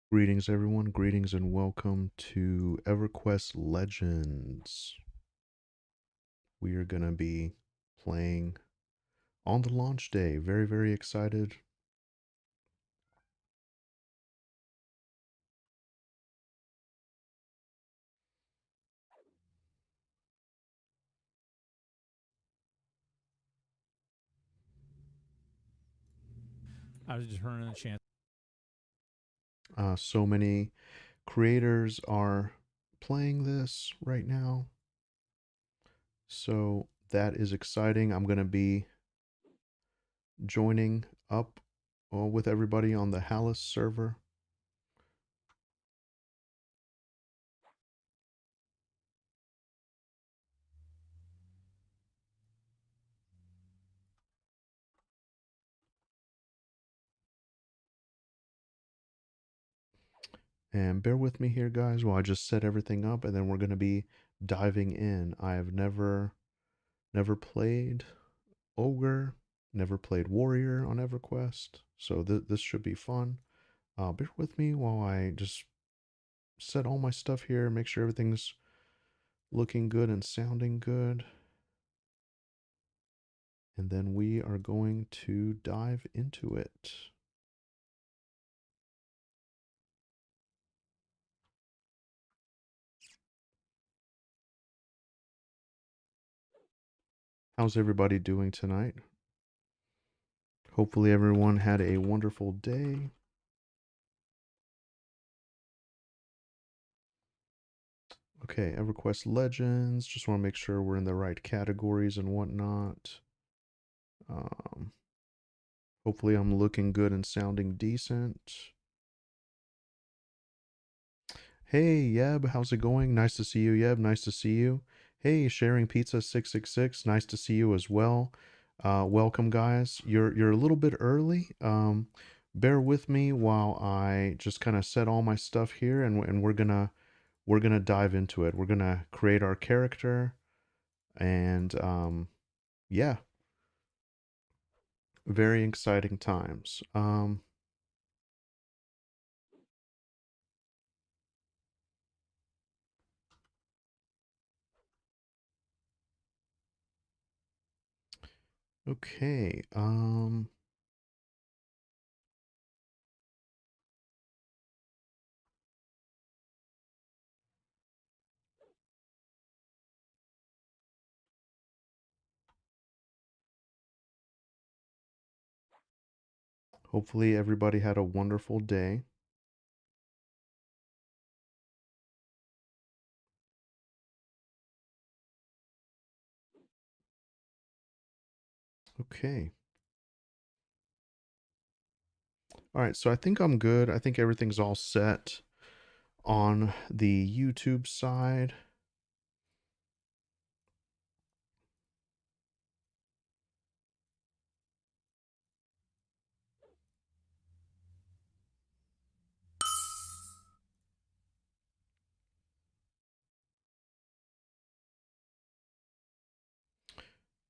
Greetings, everyone. Greetings and welcome to EverQuest Legends. We are going to be playing on the launch day. Very, very excited. I was just running a chance. So many creators are playing this right now. So that is exciting. I'm going to be joining up with everybody on the Hallis server. And bear with me here, guys, while I just set everything up, and then we're going to be diving in. I have never played Ogre, never played Warrior on EverQuest, so this should be fun. Bear with me while I just set all my stuff here, make sure everything's looking good and sounding good. And then we are going to dive into it. How's everybody doing tonight? Hopefully everyone had a wonderful day. Okay, EverQuest Legends. Just want to make sure we're in the right categories and whatnot. Um, Hopefully I'm looking good and sounding decent. Hey, Yeb, how's it going? Nice to see you, Yeb. Nice to see you. Hey, Sharing Pizza 666. Nice to see you as well. Welcome, guys. You're a little bit early. Bear with me while I just kind of set all my stuff here, and we're gonna dive into it. We're gonna create our character, and yeah, very exciting times. Okay. Hopefully everybody had a wonderful day. Okay. All right, so I think I'm good. I think everything's all set on the YouTube side.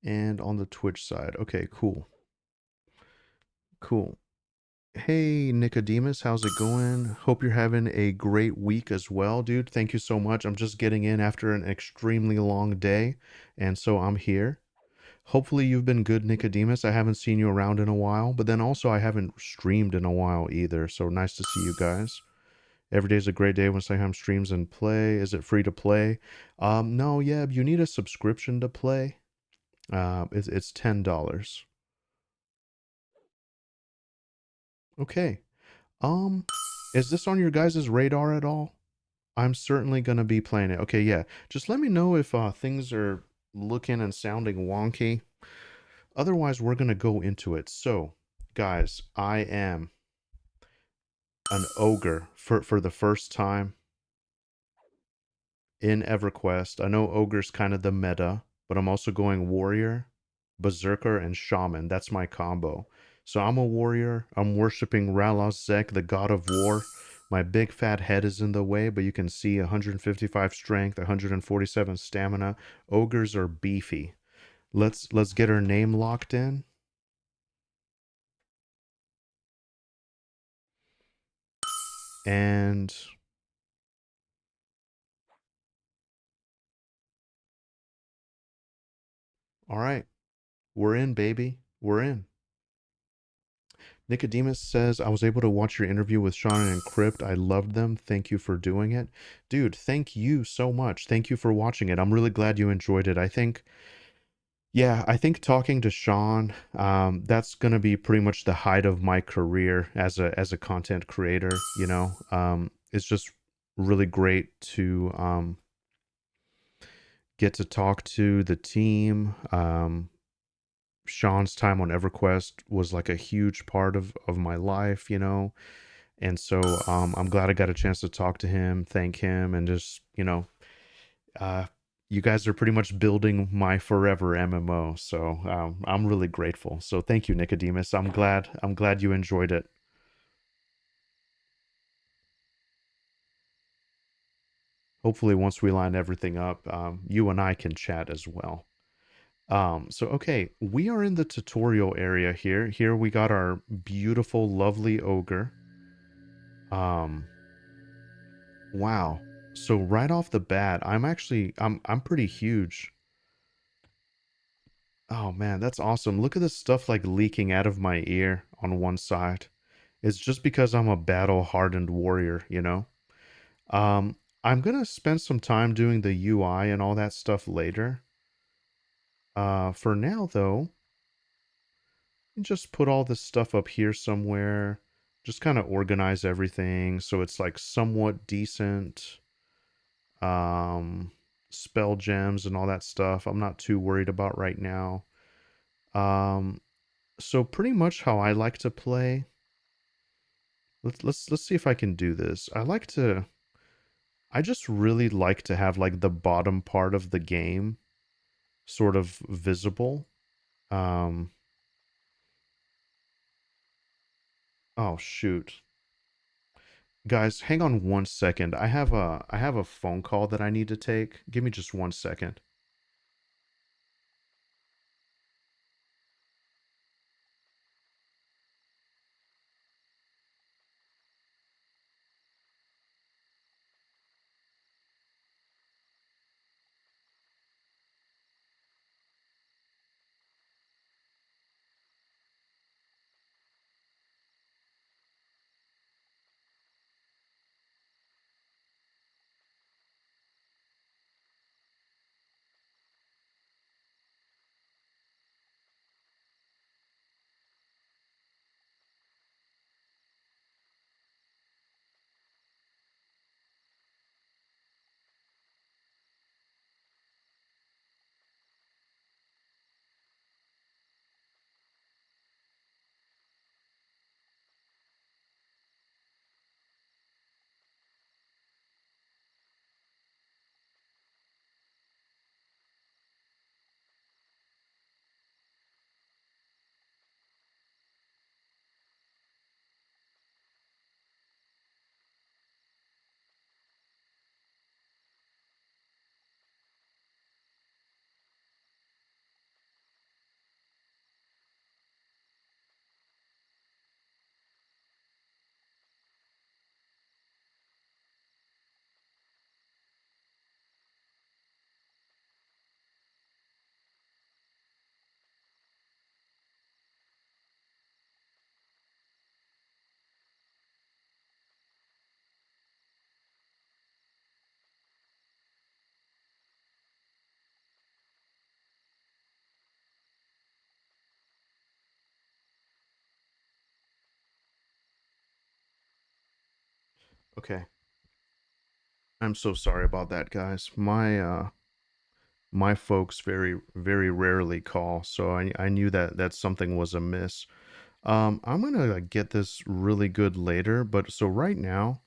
And on the Twitch side. Okay, cool. Cool. Hey, Nicodemus, how's it going? Hope you're having a great week as well, dude. Thank you so much. I'm just getting in after an extremely long day, and so I'm here. Hopefully you've been good, Nicodemus. I haven't seen you around in a while, but then also I haven't streamed in a while either, so nice to see you guys. Every day is a great day when Slayham streams and play. Is it free to play? No, yeah, you need a subscription to play. It's $10. Okay. Um, is this on your guys' radar at all? I'm certainly gonna be playing it. Okay, yeah. Just let me know if things are looking and sounding wonky. Otherwise, we're gonna go into it. So, guys, I am an ogre for the first time in EverQuest. I know ogre's kind of the meta, but I'm also going warrior, berserker, and shaman. That's my combo. So I'm a warrior. I'm worshiping Ralos Zek, the god of war. My big fat head is in the way, but you can see 155 strength, 147 stamina. Ogres are beefy. Let's get her name locked in. And all right, we're in, baby. We're in. Nicodemus says, I was able to watch your interview with Sean and Encrypt. I loved them. Thank you for doing it. Dude, thank you so much. Thank you for watching it. I'm really glad you enjoyed it. I think talking to Sean, that's gonna be pretty much the height of my career as a content creator, you know. It's just really great to get to talk to the team. Sean's time on EverQuest was like a huge part of my life, you know. And so I'm glad I got a chance to talk to him, thank him, and just, uh, you guys are pretty much building my forever MMO. So I'm really grateful. So thank you, Nicodemus. I'm glad you enjoyed it. Hopefully, once we line everything up, you and I can chat as well. Okay, we are in the tutorial area here. Here we got our beautiful, lovely ogre. Um, wow. So right off the bat, I'm pretty huge. Oh man, that's awesome. Look at this stuff like leaking out of my ear on one side. It's just because I'm a battle hardened warrior, you know? Um, I'm gonna spend some time doing the UI and all that stuff later. For now though, just put all this stuff up here somewhere. Just kind of organize everything so it's like somewhat decent. Um, spell gems and all that stuff. I'm not too worried about right now. Um, so pretty much how I like to play. Let's see if I can do this. I just really like to have like the bottom part of the game sort of visible. Um, oh shoot. Guys, hang on one second. I have a phone call that I need to take. Give me just one second. Okay. I'm so sorry about that, guys. My folks very rarely call, so I knew that something was amiss. I'm gonna get this really good later, but so right now,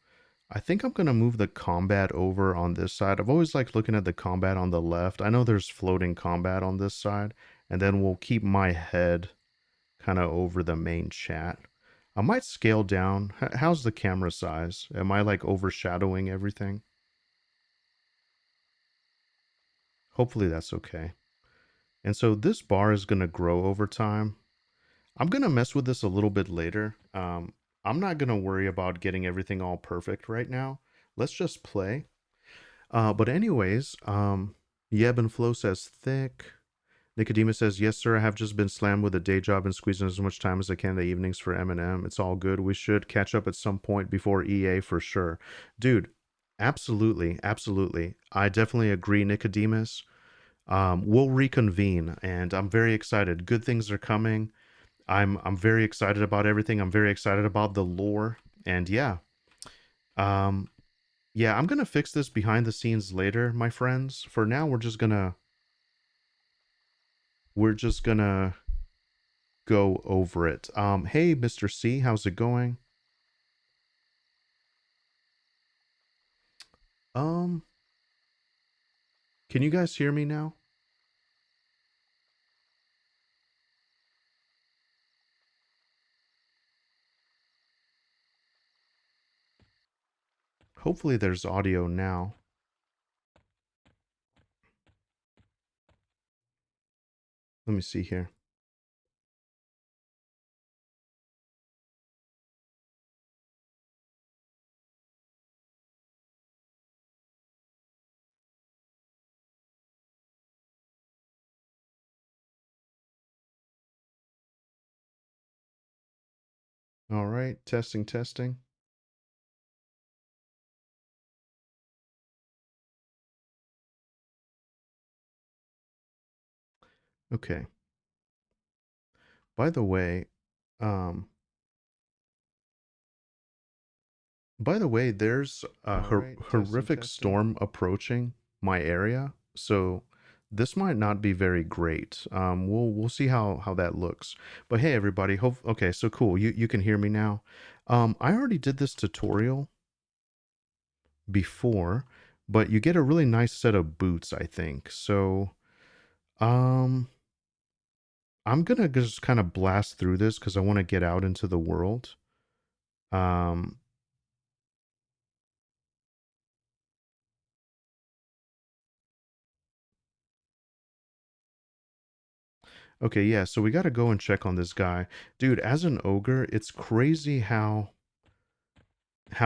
I think I'm gonna move the combat over on this side. I've always liked looking at the combat on the left. I know there's floating combat on this side, and then we'll keep my head kind of over the main chat. I might scale down. How's the camera size? Am I like overshadowing everything? Hopefully that's okay. And so this bar is gonna grow over time. I'm gonna mess with this a little bit later. I'm not gonna worry about getting everything all perfect right now. Let's just play. But anyways, Yeb and Flo says thick. Nicodemus says, "Yes, sir. I have just been slammed with a day job and squeezing as much time as I can in the evenings for Eminem. It's all good. We should catch up at some point before EA for sure, dude. Absolutely, absolutely. I definitely agree, Nicodemus. We'll reconvene, and I'm very excited. Good things are coming. I'm very excited about everything. I'm very excited about the lore, and um, yeah. I'm gonna fix this behind the scenes later, my friends. For now, we're just gonna go over it. Hey, Mr. C, how's it going? Um, can you guys hear me now? Hopefully, there's audio now. Let me see here. All right, testing, testing. Okay. By the way, um, there's a horrific storm approaching my area, so this might not be very great. We'll see how that looks. But hey, everybody, hope okay. So cool. You can hear me now. I already did this tutorial before, but you get a really nice set of boots, I think. So, um, I'm gonna just kind of blast through this because I want to get out into the world. Um, okay, yeah, so we gotta go and check on this guy. Dude, as an ogre, it's crazy how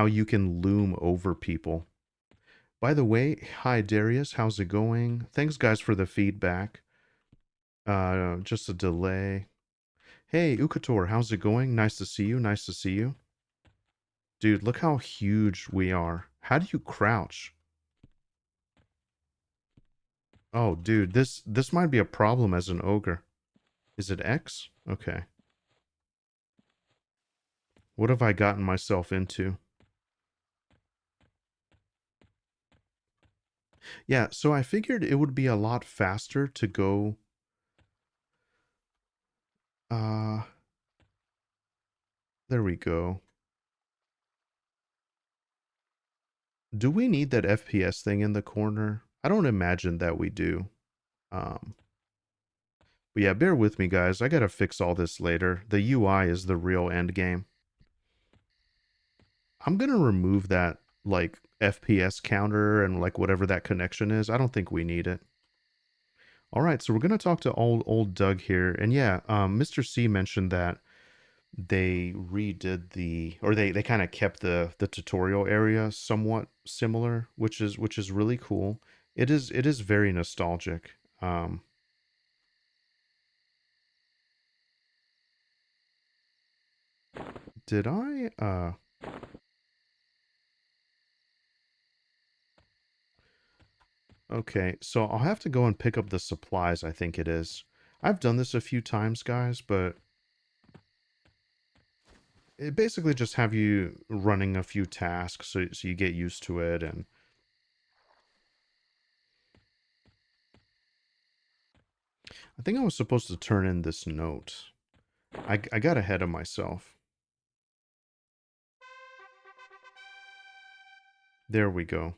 you can loom over people. By the way, hi Darius, how's it going? Thanks guys for the feedback. Just a delay. Hey, Ukator, how's it going? Nice to see you. Nice to see you. Dude, look how huge we are. How do you crouch? Oh, dude, this might be a problem as an ogre. Is it X? Okay. What have I gotten myself into? Yeah, so I figured it would be a lot faster to go uh there we go. Do we need that FPS thing in the corner? I don't imagine that we do. Um but yeah, bear with me guys. I got to fix all this later. The UI is the real end game. I'm going to remove that like FPS counter and like whatever that connection is. I don't think we need it. All right, so we're going to talk to old Doug here. And yeah, Mr. C mentioned that they redid the or they kind of kept the tutorial area somewhat similar, which is really cool. It is very nostalgic. Did I okay, so I'll have to go and pick up the supplies, I think it is. I've done this a few times, guys, but it basically just have you running a few tasks so you get used to it. And I think I was supposed to turn in this note. I got ahead of myself. There we go.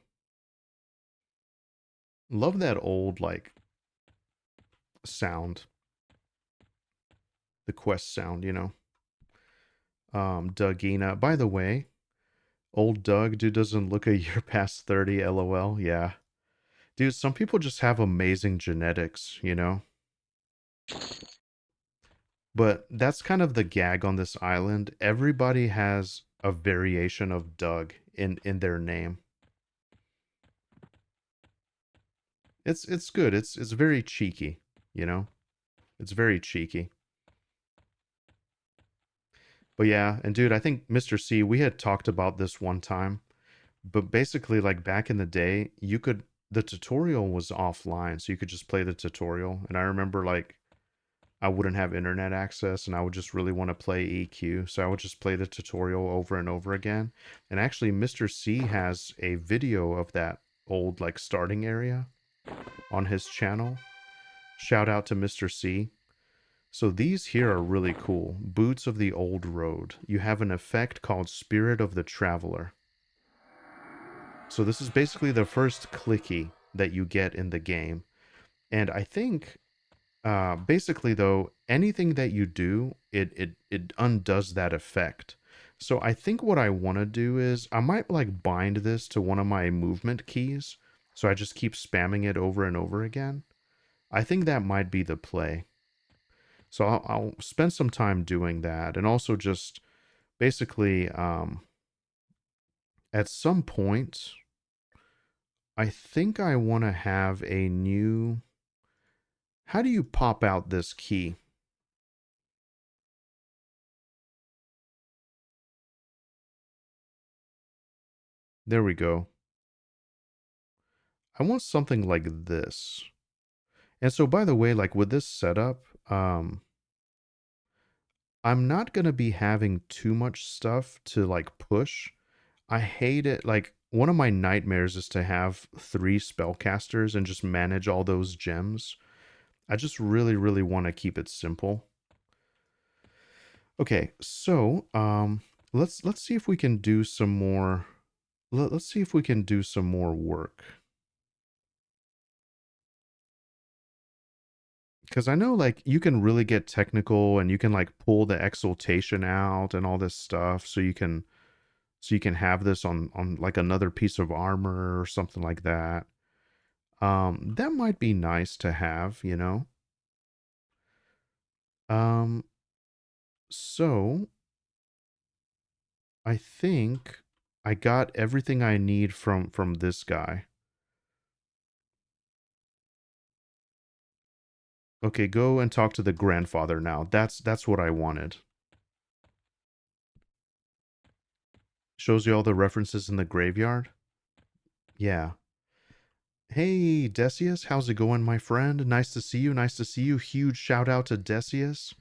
Love that old like sound, the quest sound, you know. Dougina. By the way, old Doug, dude doesn't look a year past 30, lol. Yeah. Dude, some people just have amazing genetics, you know? But that's kind of the gag on this island. Everybody has a variation of Doug in their name. It's good. It's very cheeky, you know? It's very cheeky. But yeah, and dude, I think Mr. C, we had talked about this one time, but basically like back in the day, you could the tutorial was offline, so you could just play the tutorial. And I remember like I wouldn't have internet access and I would just really want to play EQ, so I would just play the tutorial over and over again. And actually Mr. C has a video of that old like starting area on his channel. Shout out to Mr. C. So these here are really cool. Boots of the Old Road. You have an effect called Spirit of the Traveler. So this is basically the first clicky that you get in the game. And I think basically though, anything that you do, it undoes that effect. So I think what I want to do is I might like bind this to one of my movement keys. So I just keep spamming it over and over again. I think that might be the play. So I'll spend some time doing that, and also just basically at some point, I think I want to have a new. How do you pop out this key? There we go. I want something like this. And so, by the way, like with this setup, I'm not gonna be having too much stuff to like push. I hate it. Like one of my nightmares is to have 3 spellcasters and just manage all those gems. I just really, really want to keep it simple. Okay, so let's see if we can do some more. Let's see if we can do some more work. Because I know like you can really get technical and you can like pull the exaltation out and all this stuff, so you can have this on like another piece of armor or something like that. That might be nice to have, you know. Um, so I think I got everything I need from this guy. Okay, go and talk to the grandfather now. That's what I wanted. Shows you all the references in the graveyard. Yeah. Hey, Decius, how's it going, my friend? Nice to see you. Nice to see you. Huge shout out to Decius.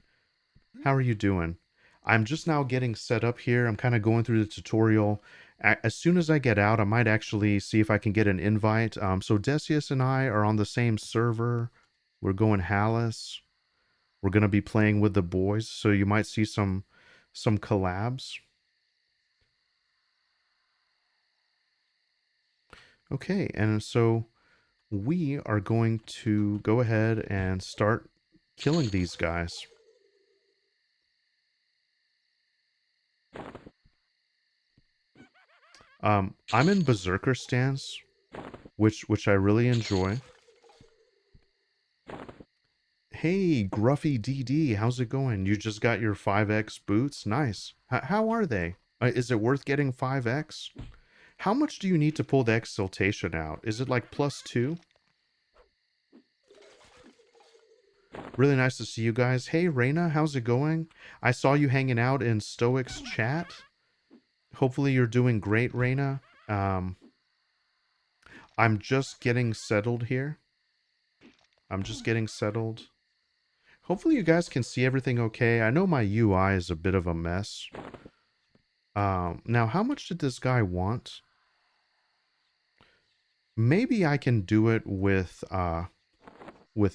How are you doing? I'm just now getting set up here. I'm kind of going through the tutorial. As soon as I get out, I might actually see if I can get an invite. So Decius and I are on the same server. We're going Hallis. We're gonna be playing with the boys, so you might see some collabs. Okay, and so we are going to go ahead and start killing these guys. I'm in Berserker stance, which I really enjoy. Hey, Gruffy DD, how's it going? You just got your 5x boots? Nice. How are they? Is it worth getting 5x? How much do you need to pull the exaltation out? Is it like +2? Really nice to see you guys. Hey, Reina, how's it going? I saw you hanging out in Stoic's chat. Hopefully you're doing great, Reina. Um, I'm just getting settled here. I'm just getting settled. Hopefully you guys can see everything okay. I know my UI is a bit of a mess. Now, how much did this guy want? Maybe I can do it with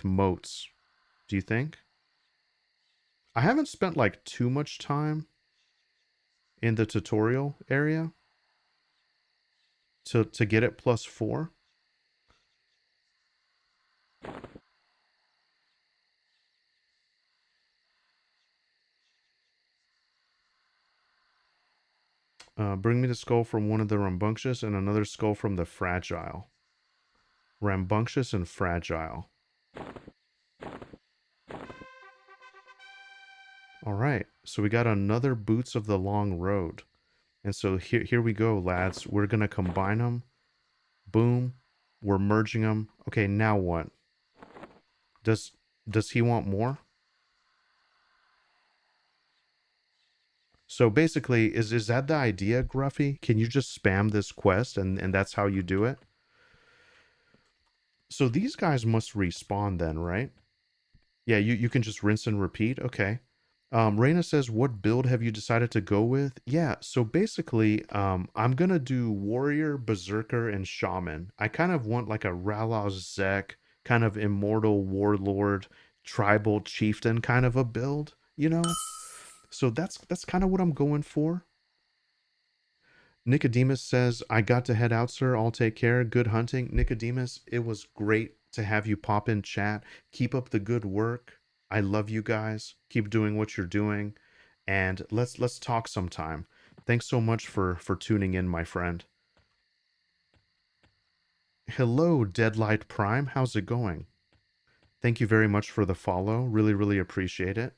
moats. Do you think? I haven't spent like too much time in the tutorial area to get it +4. Bring me the skull from one of the rambunctious and another skull from the fragile. Rambunctious and fragile. All right. So we got another Boots of the Long Road. And so here we go, lads. We're going to combine them. Boom. We're merging them. Okay, now what? Does does he want more? So basically, is that the idea, Gruffy? Can you just spam this quest and that's how you do it? So these guys must respawn then, right? Yeah, you can just rinse and repeat. Okay. Reina says, what build have you decided to go with? Yeah, so basically, I'm gonna do Warrior, Berserker, and Shaman. I kind of want like a Raloz Zek, kind of Immortal Warlord, Tribal Chieftain kind of a build, you know? So that's kind of what I'm going for. Nicodemus says, I got to head out, sir. I'll take care. Good hunting. Nicodemus, it was great to have you pop in chat. Keep up the good work. I love you guys. Keep doing what you're doing. And let's talk sometime. Thanks so much for tuning in, my friend. Hello, Deadlight Prime. How's it going? Thank you very much for the follow. Really, really appreciate it.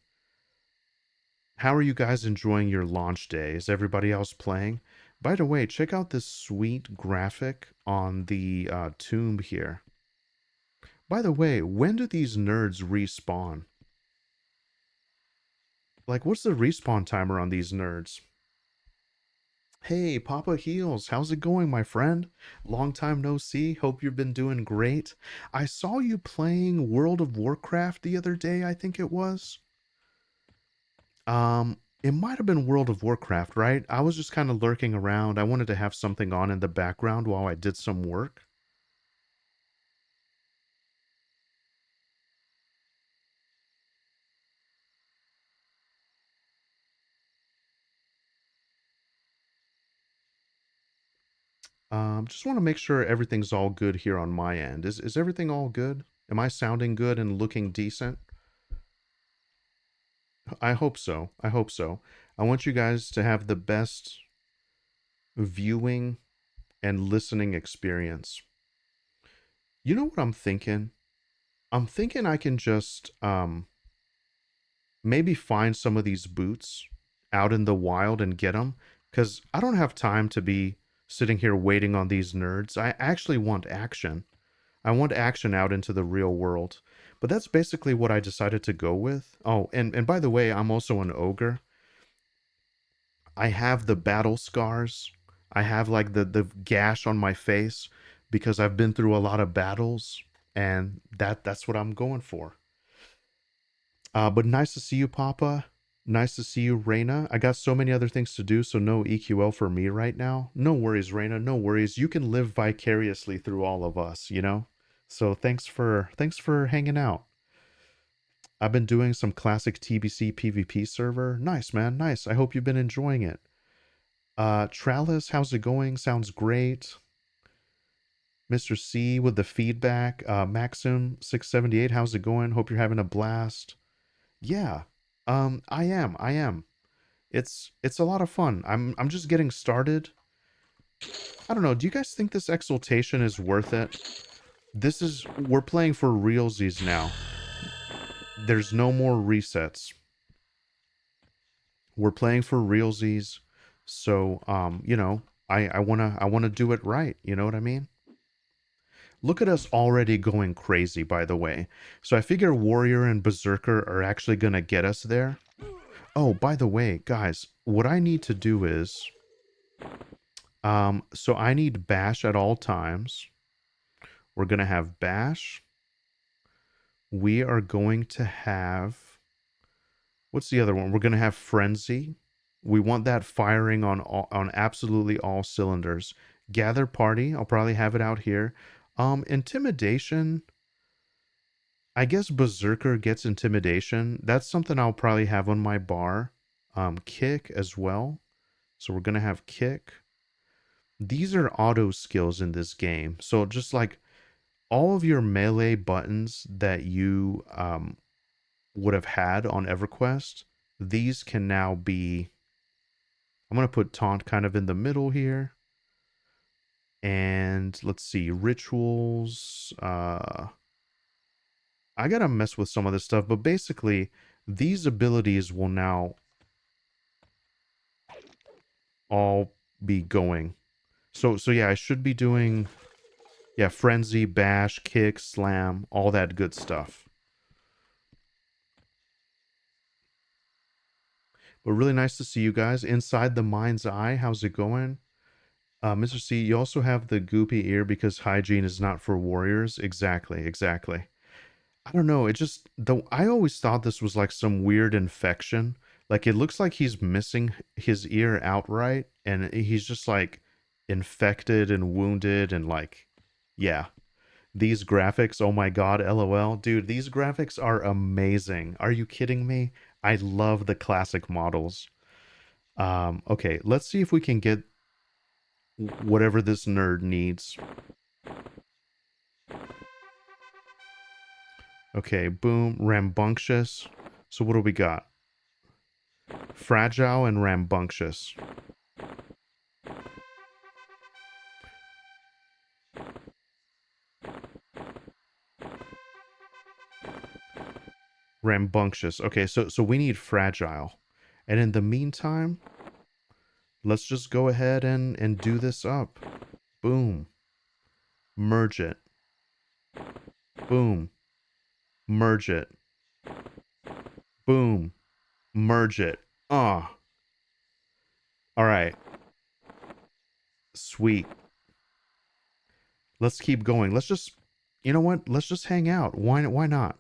How are you guys enjoying your launch day? Is everybody else playing? By the way, check out this sweet graphic on the tomb here. By the way, when do these nerds respawn? Like, what's the respawn timer on these nerds? Hey, Papa Heels, how's it going, my friend? Long time no see. Hope you've been doing great. I saw you playing World of Warcraft the other day, I think it was. It might have been World of Warcraft, right? I was just kind of lurking around. I wanted to have something on in the background while I did some work. Just want to make sure everything's all good here on my end. Is everything all good? Am I sounding good and looking decent? I hope so. I hope so. I want you guys to have the best viewing and listening experience. You know what I'm thinking? I'm thinking I can just maybe find some of these boots out in the wild and get them cuz I don't have time to be sitting here waiting on these nerds. I actually want action. I want action out into the real world. But that's basically what I decided to go with. Oh, and by the way, I'm also an ogre. I have the battle scars. I have like the gash on my face because I've been through a lot of battles and that's what I'm going for. But nice to see you, Papa. Nice to see you, Reina. I got so many other things to do, so no EQL for me right now. No worries, Reina. No worries. You can live vicariously through all of us, you know? So thanks for hanging out. I've been doing some classic TBC PvP server. Nice, man. Nice. I hope you've been enjoying it. Trellis, how's it going? Sounds great. Mr. C with the feedback. Maxim 678, how's it going? Hope you're having a blast. Yeah. I am. It's a lot of fun. I'm just getting started. I don't know. Do you guys think this exaltation is worth it? We're playing for realsies now. There's no more resets. We're playing for realsies. So, I wanna do it right. You know what I mean? Look at us already going crazy, by the way. So I figure Warrior and Berserker are actually gonna get us there. Oh, by the way, guys, what I need to do is, so I need Bash at all times. We're gonna have Bash. We are going to have, what's the other one? We're gonna have Frenzy. We want that firing on absolutely all cylinders. Gather Party. I'll probably have it out here. Intimidation. I guess Berserker gets Intimidation. That's something I'll probably have on my bar. Kick as well. So we're gonna have Kick. These are auto skills in this game. So just like all of your melee buttons that you would have had on EverQuest, these can now be. I'm gonna put Taunt kind of in the middle here. And let's see, rituals. I gotta mess with some of this stuff, but basically, These abilities will now all be going. So yeah, I should be doing, yeah, frenzy, bash, kick, slam, all that good stuff. But really nice to see you guys inside the mind's eye. How's it going? Mr. C, you also have the goopy ear because hygiene is not for warriors. Exactly, exactly. I don't know. It just though I always thought this was like some weird infection. Like it looks like he's missing his ear outright, and he's just like infected and wounded and like, yeah. These graphics, oh my god, LOL, dude, these graphics are amazing. Are you kidding me? I love the classic models. Okay, let's see if we can get whatever this nerd needs. Okay, boom, rambunctious. So what do we got? Fragile and rambunctious. Rambunctious. Okay, so we need fragile. And in the meantime, let's just go ahead and do this up. Boom. Merge it. Boom. Merge it. Boom. Merge it. Ah. All right. Sweet. Let's keep going. Let's just, you know what? Let's just hang out. Why not?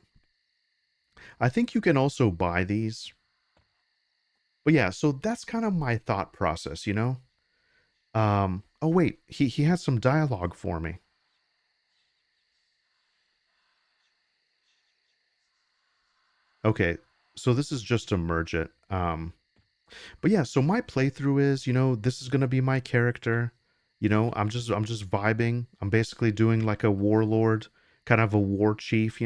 I think you can also buy these. But yeah, so that's kind of my thought process, you know? Oh wait, he has some dialogue for me. Okay, so this is just to merge it. But yeah, so my playthrough is, this is gonna be my character. I'm just vibing. I'm basically doing like a warlord, kind of a war chief,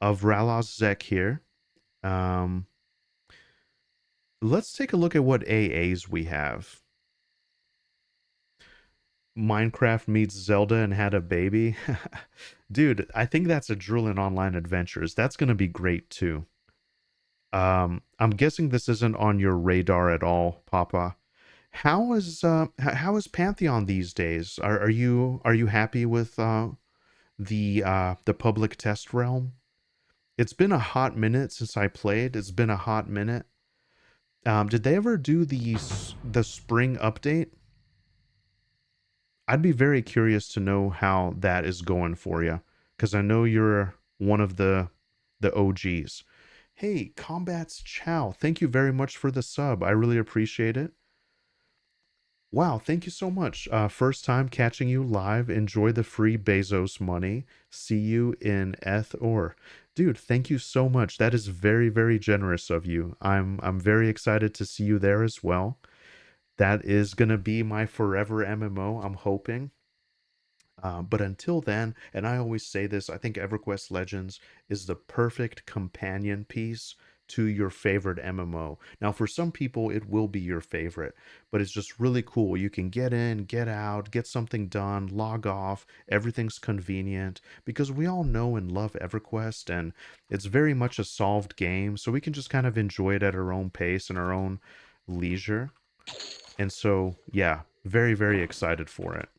of Ralos Zek here. Um, let's take a look at what AAs we have. Minecraft meets Zelda and had a baby. Dude, I think that's a Drillin' Online Adventures. That's gonna be great too. I'm guessing this isn't on your radar at all, Papa. How is Pantheon these days? Are you happy with the public test realm? It's been a hot minute since I played. It's been a hot minute. Did they ever do the spring update? I'd be very curious to know how that is going for you, because I know you're one of the OGs. Hey, Combats Chow, thank you very much for the sub. I really appreciate it. Wow, thank you so much. First time catching you live. Enjoy the free Bezos money. See you in Eth or. Dude, thank you so much. That is very, very generous of you. I'm very excited to see you there as well. That is gonna be my forever MMO, I'm hoping. But until then, and I always say this, I think EverQuest Legends is the perfect companion piece to your favorite MMO. Now, for some people, it will be your favorite, but it's just really cool. You can get in, get out, get something done, log off. Everything's convenient because we all know and love EverQuest, and it's very much a solved game, so we can just kind of enjoy it at our own pace and our own leisure. And so, yeah, very, very excited for it.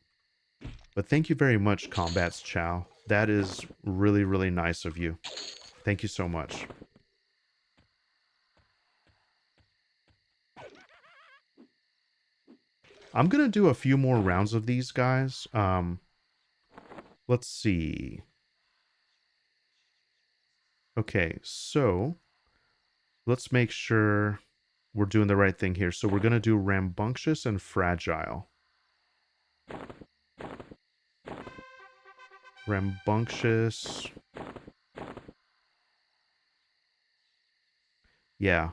But thank you very much, Combats Chow. That is really, really nice of you. Thank you so much. I'm gonna do a few more rounds of these guys. Let's see. Okay, so let's make sure we're doing the right thing here. So we're gonna do rambunctious and fragile. Rambunctious. Yeah.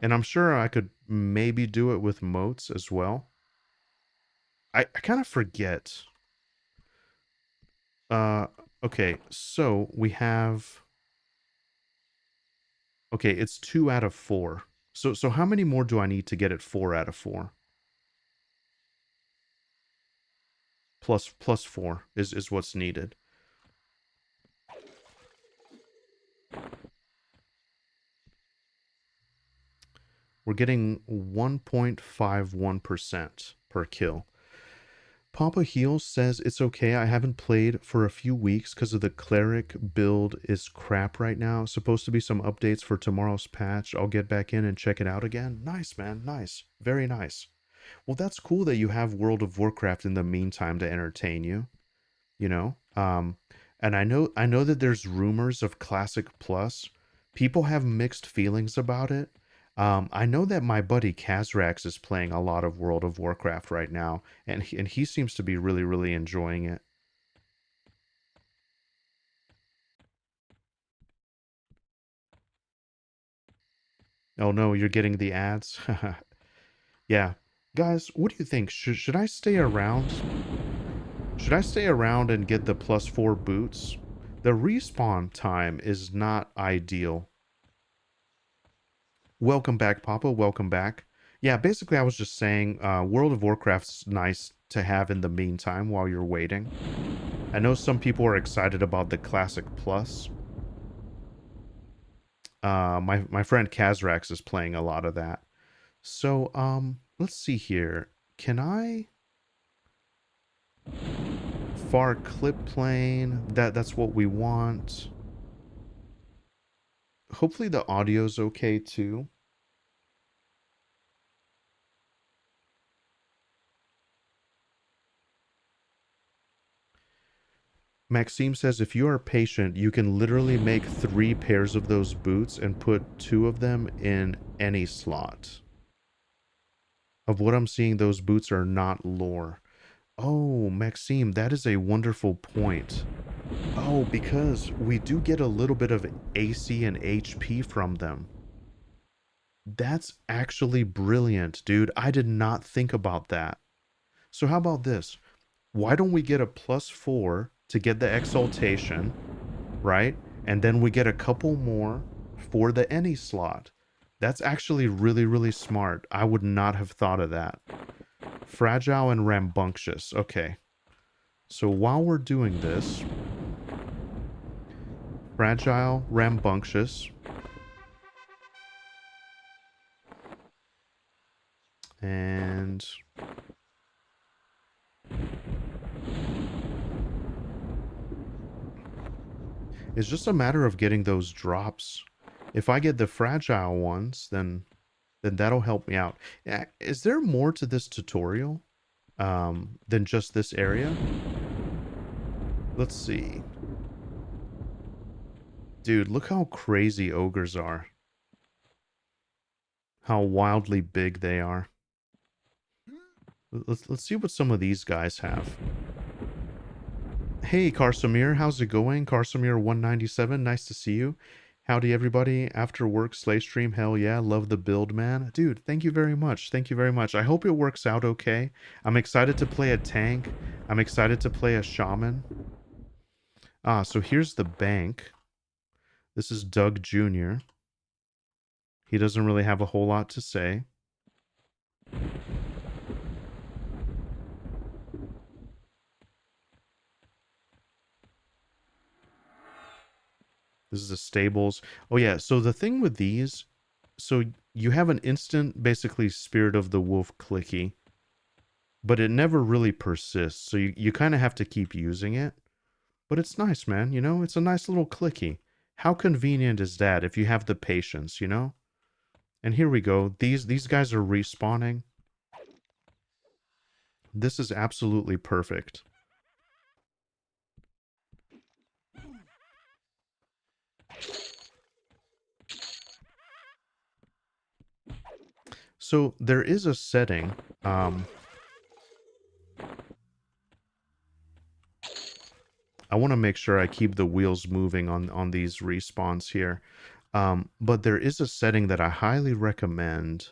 And I'm sure I could maybe do it with moats as well. I kind of forget. Uh, okay, so we have. Okay, it's 2 out of 4. So how many more do I need to get it 4 out of 4? Plus 4 is what's needed. We're getting 1.51% per kill. Papa Heals says it's okay. I haven't played for a few weeks because of the cleric build is crap right now. Supposed to be some updates for tomorrow's patch. I'll get back in and check it out again. Nice, man. Nice. Very nice. Well, that's cool that you have World of Warcraft in the meantime to entertain you, you know? And I know that there's rumors of Classic Plus. People have mixed feelings about it. I know that my buddy Kazrax is playing a lot of World of Warcraft right now, and he seems to be really, really enjoying it. Oh no, you're getting the ads? Yeah. Guys, what do you think? Should I stay around? Should I stay around and get the +4 boots? The respawn time is not ideal. Welcome back, Papa. Welcome back. Yeah, basically, I was just saying, World of Warcraft's nice to have in the meantime while you're waiting. I know some people are excited about the Classic Plus. My friend Kazrax is playing a lot of that. So, let's see here. Can I far clip plane? That's what we want. Hopefully the audio's okay too. Maxime says if you are patient, you can literally make 3 pairs of those boots and put 2 of them in any slot. Of what I'm seeing, those boots are not lore. Oh, Maxime, that is a wonderful point. Oh, because we do get a little bit of AC and HP from them. That's actually brilliant, dude. I did not think about that. So how about this? Why don't we get a +4 to get the exaltation, right? And then we get a couple more for the any slot. That's actually really, really smart. I would not have thought of that. Fragile and rambunctious. Okay. So while we're doing this, fragile, rambunctious, and it's just a matter of getting those drops. If I get the fragile ones, then that'll help me out. Is there more to this tutorial than just this area? Let's see. Dude, look how crazy ogres are. How wildly big they are. Let's see what some of these guys have. Hey, Karsamir, how's it going? Karsamir197, nice to see you. Howdy, everybody. After work slay stream, hell yeah, love the build, man. Dude, thank you very much. Thank you very much. I hope it works out okay. I'm excited to play a tank. I'm excited to play a shaman. Ah, so here's the bank. This is Doug Jr. He doesn't really have a whole lot to say. This is the stables. Oh yeah, so the thing with these, so you have an instant, basically, Spirit of the Wolf clicky, but it never really persists, so you kind of have to keep using it. But it's nice, man, you know? It's a nice little clicky. How convenient is that if you have the patience, you know? And here we go. These guys are respawning. This is absolutely perfect. So there is a setting. I want to make sure I keep the wheels moving on these respawns here. But there is a setting that I highly recommend.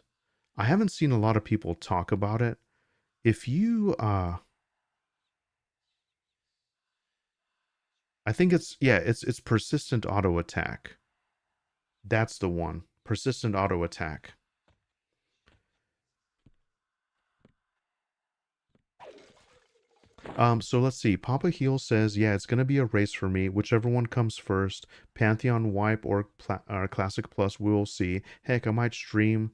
I haven't seen a lot of people talk about it. If you, I think it's persistent auto attack. That's the one. Persistent auto attack. So let's see. Papa Heel says, yeah, it's gonna be a race for me. Whichever one comes first, Pantheon Wipe or Classic Plus, we'll see. Heck, I might stream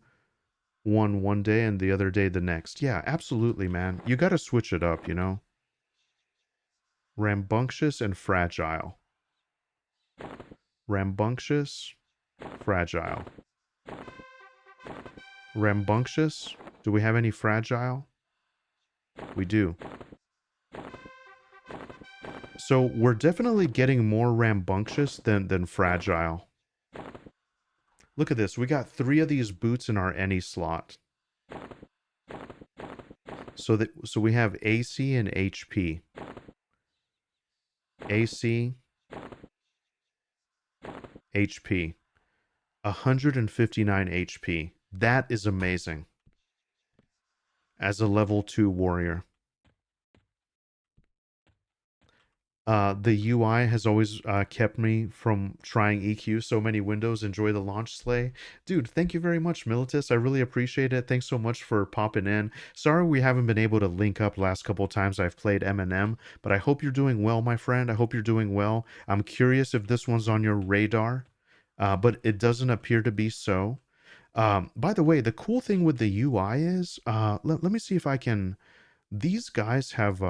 one day and the other day the next. Yeah, absolutely, man. You gotta switch it up, you know? Rambunctious and fragile. Rambunctious, fragile. Rambunctious? Do we have any fragile? We do. So we're definitely getting more rambunctious than fragile. Look at this. We got 3 of these boots in our any slot. So we have AC and HP. AC, HP. 159 HP. That is amazing. As a level 2 warrior. The UI has always kept me from trying EQ so many windows. Enjoy the launch sleigh. Dude, thank you very much, Militus. I really appreciate it. Thanks so much for popping in. Sorry we haven't been able to link up last couple times I've played M&M, but I hope you're doing well, my friend. I hope you're doing well. I'm curious if this one's on your radar, but it doesn't appear to be so. By the way, the cool thing with the UI is, let me see if I can... These guys have...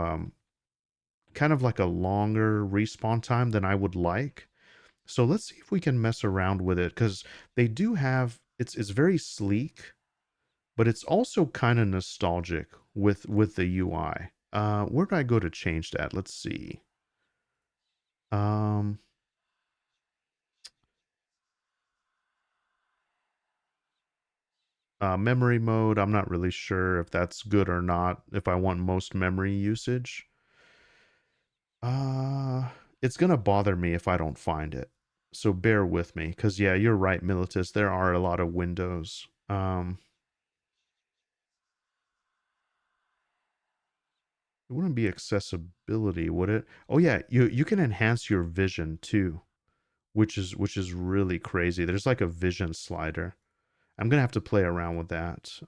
kind of like a longer respawn time than I would like. So let's see if we can mess around with it because they do have it's very sleek, but it's also kind of nostalgic with the UI. Where do I go to change that? Let's see. Um, Memory mode. I'm not really sure if that's good or not. If I want most memory usage. Uh, it's gonna bother me if I don't find it. So bear with me, because yeah, you're right, Militus. There are a lot of windows. It wouldn't be accessibility, would it? Oh yeah, you can enhance your vision too, which is really crazy. There's like a vision slider. I'm gonna have to play around with that.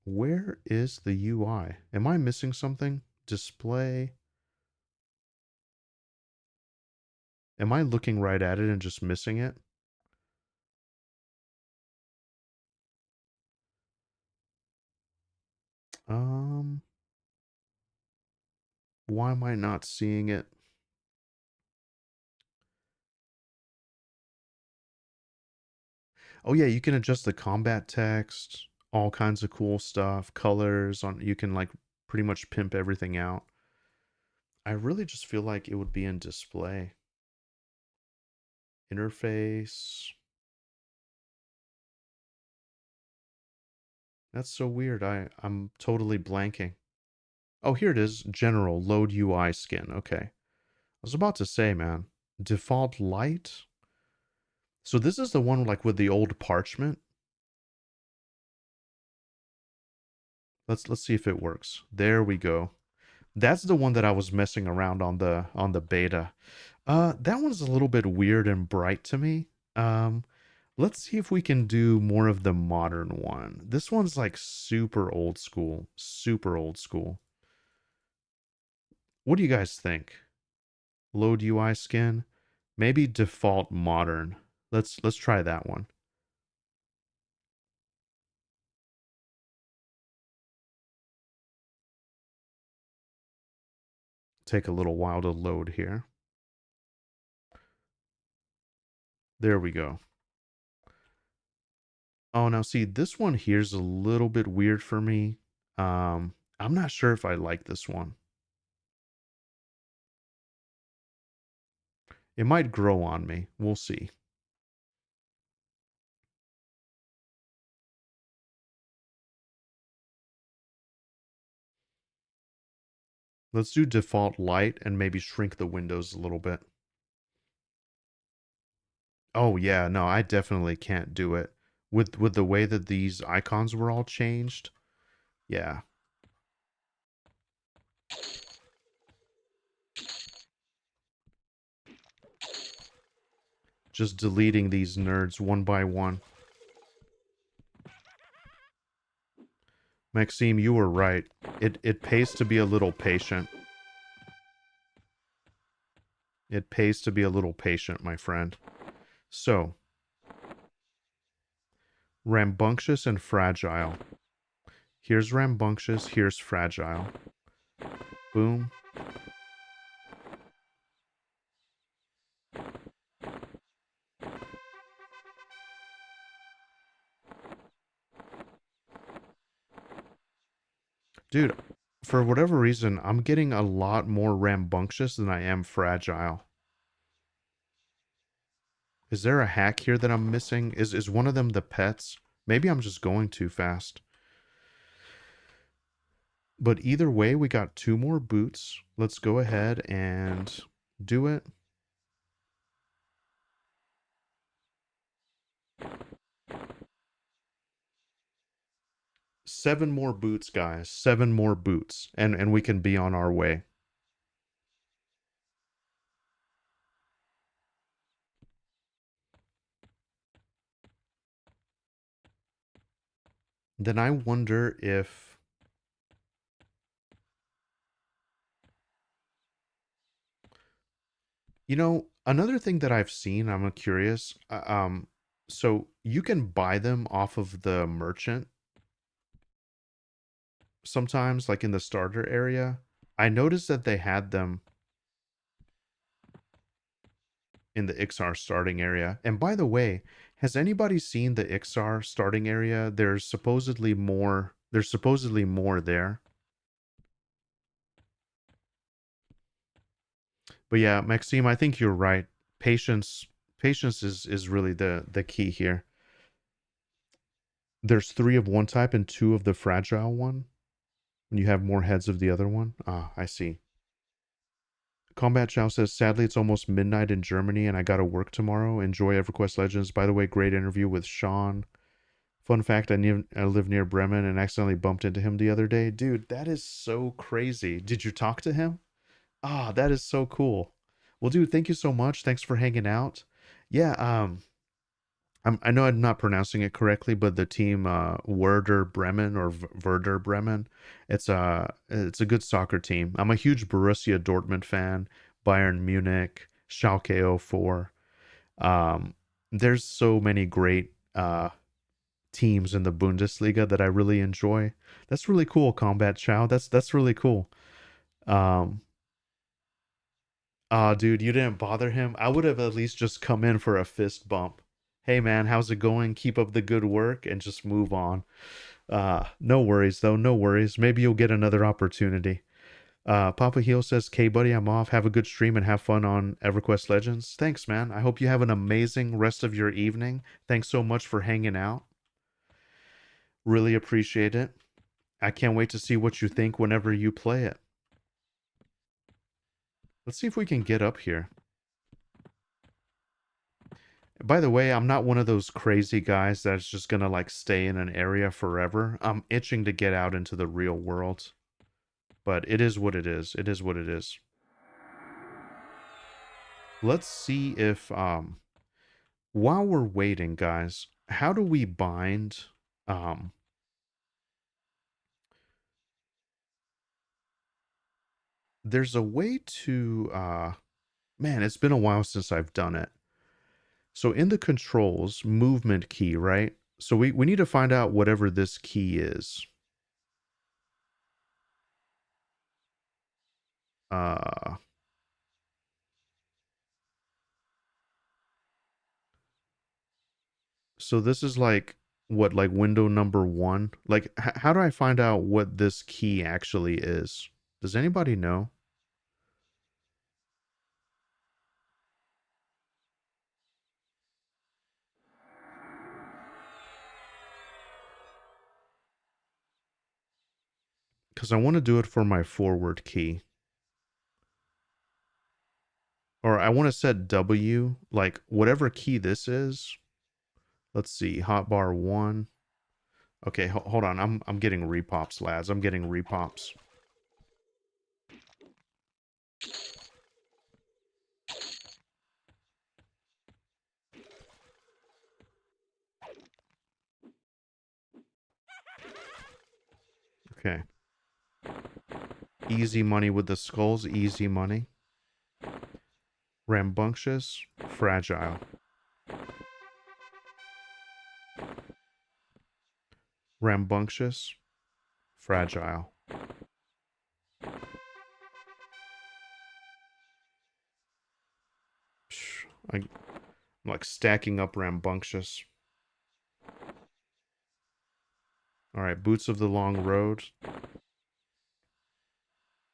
Where is the UI? Am I missing something? Display. Am I looking right at it and just missing it? Um, why am I not seeing it? Oh yeah, you can adjust the combat text, all kinds of cool stuff, colors on you can like pretty much pimp everything out. I really just feel like it would be in display. Interface. That's so weird. I'm totally blanking. Oh, here it is. General load UI skin. Okay. I was about to say, man. Default light. So this is the one like with the old parchment. Let's see if it works. There we go. That's the one that I was messing around on the beta. That one's a little bit weird and bright to me. Um, let's see if we can do more of the modern one. This one's like super old school, super old school. What do you guys think? Load UI skin, maybe default modern. Let's try that one. Take a little while to load here. There we go. Oh, now see, this one here's a little bit weird for me. I'm not sure if I like this one. It might grow on me. We'll see. Let's do default light and maybe shrink the windows a little bit. Oh yeah, no, I definitely can't do it. With the way that these icons were all changed. Yeah. Just deleting these nerds one by one. Maxime, you were right. It pays to be a little patient. It pays to be a little patient, my friend. So, rambunctious and fragile. Here's rambunctious, here's fragile. Boom. Dude, for whatever reason, I'm getting a lot more rambunctious than I am fragile. Is there a hack here that I'm missing? Is one of them the pets? Maybe I'm just going too fast. But either way, we got 2 more boots. Let's go ahead and do it. 7 more boots, guys. 7 more boots. And we can be on our way. Then I wonder if another thing that I've seen, I'm curious. So you can buy them off of the merchant sometimes, like in the starter area. I noticed that they had them in the Ixar starting area. And by the way, has anybody seen the Ixar starting area? There's supposedly more. There's supposedly more there. But yeah, Maxime, I think you're right. Patience, patience is really the key here. There's 3 of one type and 2 of the fragile one. When you have more heads of the other one. Ah, I see. Combat Chow says, sadly, it's almost midnight in Germany and I gotta work tomorrow. Enjoy EverQuest Legends. By the way, great interview with Sean. Fun fact, I live near Bremen and accidentally bumped into him the other day. Dude, that is so crazy. Did you talk to him? Ah, that is so cool. Well, dude, thank you so much. Thanks for hanging out. Yeah, I know I'm not pronouncing it correctly, but the team Werder Bremen or Werder Bremen, it's a good soccer team. I'm a huge Borussia Dortmund fan, Bayern Munich, Schalke 04. Um, there's so many great teams in the Bundesliga that I really enjoy. That's really cool, Combat Chow. That's really cool. Um, dude, you didn't bother him. I would have at least just come in for a fist bump. Hey man, how's it going? Keep up the good work and just move on. No worries though, no worries. Maybe you'll get another opportunity. Papa Heel says, "K buddy, I'm off. Have a good stream and have fun on EverQuest Legends." Thanks, man. I hope you have an amazing rest of your evening. Thanks so much for hanging out. Really appreciate it. I can't wait to see what you think whenever you play it. Let's see if we can get up here. By the way, I'm not one of those crazy guys that's just gonna like stay in an area forever. I'm itching to get out into the real world. But it is what it is. It is what it is. Let's see if while we're waiting, guys, how do we bind um there's a way to man, it's been a while since I've done it. So in the controls, movement key, right? So we need to find out whatever this key is. Uh so this is like what, like window number 1? Like how do I find out what this key actually is? Does anybody know? Cuz I want to do it for my forward key. Or I want to set W, like whatever key this is. Let's see, hotbar 1. Okay, hold on. I'm getting repops, lads. I'm getting repops. Okay. Easy money with the skulls. Easy money. Rambunctious. Fragile. Rambunctious. Fragile. I'm like stacking up rambunctious. All right, boots of the long road.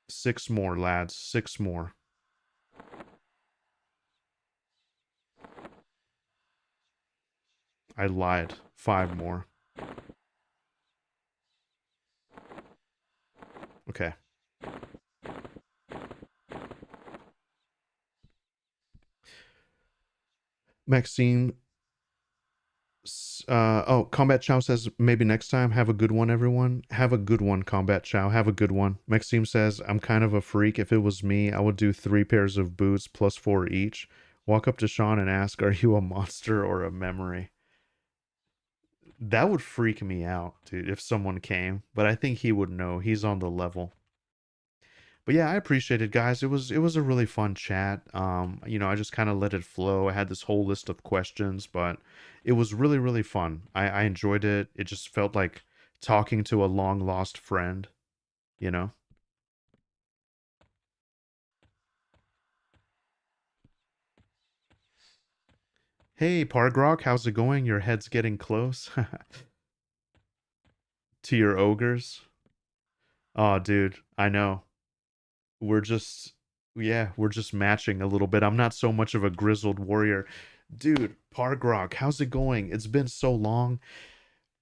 6 more, lads. 6 more. I lied. 5 more. Okay. Maxine. Oh, Combat Chow says maybe next time. Have a good one, everyone. Have a good one, Combat Chow. Have a good one. Maxime says I'm kind of a freak. If it was me, I would do 3 pairs of boots plus 4 each. Walk up to Sean and ask, "Are you a monster or a memory?" That would freak me out, dude, if someone came. But I think he would know. He's on the level. But yeah, I appreciate it, guys. It was a really fun chat. I just kind of let it flow. I had this whole list of questions, but it was really, really fun. I enjoyed it. It just felt like talking to a long lost friend, you know? Hey, Pargrok, how's it going? Your head's getting close to your ogres. Oh, dude, I know. We're just, yeah, we're just matching a little bit. I'm not so much of a grizzled warrior. Dude, Pargrok, how's it going? It's been so long.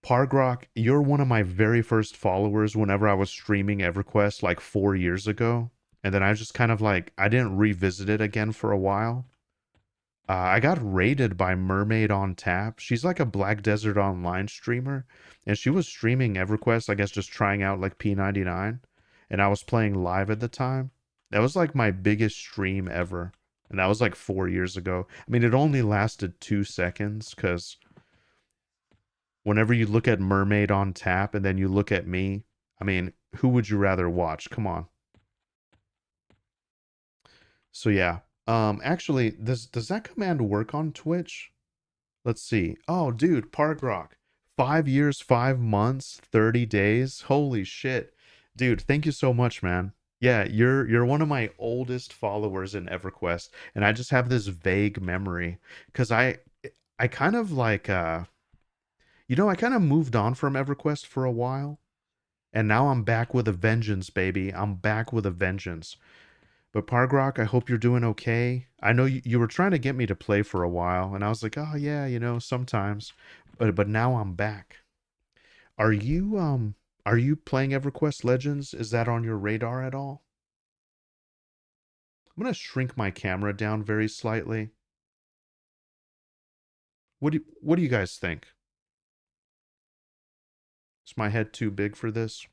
Pargrok, you're one of my very first followers whenever I was streaming EverQuest like 4 years ago. And then I just kind of like, I didn't revisit it again for a while. I got raided by Mermaid on Tap. She's like a Black Desert Online streamer. And she was streaming EverQuest, I guess just trying out like P99. And I was playing live at the time. That was like my biggest stream ever. And that was like 4 years ago. I mean, it only lasted 2 seconds because whenever you look at Mermaid on Tap and then you look at me, I mean, who would you rather watch? Come on. So yeah. Actually, does that command work on Twitch? Let's see. Oh, dude, Park Rock. 5 years, 5 months, 30 days. Holy shit. Dude, thank you so much, man. Yeah, you're one of my oldest followers in EverQuest, and I just have this vague memory because I kind of like I kind of moved on from EverQuest for a while. And now I'm back with a vengeance, baby. I'm back with a vengeance. But Pargrok, I hope you're doing okay. I know you were trying to get me to play for a while, and I was like, oh yeah, sometimes. But now I'm back. Are you playing EverQuest Legends? Is that on your radar at all? I'm gonna shrink my camera down very slightly. What do you guys think? Is my head too big for this?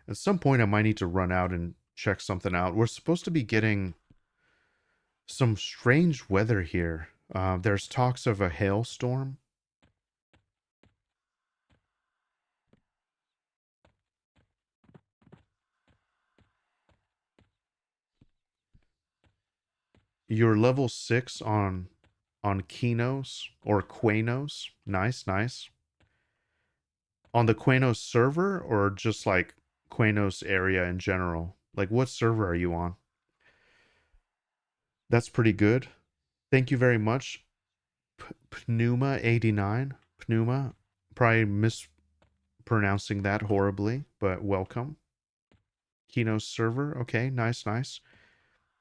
At some point I might need to run out and check something out. We're supposed to be getting some strange weather here. There's talks of a hailstorm. You're level 6 on Kinos or Quanos. Nice, nice. On the Quanos server or just like Quanos area in general? Like what server are you on? That's pretty good. Thank you very much. Pneuma 89. Pneuma. Probably mispronouncing that horribly, but welcome. Kinos server. Okay, nice, nice.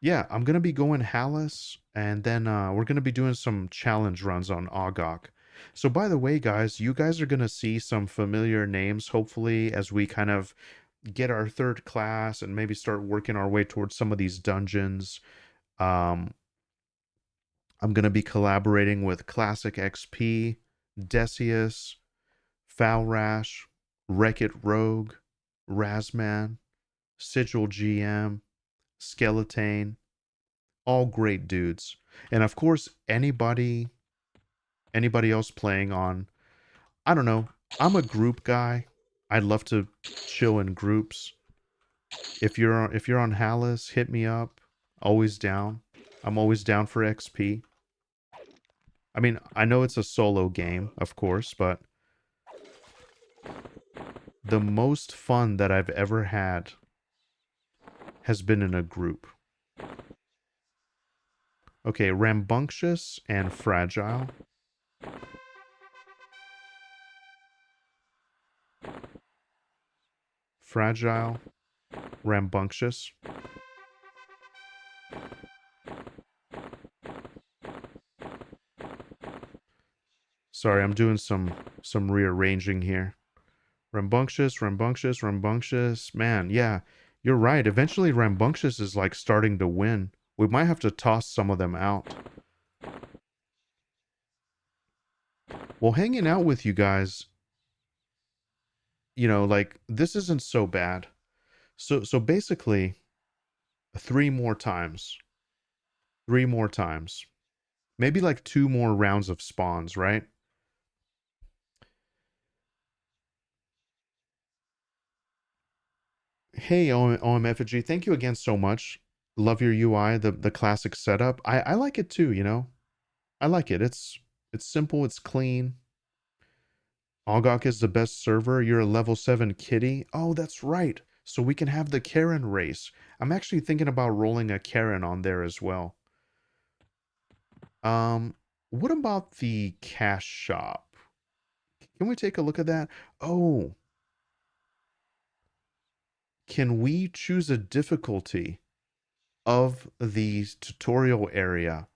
Yeah, I'm gonna be going Hallis, and then we're gonna be doing some challenge runs on Ogok. So by the way, guys, you guys are gonna see some familiar names, hopefully, as we kind of get our third class and maybe start working our way towards some of these dungeons. Um, I'm gonna be collaborating with Classic XP, Decius, Foul Rash, Wreck-It Rogue, Razman, Sigil GM, Skeleton, all great dudes. And of course, anybody else playing on I don't know. I'm a group guy. I love to chill in groups. If you're on Hallis, hit me up. Always down. I'm always down for XP. I mean, I know it's a solo game, of course, but the most fun that I've ever had has been in a group. Okay, rambunctious and fragile. Fragile, rambunctious. Sorry, I'm doing some rearranging here. Rambunctious, rambunctious, rambunctious. Man, yeah, you're right. Eventually, rambunctious is like starting to win. We might have to toss some of them out. Well, hanging out with you guys, like this isn't so bad. So basically, three more times. Three more times. Maybe like two more rounds of spawns, right? Hey, OM Effigy, thank you again so much. Love your UI, the classic setup. I like it too, I like it. It's simple, it's clean. Ogok is the best server. You're a level 7 kitty. Oh, that's right. So we can have the Karen race. I'm actually thinking about rolling a Karen on there as well. Um, what about the cash shop? Can we take a look at that? Oh, can we choose a difficulty of the tutorial area?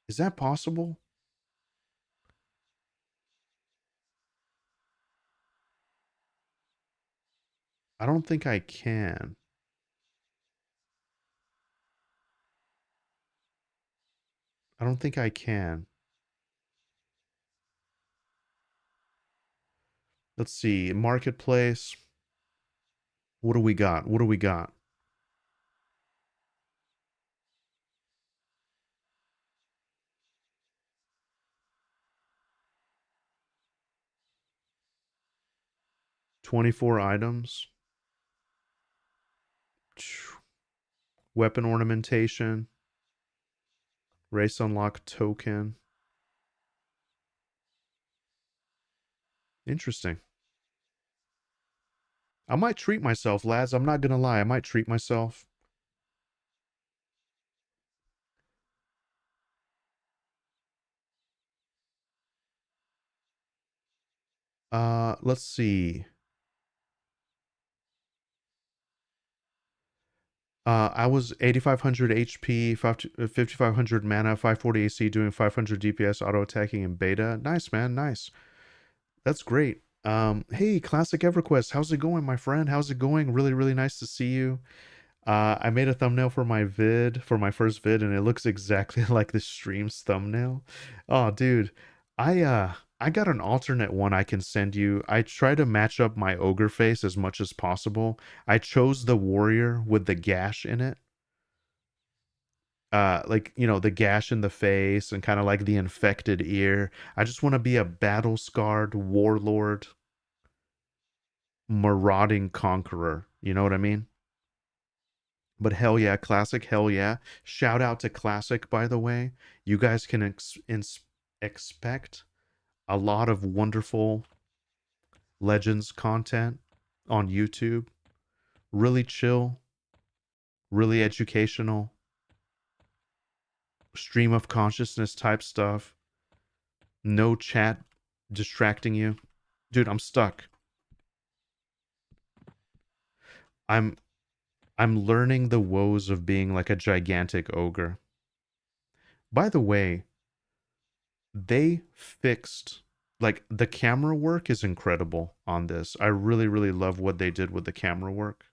Is that possible? I don't think I can. I don't think I can. Let's see. Marketplace. What do we got? What do we got? 24 items. Weapon ornamentation. Race unlock token. Interesting. I might treat myself, lads. I'm not gonna lie. I might treat myself. Let's see. I was 8500 HP, 5500 mana, 540 AC, doing 500 DPS, auto attacking in beta. Nice, man. Nice. That's great. Hey, Classic EverQuest, how's it going, my friend? How's it going? Really, really nice to see you. I made a thumbnail for my vid, for my first vid, and it looks exactly like the stream's thumbnail. Oh, dude, I got an alternate one I can send you. I try to match up my ogre face as much as possible. I chose the warrior with the gash in it. Like, the gash in the face and kind of like the infected ear. I just want to be a battle scarred warlord, marauding conqueror. You know what I mean? But hell yeah, Classic, hell yeah. Shout out to Classic, by the way. You guys can expect a lot of wonderful Legends content on YouTube. Really chill, really educational, stream of consciousness type stuff. No chat distracting you. Dude, I'm stuck. I'm I'm learning the woes of being like a gigantic ogre. By the way, they fixed like the camera work is incredible on this. I really really love what they did with the camera work.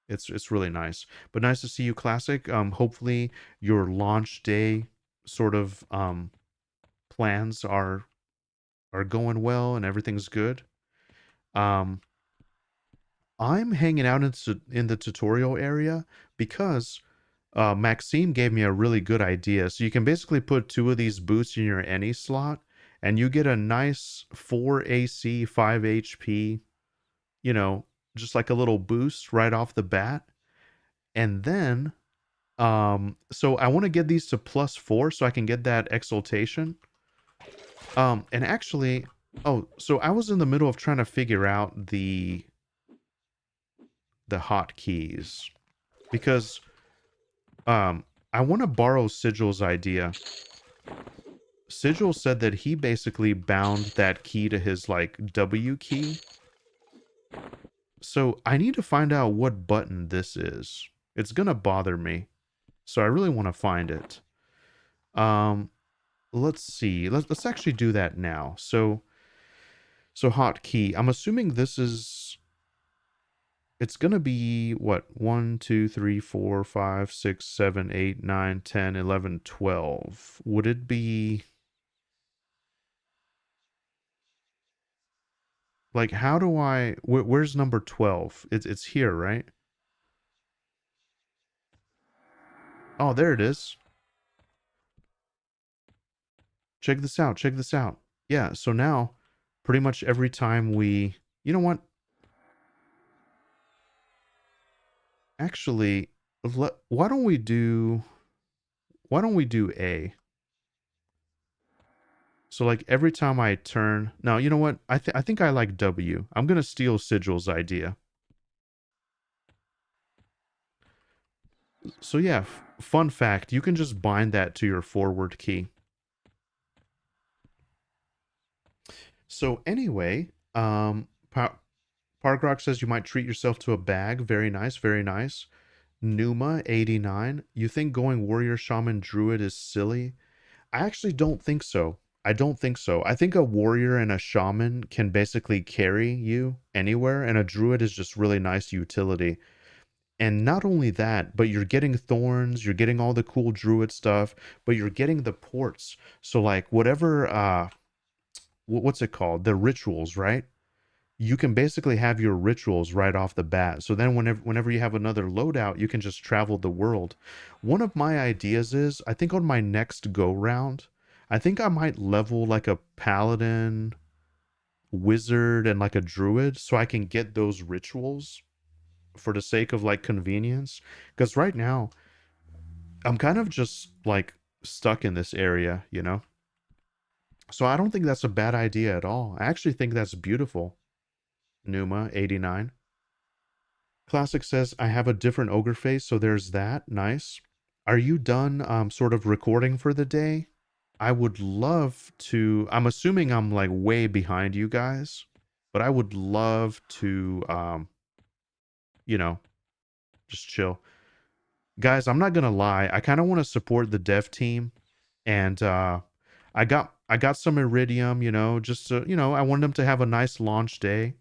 It's really nice. But nice to see you, Classic. Hopefully your launch day sort of plans are going well and everything's good. Um I'm hanging out in the tutorial area because Maxime gave me a really good idea. So you can basically put two of these boots in your any slot, and you get a nice 4 AC, 5 HP, you know, just like a little boost right off the bat. And then so I want to get these to +4 so I can get that exaltation. And actually, oh, so I was in the middle of trying to figure out the hotkeys because I want to borrow Sigil's idea. Sigil said that he basically bound that key to his like W key. So I need to find out what button this is. It's gonna bother me. So I really want to find it. Um let's see. Let's actually do that now. So hotkey. I'm assuming this is it's gonna be what 1, 2, 3, 4, 5, 6, 7, 8, 9, 10, 11, 12. Would it be like how do I where's number 12? It's here, right? Oh, there it is. Check this out. Check this out. Yeah, so now pretty much every time we you know what? Actually, why don't we do A? So like every time I turn, no, you know what? I think I like W. I'm gonna steal Sigil's idea. So yeah, fun fact: you can just bind that to your forward key. So anyway, Parkrok says you might treat yourself to a bag. Very nice, very nice. Numa 89. You think going warrior, shaman, druid is silly? I actually don't think so. I don't think so. I think a warrior and a shaman can basically carry you anywhere, and a druid is just really nice utility. And not only that, but you're getting thorns, you're getting all the cool druid stuff, but you're getting the ports. So like whatever what's it called? The rituals, right? You can basically have your rituals right off the bat. So then whenever you have another loadout, you can just travel the world. One of my ideas is, I think on my next go round, I think I might level like a paladin, wizard, and like a druid so I can get those rituals for the sake of like convenience. Because right now, I'm kind of just like stuck in this area, you know? So I don't think that's a bad idea at all. I actually think that's beautiful. Numa 89. Classic says, I have a different ogre face, so there's that. Nice. Are you done sort of recording for the day? I would love to. I'm assuming I'm like way behind you guys, but I would love to, you know, just chill. Guys, I'm not gonna lie. I kind of want to support the dev team, and I got some iridium, you know, just to, you know, I want them to have a nice launch day.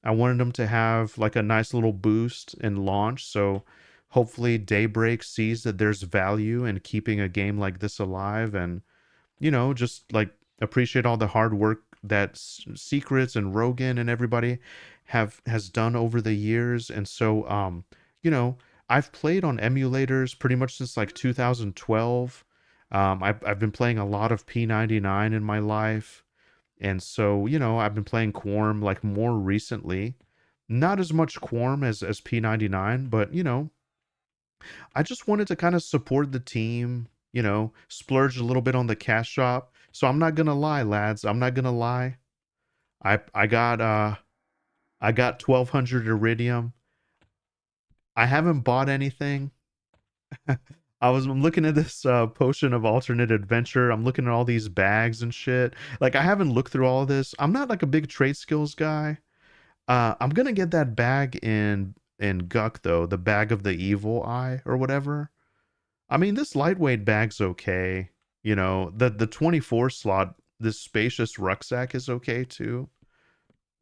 I wanted them to have like a nice little boost in launch. So hopefully Daybreak sees that there's value in keeping a game like this alive and, you know, just like appreciate all the hard work that Secrets and Rogan and everybody has done over the years. And so, you know, I've played on emulators pretty much since like 2012. I've been playing a lot of P99 in my life. And so, you know, I've been playing Quorm like more recently. Not as much Quorm as P99, but you know, I just wanted to kind of support the team, you know, splurge a little bit on the cash shop. So I'm not gonna lie, lads. I'm not gonna lie. I got 1200 iridium. I haven't bought anything. I'm looking at this potion of alternate adventure. I'm looking at all these bags and shit. Like I haven't looked through all of this. I'm not like a big trade skills guy. I'm gonna get that bag in Guck though, the bag of the evil eye or whatever. I mean, this lightweight bag's okay. You know, the 24 slot, this spacious rucksack is okay too.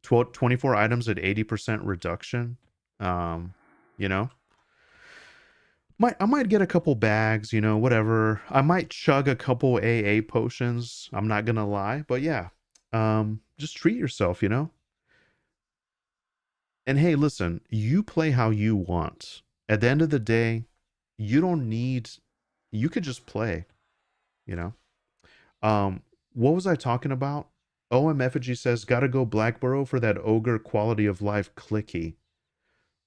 24 items at 80% reduction. Um, you know, I might get a couple bags, you know, whatever. I might chug a couple AA potions. I'm not gonna lie, but yeah, just treat yourself, you know. And hey, listen, you play how you want. At the end of the day, you don't need. You could just play, you know. Um, What was I talking about? OM Effigy says, gotta go Blackborough for that ogre quality of life clicky.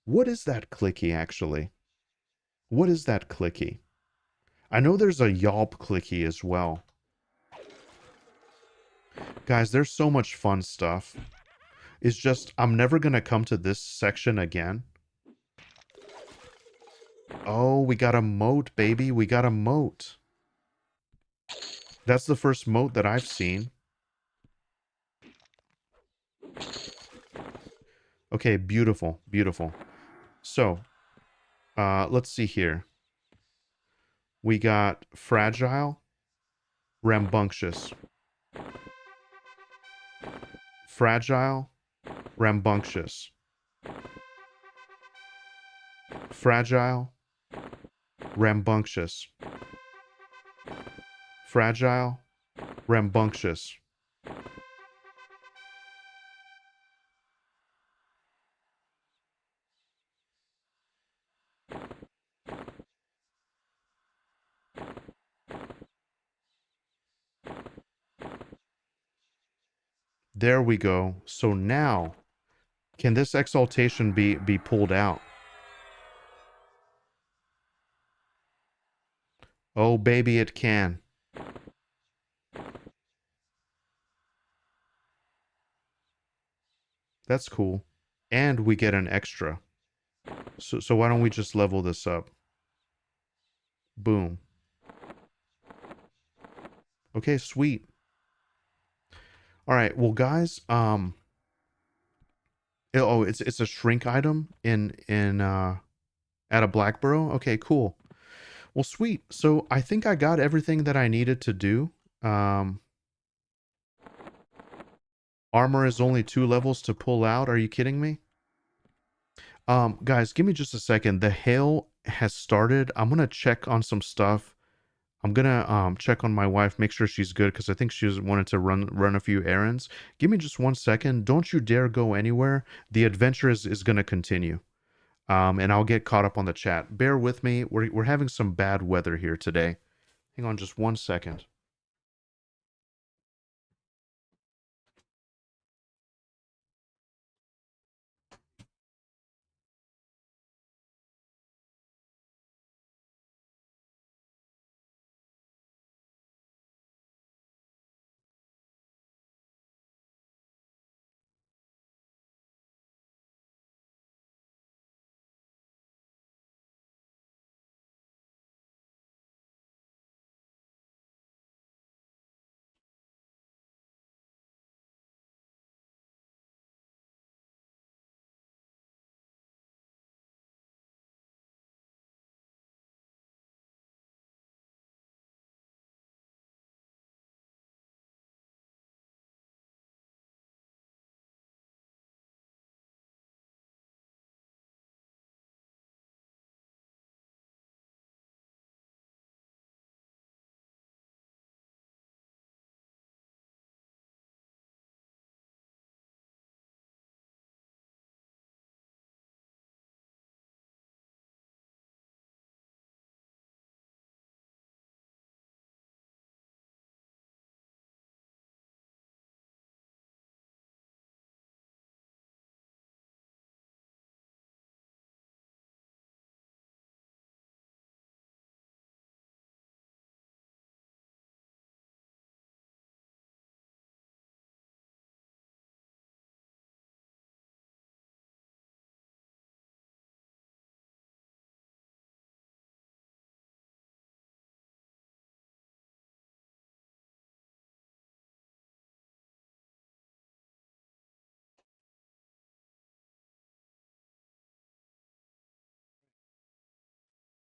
What is that clicky, actually? What is that clicky? I know there's a Yawp clicky as well. Guys, there's so much fun stuff. It's just, I'm never gonna come to this section again. Oh, we got a moat, baby. We got a moat. That's the first moat that I've seen. Okay, beautiful, beautiful. So, let's see here. We got fragile, rambunctious. Fragile, rambunctious. Fragile, rambunctious. Fragile, rambunctious. There we go. So now, can this exaltation be pulled out? Oh, baby, it can. That's cool. And we get an extra. So why don't we just level this up? Boom. Okay, sweet. All right, well, guys, oh, it's a shrink item in at a Blackborough. Okay, cool. Well, sweet. So I think I got everything that I needed to do. Um, armor is only 2 levels to pull out. Are you kidding me? Guys, give me just a second. The hail has started. I'm gonna check on some stuff. I'm gonna check on my wife, make sure she's good, because I think she's wanted to run a few errands. Give me just 1 second. Don't you dare go anywhere. The adventure is gonna continue. And I'll get caught up on the chat. Bear with me. We're having some bad weather here today. Hang on just 1 second.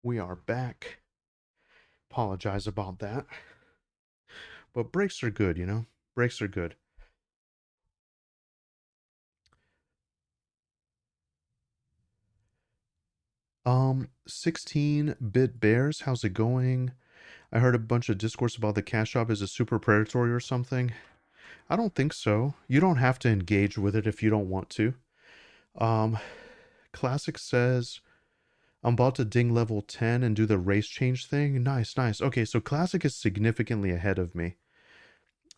We are back. Apologize about that. But breaks are good, you know? Breaks are good. 16-bit bears, how's it going? I heard a bunch of discourse about the cash shop. Is it super predatory or something? I don't think so. You don't have to engage with it if you don't want to. Um, Classic says, I'm about to ding level 10 and do the race change thing. Nice, nice. Okay, so Classic is significantly ahead of me.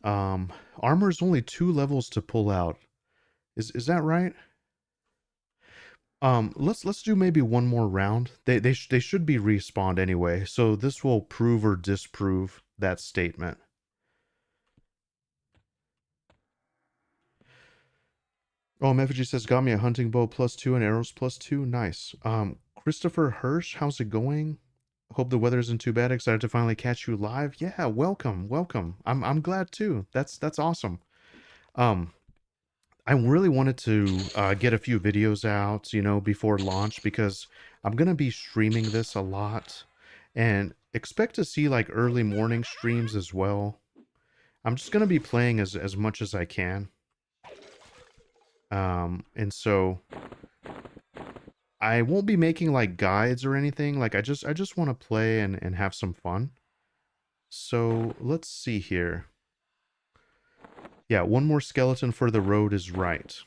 Um, armor is only 2 levels to pull out. Is that right? Let's do maybe one more round. They should be respawned anyway, so this will prove or disprove that statement. Oh, Mefiji says got me a hunting bow +2 and arrows +2. Nice. Christopher Hirsch, how's it going? Hope the weather isn't too bad. Excited to finally catch you live. Yeah, welcome, welcome. I'm glad too. That's awesome. Um, I really wanted to get a few videos out, before launch because I'm gonna be streaming this a lot, and expect to see like early morning streams as well. I'm just gonna be playing as much as I can. And so I won't be making like guides or anything. Like I just want to play and have some fun. So let's see here. Yeah, one more skeleton for the road is right.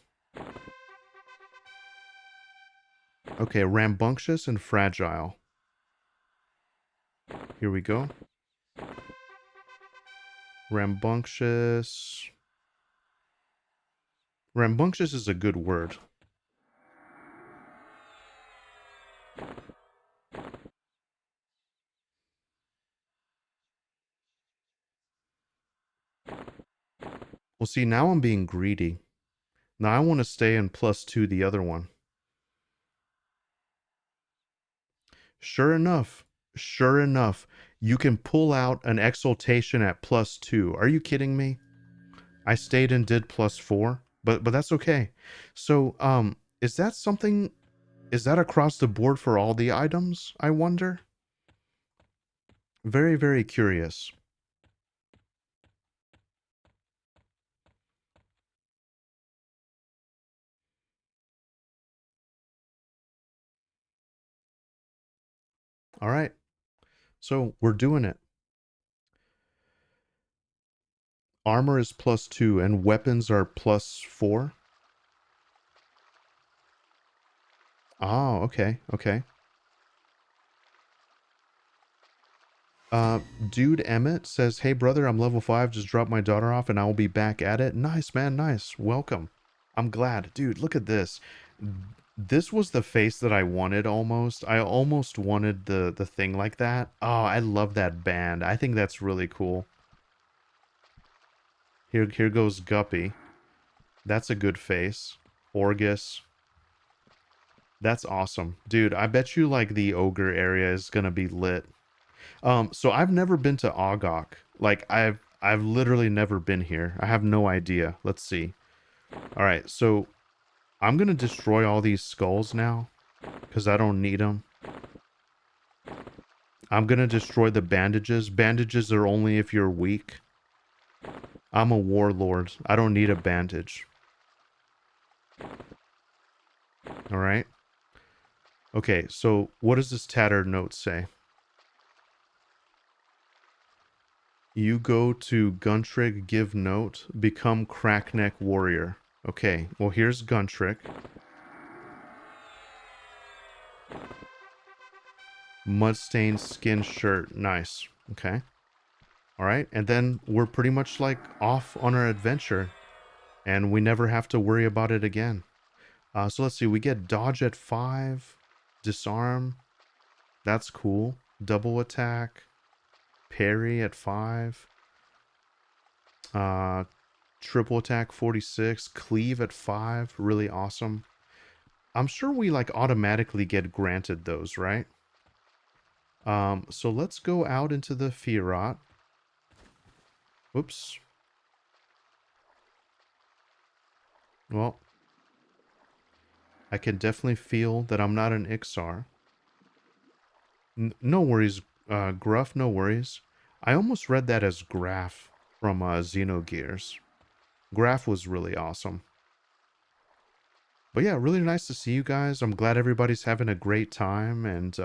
Okay, rambunctious and fragile. Here we go. Rambunctious. Rambunctious is a good word. Well, see, now I'm being greedy. Now I want to stay in +2 the other one. Sure enough, you can pull out an exaltation at +2. Are you kidding me? I stayed and did +4, but that's okay. So, is that something? Is that across the board for all the items? I wonder. Very, very curious. All right, so we're doing it. Armor is +2 and weapons are +4. Oh, okay, okay. Uh, Dude Emmett says, "Hey brother, I'm level 5. Just dropped my daughter off, and I will be back at it." Nice, man, nice. Welcome. I'm glad, dude. Look at this. This was the face that I wanted almost. I almost wanted the thing like that. Oh, I love that band. I think that's really cool. Here goes Guppy. That's a good face. Orgus. That's awesome, dude. I bet you like the ogre area is gonna be lit. So I've never been to Ogok. Like I've literally never been here. I have no idea. Let's see. All right, so I'm gonna destroy all these skulls now because I don't need them. I'm gonna destroy the bandages. Bandages are only if you're weak. I'm a warlord. I don't need a bandage. All right. Okay, so what does this tattered note say? You go to Guntrick, give note, become Crackneck Warrior. Okay, well here's Guntrick. Mudstained skin shirt. Nice. Okay. Alright, and then we're pretty much like off on our adventure. And we never have to worry about it again. So let's see, we get dodge at 5, disarm. That's cool. Double attack. Parry at 5. Triple attack 46. Cleave at 5. Really awesome. I'm sure we like automatically get granted those, right? So let's go out into the Firat. Whoops. Well, I can definitely feel that I'm not an Ixar. No worries, Gruff, no worries. I almost read that as Graph from Xenogears. Graph was really awesome. But yeah, really nice to see you guys. I'm glad everybody's having a great time, and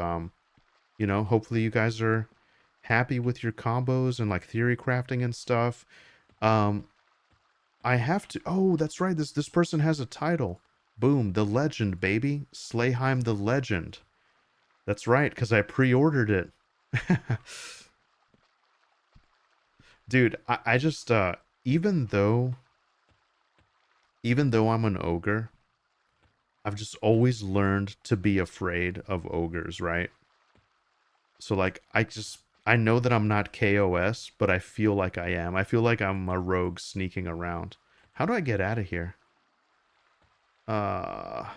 hopefully you guys are happy with your combos and like theory crafting and stuff. Um, I have to. Oh, that's right. This person has a title. Boom, the legend, baby. Slayheim the legend. That's right, because I pre-ordered it. Dude, I just even though even though I'm an ogre, I've just always learned to be afraid of ogres, right? So like I know that I'm not KOS, but I feel like I am. I feel like I'm a rogue sneaking around. How do I get out of here? Uh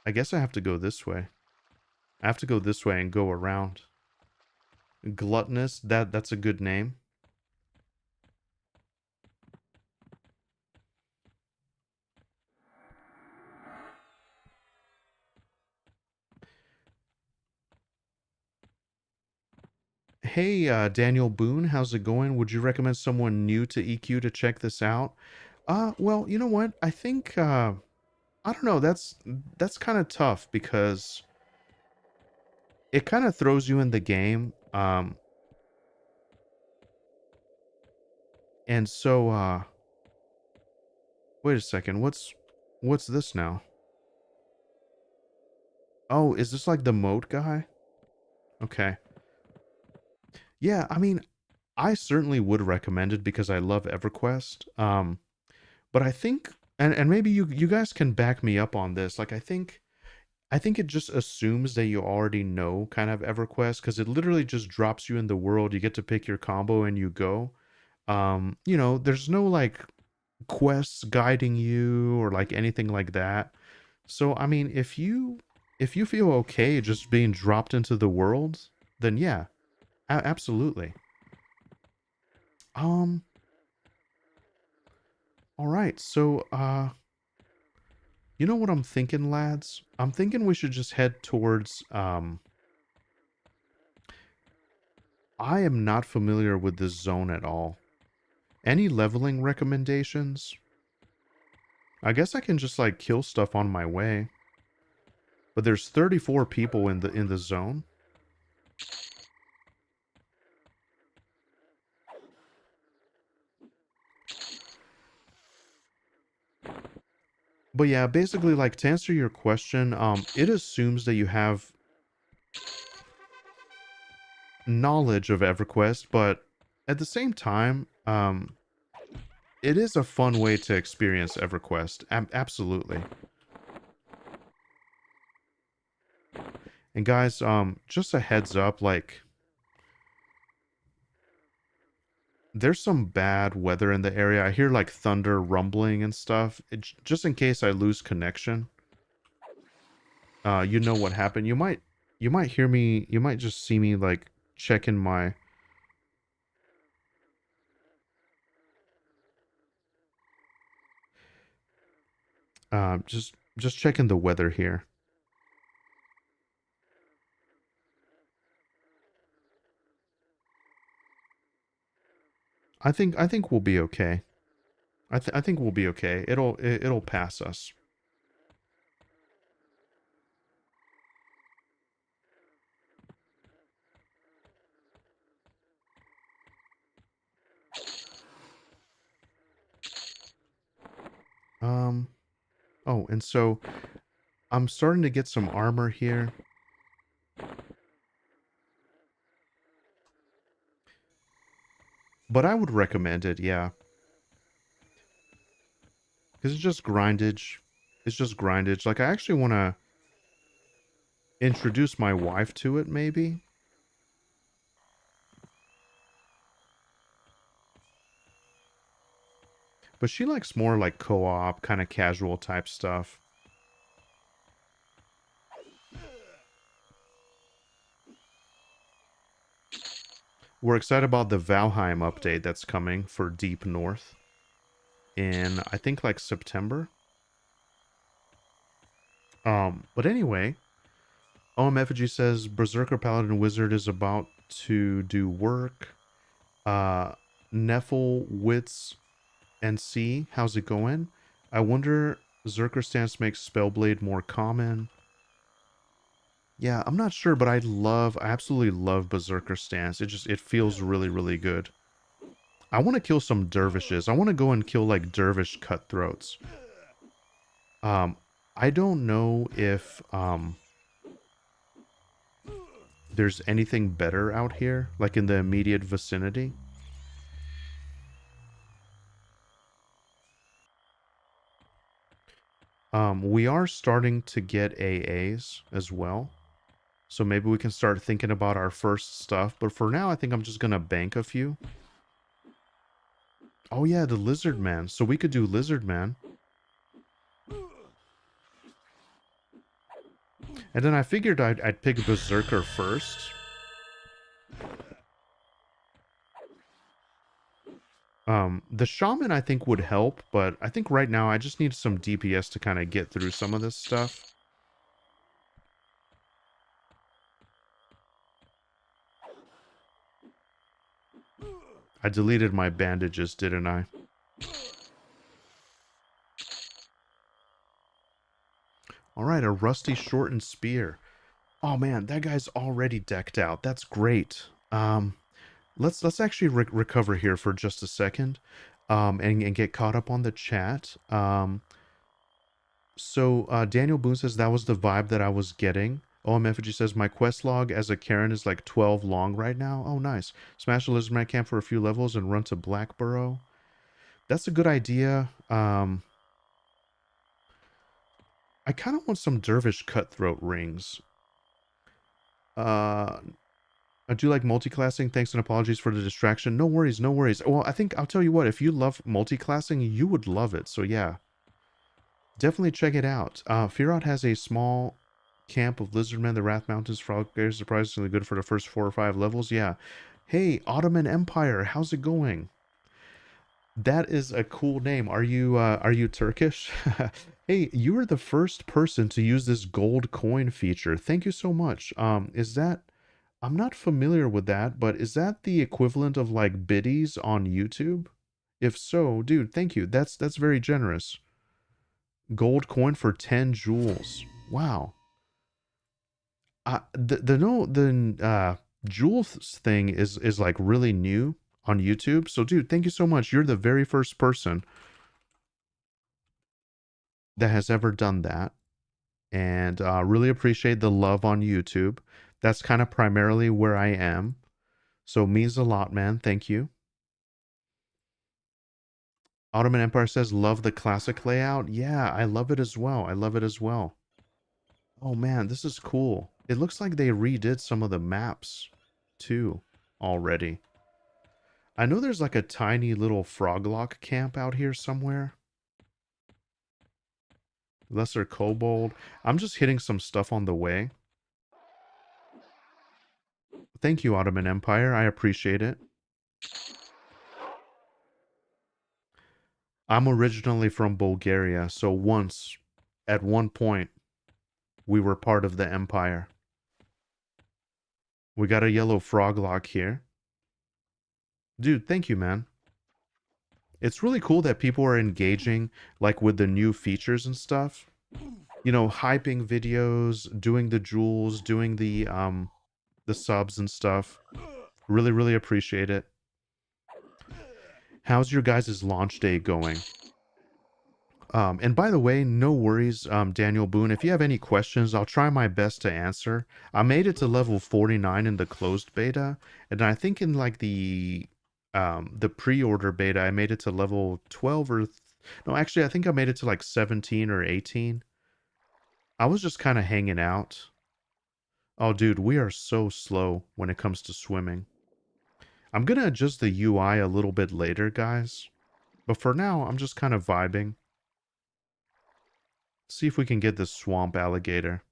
I guess I have to go this way. I have to go this way and go around. Gluttonous, that's a good name. Hey, Daniel Boone, how's it going? Would you recommend someone new to EQ to check this out? Well, you know what? I think I don't know. That's kind of tough because it kind of throws you in the game. And so wait a second. What's this now? Oh, is this like the mode guy? Okay. Yeah, I mean, I certainly would recommend it because I love EverQuest. But I think and maybe you guys can back me up on this. Like I think it just assumes that you already know kind of EverQuest because it literally just drops you in the world. You get to pick your combo and you go. There's no like quests guiding you or like anything like that. So I mean, if you feel okay just being dropped into the world, then yeah, absolutely. Um, all right. So you know what I'm thinking, lads? I'm thinking we should just head towards I am not familiar with this zone at all. Any leveling recommendations? I guess I can just like kill stuff on my way. But there's 34 people in the zone. But yeah, basically like to answer your question, it assumes that you have knowledge of EverQuest, but at the same time, it is a fun way to experience EverQuest. Absolutely. And guys, just a heads up, like there's some bad weather in the area. I hear like thunder rumbling and stuff. Just in case I lose connection, you know what happened. You might hear me. You might just see me like checking my just checking the weather here. I think we'll be okay. I think we'll be okay. It'll pass us. Um. Oh, and so I'm starting to get some armor here. But I would recommend it, yeah. Because it's just grindage. It's just grindage. Like, I actually want to introduce my wife to it, maybe. But she likes more like co-op, kind of casual type stuff. We're excited about the Valheim update that's coming for Deep North in, I think, like September. But anyway, OM Effigy says Berserker Paladin Wizard is about to do work. Uh, Neffel Wits and C, how's it going? I wonder Zerker stance makes Spellblade more common. Yeah, I'm not sure, but I absolutely love Berserker stance. It feels really, really good. I want to kill some dervishes. I want to go and kill like dervish cutthroats. Um, I don't know if there's anything better out here, like in the immediate vicinity. We are starting to get AAs as well. So maybe we can start thinking about our first stuff. But for now, I think I'm just going to bank a few. Oh yeah, the Lizard Man. So we could do Lizard Man. And then I figured I'd pick Berserker first. The Shaman I think would help, but I think right now I just need some DPS to kind of get through some of this stuff. I deleted my bandages, didn't I? Alright, a rusty shortened spear. Oh man, that guy's already decked out. That's great. Let's actually recover here for just a second, and get caught up on the chat. Daniel Boone says that was the vibe that I was getting. OM Effigy says my quest log as a Karen is like 12 long right now. Oh, nice. Smash the Lizardman camp for a few levels and run to Blackborough. That's a good idea. I kind of want some Dervish Cutthroat rings. Uh, I do like multiclassing. Thanks and apologies for the distraction. No worries, no worries. Well, I think I'll tell you what, if you love multiclassing, you would love it. So yeah, definitely check it out. Firot has a small camp of Lizardmen, the Wrath Mountains. Frog Bears surprisingly good for the first 4 or 5 levels. Yeah. Hey, Ottoman Empire, how's it going? That is a cool name. Are you Turkish? Hey, you were the first person to use this gold coin feature. Thank you so much. Is that I'm not familiar with that, but is that the equivalent of like biddies on YouTube? If so, dude, thank you. That's very generous. Gold coin for 10 jewels. Wow. The no the jewels thing is like really new on YouTube. So dude, thank you so much. You're the very first person that has ever done that. And really appreciate the love on YouTube. That's kind of primarily where I am. So means a lot, man. Thank you. Ottoman Empire says, love the classic layout. Yeah, I love it as well. I love it as well. Oh man, this is cool. It looks like they redid some of the maps too already. I know there's like a tiny little froglock camp out here somewhere. Lesser kobold. I'm just hitting some stuff on the way. Thank you, Ottoman Empire. I appreciate it. I'm originally from Bulgaria, so once, at one point, we were part of the empire. We got a yellow froglock here. Dude, thank you, man. It's really cool that people are engaging like with the new features and stuff. You know, hyping videos, doing the jewels, doing the subs and stuff. Really, really appreciate it. How's your guys' launch day going? And by the way, no worries, Daniel Boone. If you have any questions, I'll try my best to answer. I made it to level 49 in the closed beta, and I think in like the pre-order beta, I made it to level 12 or no, actually, I think I made it to like 17 or 18. I was just kind of hanging out. Oh, dude, we are so slow when it comes to swimming. I'm gonna adjust the UI a little bit later, guys. But for now, I'm just kind of vibing. See if we can get this swamp alligator.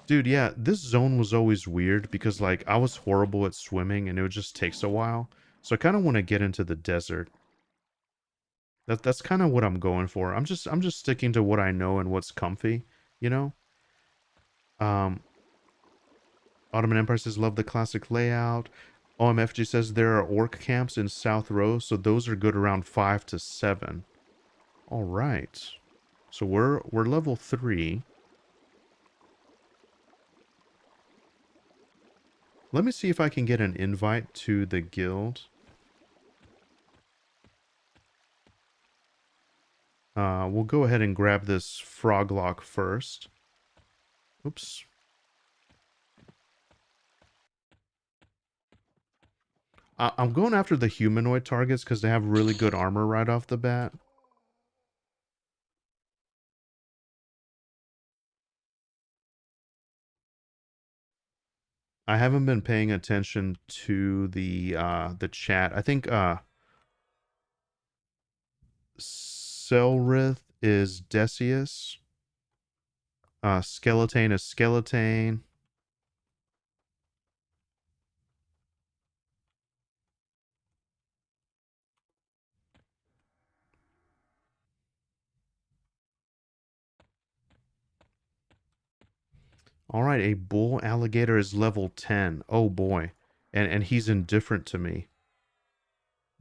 Dude, yeah, this zone was always weird because like I was horrible at swimming and it just takes a while. So I kind of want to get into the desert. That's kind of what I'm going for. I'm just sticking to what I know and what's comfy, you know? Um Ottoman Empire says love the classic layout. OMFG says there are orc camps in South Row, so those are good around 5 to 7. All right. So we're level 3. Let me see if I can get an invite to the guild. We'll go ahead and grab this froglock first. Oops. I'm going after the humanoid targets because they have really good armor right off the bat. I haven't been paying attention to the chat. I think Selrith is Decius. Skeleton is Skeleton. All right, a bull alligator is level 10. Oh boy. And he's indifferent to me.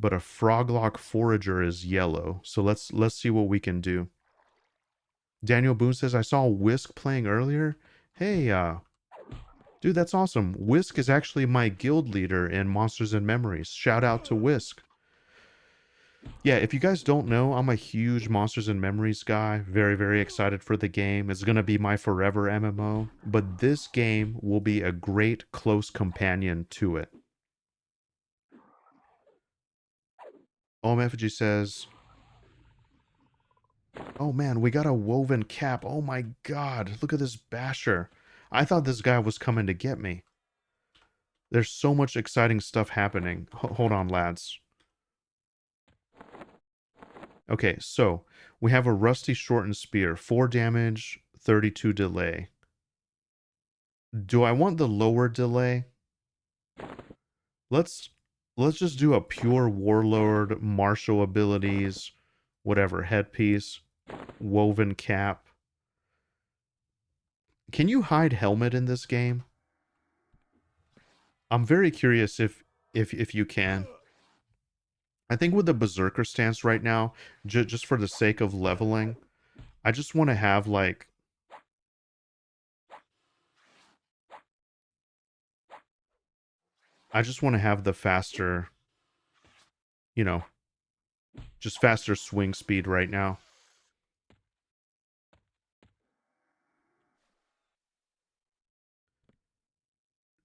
But a froglock forager is yellow. So let's see what we can do. Daniel Boone says I saw Whisk playing earlier. Hey, dude, that's awesome. Whisk is actually my guild leader in Monsters and Memories. Shout out to Whisk. Yeah, if you guys don't know, I'm a huge Monsters and Memories guy. Very, very excited for the game. It's going to be my forever MMO. But this game will be a great close companion to it. OMFG says, oh man, we got a woven cap. Oh my god, look at this basher. I thought this guy was coming to get me. There's so much exciting stuff happening. Hold on, lads. Okay, so we have a rusty shortened spear, 4 damage, 32 delay. Do I want the lower delay? Let's just do a pure warlord, martial abilities, whatever, headpiece, woven cap. Can you hide helmet in this game? I'm very curious if you can. I think with the berserker stance right now, just for the sake of leveling, I just want to have like I just want to have the faster, you know, just faster swing speed right now.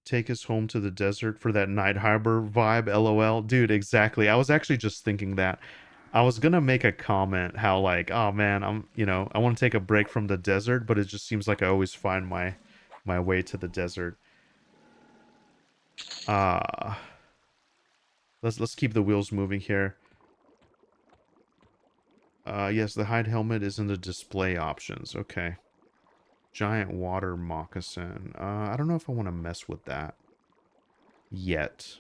Take us home to the desert for that Night Harbor vibe, LOL. Dude, exactly. I was actually just thinking that. I was gonna make a comment how like, oh man, I want to take a break from the desert, but it just seems like I always find my way to the desert. Uh let's keep the wheels moving here. Yes, the hide helmet is in the display options. Okay. Giant water moccasin. I don't know if I want to mess with that yet.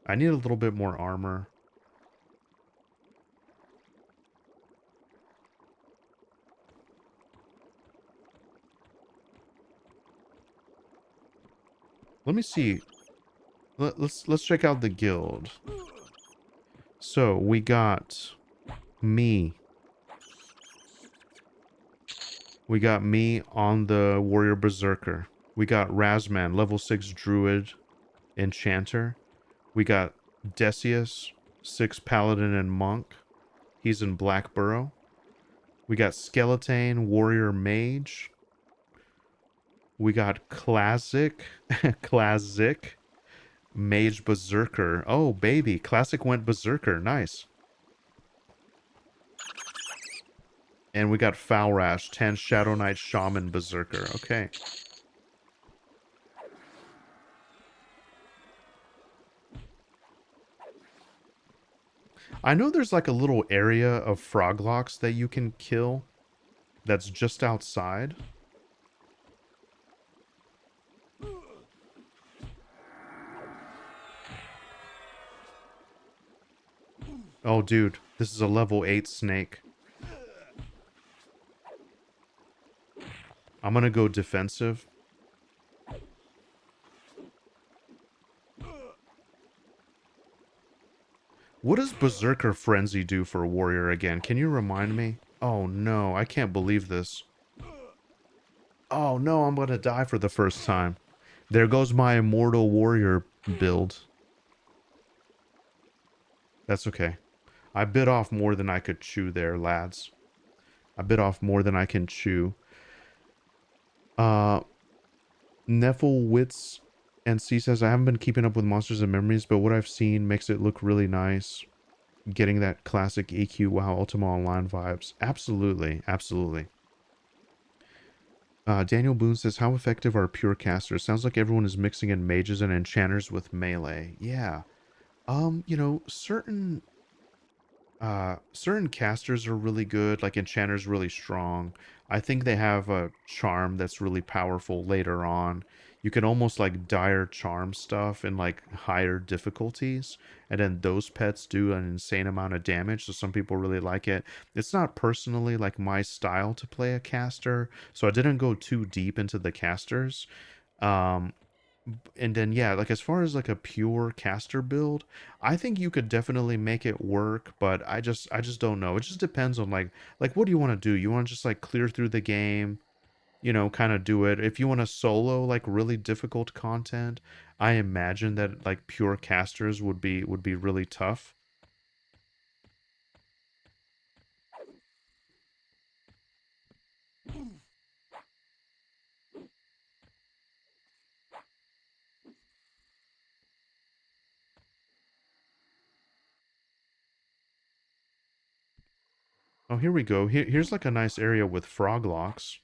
I need a little bit more armor. Let me see. Let's check out the guild. So we got me. We got me on the warrior berserker. We got Razman, level 6 druid enchanter. We got Decius, 6 paladin and monk. He's in Blackburrow. We got Skeleton, warrior mage. We got classic, classic mage berserker. Oh baby, classic went berserker. Nice. And we got Foulrash, 10 Shadow Knight Shaman Berserker. Okay. I know there's like a little area of froglocks that you can kill that's just outside. Oh, dude. This is a level 8 snake. I'm gonna go defensive. What does Berserker Frenzy do for Warrior again? Can you remind me? Oh no, I can't believe this. Oh no, I'm gonna die for the first time. There goes my Immortal Warrior build. That's okay. I bit off more than I could chew there, lads. I bit off more than I can chew. Neffelwitz And C says, I haven't been keeping up with Monsters and Memories, but what I've seen makes it look really nice. Getting that classic EQ WoW Ultima Online vibes. Absolutely, absolutely. Daniel Boone says, how effective are pure casters? Sounds like everyone is mixing in mages and enchanters with melee. Yeah. Certain certain casters are really good, like enchanters really strong. I think they have a charm that's really powerful later on. You can almost like dire charm stuff in like higher difficulties, and then those pets do an insane amount of damage, so some people really like it. It's not personally like my style to play a caster, so I didn't go too deep into the casters. Um, and then yeah, like as far as like a pure caster build, I think you could definitely make it work, but I just don't know. It just depends on like what do you want to do? You want to just like clear through the game, kind of do it. If you want to solo like really difficult content, I imagine that like pure casters would be really tough. Oh, here we go. Here's like a nice area with frog locks.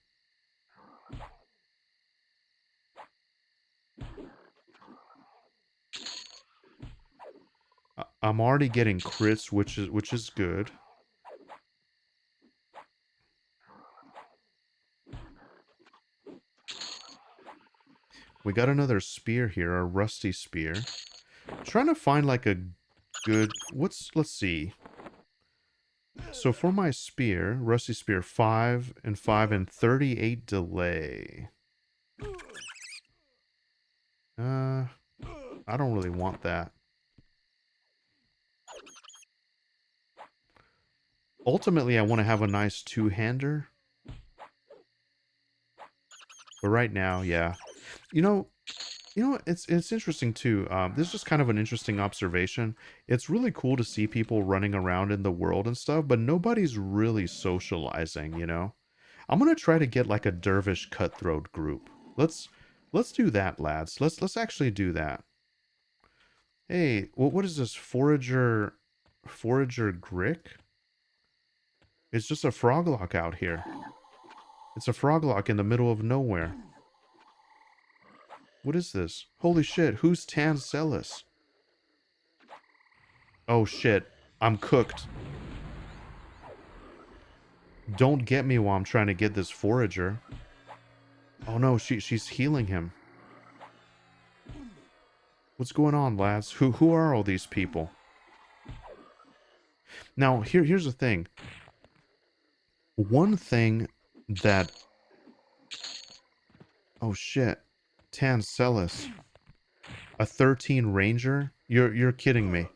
I'm already getting crits, which is good. We got another spear here, a rusty spear. Trying to find like a good let's see. So for my spear, rusty spear, 5 and 5 and 38 delay. Uh I don't really want that. Ultimately I want to have a nice two-hander. But right now, yeah. You know, it's interesting too. This is just kind of an interesting observation. It's really cool to see people running around in the world and stuff, but nobody's really socializing. I'm gonna try to get like a dervish cutthroat group. Let's do that, lads. Let's actually do that. Hey, what is this? Forager Grick? It's just a froglock out here. It's a froglock in the middle of nowhere. What is this? Holy shit, who's Tan Celis? Oh shit, I'm cooked. Don't get me while I'm trying to get this forager. Oh no, she's healing him. What's going on, lads? Who are all these people? Now, here's the thing. One thing that oh shit. Tan Celis. A 13 ranger? You're kidding me.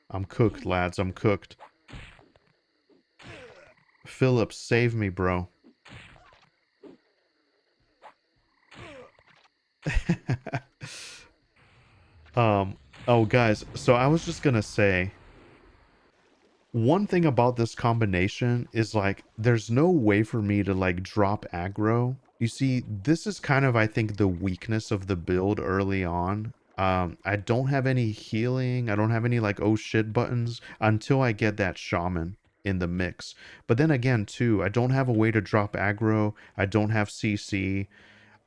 I'm cooked, lads. I'm cooked. Philip, save me, bro. Oh guys, so I was just gonna say one thing about this combination is like there's no way for me to like drop aggro. You see, this is kind of I think the weakness of the build early on. I don't have any healing. I don't have any like oh shit buttons until I get that shaman in the mix. But then again, too, I don't have a way to drop aggro. I don't have CC.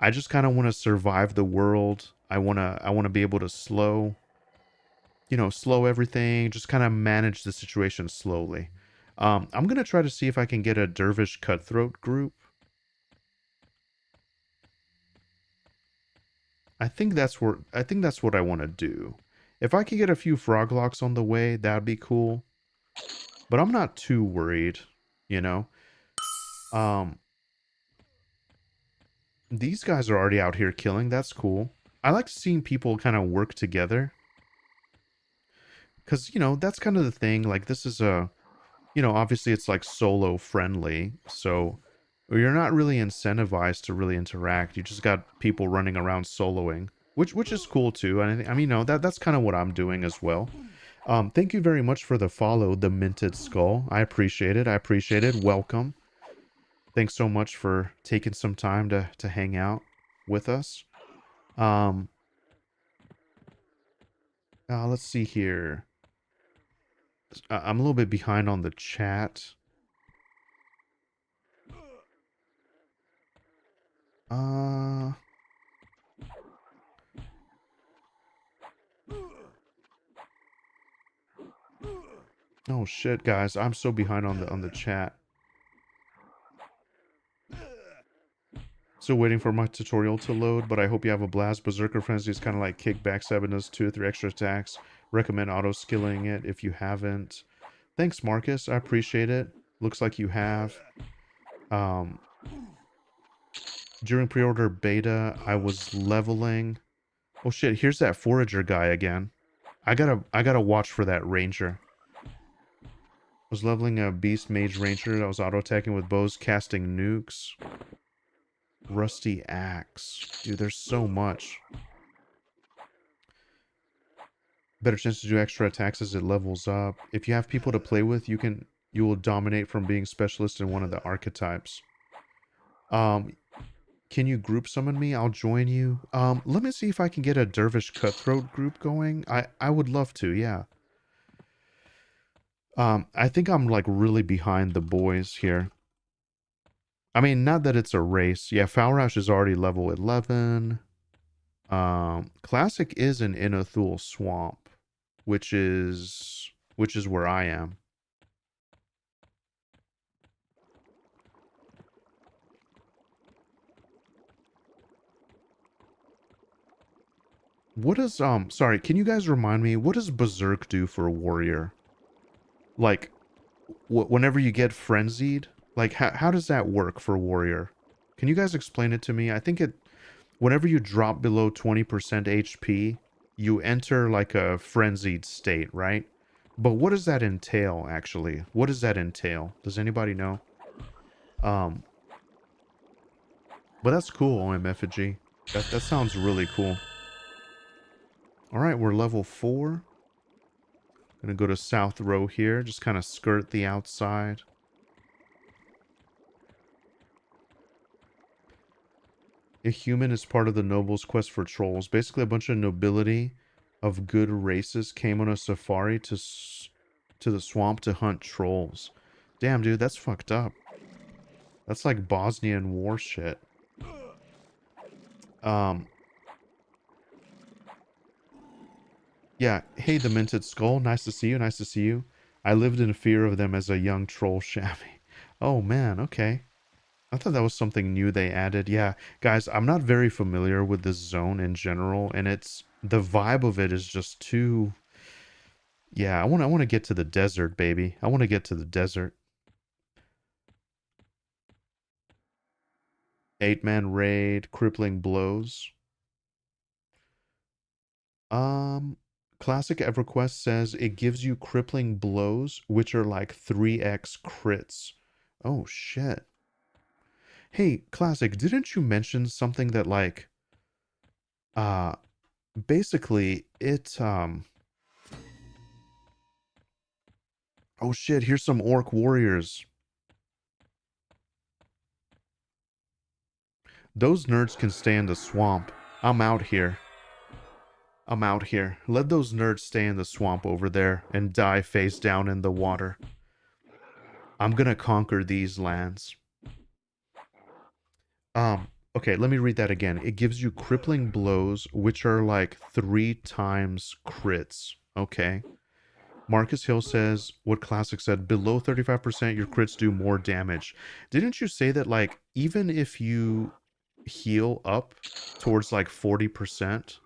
I just kind of want to survive the world. I want to be able to slow everything, just kind of manage the situation slowly. I'm gonna try to see if I can get a dervish cutthroat group. I think that's what I want to do. If I could get a few froglocks on the way, that'd be cool. But I'm not too worried, you know. Um, these guys are already out here killing. That's cool. I like seeing people kind of work together because that's kind of the thing. Like this is obviously it's like solo friendly, so you're not really incentivized to really interact. You just got people running around soloing, which is cool too. And I mean, that's kind of what I'm doing as well. Thank you very much for the follow, the Minted Skull. I appreciate it. I appreciate it. Welcome. Thanks so much for taking some time to hang out with us. Um, let's see here. I'm a little bit behind on the chat. Uh, oh shit, guys, I'm so behind on the chat. Still waiting for my tutorial to load, but I hope you have a blast. Berserker Frenzy is kind of like kickback 7 does 2 or 3 extra attacks. Recommend auto-skilling it if you haven't. Thanks, Marcus. I appreciate it. Looks like you have. Um, during pre-order beta, I was leveling. Oh shit, here's that forager guy again. I gotta watch for that ranger. I was leveling a beast mage ranger. I was auto-attacking with bows, casting nukes. Rusty axe. Dude, there's so much. Better chance to do extra attacks as it levels up. If you have people to play with, you will dominate from being specialist in one of the archetypes. Um, can you group summon me? I'll join you. Let me see if I can get a Dervish Cutthroat group going. I would love to, yeah. I think I'm like really behind the boys here. I mean, not that it's a race. Yeah, Falrash is already level 11. Classic is an Inothul swamp, which is where I am. What does sorry, can you guys remind me, what does Berserk do for a warrior? Like whenever you get frenzied, like how does that work for a warrior? Can you guys explain it to me? I think it whenever you drop below 20% HP, you enter like a frenzied state, right? But what does that entail actually? What does that entail? Does anybody know? Um but that's cool, OM Effigy. That sounds really cool. Alright, we're level 4. Gonna go to South Row here, just kind of skirt the outside. A human is part of the nobles' quest for trolls. Basically, a bunch of nobility of good races came on a safari to the swamp to hunt trolls. Damn, dude, that's fucked up. That's like Bosnian war shit. Um, yeah. Hey, the Minted Skull. Nice to see you. Nice to see you. I lived in fear of them as a young troll shabby. Oh, man. Okay. I thought that was something new they added. Yeah, guys, I'm not very familiar with this zone in general, and it's the vibe of it is just too. Yeah, I want to get to the desert, baby. I want to get to the desert. 8-man raid, crippling blows. Um, Classic EverQuest says it gives you crippling blows, which are like 3x crits. Oh shit. Hey, Classic, didn't you mention something that like uh basically it oh shit, here's some orc warriors. Those nerds can stay in the swamp. I'm out here. I'm out here. Let those nerds stay in the swamp over there and die face down in the water. I'm gonna conquer these lands. Okay, let me read that again. It gives you crippling blows, which are like 3 times crits. Okay. Marcus Hill says what Classic said, below 35% your crits do more damage. Didn't you say that like even if you heal up towards like 40%,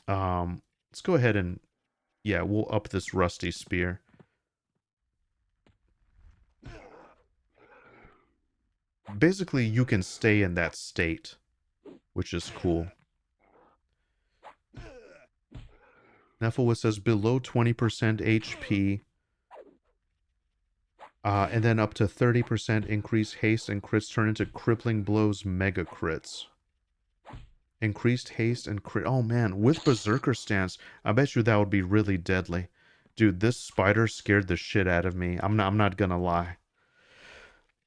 let's go ahead and yeah, we'll up this rusty spear. Basically, you can stay in that state, which is cool. Nephelwith says below 20% HP, and then up to 30% increase haste and crits turn into crippling blows mega crits. Increased haste and crit. Oh man, with Berserker stance, I bet you that would be really deadly. Dude, this spider scared the shit out of me. I'm not gonna lie.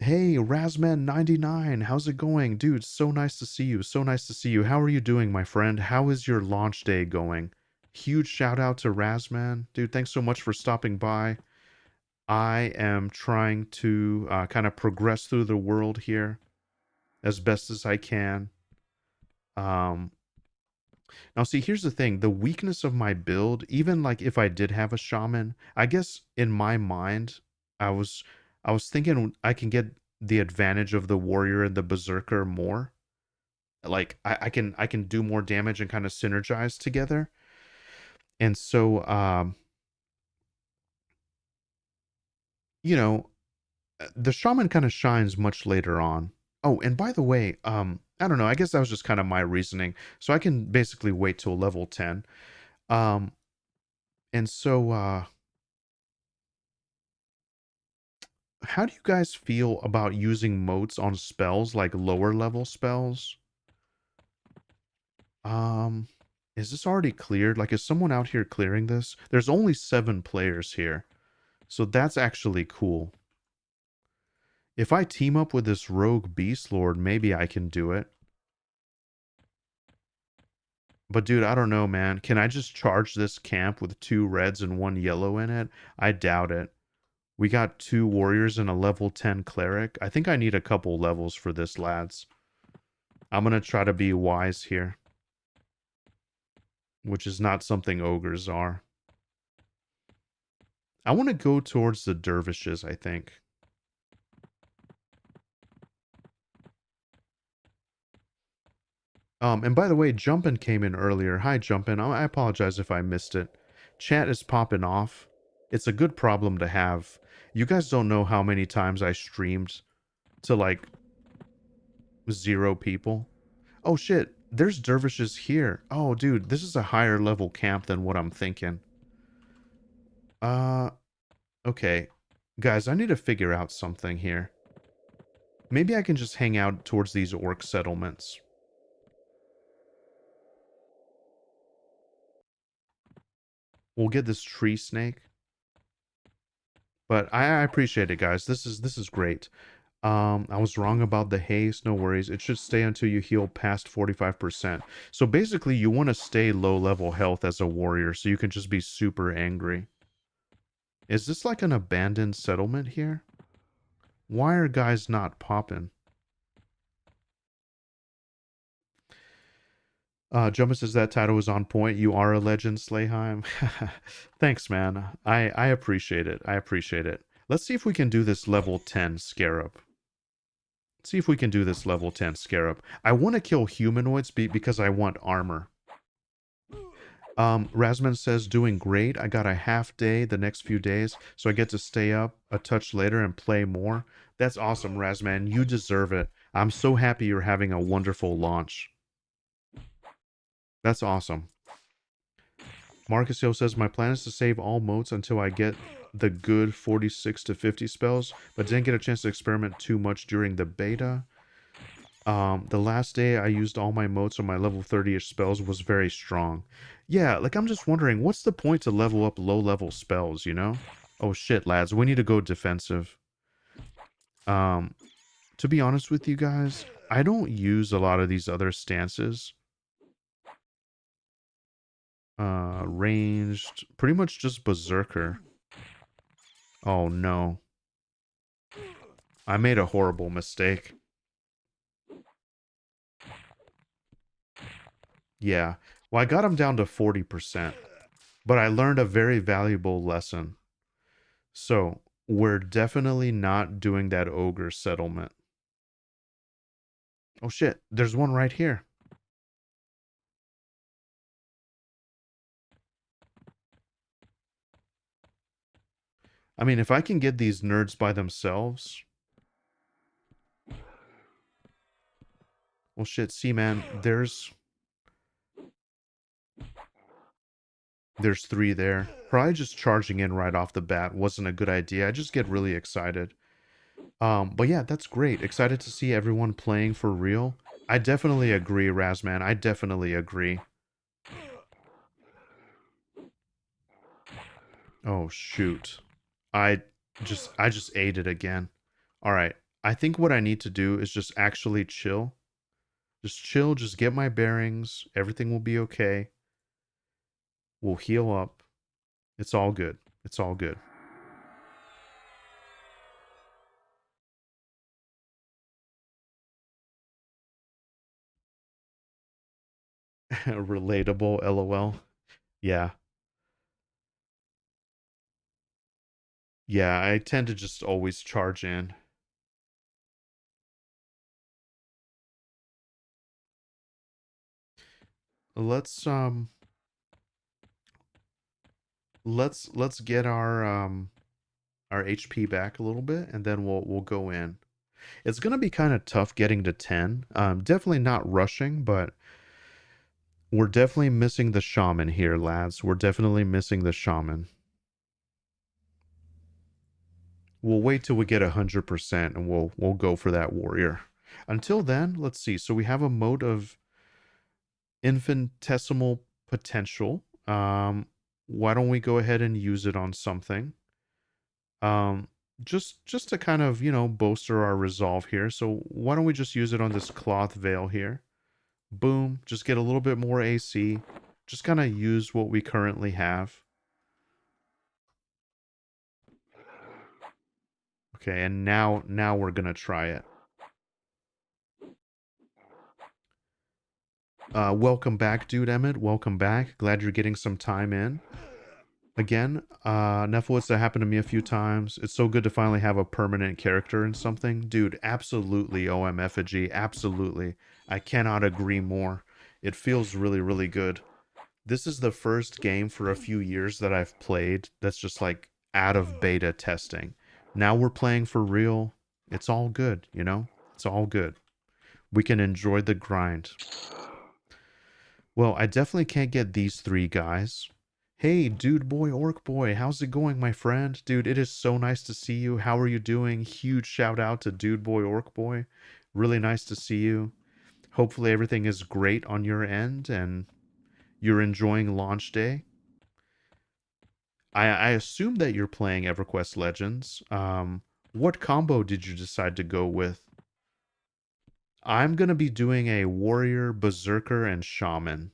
Hey, Razman99, how's it going? Dude, so nice to see you. So nice to see you. How are you doing, my friend? How is your launch day going? Huge shout out to Razman. Dude, thanks so much for stopping by. I am trying to kind of progress through the world here as best as I can. Um, Now, see, here's the thing. The weakness of my build, even like if I did have a shaman, I guess in my mind, I was I was thinking I can get the advantage of the warrior and the berserker more. Like I can do more damage and kind of synergize together. And so you know, the shaman kind of shines much later on. Oh, and by the way, I don't know, I guess that was just kind of my reasoning. So I can basically wait till level 10. Um, and so how do you guys feel about using moats on spells like lower level spells? Um, is this already cleared? Like, is someone out here clearing this? There's only 7 players here, so that's actually cool. If I team up with this rogue beast lord, maybe I can do it. But dude, I don't know, man. Can I just charge this camp with 2 reds and 1 yellow in it? I doubt it. We got 2 warriors and a level 10 cleric. I think I need a couple levels for this, lads. I'm gonna try to be wise here, which is not something ogres are. I want to go towards the dervishes, I think. And by the way, Jumpin' came in earlier. Hi, Jumpin'. I apologize if I missed it. Chat is popping off. It's a good problem to have. You guys don't know how many times I streamed to like 0 people. Oh shit, there's dervishes here. Oh dude, this is a higher level camp than what I'm thinking. Uh, okay. Guys, I need to figure out something here. Maybe I can just hang out towards these orc settlements. We'll get this tree snake. But I appreciate it, guys. This is great. I was wrong about the haste. No worries. It should stay until you heal past 45%. So basically, you want to stay low level health as a warrior, so you can just be super angry. Is this like an abandoned settlement here? Why are guys not popping? Jumba says that title was on point. You are a legend, Slayheim. Thanks, man. I appreciate it. I appreciate it. Let's see if we can do this level 10 Scarab. See if we can do this level 10 Scarab. I want to kill humanoids because I want armor. Rasman says, doing great. I got a half day the next few days, so I get to stay up a touch later and play more. That's awesome, Rasman. You deserve it. I'm so happy you're having a wonderful launch. That's awesome. Marcus Hill says, my plan is to save all motes until I get the good 46 to 50 spells, but didn't get a chance to experiment too much during the beta. The last day I used all my motes on my level 30-ish spells was very strong. Yeah, like I'm just wondering, what's the point to level up low-level spells, you know? Oh shit, lads, we need to go defensive. Um, to be honest with you guys, I don't use a lot of these other stances. Ranged, pretty much just Berserker. Oh no. I made a horrible mistake. Yeah. Well, I got him down to 40%, but I learned a very valuable lesson. So, we're definitely not doing that ogre settlement. Oh shit, there's one right here. I mean, if I can get these nerds by themselves... Well shit, see man, there's 3 there. Probably just charging in right off the bat wasn't a good idea. I just get really excited. But yeah, that's great. Excited to see everyone playing for real. I definitely agree, Razman. I definitely agree. Oh shoot. I I just ate it again. All right. I think what I need to do is just actually chill. Just chill, just get my bearings. Everything will be okay. We'll heal up. It's all good. It's all good. Relatable, lol. Yeah. Yeah, I tend to just always charge in. Let's let's get our HP back a little bit and then we'll go in. It's gonna be kind of tough getting to 10. Definitely not rushing, but we're definitely missing the shaman here, lads. We're definitely missing the shaman. We'll wait till we get 100% and we'll go for that warrior. Until then, let's see. So we have a mode of infinitesimal potential. Why don't we go ahead and use it on something? Um, just to kind of, bolster our resolve here. So why don't we just use it on this cloth veil here? Boom, just get a little bit more AC. Just kind of use what we currently have. Okay, and now we're gonna try it. Welcome back, dude Emmett. Welcome back. Glad you're getting some time in. Again, Nefwitz, that happened to me a few times. It's so good to finally have a permanent character in something. Dude, absolutely, OM Effigy. Absolutely. I cannot agree more. It feels really, really good. This is the first game for a few years that I've played that's just like out of beta testing. Now we're playing for real. It's all good, you know? It's all good. We can enjoy the grind. Well, I definitely can't get these three guys. Hey, dude boy, orc boy, how's it going, my friend? Dude, it is so nice to see you. How are you doing? Huge shout out to dude boy, orc boy. Really nice to see you. Hopefully everything is great on your end and you're enjoying launch day. I assume that you're playing EverQuest Legends. What combo did you decide to go with? I'm gonna be doing a warrior, berserker, and shaman.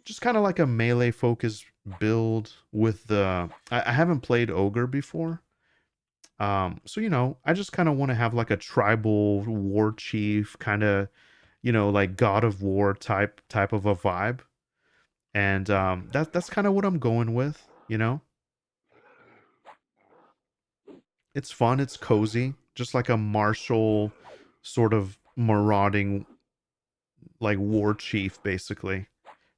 Just kind of like a melee focused build with the. I haven't played ogre before, so I just kind of want to have like a tribal war chief kind of, like God of War type of a vibe, and that's kind of what I'm going with. It's fun, it's cozy, just like a martial sort of marauding like war chief basically.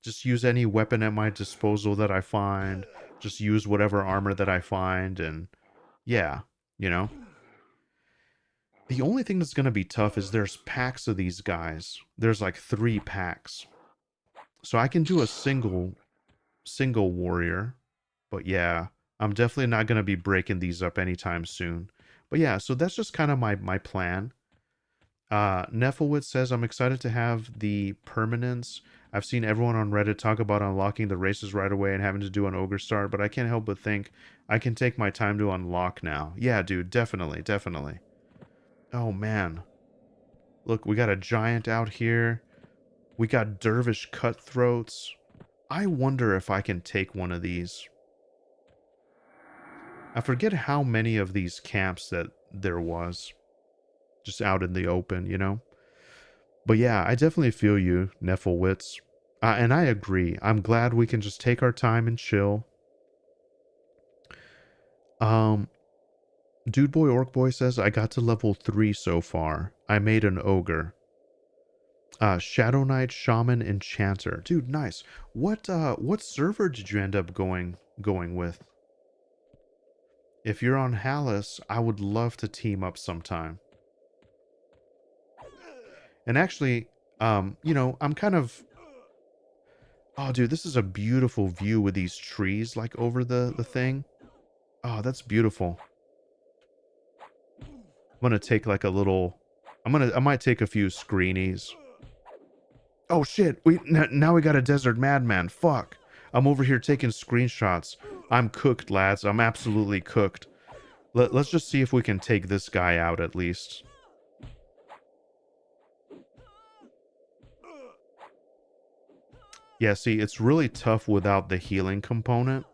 Just use any weapon at my disposal that I find. Just use whatever armor that I find and yeah, you know. The only thing that's going to be tough is there's packs of these guys. There's like 3 packs. So I can do a single warrior. But yeah, I'm definitely not going to be breaking these up anytime soon. But yeah, so that's just kind of my plan. Neffelwitz says, I'm excited to have the permanence. I've seen everyone on Reddit talk about unlocking the races right away and having to do an ogre start, but I can't help but think I can take my time to unlock now. Yeah, dude, definitely, definitely. Oh, man. Look, we got a giant out here. We got dervish cutthroats. I wonder if I can take one of these. I forget how many of these camps that there was. Just out in the open. But yeah, I definitely feel you, Neffelwitz. And I agree. I'm glad we can just take our time and chill. Um, Dude Boy Orc Boy says, I got to level 3 so far. I made an ogre. Shadow Knight, Shaman, Enchanter. Dude, nice. What server did you end up going with? If you're on Hallis, I would love to team up sometime. And actually, I'm kind of. Oh, dude, this is a beautiful view with these trees like over the thing. Oh, that's beautiful. I'm gonna take like a little. I might take a few screenies. Oh shit! Now we got a desert madman. Fuck! I'm over here taking screenshots. I'm cooked, lads. I'm absolutely cooked. Let's just see if we can take this guy out at least. Yeah, see, it's really tough without the healing component.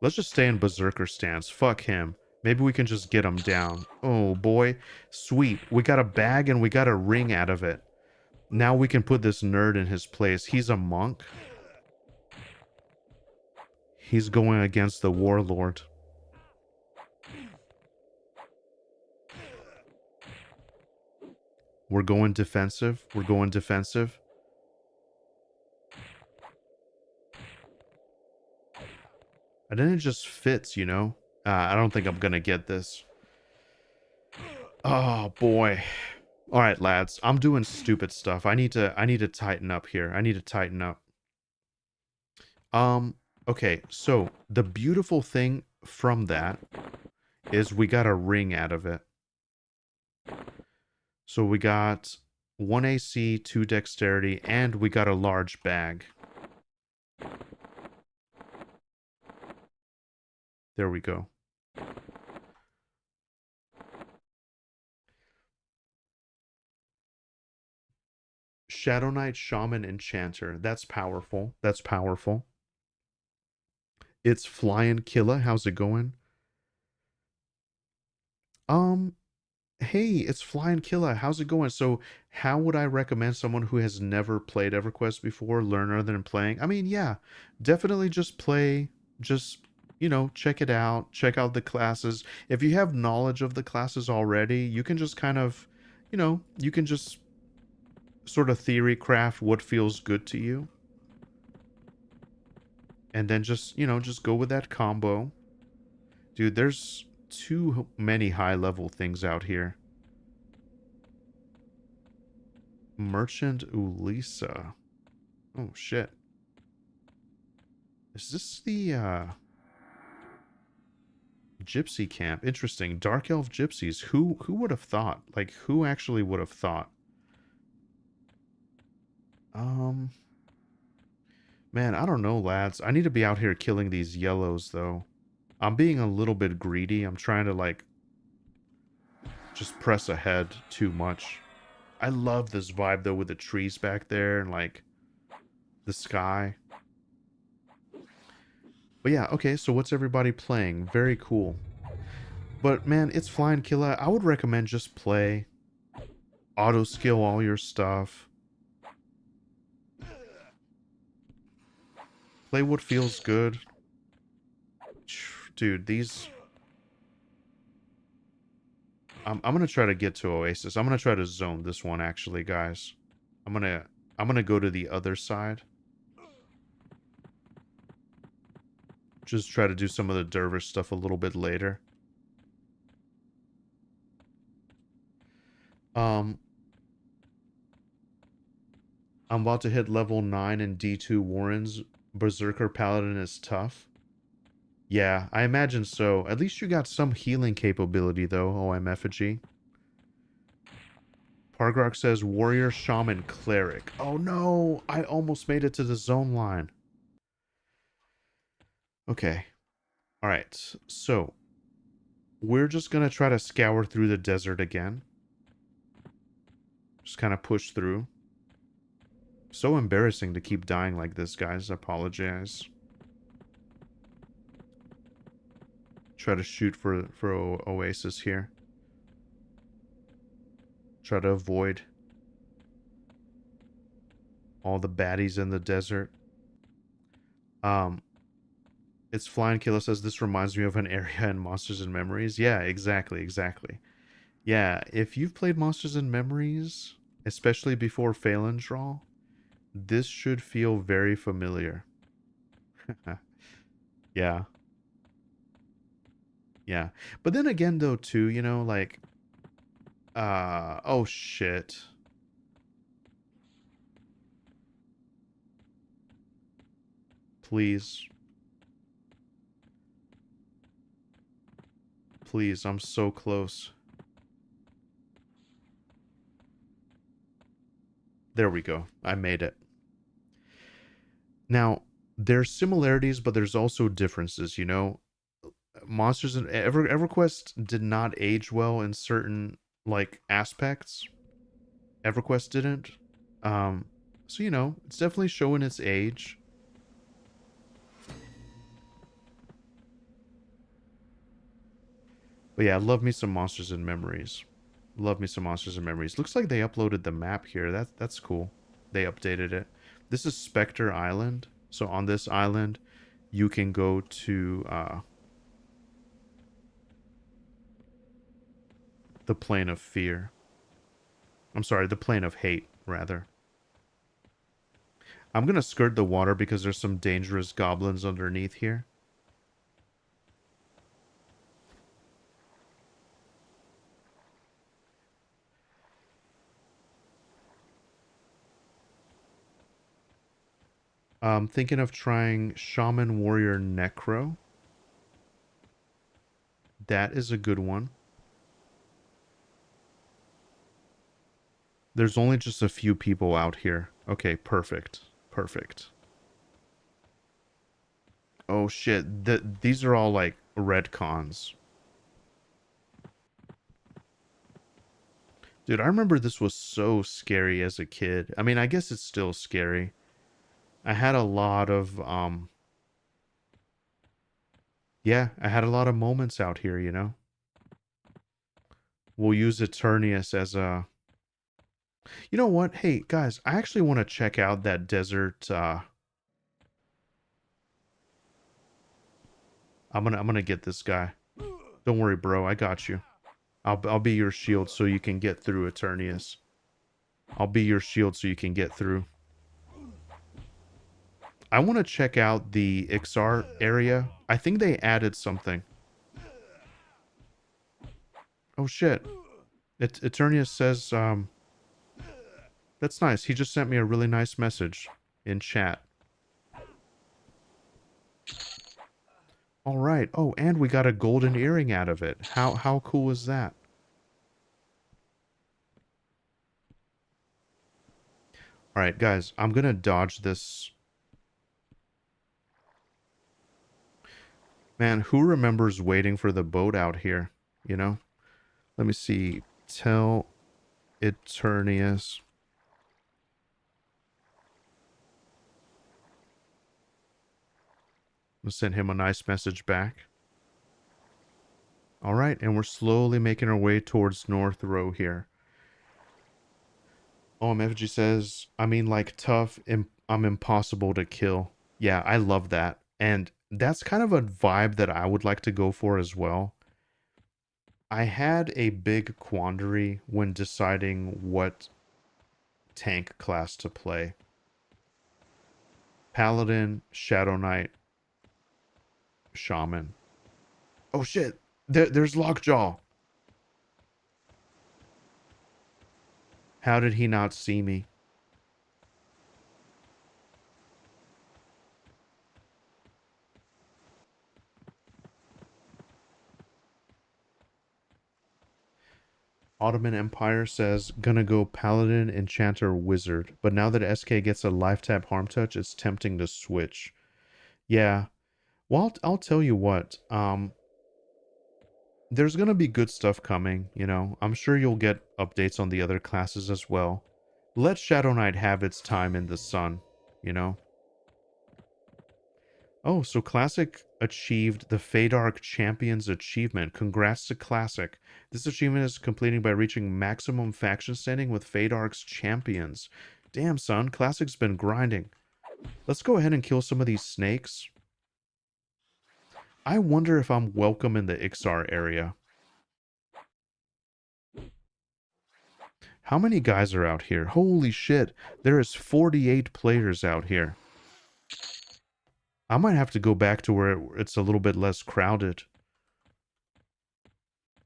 Let's just stay in Berserker stance. Fuck him. Maybe we can just get him down. Oh, boy. Sweet. We got a bag and we got a ring out of it. Now we can put this nerd in his place. He's a monk. He's going against the warlord. We're going defensive. We're going defensive. And then it just fits, you know? I don't think I'm gonna get this. Oh, boy. All right, lads. I'm doing stupid stuff. I need to tighten up here. I need to tighten up. Okay, so the beautiful thing from that is we got a ring out of it. So we got 1 AC, 2 dexterity, and we got a large bag. There we go. Shadow Knight, Shaman, Enchanter. That's powerful. That's powerful. It's Flying Killa. How's it going? Um, hey, it's Flying Killa. How's it going? So, how would I recommend someone who has never played EverQuest before learn other than playing? I mean, yeah, definitely just play, just, check it out, check out the classes. If you have knowledge of the classes already, you can just kind of, you can just sort of theory craft what feels good to you. And then just go with that combo. Dude, there's too many high level things out here. Merchant Ulisa. Oh shit. Is this the gypsy camp? Interesting. Dark elf gypsies. Who would have thought? Like who actually would have thought? Um Man, I don't know, lads. I need to be out here killing these yellows though. I'm being a little bit greedy. I'm trying to like just press ahead too much. I love this vibe though with the trees back there and like the sky. But yeah, okay, so what's everybody playing? Very cool. But man, it's Flying Killa. I would recommend just play. Auto skill all your stuff. Play what feels good. Dude, these... I'm gonna try to get to Oasis. I'm gonna try to zone this one actually, guys. I'm gonna go to the other side. Just try to do some of the dervish stuff a little bit later. I'm about to hit level 9 in D2 Warrens. Berserker Paladin is tough. Yeah, I imagine so. At least you got some healing capability, though, OM Effigy. Pargrok says Warrior, Shaman, Cleric. Oh no! I almost made it to the zone line. Okay. Alright, so we're just gonna try to scour through the desert again. Just kind of push through. So embarrassing to keep dying like this, guys. I apologize. Try to shoot for Oasis here. Try to avoid all the baddies in the desert. It's Flying Killer says this reminds me of an area in Monsters and Memories. Yeah, exactly, exactly. Yeah, if you've played Monsters and Memories, especially before Phelan Draw, this should feel very familiar. Yeah. Yeah. But then again though too, like oh shit. Please. Please, I'm so close. There we go. I made it. Now, there's similarities, but there's also differences, Monsters and EverQuest did not age well in certain like aspects. EverQuest didn't. Um So, it's definitely showing its age. But yeah, love me some Monsters and Memories. Love me some Monsters and Memories. Looks like they uploaded the map here. That's cool. They updated it. This is Spectre Island. So on this island, you can go to the plane of fear. I'm sorry, the plane of hate, rather. I'm gonna skirt the water because there's some dangerous goblins underneath here. I'm thinking of trying Shaman Warrior Necro. That is a good one. There's only just a few people out here. Okay, perfect. Perfect. Oh shit, these are all like red cons. Dude, I remember this was so scary as a kid. I mean, I guess it's still scary. I had a lot of yeah, I had a lot of moments out here. We'll use Eternius as a You know what? Hey, guys, I actually want to check out that desert I'm gonna get this guy. Don't worry, bro. I got you. I'll be your shield so you can get through, Eternius. I'll be your shield so you can get through. I want to check out the Ixar area. I think they added something. Oh shit. Eternius says, that's nice. He just sent me a really nice message in chat. All right. Oh, and we got a golden earring out of it. How cool is that? All right, guys, I'm going to dodge this. Man, who remembers waiting for the boat out here, you know? Let me see. Tell Eternius. I'll send him a nice message back. All right, and we're slowly making our way towards North Row here. OMFG says, I mean, like, tough, I'm impossible to kill. Yeah, I love that. And that's kind of a vibe that I would like to go for as well. I had a big quandary when deciding what tank class to play. Paladin, Shadow Knight, Shaman. Oh shit! There's Lockjaw! How did he not see me? Ottoman Empire says, gonna go Paladin, Enchanter, Wizard. But now that SK gets a life tap harm touch, it's tempting to switch. Yeah. Well, I'll tell you what. There's gonna be good stuff coming. I'm sure you'll get updates on the other classes as well. Let Shadow Knight have its time in the sun. Oh, so Classic achieved the Fadark Champions achievement. Congrats to Classic. This achievement is completing by reaching maximum faction standing with Fadark's champions. Damn, son, Classic's been grinding. Let's go ahead and kill some of these snakes. I wonder if I'm welcome in the Ixar area. How many guys are out here? Holy shit, there is 48 players out here. I might have to go back to where it's a little bit less crowded.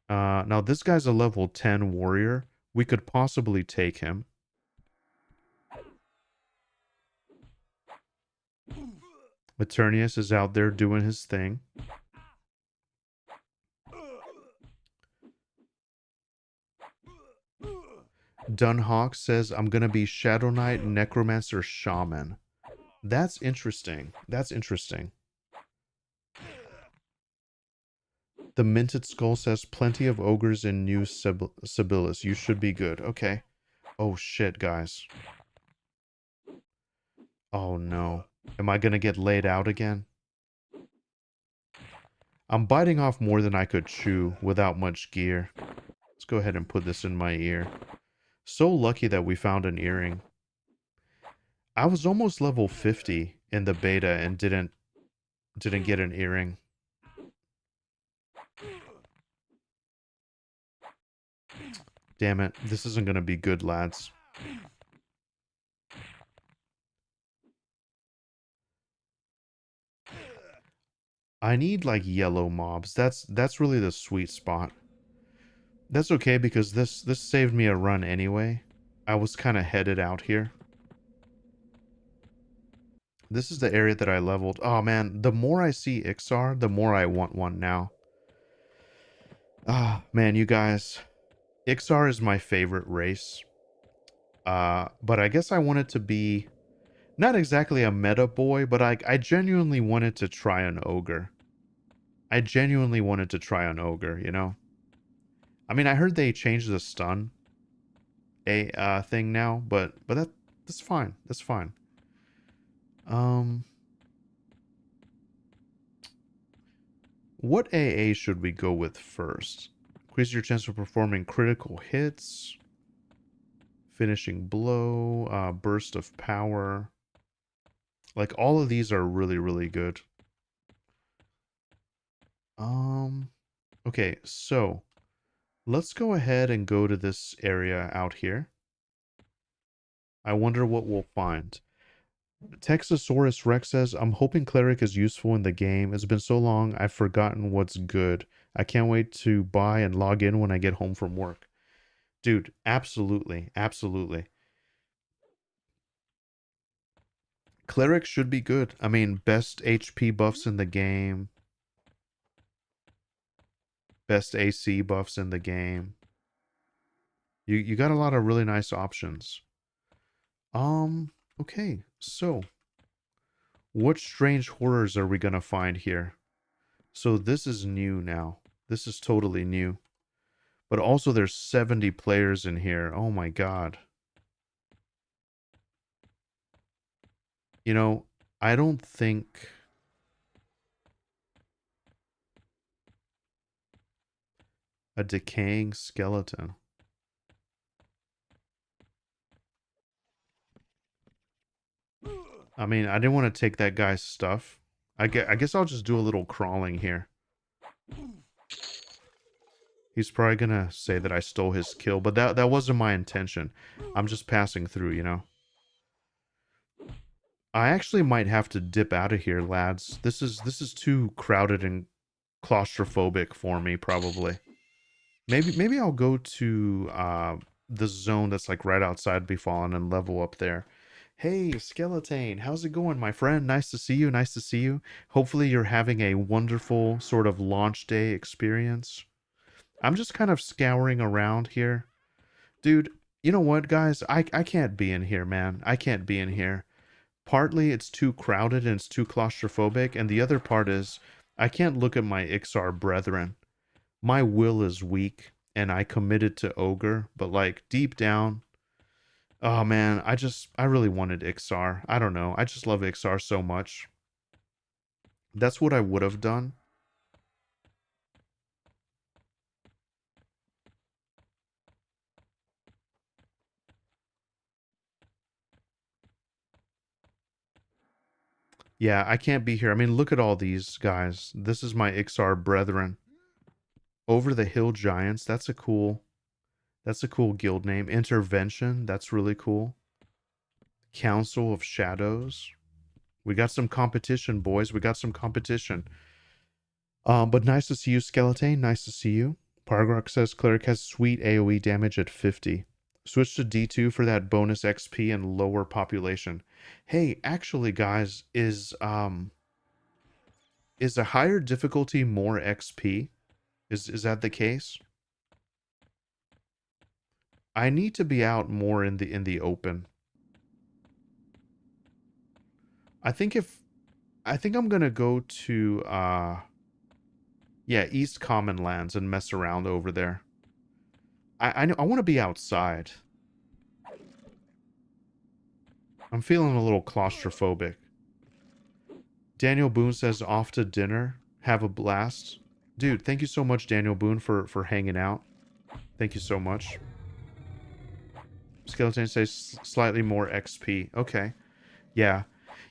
Now this guy's a level 10 warrior. We could possibly take him. Eternius is out there doing his thing. Dunhawk says, I'm gonna be Shadow Knight, Necromancer, Shaman. That's interesting. That's interesting. The Minted Skull says, plenty of ogres in New Sibyllus. You should be good. Okay. Oh shit, guys. Oh no. Am I gonna get laid out again? I'm biting off more than I could chew without much gear. Let's go ahead and put this in my ear. So lucky that we found an earring. I was almost level 50 in the beta and didn't get an earring. Damn it. This isn't gonna be good, lads. I need like yellow mobs. That's really the sweet spot. That's okay because this saved me a run anyway. I was kind of headed out here. This is the area that I leveled. Oh man, the more I see Ixar, the more I want one now. Ah, man, you guys. Ixar is my favorite race. But I guess I want it to be not exactly a meta boy, but I genuinely wanted to try an ogre. I genuinely wanted to try an ogre, you know? I mean, I heard they changed the stun thing now, but that's fine. That's fine. Um what AA should we go with first? Increase your chance of performing critical hits, finishing blow, burst of power. Like all of these are really, really good. Um okay, so let's go ahead and go to this area out here. I wonder what we'll find. Texasaurus Rex says, I'm hoping Cleric is useful in the game. It's been so long, I've forgotten what's good. I can't wait to buy and log in when I get home from work. Dude, absolutely. Absolutely. Cleric should be good. I mean, best HP buffs in the game. Best AC buffs in the game. You got a lot of really nice options. Okay. So, what strange horrors are we gonna find here? So this is new now. This is totally new. But also there's 70 players in here. Oh my god. You know, I don't think a decaying skeleton. I mean, I didn't want to take that guy's stuff. I guess I'll just do a little crawling here. He's probably gonna say that I stole his kill, but that wasn't my intention. I'm just passing through, you know. I actually might have to dip out of here, lads. This is too crowded and claustrophobic for me, probably. Maybe I'll go to the zone that's like right outside Befallen and level up there. Hey, Skeleton, how's it going, my friend? Nice to see you. Nice to see you. Hopefully you're having a wonderful sort of launch day experience. I'm just kind of scouring around here. Dude, you know what, guys? I can't be in here, man. I can't be in here. Partly it's too crowded and it's too claustrophobic, and the other part is I can't look at my Ixar brethren. My will is weak and I committed to ogre, but like deep down, oh man, I really wanted Ixar. I don't know. I just love Ixar so much. That's what I would have done. Yeah, I can't be here. I mean, look at all these guys. This is my Ixar brethren. Over the Hill Giants. That's a cool guild name. Intervention. That's really cool. Council of Shadows. We got some competition, boys. We got some competition. But nice to see you, Skeleton. Nice to see you. Pargrok says Cleric has sweet AoE damage at 50. Switch to D2 for that bonus XP and lower population. Hey, actually, guys, is a higher difficulty more XP? Is that the case? I need to be out more in the open. I think if I think I'm gonna go to yeah, East Common Lands and mess around over there. I want to be outside. I'm feeling a little claustrophobic. Daniel Boone says off to dinner. Have a blast. Dude, thank you so much, Daniel Boone, for hanging out. Thank you so much. Skeleton says slightly more XP. Okay. Yeah.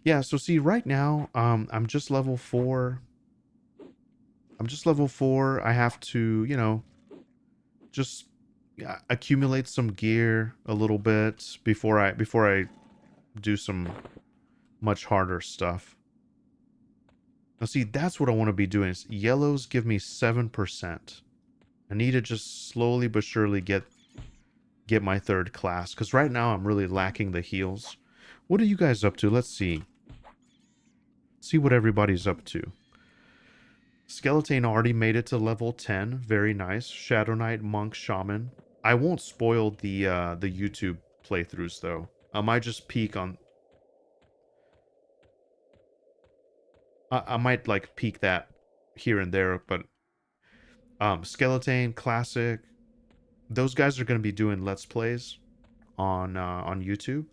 Yeah, so see right now, I'm just level 4. I'm just level 4. I have to, just accumulate some gear a little bit before I do some much harder stuff. Now see, that's what I want to be doing. Is yellows give me 7%. I need to just slowly but surely get my third class, because right now I'm really lacking the heals. What are you guys up to? Let's see. See what everybody's up to. Skeleton already made it to level 10. Very nice. Shadow Knight, Monk, Shaman. I won't spoil the YouTube playthroughs though. I might just peek on. I might like peek that here and there, but Skeleton Classic. Those guys are gonna be doing Let's Plays on YouTube.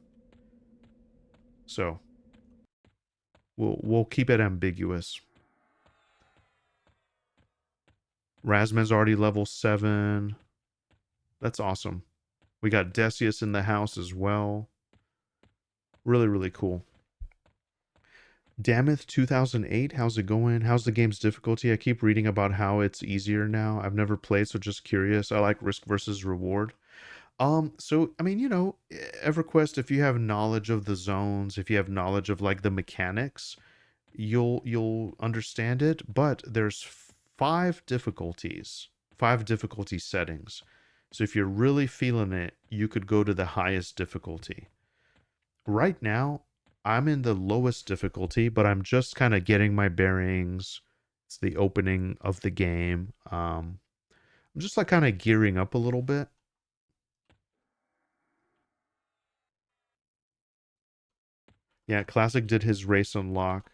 So we'll keep it ambiguous. Razman's already level 7. That's awesome. We got Decius in the house as well. Really, really cool. Damneth 2008, how's it going? How's the game's difficulty? I keep reading about how it's easier now. I've never played, so just curious. I like risk versus reward. So I mean, EverQuest, if you have knowledge of the zones, if you have knowledge of like the mechanics, you'll understand it, but there's 5 difficulty settings. So if you're really feeling it, you could go to the highest difficulty. Right now, I'm in the lowest difficulty, but I'm just kind of getting my bearings. It's the opening of the game. I'm just like kind of gearing up a little bit. Yeah, Classic did his race unlock.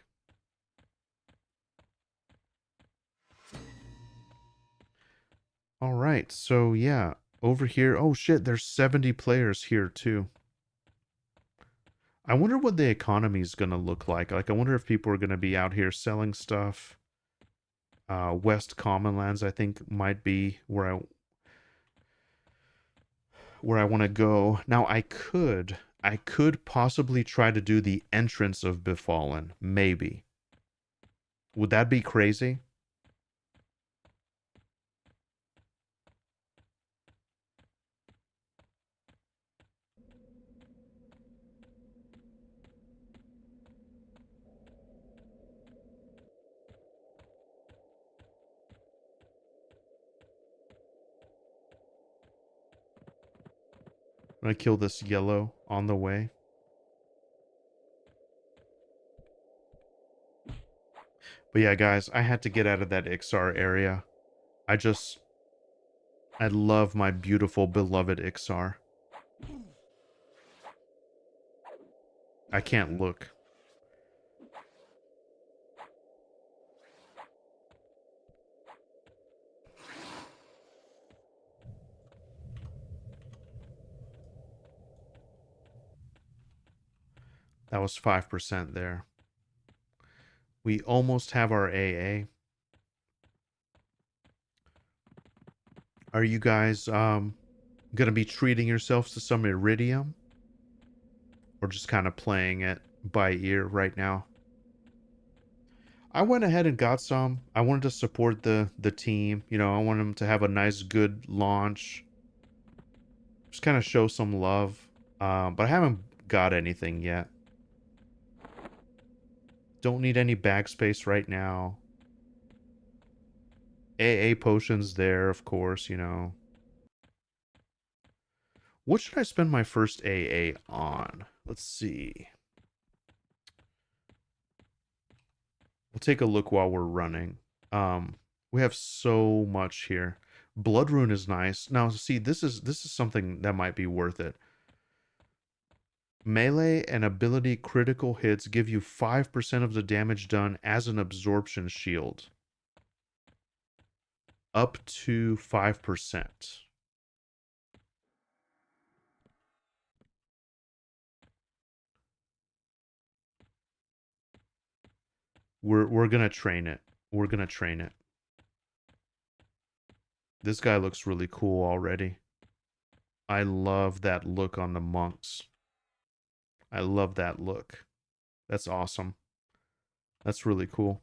All right, so yeah, over here. Oh shit, there's 70 players here too. I wonder what the economy is gonna look like. Like, I wonder if people are gonna be out here selling stuff. West Commonlands, I think, might be where I want to go. Now, I could possibly try to do the entrance of Befallen, maybe. Would that be crazy? I'm gonna kill this yellow on the way. But yeah, guys, I had to get out of that Ixar area. I just I love my beautiful beloved Ixar. I can't look. That was 5% there. We almost have our AA. Are you guys gonna be treating yourselves to some iridium? Or just kind of playing it by ear right now? I went ahead and got some. I wanted to support the team. I want them to have a nice, good launch. Just kind of show some love. But I haven't got anything yet. Don't need any backspace right now. AA potions there, of course. What should I spend my first AA on? Let's see. We'll take a look while we're running. We have so much here. Blood Rune is nice. Now, see, this is something that might be worth it. Melee and ability critical hits give you 5% of the damage done as an absorption shield. Up to 5%. We're gonna train it. We're gonna train it. This guy looks really cool already. I love that look on the monks. I love that look. That's awesome. That's really cool.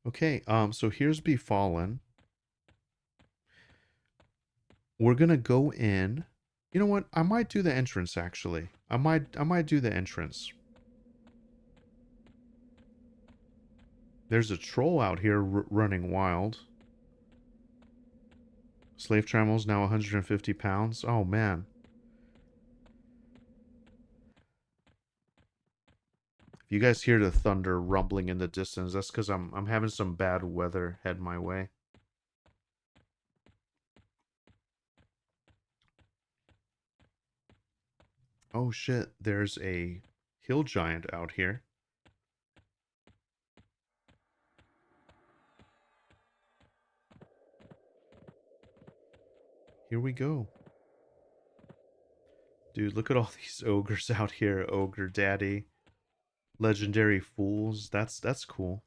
Okay, so here's Befallen. We're gonna go in. You know what? I might do the entrance actually. I might do the entrance. There's a troll out here running wild. Slave Tramel's now 150 pounds. Oh man. If you guys hear the thunder rumbling in the distance, that's because I'm having some bad weather head my way. Oh shit, there's a hill giant out here. Here we go. Dude, look at all these ogres out here. Ogre Daddy. Legendary Fools. That's cool.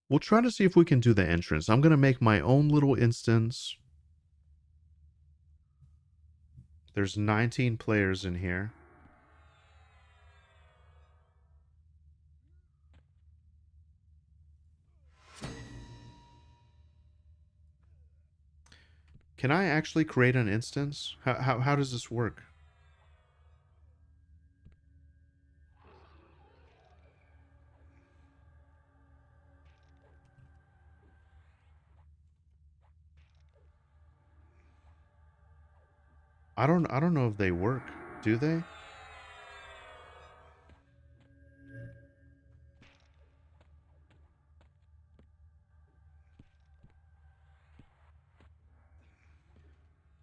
We'll try to see if we can do the entrance. I'm gonna make my own little instance. There's 19 players in here. Can I actually create an instance? How does this work? I don't know if they work. Do they?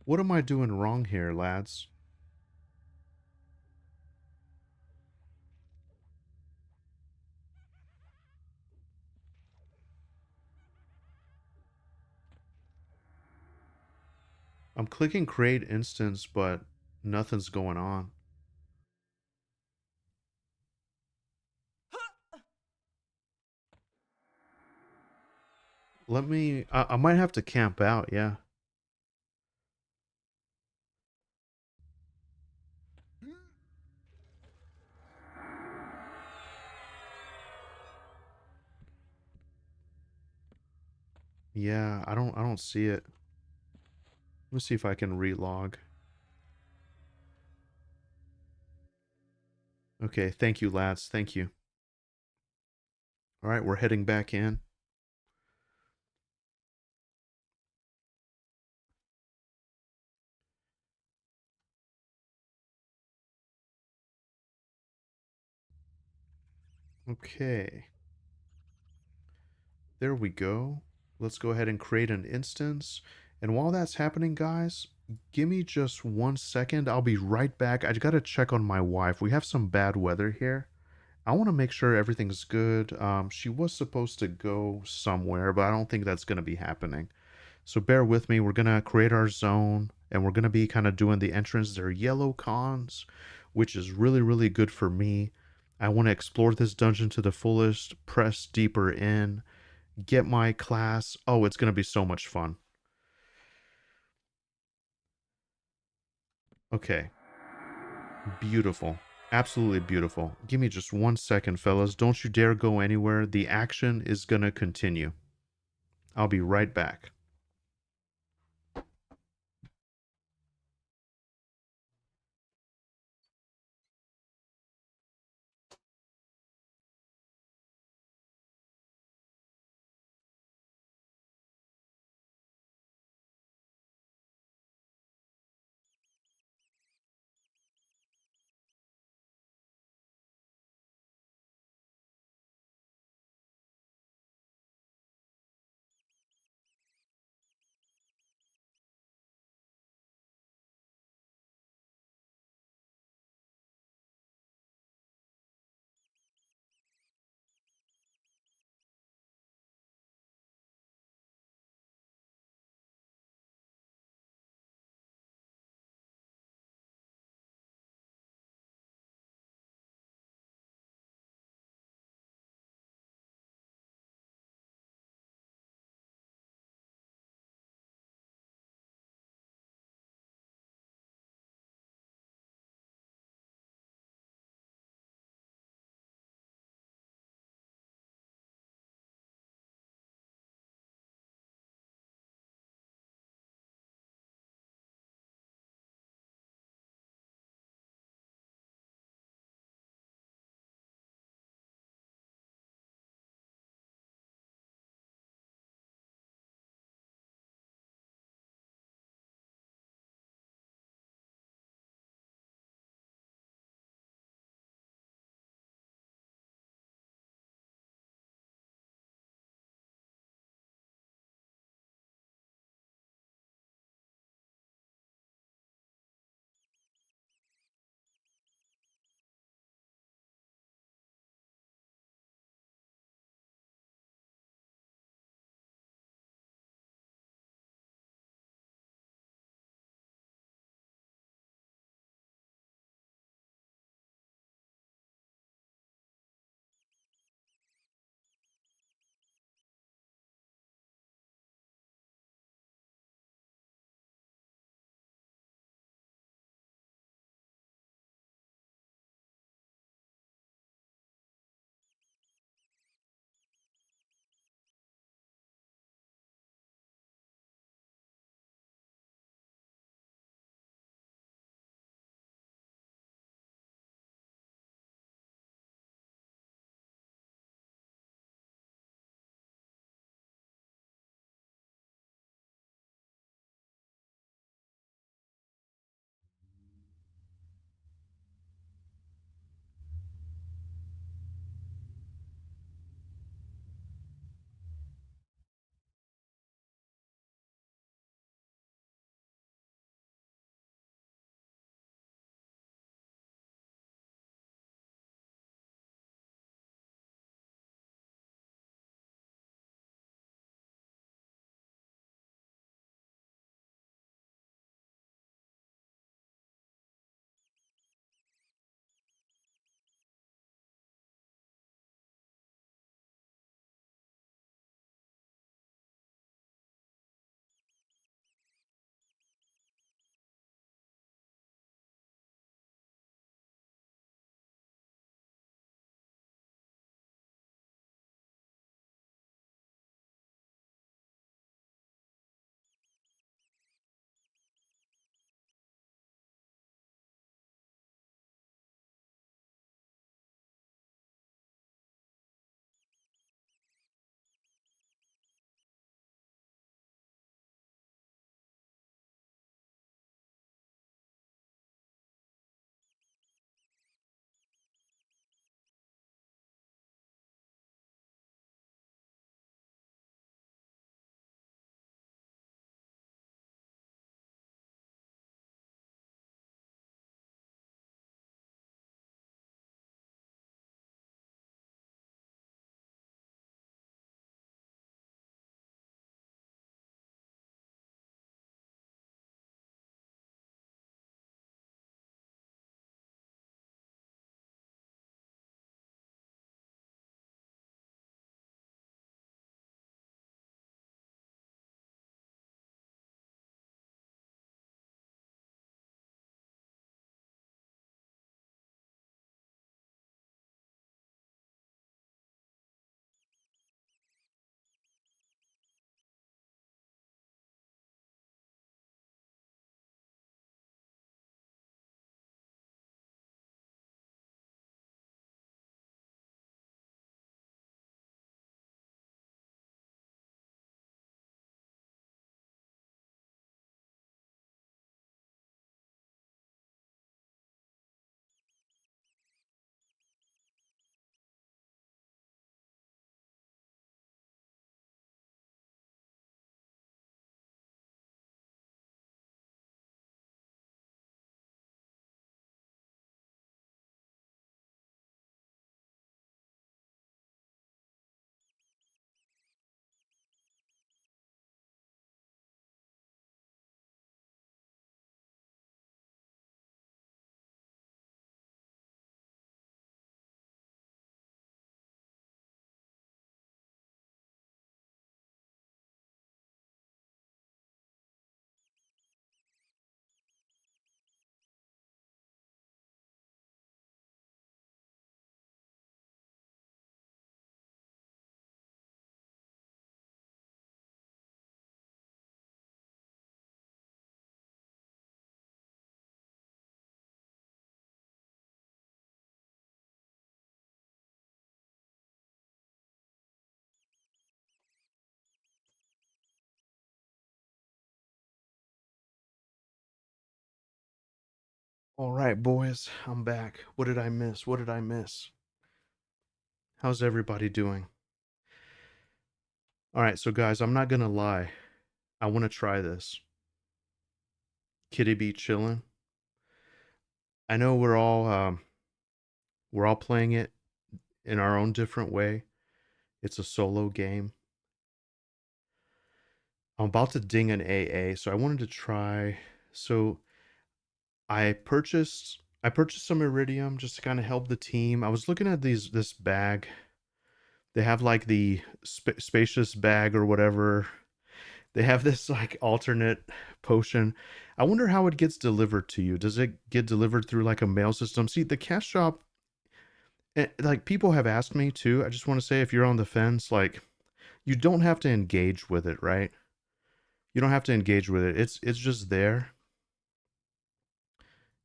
What am I doing wrong here, lads? I'm clicking create instance, but nothing's going on. Let me I might have to camp out, yeah. Yeah, I don't see it. Let me see if I can relog. Okay, thank you, lads. Thank you. All right, we're heading back in. Okay. There we go. Let's go ahead and create an instance. And while that's happening, guys, give me just 1 second. I'll be right back. I gotta check on my wife. We have some bad weather here. I want to make sure everything's good. She was supposed to go somewhere, but I don't think that's gonna be happening. So bear with me. We're gonna create our zone, and we're gonna be kind of doing the entrance. They're yellow cons, which is really, really good for me. I want to explore this dungeon to the fullest, press deeper in, get my class. Oh, it's gonna be so much fun. Okay, beautiful. Absolutely beautiful. Give me just 1 second, fellas. Don't you dare go anywhere. The action is gonna continue. I'll be right back. All right, boys, I'm back. What did I miss? What did I miss? How's everybody doing? All right, so guys, I'm not gonna lie. I want to try this. Kitty be chillin'. I know we're all playing it in our own different way. It's a solo game. I'm about to ding an AA, so I wanted to try. So I purchased some iridium just to kind of help the team. I was looking at this bag. They have like the spacious bag or whatever. They have this like alternate potion. I wonder how it gets delivered to you. Does it get delivered through like a mail system? See, the cash shop, like people have asked me too. I just want to say if you're on the fence, like you don't have to engage with it, right? You don't have to engage with it. It's just there.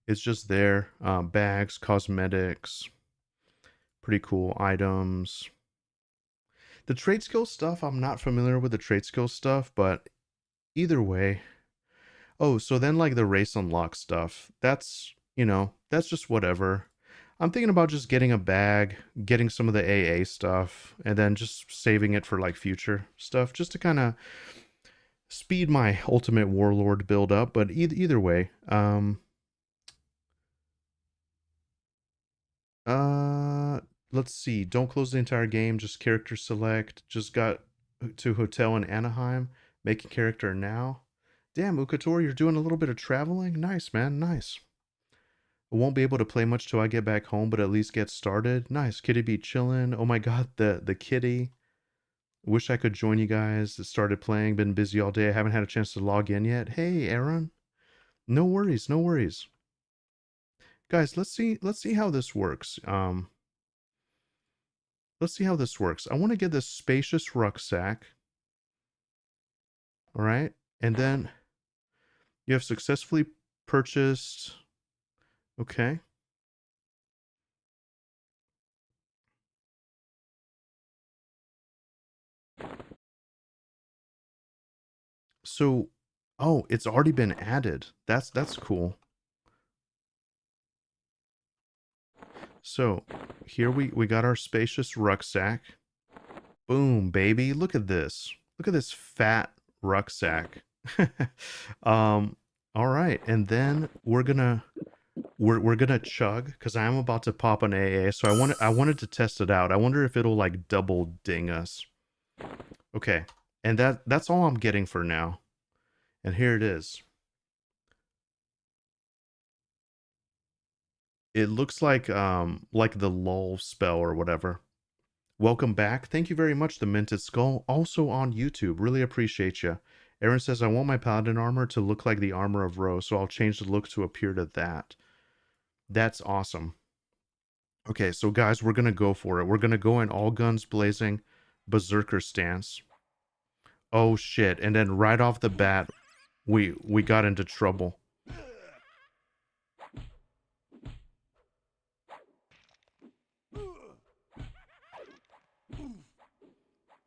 It's just there. Bags, cosmetics, pretty cool items. The trade skill stuff, I'm not familiar with the trade skill stuff, but either way, oh, so then like the race unlock stuff, that's just whatever. I'm thinking about just getting a bag, getting some of the AA stuff, and then just saving it for like future stuff, just to kind of speed my ultimate warlord build up. But either way, uh, let's see. Don't close the entire game. Just character select. Just got to hotel in Anaheim. Making character now. Damn, Ukator, you're doing a little bit of traveling. Nice, man. Nice. I won't be able to play much till I get back home, but at least get started. Nice, kitty be chilling. Oh my god, the kitty. Wish I could join you guys. Started playing, been busy all day. I haven't had a chance to log in yet. Hey, Aaron. No worries, no worries. Guys, let's see how this works. Let's see how this works. I want to get this spacious rucksack. All right, and then you have successfully purchased. Okay. So, oh, it's already been added. That's cool. So here we got our spacious rucksack. Boom, baby. Look at this. Look at this fat rucksack. um, all right, and then we're gonna chug because I am about to pop an AA. So I wanted to test it out. I wonder if it'll like double ding us. Okay, and that's all I'm getting for now. And here it is. It looks like the lull spell or whatever. Welcome back. Thank you very much, The Minted Skull. Also on YouTube. Really appreciate you. Aaron says, I want my paladin armor to look like the armor of Rose, so I'll change the look to appear to that. That's awesome. Okay, so guys, we're going to go for it. We're going to go in all guns blazing, berserker stance. Oh, shit. And then right off the bat, we got into trouble.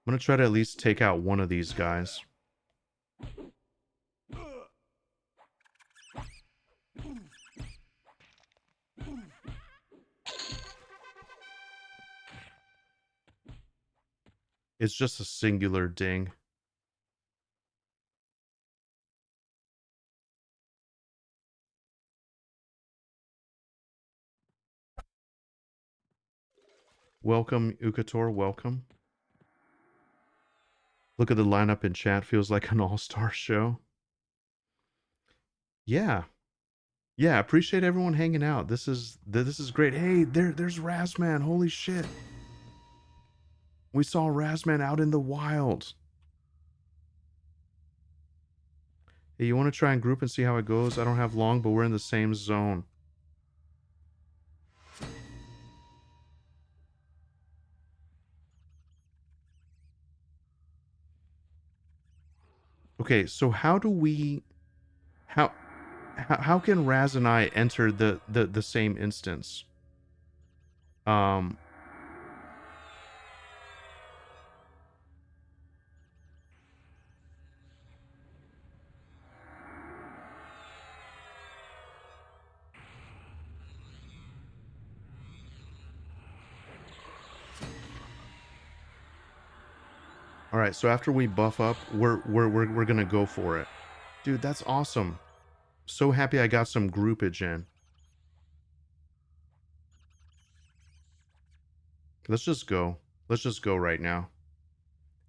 I'm going to try to at least take out one of these guys. It's just a singular ding. Welcome, Ukator. Welcome. Look at the lineup in chat. Feels like an all-star show. Yeah. Yeah, appreciate everyone hanging out. This is great. Hey, there's Razman. Holy shit. We saw Razman out in the wild. Hey, you want to try and group and see how it goes? I don't have long, but we're in the same zone. Okay, so how how can Raz and I enter the same instance? Um All right, so after we buff up, we're gonna go for it. Dude, that's awesome. So happy I got some groupage in. Let's just go. Let's just go right now.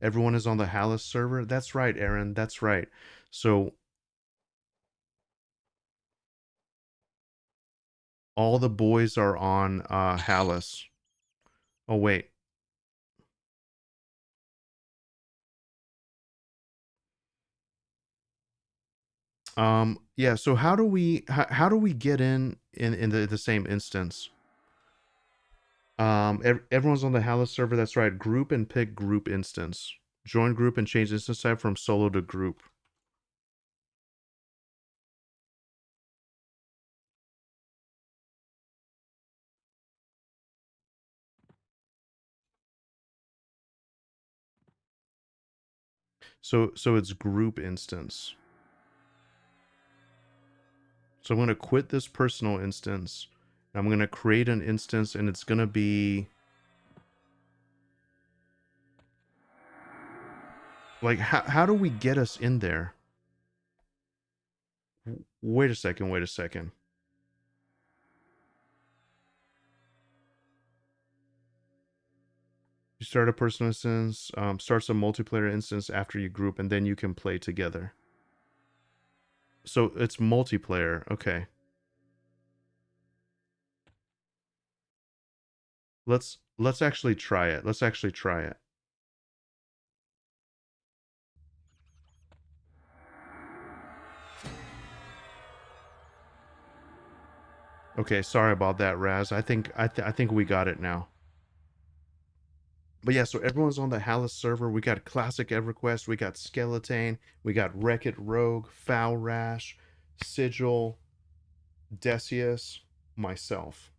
Everyone is on the Hallis server? That's right, Aaron. That's right. So all the boys are on Hallis. Oh wait. Yeah, so how do we get in the same instance? Everyone's on the Hallis server. That's right. Group and pick group instance. Join group and change instance type from solo to group. So it's group instance. So I'm going to quit this personal instance. I'm going to create an instance, and it's going to be like, how do we get us in there? Wait a second, wait a second. You start a personal instance, starts a multiplayer instance after you group, and then you can play together. So it's multiplayer. Okay. Let's actually try it. Let's actually try it. Okay, sorry about that, Raz. I think we got it now. But yeah, so everyone's on the Hallis server. We got classic EverQuest, we got Skeleton, we got Wreck-It Rogue, Foul Rash, Sigil, Decius, myself.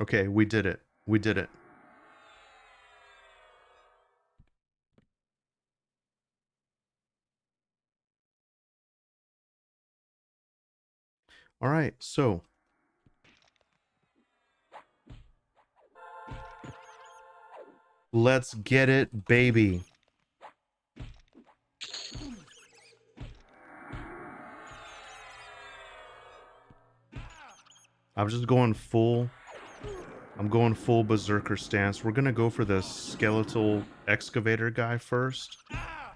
Okay, we did it. We did it. All right, so let's get it, baby. I'm just going full. I'm going full berserker stance. We're gonna go for the skeletal excavator guy first,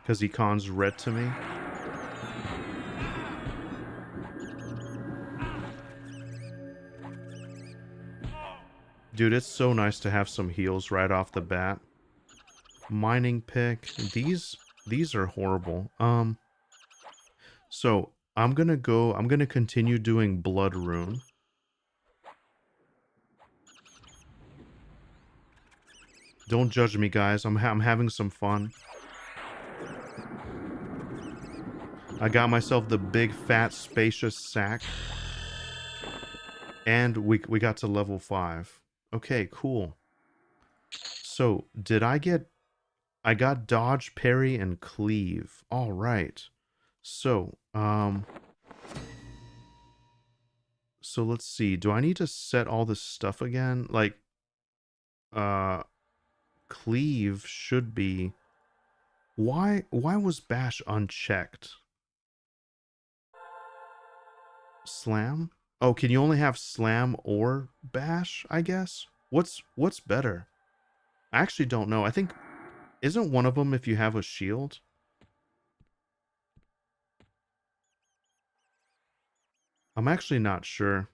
because he cons red to me. Dude, it's so nice to have some heals right off the bat. Mining pick. These are horrible. So I'm gonna continue doing blood rune. Don't judge me, guys. I'm having some fun. I got myself the big fat spacious sack. And we got to level 5. Okay, cool. So, I got dodge, parry, and cleave. All right. So, so let's see. Do I need to set all this stuff again? Like, uh, cleave should be. Why was bash unchecked? Slam? Oh, can you only have slam or bash, I guess? What's better? I actually don't know. I think isn't one of them if you have a shield? I'm actually not sure.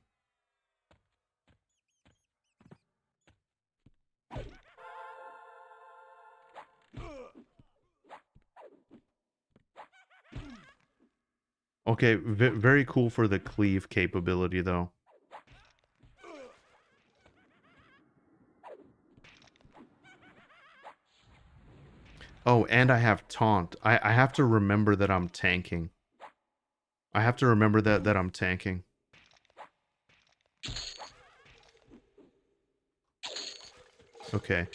Okay, very cool for the cleave capability, though. Oh, and I have taunt. I have to remember that I'm tanking. I have to remember that I'm tanking. Okay.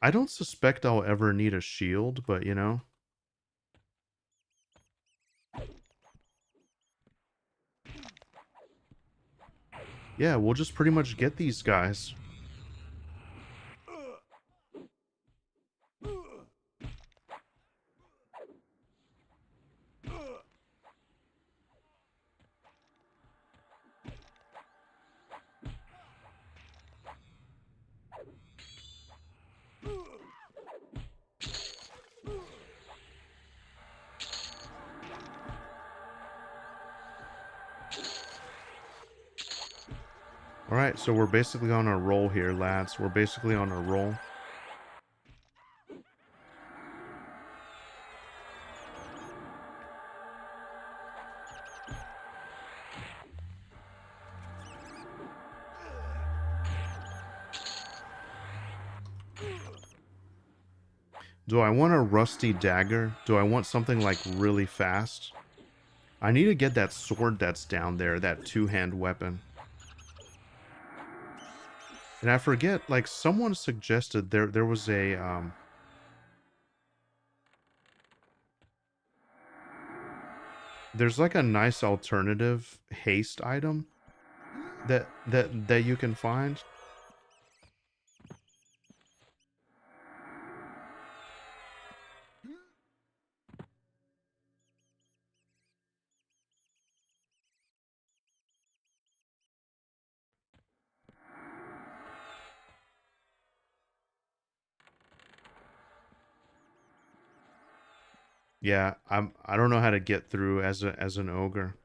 I don't suspect I'll ever need a shield, but you know. Yeah, we'll just pretty much get these guys. Alright, so we're basically on a roll here, lads. We're basically on a roll. Do I want a rusty dagger? Do I want something like really fast? I need to get that sword that's down there, that two-hand weapon. And I forget, like, someone suggested there was a, there's like a nice alternative haste item that you can find. Yeah, I don't know how to get through as an ogre.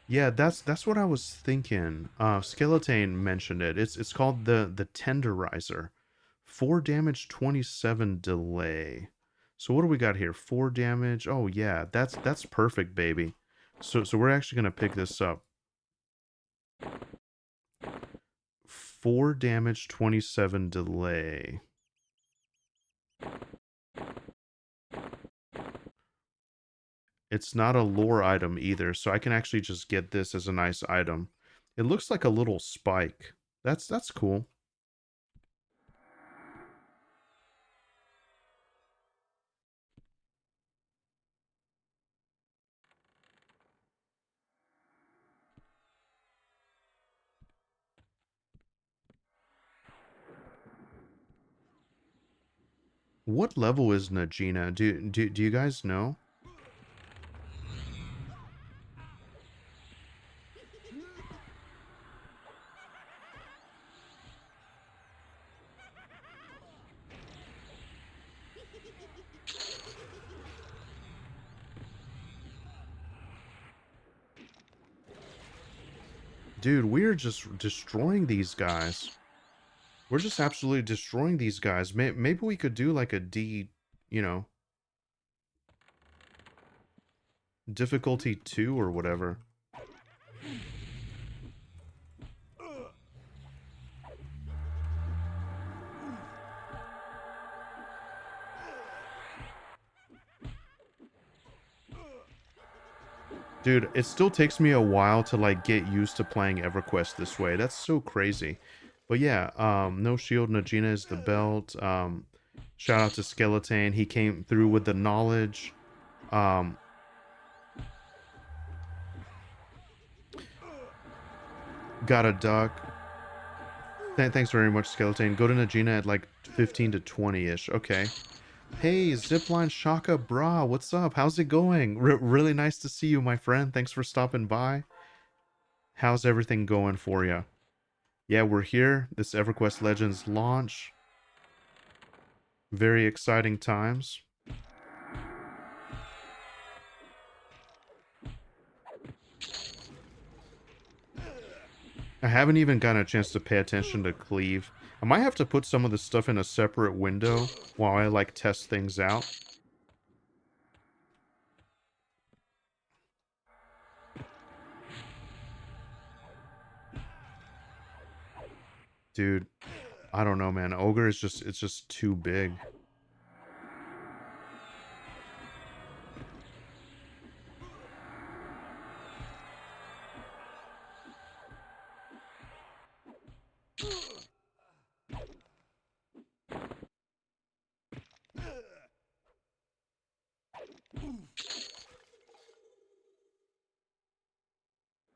Yeah, that's what I was thinking. Skeleton mentioned it. It's called the tenderizer. 4 damage, 27 delay. So what do we got here? 4 damage. Oh yeah, that's perfect, baby. So we're actually gonna pick this up. 4 damage, 27 delay. It's not a lore item either, so I can actually just get this as a nice item. It looks like a little spike. That's cool. What level is Najina? Do you guys know? Dude, we're just destroying these guys. We're just absolutely destroying these guys. Maybe we could do like a D, you know, difficulty 2 or whatever. Dude, it still takes me a while to like get used to playing EverQuest this way. That's so crazy. But yeah, no shield, Najina is the belt. Shout out to Skeleton. He came through with the knowledge. Um, got a duck. Thanks very much, Skeleton. Go to Najina at like 15 to 20-ish. Okay. Hey, Zipline Shaka Bra, what's up? How's it going? Really nice to see you, my friend. Thanks for stopping by. How's everything going for you? Yeah, we're here. This EverQuest Legends launch. Very exciting times. I haven't even gotten a chance to pay attention to Cleave. I might have to put some of this stuff in a separate window while I like test things out. Dude, I don't know, man. Ogre is just, it's just too big.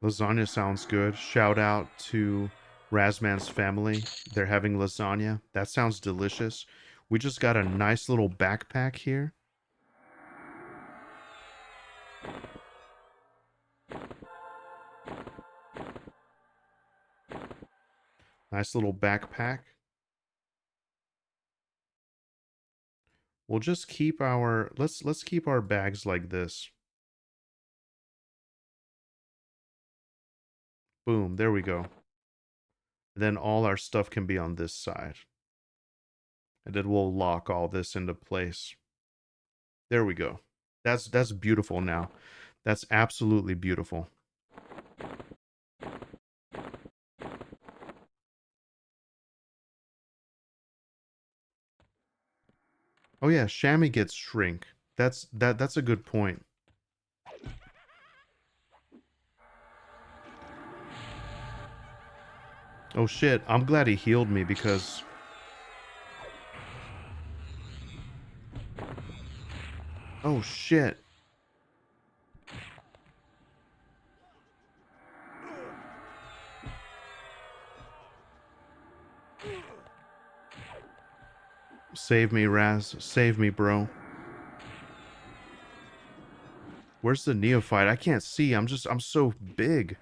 Lasagna sounds good. Shout out to Razman's family. They're having lasagna. That sounds delicious. We just got a nice little backpack here. Nice little backpack. We'll just keep our let's keep our bags like this. Boom, there we go. Then all our stuff can be on this side. And then we'll lock all this into place. There we go. That's beautiful now. That's absolutely beautiful. Oh yeah, Shammy gets shrink. That's a good point. Oh shit, I'm glad he healed me because oh shit. Save me, Raz. Save me, bro. Where's the neophyte? I can't see. I'm so big.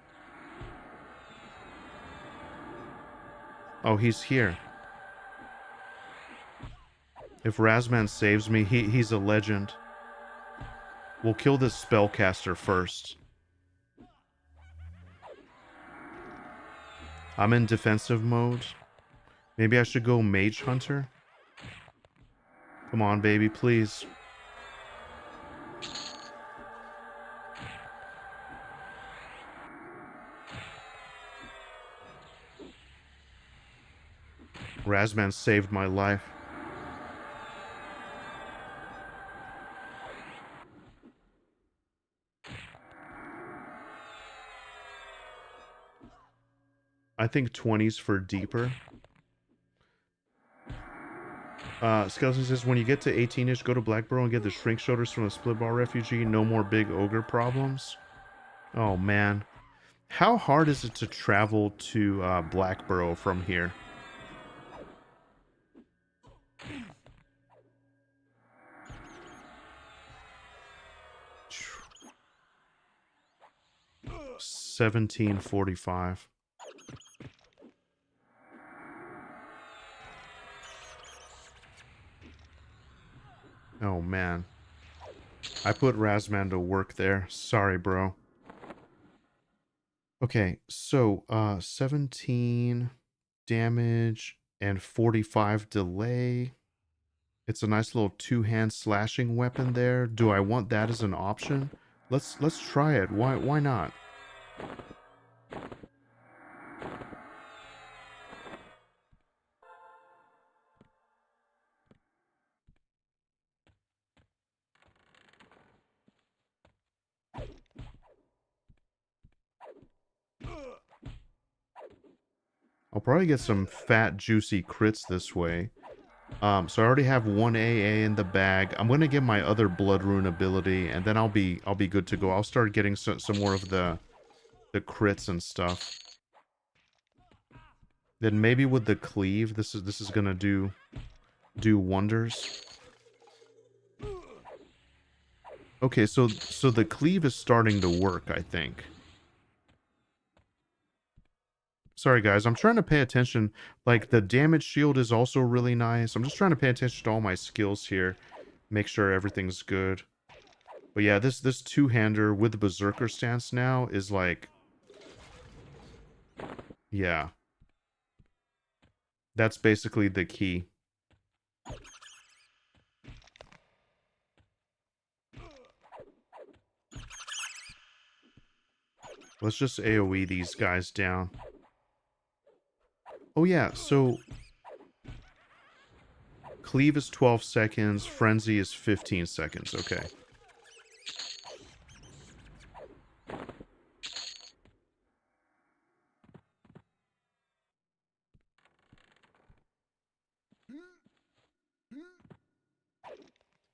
Oh, he's here. If Razman saves me, he's a legend. We'll kill this spellcaster first. I'm in defensive mode. Maybe I should go Mage Hunter? Come on, baby, please. Razman saved my life. I think 20's for deeper. Skeleton says, when you get to 18-ish, go to Blackborough and get the shrink shoulders from the split bar refugee. No more big ogre problems. Oh, man. How hard is it to travel to Blackborough from here? $17.45. Oh, man. I put Razman to work there. Sorry, bro. Okay, so 17 damage and 45 delay. It's a nice little two-hand slashing weapon there. Do I want that as an option? Let's try it. Why not? I'll probably get some fat, juicy crits this way. So I already have one AA in the bag. I'm gonna get my other Blood Rune ability, and then I'll be good to go. I'll start getting some more of the crits and stuff. Then maybe with the cleave, this is gonna do wonders. Okay, so the cleave is starting to work, I think. Sorry, guys. I'm trying to pay attention. Like, the damage shield is also really nice. I'm just trying to pay attention to all my skills here. Make sure everything's good. But yeah, this two-hander with the Berserker stance now is like... Yeah. That's basically the key. Let's just AoE these guys down. Oh yeah, so... Cleave is 12 seconds. Frenzy is 15 seconds. Okay.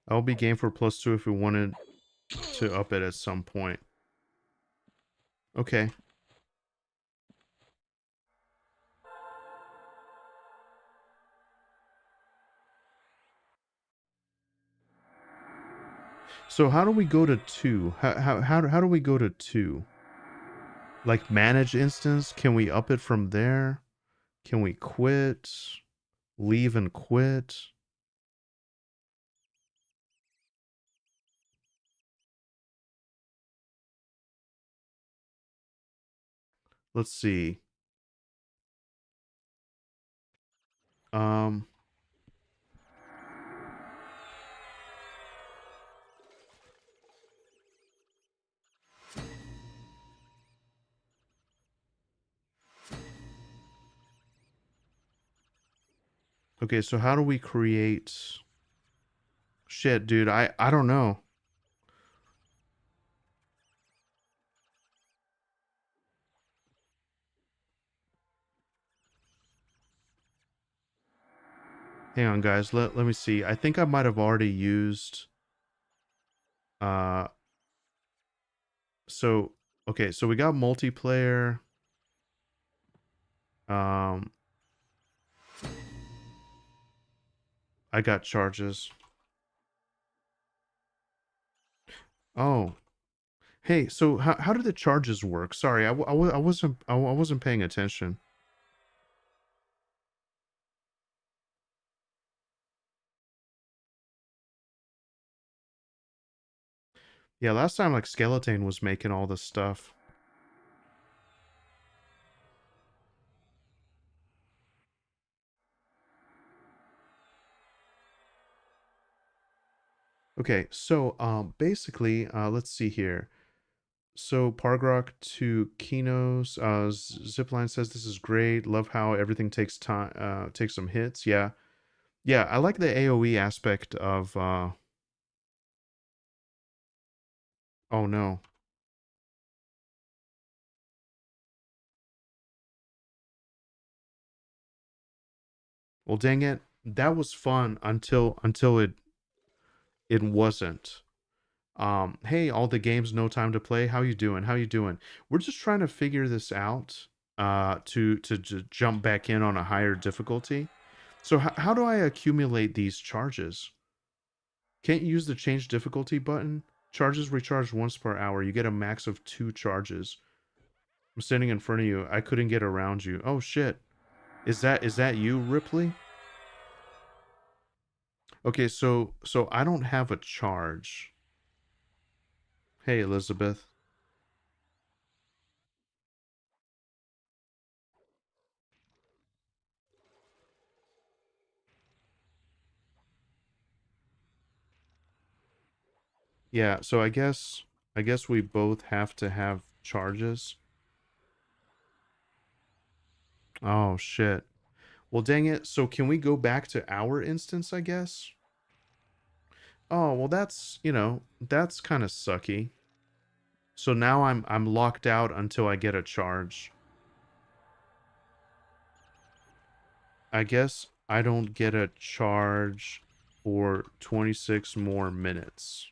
I'll be game for +2 if we wanted to up it at some point. Okay. So how do we go to 2? How do we go to 2? Like manage instance? Can we up it from there? Can we quit? Leave and quit? Let's see. Um Okay, so how do we create shit, dude? I don't know. Hang on, guys. Let me see. I think I might have already used uh so okay, so we got multiplayer. Um I got charges. Oh. Hey, so how do the charges work? Sorry, I wasn't paying attention. Yeah, last time like Skeleton was making all this stuff. Okay, so basically, let's see here. So Pargrok to Kinos, Zipline says this is great. Love how everything takes time, takes some hits. Yeah, yeah, I like the AOE aspect of. Oh no, well dang it, that was fun until it wasn't. Hey, all the games, no time to play. How you doing? How you doing? We're just trying to figure this out. To jump back in on a higher difficulty. So how do I accumulate these charges? Can't you use the change difficulty button? Charges recharge once per hour. You get a max of 2 charges. I'm standing in front of you. I couldn't get around you. Oh shit. Is that you, Ripley? Okay, so I don't have a charge. Hey, Elizabeth. Yeah, so I guess we both have to have charges. Oh shit. Well, dang it. So can we go back to our instance, I guess? Oh, well that's kind of sucky. So now I'm locked out until I get a charge. I guess I don't get a charge for 26 more minutes.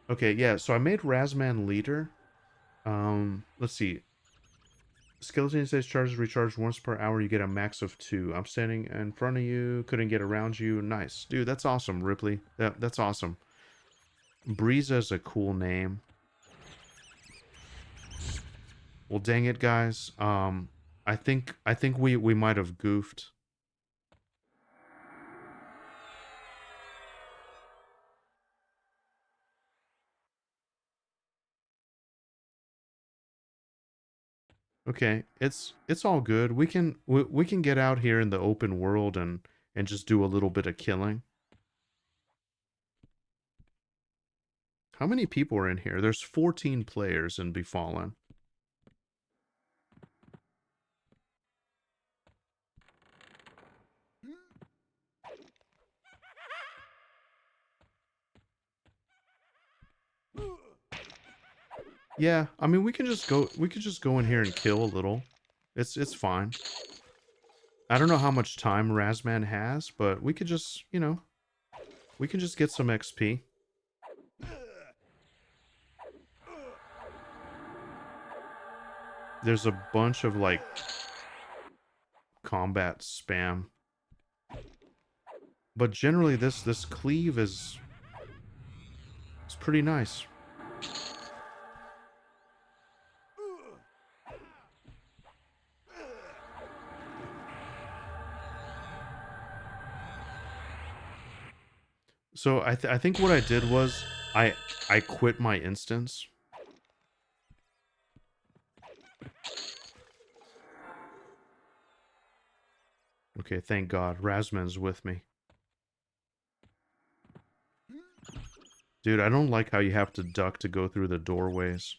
Okay, yeah, so I made Razman leader. Let's see. Skeleton says charges recharge once per hour. You get a max of 2. I'm standing in front of you. Couldn't get around you. Nice. Dude, that's awesome, Ripley. That's awesome. Breeza is a cool name. Well, dang it, guys. I think we might have goofed. Okay, it's all good. We can get out here in the open world and just do a little bit of killing. How many people are in here? There's 14 players in Befallen. Yeah, I mean we can just go in here and kill a little. It's fine. I don't know how much time Razman has, but we could just, you know, we can just get some XP. There's a bunch of, like, combat spam. But generally, this cleave is... it's pretty nice. So I think what I did was I quit my instance. Okay, thank God. Razman's with me. Dude, I don't like how you have to duck to go through the doorways.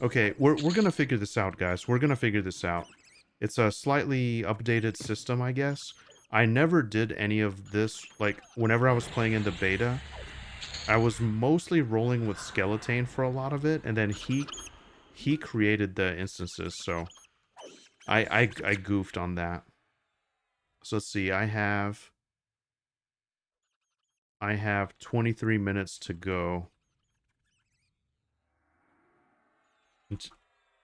Okay, we're gonna figure this out, guys. We're gonna figure this out. It's a slightly updated system, I guess. I never did any of this, like, whenever I was playing in the beta, I was mostly rolling with Skeleton for a lot of it, and then he created the instances, so I goofed on that. So let's see, I have 23 minutes to go.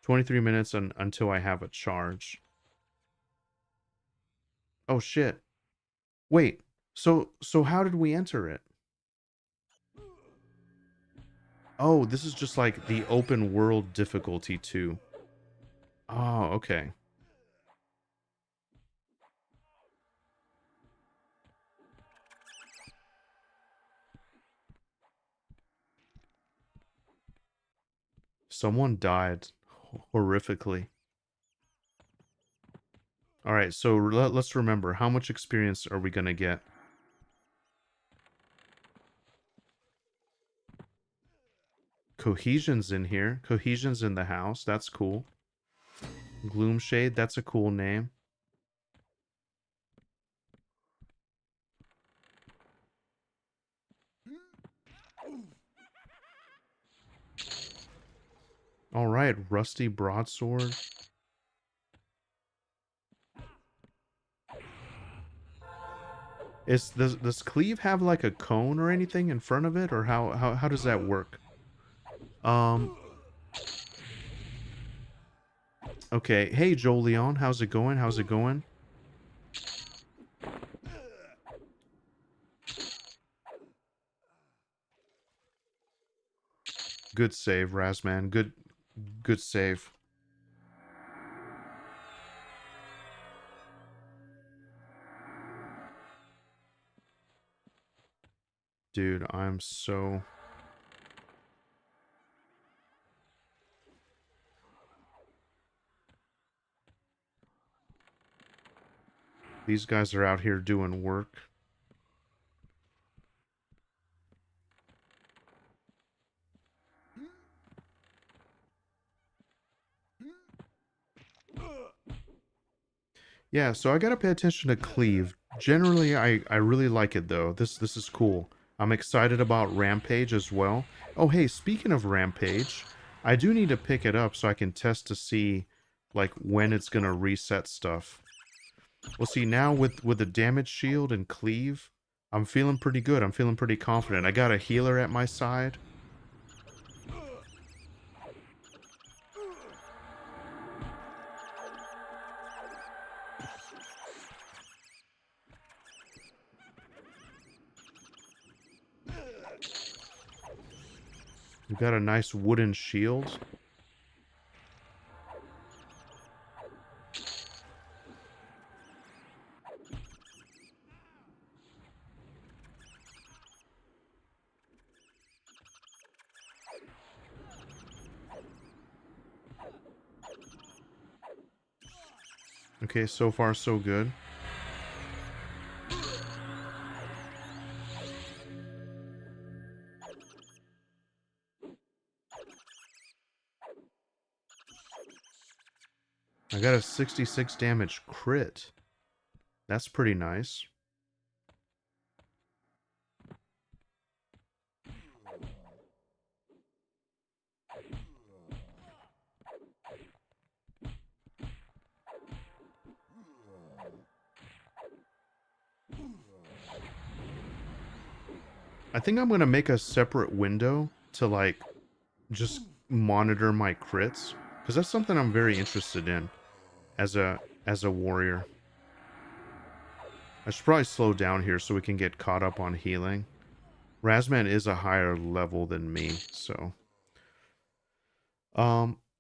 23 minutes until I have a charge. Oh shit. Wait. So how did we enter it? Oh, this is just like the open world difficulty too. Oh, okay. Someone died horrifically. All right, so let's remember, how much experience are we going to get? Cohesion's in here. Cohesion's in the house. That's cool. Gloomshade, that's a cool name. All right, Rusty Broadsword. Does Cleave have like a cone or anything in front of it, or how does that work? Um. Okay. Hey, Joe Leon, how's it going? How's it going? Good save, Razman. Good save. Dude, I'm so... These guys are out here doing work. Yeah, so I gotta pay attention to Cleave. Generally, I really like it, though. This is cool. I'm excited about Rampage as well. Oh, hey, speaking of Rampage, I do need to pick it up so I can test to see, like, when it's gonna reset stuff. Well, see, now with the damage shield and Cleave, I'm feeling pretty good. I'm feeling pretty confident. I got a healer at my side. We got a nice wooden shield. Okay, so far so good. I got a 66 damage crit. That's pretty nice. I think I'm gonna make a separate window to like just monitor my crits, because that's something I'm very interested in as a warrior. I should probably slow down here so we can get caught up on healing. Razman is a higher level than me, so.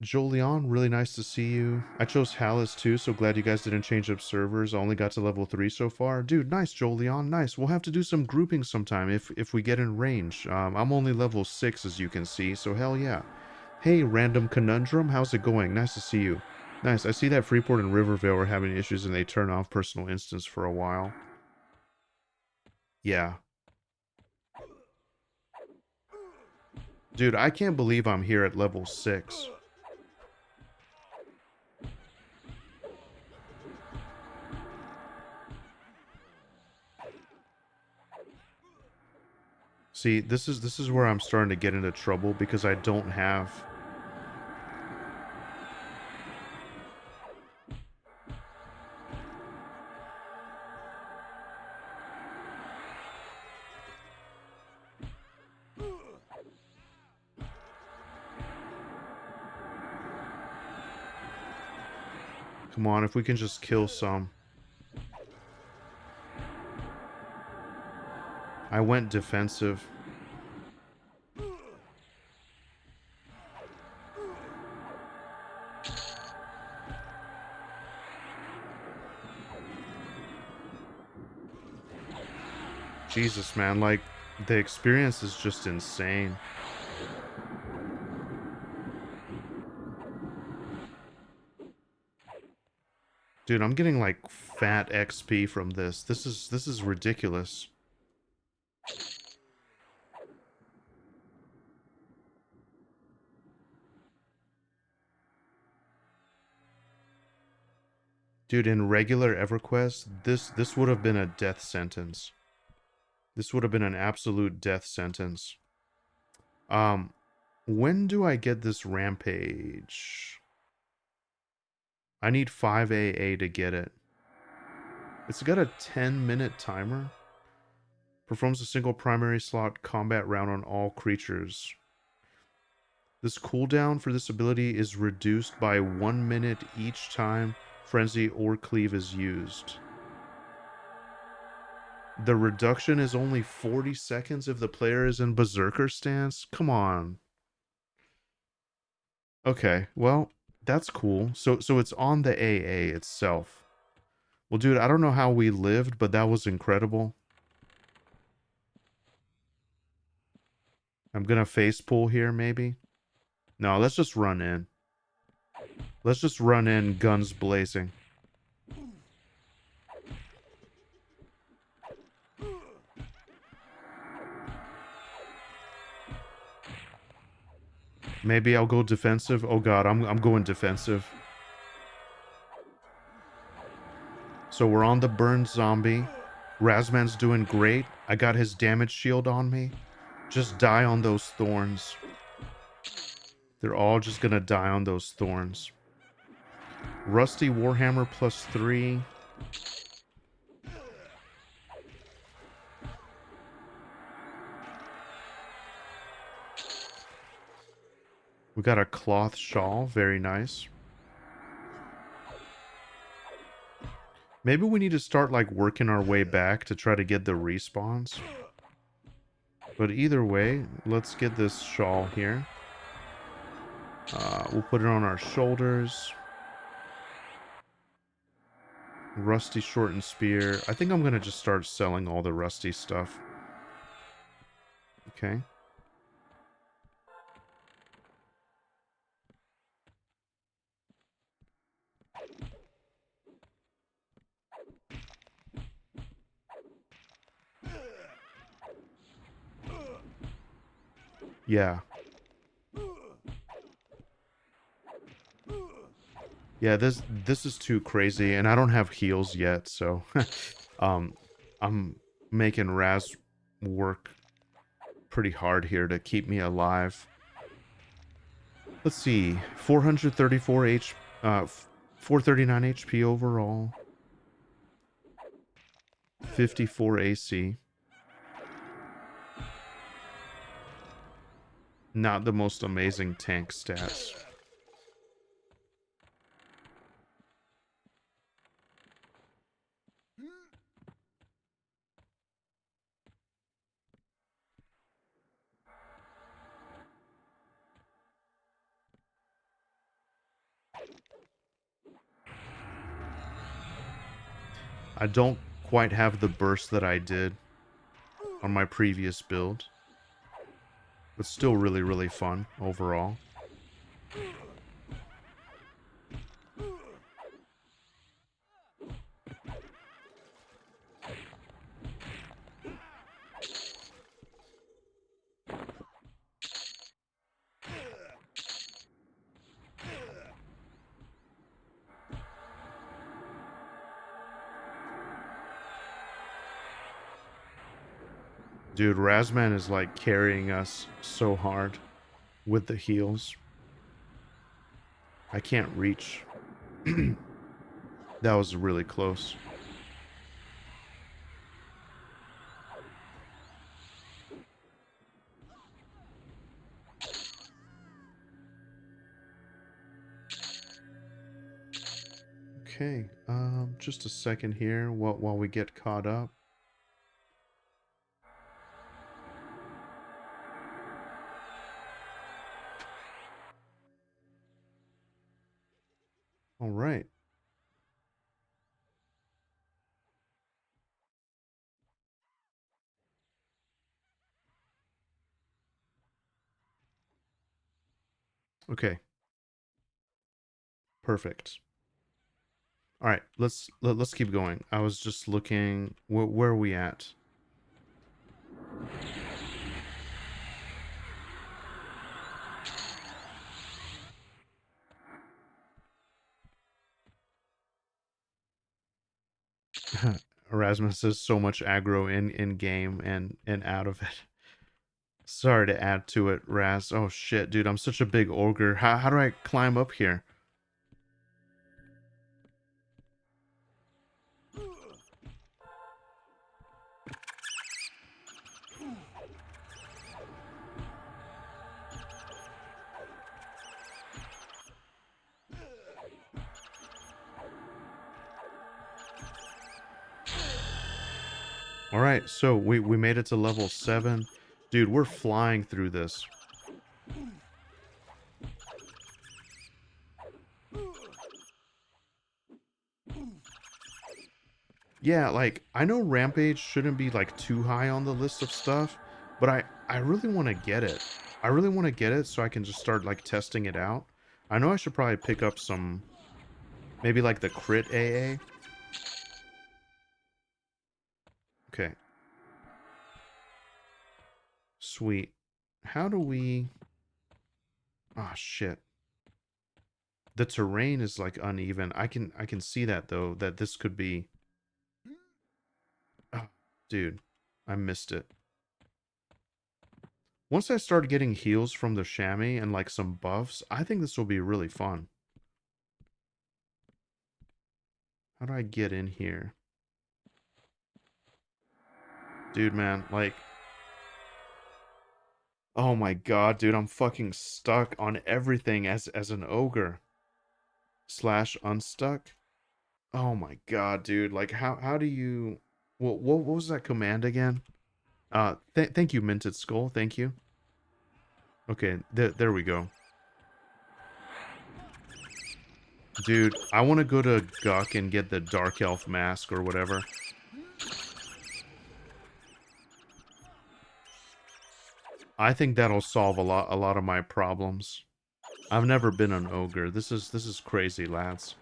Jolion, really nice to see you. I chose Hallis too, so glad you guys didn't change up servers. I only got to level 3 so far. Dude, nice, Jolion, nice. We'll have to do some grouping sometime if we get in range. I'm only level 6, as you can see, so hell yeah. Hey, Random Conundrum, how's it going? Nice to see you. Nice, I see that Freeport and Rivervale are having issues and they turn off personal instance for a while. Yeah. Dude, I can't believe I'm here at level 6. See, this is where I'm starting to get into trouble because I don't have... Come on, if we can just kill some. I went defensive. Jesus, man, like, the experience is just insane. Dude, I'm getting like fat XP from this. This is ridiculous. Dude, in regular EverQuest, this would have been a death sentence. This would have been an absolute death sentence. When do I get this rampage? I need 5 AA to get it. It's got a 10-minute timer. Performs a single primary slot combat round on all creatures. This cooldown for this ability is reduced by 1 minute each time Frenzy or Cleave is used. The reduction is only 40 seconds if the player is in Berserker stance? Come on. Okay, well, that's cool. So it's on the AA itself. Well, dude, I don't know how we lived, but that was incredible. I'm gonna face pull here, maybe. No, let's just run in. Let's just run in, guns blazing. Maybe I'll go defensive. Oh god, I'm going defensive. So we're on the burned zombie. Razman's doing great. I got his damage shield on me. Just die on those thorns. They're all just gonna die on those thorns. Rusty Warhammer +3. We got a cloth shawl. Very nice. Maybe we need to start like working our way back to try to get the respawns. But either way, let's get this shawl here. We'll put it on our shoulders. Rusty shortened spear. I think I'm going to just start selling all the rusty stuff. Okay. Yeah. Yeah, this is too crazy, and I don't have heals yet, so I'm making Raz work pretty hard here to keep me alive. Let's see, 434 439 HP overall, 54 AC. Not the most amazing tank stats. I don't quite have the burst that I did on my previous build, but still really, really fun overall. Dude, Razman is like carrying us so hard with the heals. I can't reach. That was really close. Okay, just a second here while we get caught up. All right. Okay, perfect. All right, let's keep going. I was just looking. Where are we at? Erasmus says so much aggro in game and out of it. Sorry to add to it, Raz. Oh shit, dude, I'm such a big ogre. How do I climb up here? All right, so we made it to level 7. Dude, we're flying through this. Yeah, like, I know Rampage shouldn't be, like, too high on the list of stuff, but I really want to get it. I really want to get it so I can just start, like, testing it out. I know I should probably pick up some, maybe, like, the crit AA. Okay. Sweet. How do we... Ah, shit. The terrain is, like, uneven. I can see that, though, that this could be... Ah, dude, I missed it. Once I start getting heals from the chamois and like some buffs, I think this will be really fun. How do I get in here? Dude, man, like... Oh my god, dude, I'm fucking stuck on everything as an ogre. Slash unstuck? Oh my god, dude, like how do you... What was that command again? Thank you, Minted Skull, thank you. Okay, there we go. Dude, I want to go to Guck and get the Dark Elf mask or whatever. I think that'll solve a lot of my problems. I've never been an ogre. This is crazy, lads.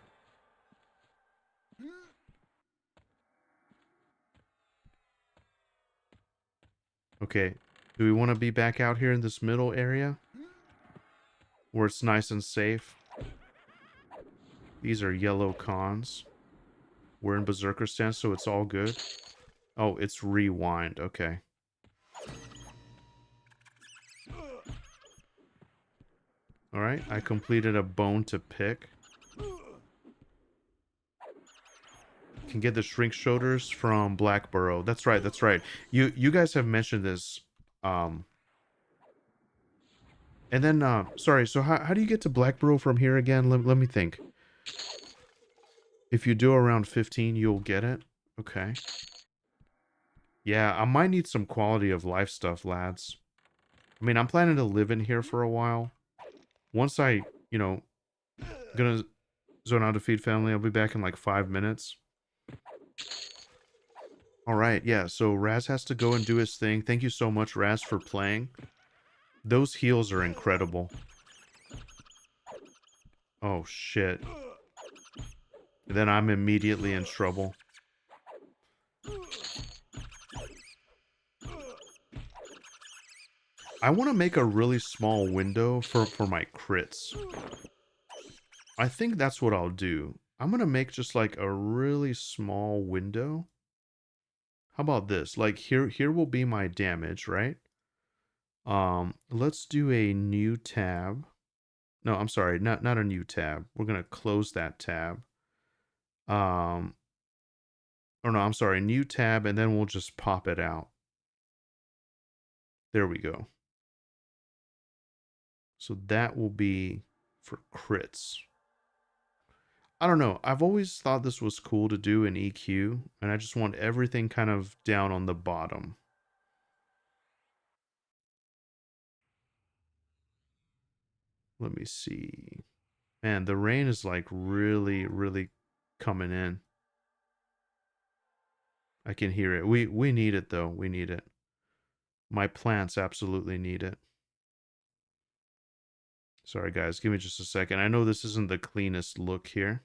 Okay, do we want to be back out here in this middle area? Where it's nice and safe? These are yellow cons. We're in Berserker stance, so it's all good. Oh, it's rewind. Okay. Alright, I completed a bone to pick. Can get the shrink shoulders from Blackburrow. That's right, that's right. You guys have mentioned this And then, sorry, so how do you get to Blackborough from here again? Let me think. If you do around 15, you'll get it. Okay. Yeah, I might need some quality of life stuff, lads. I mean, I'm planning to live in here for a while. Once I, you know, gonna zone out to feed family, I'll be back in like 5 minutes. All right, yeah, so Raz has to go and do his thing. Thank you so much, Raz, for playing. Those heals are incredible. Oh, shit. Then I'm immediately in trouble. I want to make a really small window for my crits. I think that's what I'll do. I'm going to make just like a really small window. How about this? Like here will be my damage, right? Let's do a new tab. No, I'm sorry, not a new tab. We're going to close that tab. Um, or no, I'm sorry, new tab, and then we'll just pop it out. There we go. So that will be for crits. I don't know. I've always thought this was cool to do in EQ, and I just want everything kind of down on the bottom. Let me see. Man, the rain is like really, really coming in. I can hear it. We need it though. We need it. My plants absolutely need it. Sorry guys, give me just a second. I know this isn't the cleanest look here.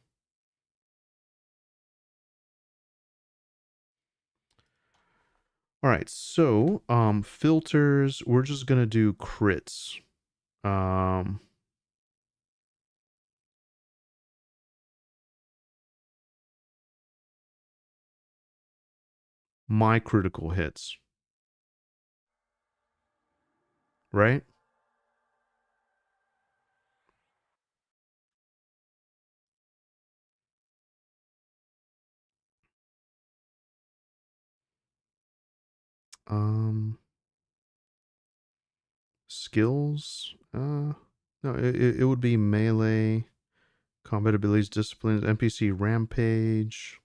All right, so filters, we're just gonna do crits. Um my critical hits, right? Um skills, no, it would be melee, combat abilities, disciplines, NPC rampage.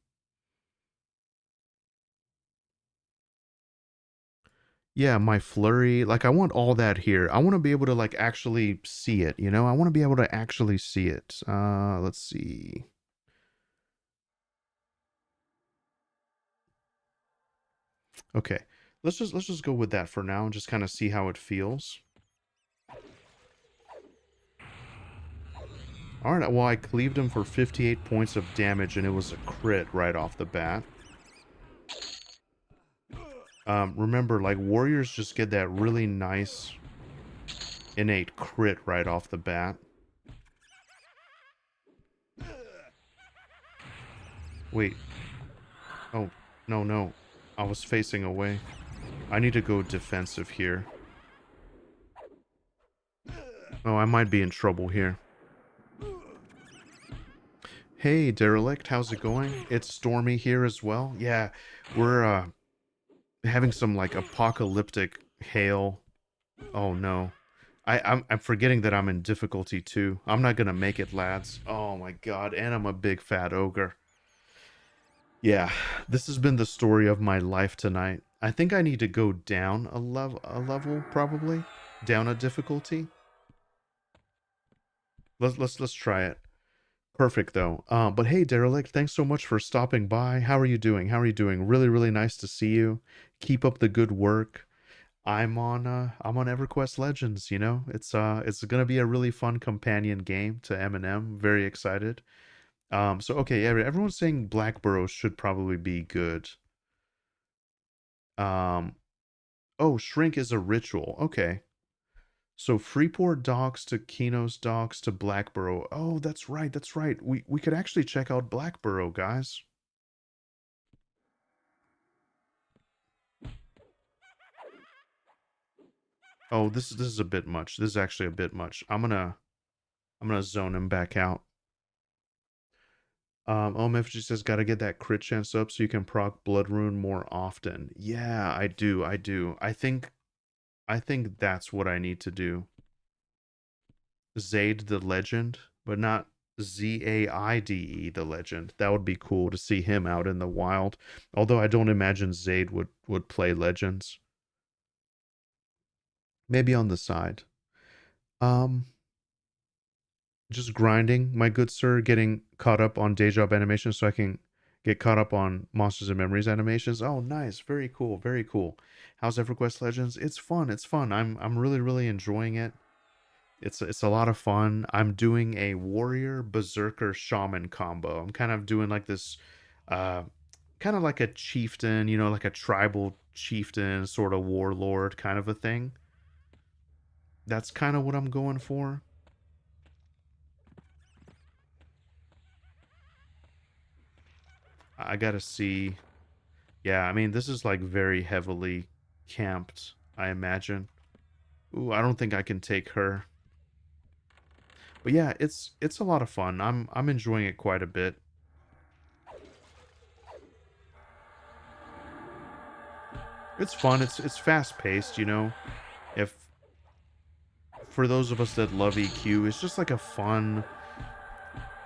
Yeah, my flurry, like I want all that here. I want to be able to like actually see it, you know? I want to be able to actually see it. Let's see. Okay. Let's just go with that for now and just kind of see how it feels. All right, well I cleaved him for 58 points of damage and it was a crit right off the bat. Remember, like warriors just get that really nice innate crit right off the bat. Wait. Oh, no, no. I was facing away. I need to go defensive here. Oh, I might be in trouble here. Hey, Derelict, how's it going? It's stormy here as well. Yeah, we're having some like apocalyptic hail. Oh no. I'm forgetting that I'm in difficulty too. I'm not gonna make it, lads. Oh my god, and I'm a big fat ogre. Yeah, this has been the story of my life tonight. I think I need to go down a level probably. Down a difficulty. Let's try it. Perfect though. But hey, Derelict, thanks so much for stopping by. How are you doing? How are you doing? Really, really nice to see you. Keep up the good work. I'm on EverQuest Legends, you know. It's gonna be a really fun companion game to Eminem. Very excited. So okay, yeah, everyone's saying Blackborough should probably be good. Um, oh, Shrink is a ritual. Okay. So Freeport docks to Keno's docks to Blackborough. Oh, that's right, that's right. We could actually check out Blackborough, guys. Oh, this is a bit much. This is actually a bit much. I'm gonna zone him back out. OMFG says gotta get that crit chance up so you can proc Blood Rune more often. Yeah, I do. I think that's what I need to do. Zaid the Legend, but not Zaide the Legend. That would be cool to see him out in the wild. Although I don't imagine Zaid would play Legends. Maybe on the side. Um, just grinding, my good sir, getting caught up on day job animations so I can get caught up on Monsters and Memories animations. Oh, nice. Very cool. Very cool. How's EverQuest Legends? It's fun. It's fun. I'm really really enjoying it. It's a lot of fun. I'm doing a warrior berserker shaman combo. I'm kind of doing like this uh kind of like a chieftain, you know, like a tribal chieftain sort of warlord kind of a thing. That's kind of what I'm going for. I got to see. Yeah, I mean, this is like very heavily camped, I imagine. Ooh, I don't think I can take her. But yeah, it's a lot of fun. I'm enjoying it quite a bit. It's fun. It's fast paced, you know. If for those of us that love EQ, it's just like a fun,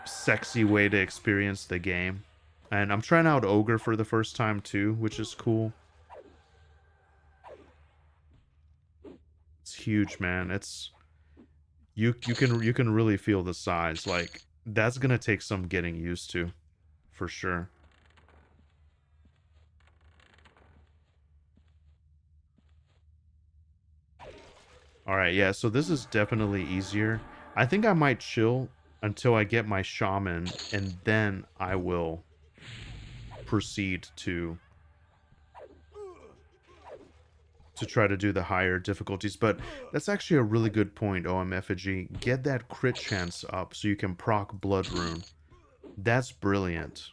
sexy way to experience the game. And I'm trying out Ogre for the first time too, which is cool. It's huge, man. It's you can really feel the size. Like that's gonna take some getting used to, for sure. All right, yeah. So this is definitely easier. I think I might chill until I get my shaman, and then I will proceed to try to do the higher difficulties. But that's actually a really good point, OM Effigy. Get that crit chance up so you can proc Blood Rune. That's brilliant.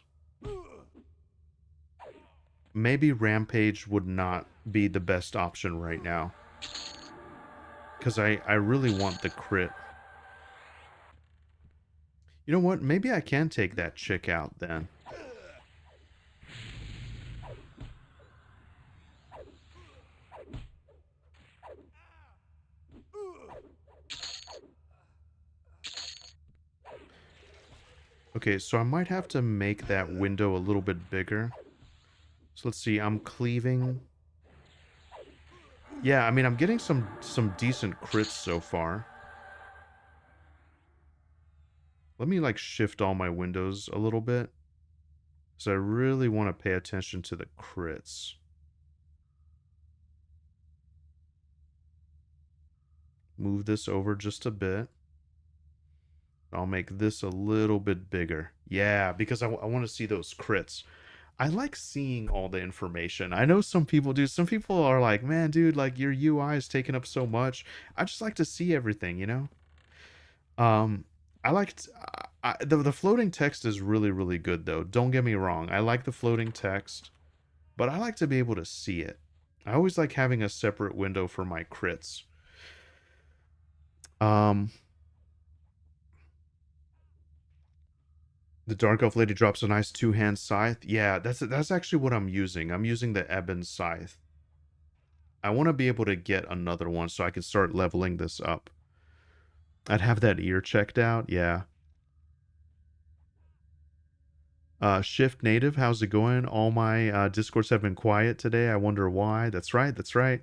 Maybe Rampage would not be the best option right now. Because I really want the crit. You know what? Maybe I can take that chick out then. Okay, so I might have to make that window a little bit bigger. So let's see, I'm cleaving. Yeah, I mean, I'm getting some decent crits so far. Let me, like, shift all my windows a little bit. So I really want to pay attention to the crits. Move this over just a bit. I'll make this a little bit bigger. Yeah, because I want to see those crits. I like seeing all the information. I know some people do. Some people are like, man, dude, like your UI is taking up so much. I just like to see everything, you know? Um, I liked the floating text is really, really good, though. Don't get me wrong. I like the floating text, but I like to be able to see it. I always like having a separate window for my crits. Um, the Dark Elf Lady drops a nice two-hand scythe. Yeah, that's actually what I'm using. I'm using the Ebon scythe. I want to be able to get another one so I can start leveling this up. I'd have that ear checked out. Yeah. Shift Native, how's it going? All my discourse have been quiet today. I wonder why. That's right. That's right.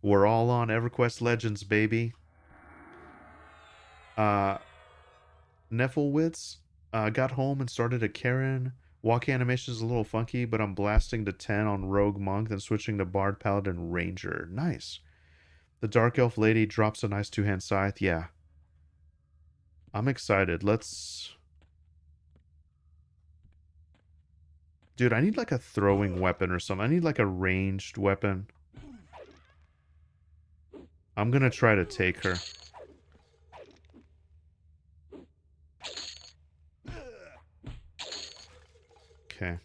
We're all on EverQuest Legends, baby. Uh, Neffelwitz got home and started a Karen. Walk animation is a little funky, but I'm blasting to 10 on Rogue Monk, then switching to Bard Paladin Ranger. Nice. The Dark Elf Lady drops a nice two-hand scythe. Yeah. I'm excited. Let's... Dude, I need like a throwing weapon or something. I need like a ranged weapon. I'm gonna try to take her. Okay.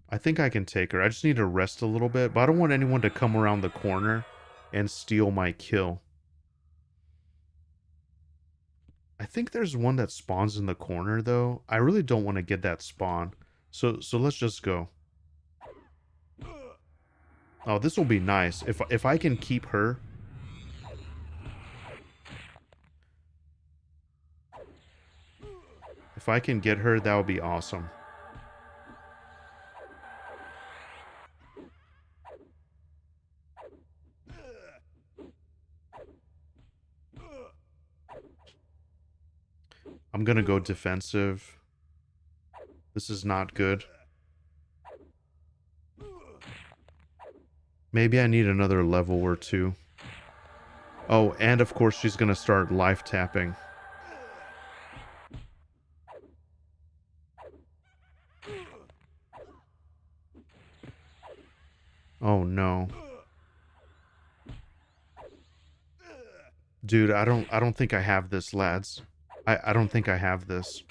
I think I can take her. I just need to rest a little bit, but I don't want anyone to come around the corner and steal my kill. I think there's one that spawns in the corner, though. I really don't want to get that spawn. So let's just go. Oh, this will be nice. If I can keep her. If I can get her, that would be awesome. I'm gonna go defensive. This is not good. Maybe I need another level or two. Oh, and of course she's gonna start life tapping. Oh no. Dude, I don't think I have this, lads. I don't think I have this.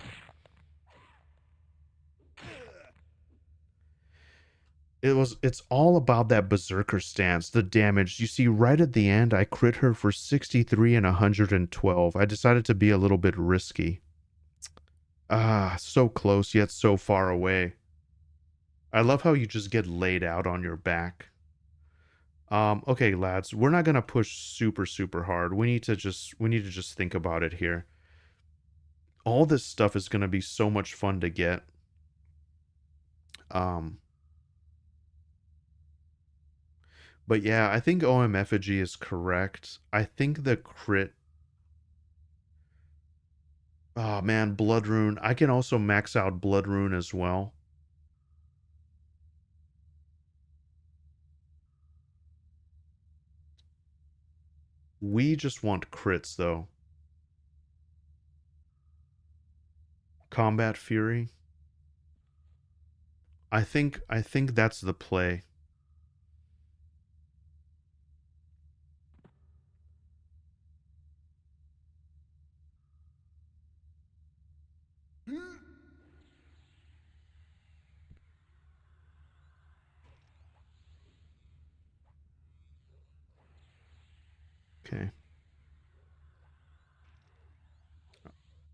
It's all about that berserker stance, the damage. You see, right at the end, I crit her for 63 and 112. I decided to be a little bit risky. Ah, so close yet so far away. I love how you just get laid out on your back. Okay, lads, we're not gonna push super hard. We need to just think about it here. All this stuff is gonna be so much fun to get. Um, but yeah, I think OM Effigy is correct. I think the crit. Oh man, Blood Rune. I can also max out Blood Rune as well. We just want crits though. Combat Fury. I think that's the play. Okay.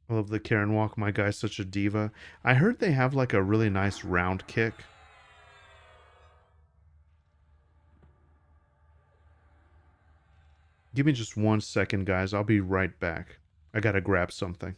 I love the Karen walk. My guy's such a diva. I heard they have like a really nice round kick. Give me just 1 second, guys. I'll be right back. I gotta grab something.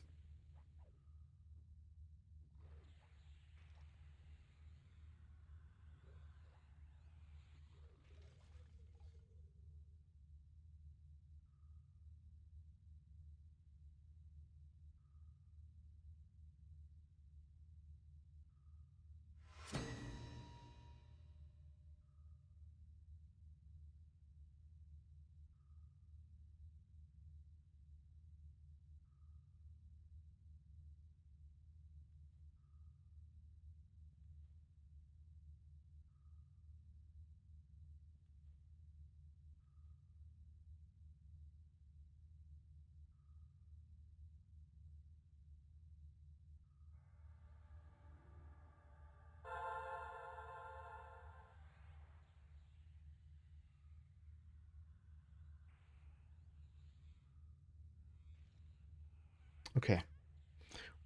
Okay.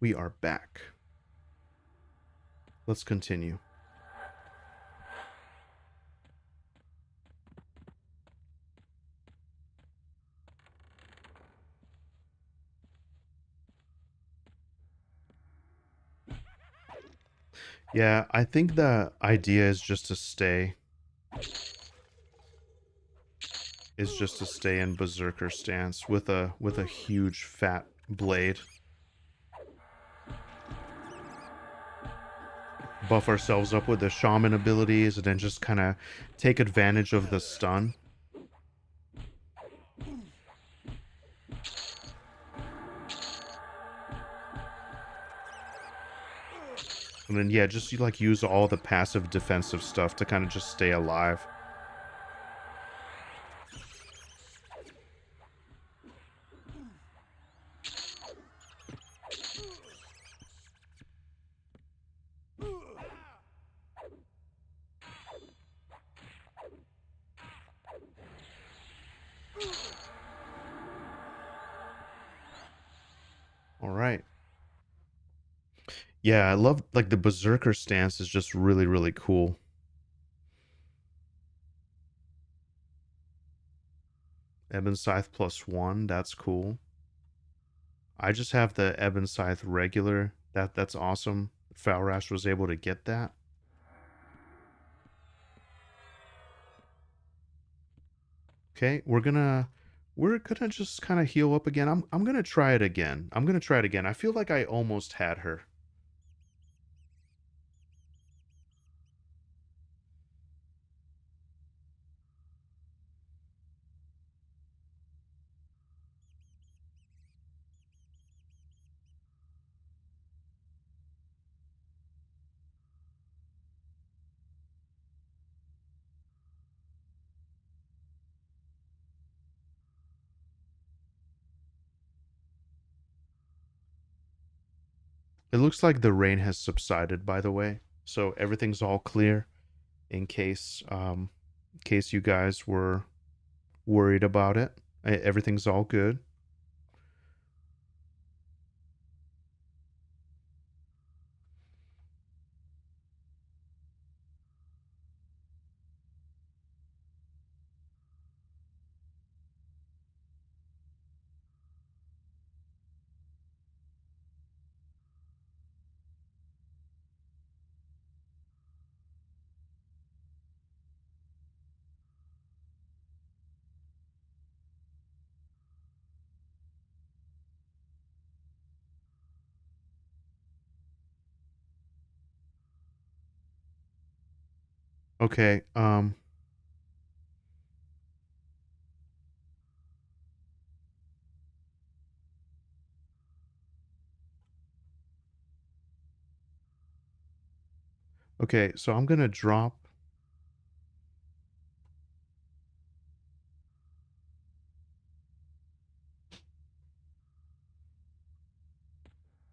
We are back. Let's continue. Yeah, I think the idea is just to stay in berserker stance with a huge fat blade. Buff ourselves up with the shaman abilities and then just kind of take advantage of the stun. And then yeah, just like use all the passive defensive stuff to kind of just stay alive. All right. Yeah, I love like the berserker stance is just really cool. Ebon Scythe +1, that's cool. I just have the Ebon Scythe regular. That's awesome. Falrash was able to get that. Okay, we're gonna just kind of heal up again. I'm gonna try it again. I'm gonna try it again. I feel like I almost had her. It looks like the rain has subsided, by the way, so everything's all clear. In case you guys were worried about it, everything's all good. Okay, okay, so I'm gonna drop.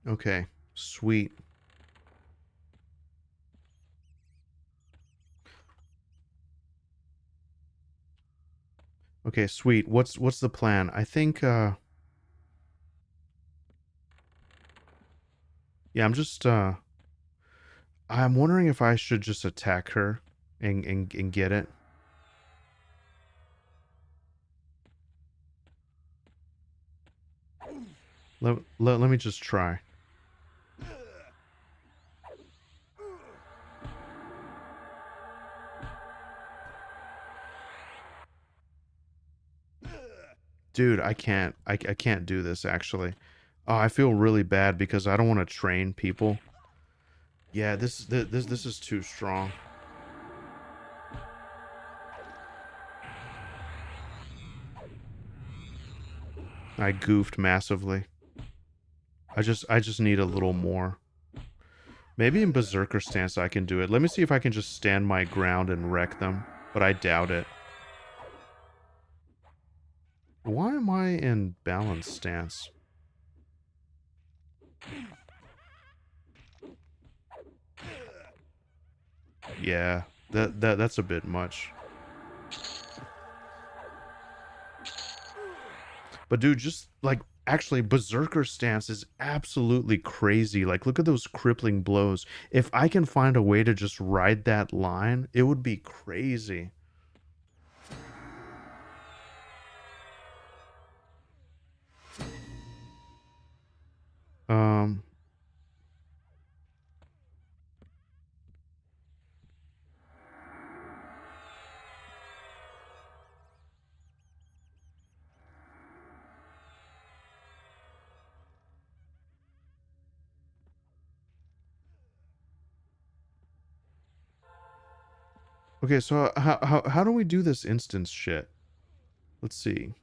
Okay, sweet. Okay, sweet. What's the plan? I think yeah, I'm wondering if I should just attack her and get it. Let me just try. Dude, I can't do this actually. Oh, I feel really bad because I don't want to train people. Yeah, this is too strong. I goofed massively. I just need a little more. Maybe in Berserker stance I can do it. Let me see if I can just stand my ground and wreck them, but I doubt it. Why am I in balance stance? Yeah, that's a bit much. But dude, just like actually Berserker stance is absolutely crazy. Like look at those crippling blows. If I can find a way to just ride that line, it would be crazy. Um okay, so how do we do this instance shit? Let's see.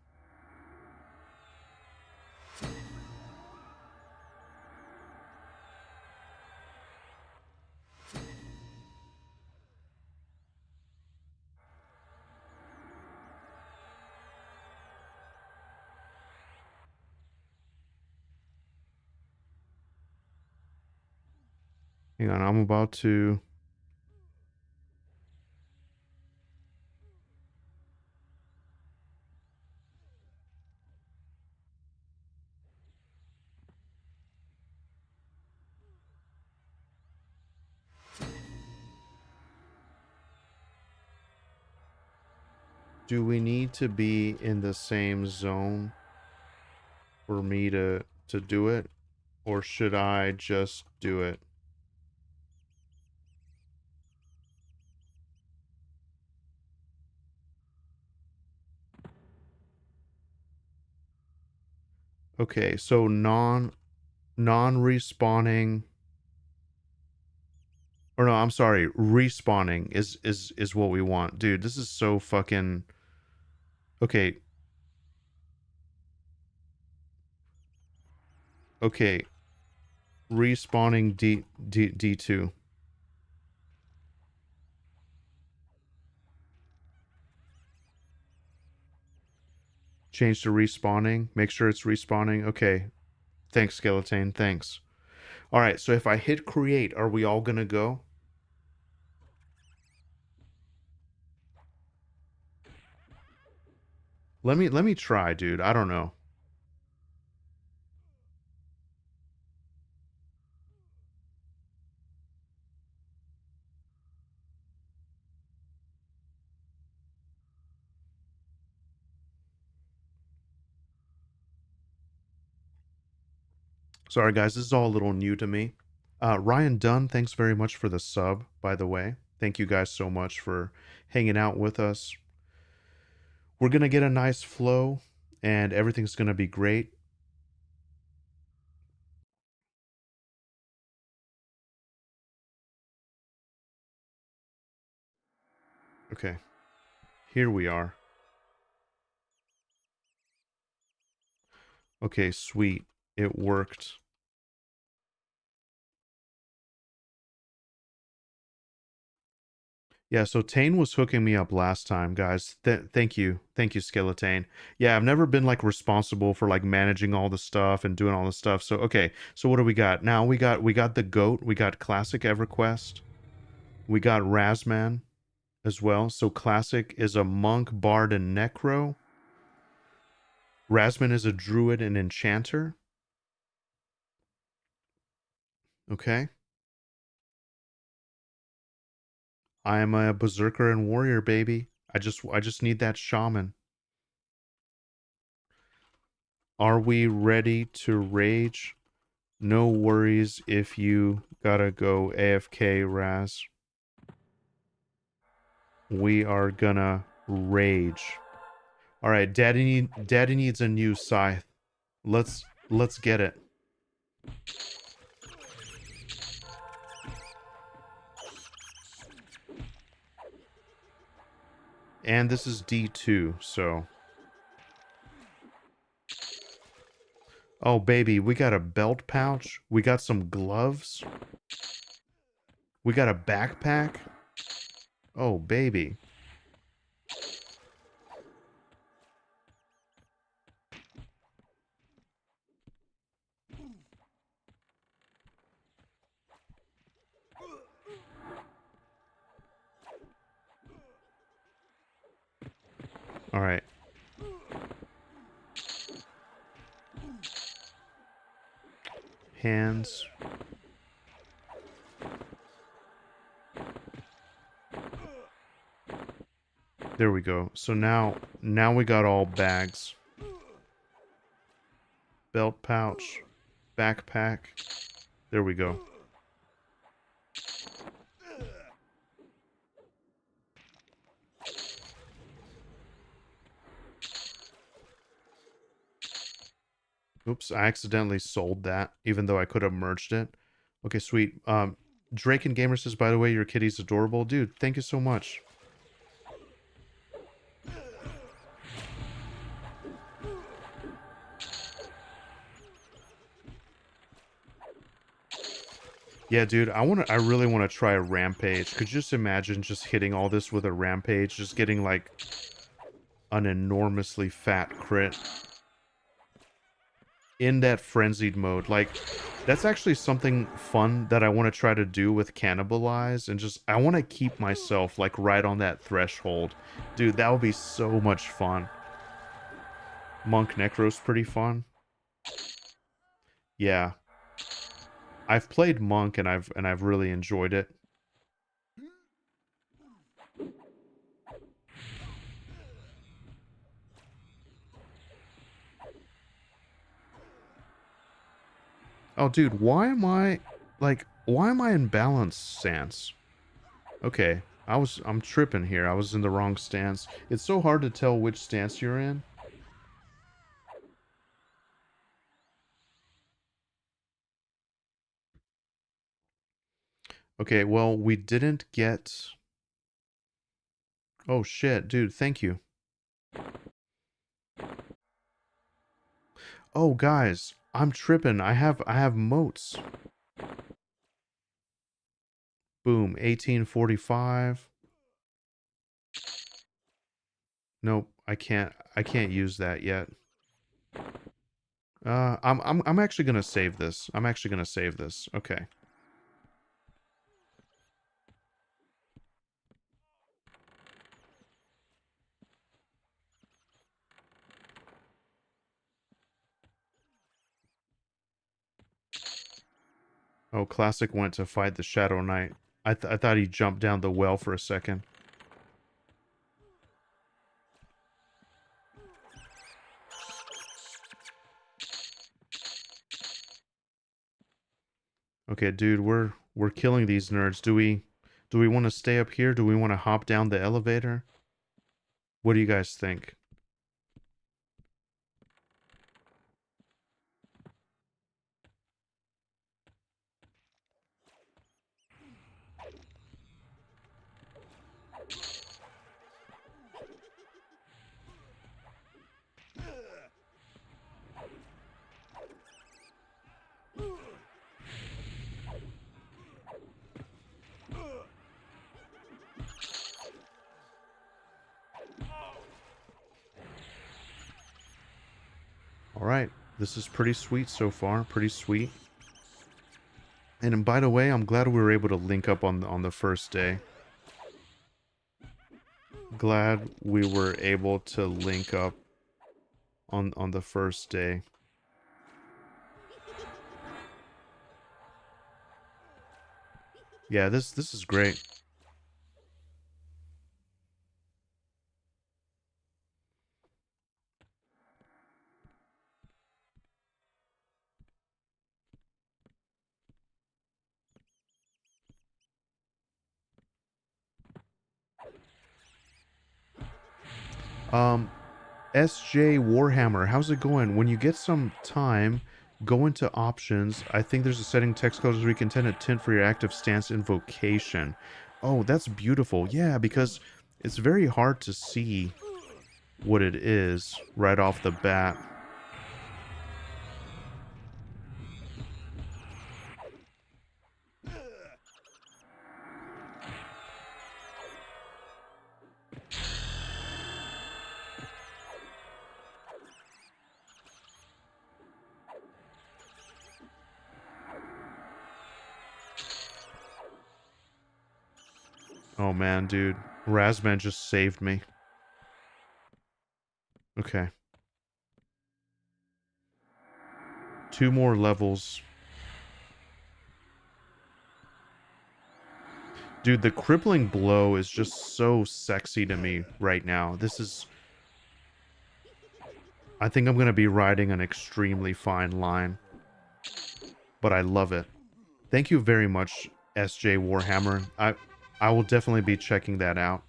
Hang on, I'm about to. Do we need to be in the same zone for me to to do it, or should I just do it? Okay, so non-respawning, or no, I'm sorry, respawning is what we want. Dude, this is so fucking okay. Okay, respawning D2. Change to respawning. Make sure it's respawning. Okay. Thanks, Skeleton. Thanks. All right, so if I hit create, are we all gonna go? Let me try, dude. I don't know. Sorry, guys. This is all a little new to me. Ryan Dunn, thanks very much for the sub, by the way. Thank you guys so much for hanging out with us. We're gonna get a nice flow, and everything's gonna be great. Okay, here we are. Okay, sweet. It worked. Yeah, so Tane was hooking me up last time, guys. Thank you. Thank you, Skeleton. Yeah, I've never been like responsible for like managing all the stuff and doing all the stuff. So okay, so what do we got? Now we got the goat, we got classic EverQuest, we got Razman as well. So classic is a monk, bard, and necro. Razman is a druid and enchanter. Okay. I am a berserker and warrior, baby. I just need that shaman. Are we ready to rage? No worries if you gotta go AFK, Raz. We are gonna rage. All right, Daddy needs a new scythe. Let's get it. And this is D2, so. Oh baby, we got a belt pouch. We got some gloves. We got a backpack. Oh baby. All right. Hands. There we go. So now we got all bags. Belt pouch, backpack. There we go. Oops, I accidentally sold that, even though I could have merged it. Okay, sweet. Drake and Gamer says, by the way, your kitty's adorable. Dude, thank you so much. Yeah, dude, I really want to try a rampage. Could you just imagine just hitting all this with a rampage? Just getting, like, an enormously fat crit. In that frenzied mode. Like, that's actually something fun that I want to try to do with Cannibalize, and just I want to keep myself like right on that threshold. Dude, that would be so much fun. Monk Necro's pretty fun. Yeah. I've played Monk and I've really enjoyed it. Oh, dude, why am I in balance stance? Okay, I'm tripping here. I was in the wrong stance. It's so hard to tell which stance you're in. Okay, well, we didn't get... Oh, shit, dude, thank you. Oh, guys, I'm tripping. I have moats. Boom, 1845. Nope, I can't use that yet. I'm actually gonna save this. I'm actually gonna save this. Okay. Oh, Classic went to fight the Shadow Knight. I thought he jumped down the well for a second. Okay, dude, we're killing these nerds. Do we want to stay up here? Do we want to hop down the elevator? What do you guys think? All right. This is pretty sweet so far. Pretty sweet. And by the way, I'm glad we were able to link up on the first day. Glad we were able to link up on the first day. Yeah, this is great. SJ Warhammer, how's it going? When you get some time, go into options. I think there's a setting text colors where you can tend a tint for your active stance invocation. Oh, that's beautiful. Yeah, because it's very hard to see what it is right off the bat. Oh man, dude. Razman just saved me. Okay. 2 more levels. Dude, the crippling blow is just so sexy to me right now. This is... I think I'm going to be riding an extremely fine line. But I love it. Thank you very much, SJ Warhammer. I will definitely be checking that out.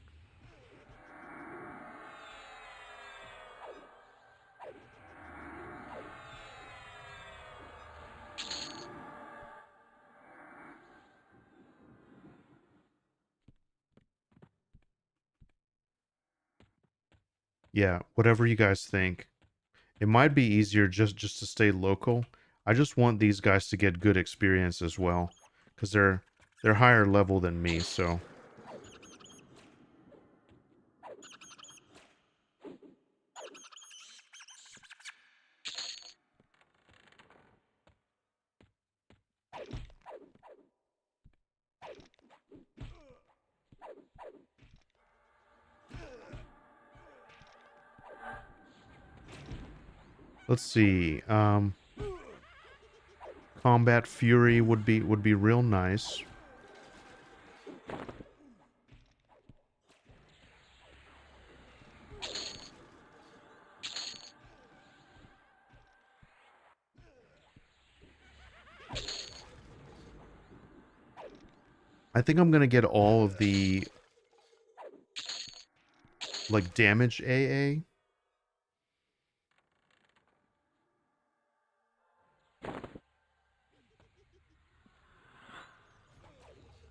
Yeah, whatever you guys think. It might be easier just to stay local. I just want these guys to get good experience as well, because they're higher level than me, so let's see. Combat Fury would be real nice. I think I'm gonna get all of the like damage AA.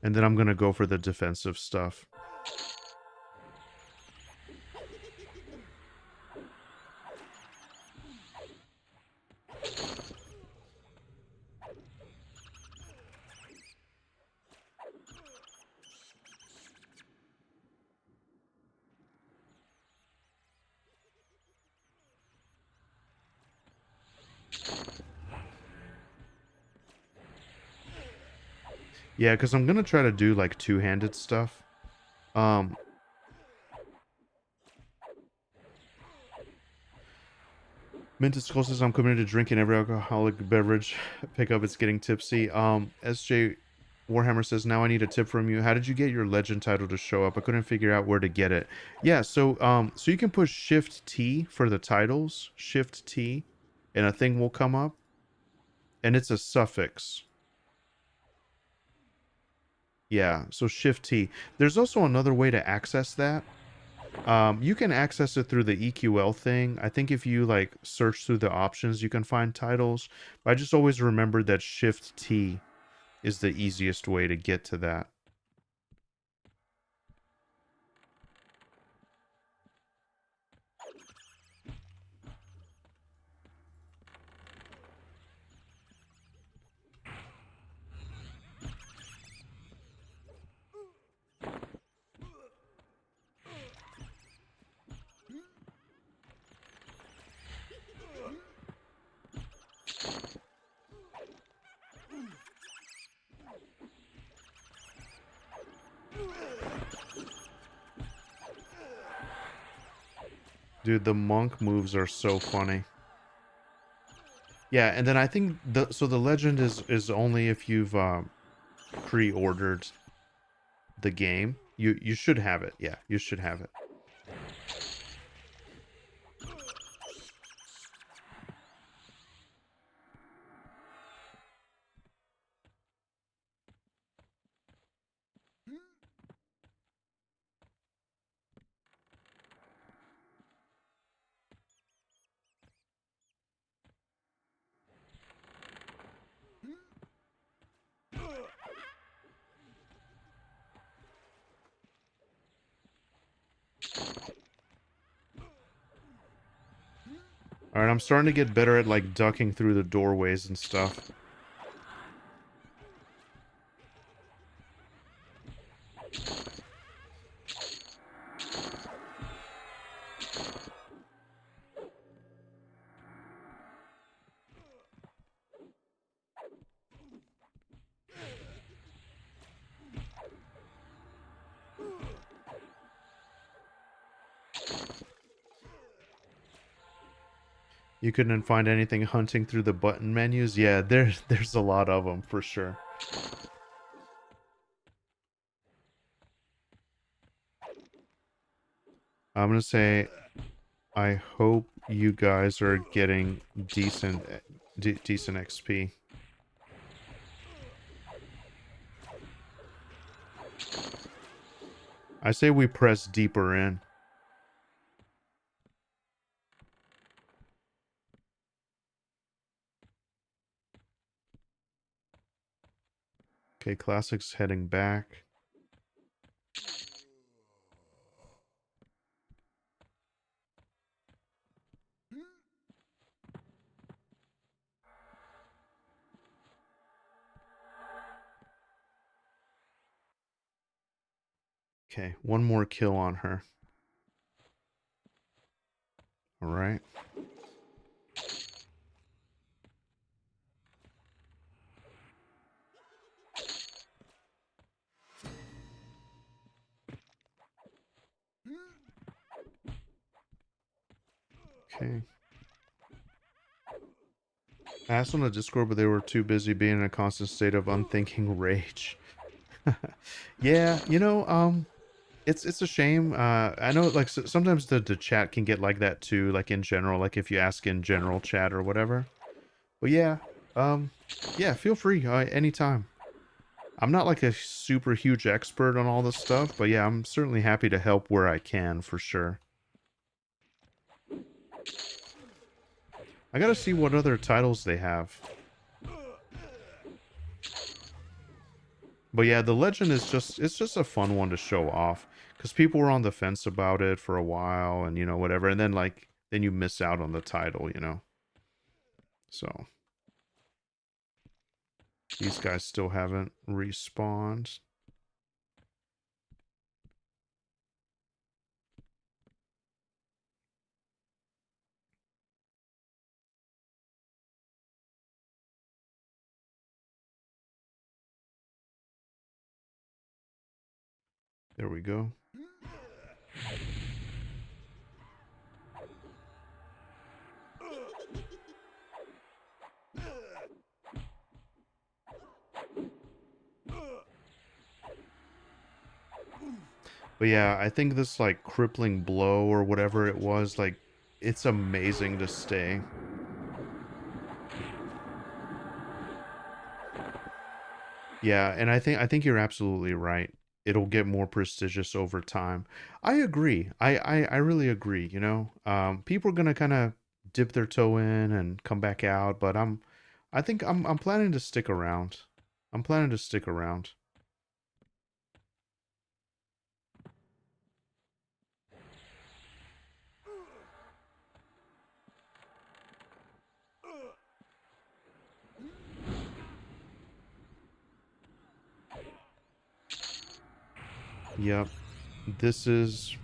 And then I'm gonna go for the defensive stuff. Yeah, because I'm gonna try to do like two-handed stuff. Um, Mintus Skull says I'm committed to drinking every alcoholic beverage. Pick up, it's getting tipsy. SJ Warhammer says, now I need a tip from you. How did you get your legend title to show up? I couldn't figure out where to get it. Yeah, so you can push Shift T for the titles, Shift T, and a thing will come up, and it's a suffix. Yeah, so Shift T. There's also another way to access that. You can access it through the EQL thing. I think if you like search through the options, you can find titles. But I just always remembered that Shift T is the easiest way to get to that. Dude, the monk moves are so funny. Yeah, and then I think the legend is only if you've pre-ordered the game. You should have it. Yeah, you should have it. All right, I'm starting to get better at like ducking through the doorways and stuff. You couldn't find anything hunting through the button menus? Yeah, there's a lot of them for sure. I'm gonna say I hope you guys are getting decent XP. I say we press deeper in. Okay, Classic's heading back. Okay, one more kill on her. All right. Okay. I asked on the Discord, but they were too busy being in a constant state of unthinking rage. Yeah, it's a shame. I know like sometimes the chat can get like that too, like in general, like if you ask in general chat or whatever. But yeah, yeah, feel free anytime. I'm not like a super huge expert on all this stuff, but yeah, I'm certainly happy to help where I can for sure. I gotta see what other titles they have. But yeah, the Legend is it's just a fun one to show off because people were on the fence about it for a while and whatever, and then like then you miss out on the title. So these guys still haven't respawned. There we go. But yeah, I think this like crippling blow or whatever it was, like it's amazing to stay. Yeah, and I think you're absolutely right. It'll get more prestigious over time. I agree. I really agree. People are gonna kind of dip their toe in and come back out, but I think I'm planning to stick around. I'm planning to stick around. Yep. This is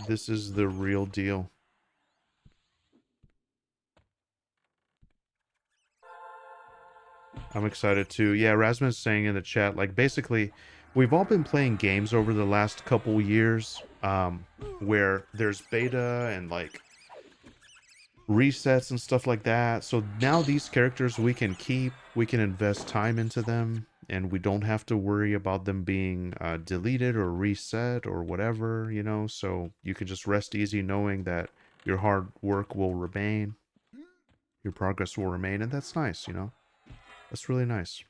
this is the real deal. I'm excited too. Yeah, Rasmus saying in the chat, like basically, we've all been playing games over the last couple years, where there's beta and like resets and stuff like that. So now these characters we can keep, we can invest time into them, and we don't have to worry about them being deleted or reset or whatever. So you can just rest easy knowing that your hard work will remain, your progress will remain, and that's nice. That's really nice.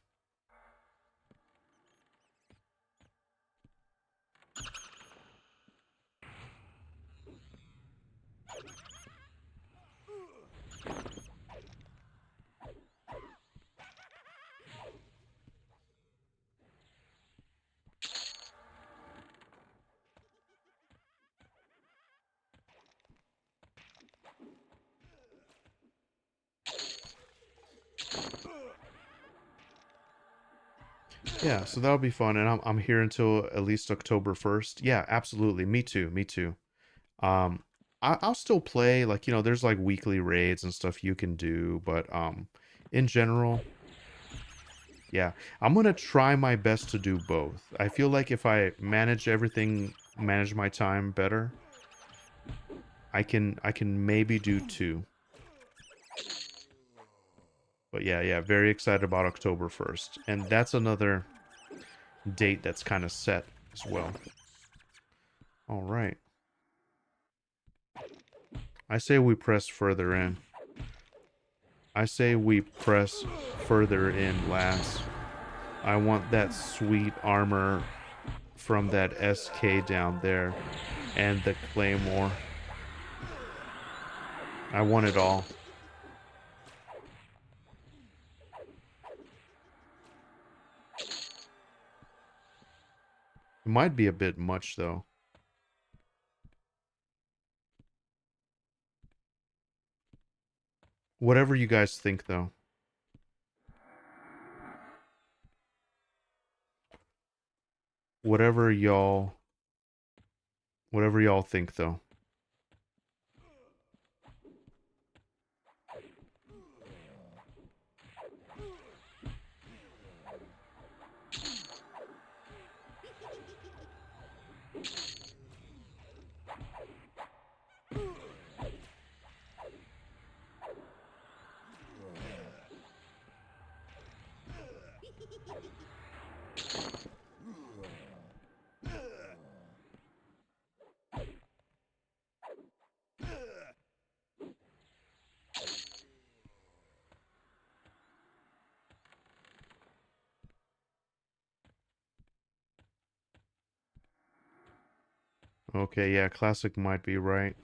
Yeah, so that'll be fun, and I'm here until at least October 1st. Yeah, absolutely. Me too. Me too. Um, I'll still play like there's like weekly raids and stuff you can do, but in general, yeah, I'm gonna try my best to do both. I feel like if I manage everything, manage my time better, I can maybe do two. But yeah, yeah, very excited about October 1st, and that's another date that's kind of set as well. All right. I say we press further in. I say we press further in, lads. I want that sweet armor from that SK down there and the claymore. I want it all. It might be a bit much though. Whatever you guys think though. Whatever y'all think though. Okay, yeah, classic might be right.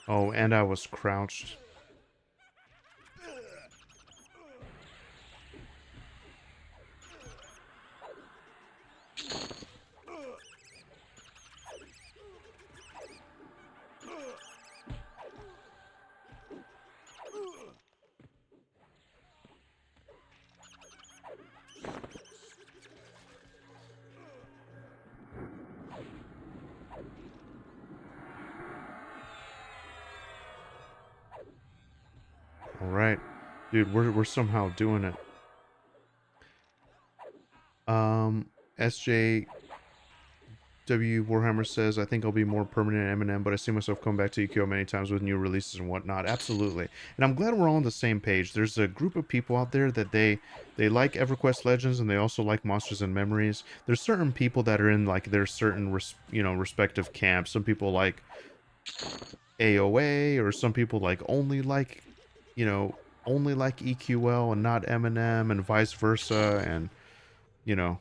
Oh, and I was crouched. All right. Dude, we're somehow doing it. SJ W. Warhammer says, I think I'll be more permanent at Eminem, but I see myself coming back to EQO many times with new releases and whatnot. Absolutely. And I'm glad we're all on the same page. There's a group of people out there that they like EverQuest Legends and they also like Monsters and Memories. There's certain people that are in like their certain respective camps. Some people like AOA, or some people you know, only like EQL and not Eminem, and vice versa, and you know,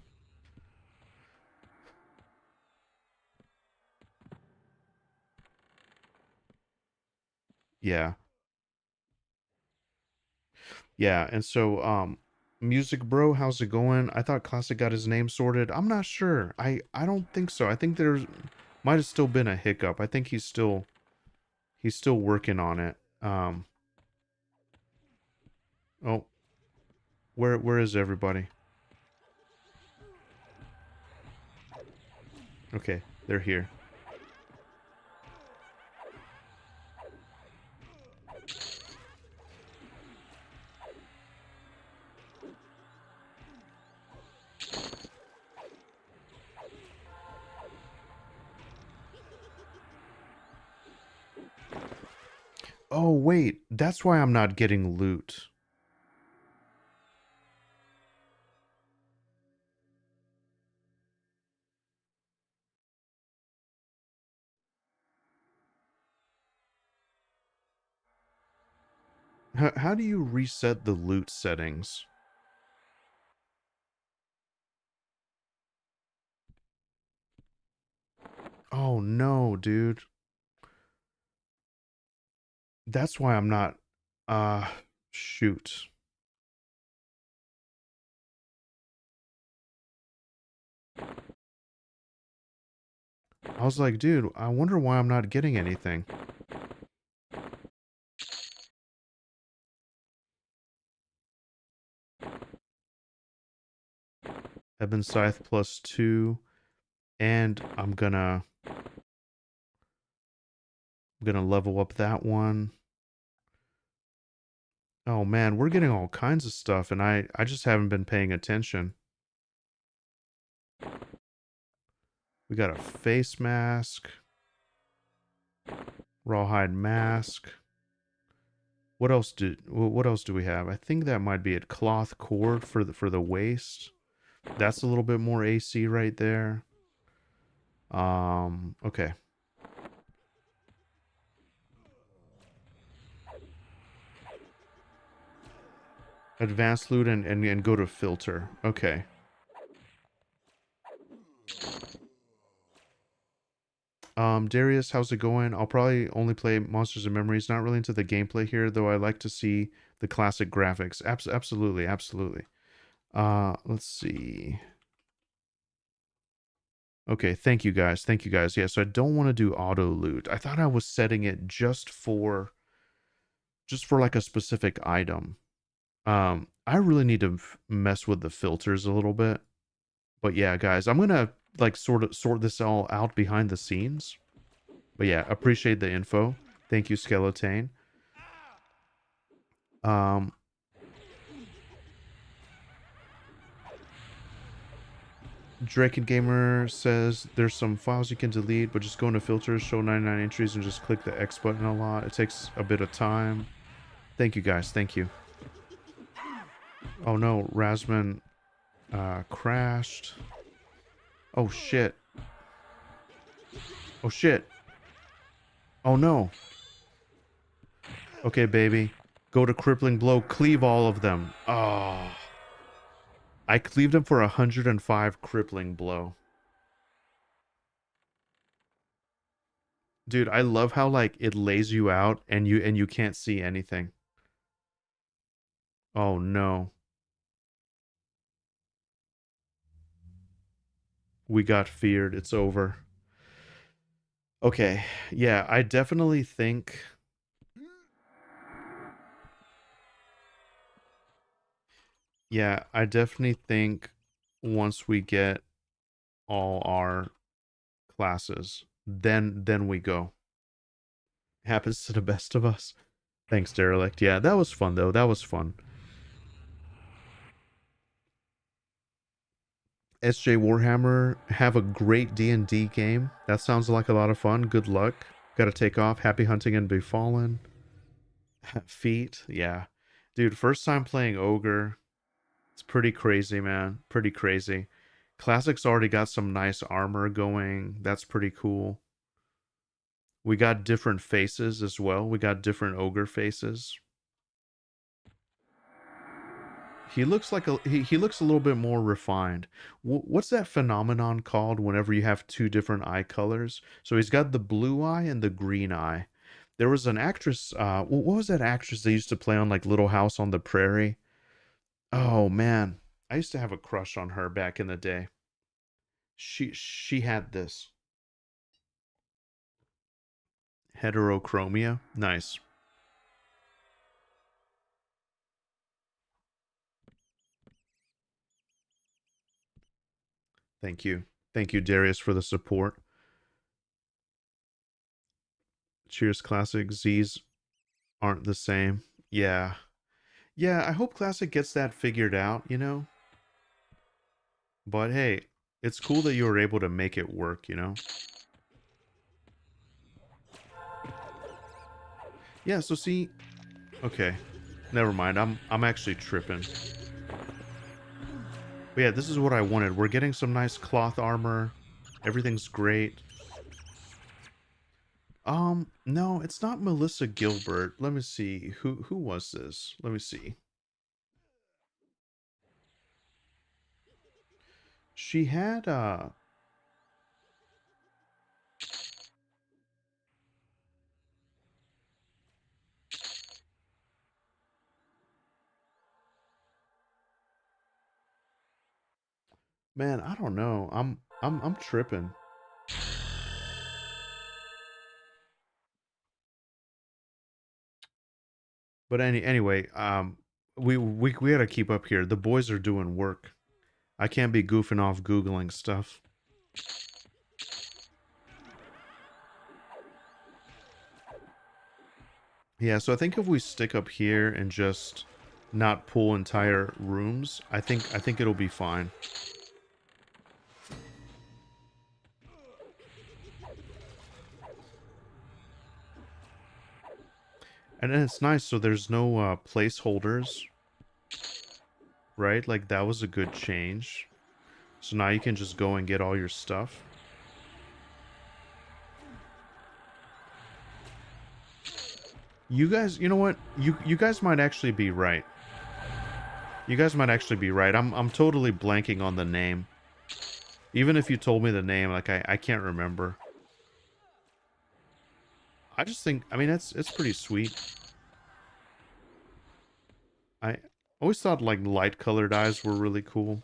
yeah. Yeah, and so Music Bro, how's it going? I thought Classic got his name sorted. I'm not sure. I don't think so. I think there's might have still been a hiccup. I think he's still working on it. Oh, where is everybody? Okay, they're here. Oh, wait, that's why I'm not getting loot. How do you reset the loot settings? Oh no, dude. That's why I'm not uh shoot. I was like, dude, I wonder why I'm not getting anything. Ebon Scythe +2, and I'm gonna level up that one. Oh man, we're getting all kinds of stuff, and I just haven't been paying attention. We got a face mask, rawhide mask. What else do we have? I think that might be it. Cloth cord for the waist. That's a little bit more AC right there. Okay. Advanced loot and go to filter. Okay. Darius, how's it going? I'll probably only play Monsters and Memories. Not really into the gameplay here, though I like to see the classic graphics. Absolutely, absolutely. Let's see. Okay, thank you guys. Thank you guys. Yeah, so I don't want to do auto loot. I thought I was setting it just for like a specific item. I really need to mess with the filters a little bit. But yeah, guys, I'm gonna like sort this all out behind the scenes. But yeah, appreciate the info. Thank you, Skeletane. Um, Drake and Gamer says there's some files you can delete, but just go into filters, show 99 entries, and just click the X button a lot. It takes a bit of time. Thank you guys. Thank you. Oh no, Rasman crashed. Oh shit. Oh shit. Oh no. Okay, baby. Go to crippling blow. Cleave all of them. Oh. I cleaved him for 105 crippling blow. Dude, I love how like it lays you out and you can't see anything. Oh no. We got feared. It's over. Okay. Yeah, I definitely think yeah, I definitely think once we get all our classes, then we go. Happens to the best of us. Thanks, Derelict. Yeah, that was fun though. That was fun. SJ Warhammer, have a great D&D game. That sounds like a lot of fun. Good luck. Gotta take off. Happy hunting and befallen. Feet, yeah. Dude, first time playing Ogre. It's pretty crazy, man. Pretty crazy. Classic's already got some nice armor going. That's pretty cool. We got different faces as well. We got different ogre faces. He looks like he looks a little bit more refined. What's that phenomenon called whenever you have two different eye colors? So he's got the blue eye and the green eye. There was an actress. What was that actress that used to play on like Little House on the Prairie? Oh man, I used to have a crush on her back in the day. She had this heterochromia. Nice. Thank you, Darius, for the support. Cheers, Classic. Z's aren't the same. Yeah. Yeah, I hope Classic gets that figured out, you know? But hey, it's cool that you were able to make it work, you know? Yeah, so see, okay. Never mind. I'm actually tripping. But yeah, this is what I wanted. We're getting some nice cloth armor. Everything's great. No, it's not Melissa Gilbert. Let me see. Who was this? Let me see. She had man, I don't know. I'm tripping. But anyway, we gotta keep up here. The boys are doing work. I can't be goofing off Googling stuff. Yeah, so I think if we stick up here and just not pull entire rooms, I think it'll be fine. And then it's nice, so there's no placeholders, right? Like that was a good change. So now you can just go and get all your stuff. You guys, you know what? You guys might actually be right. You guys might actually be right. I'm totally blanking on the name. Even if you told me the name, like I can't remember. I just think, I mean, it's pretty sweet. I always thought like light colored eyes were really cool.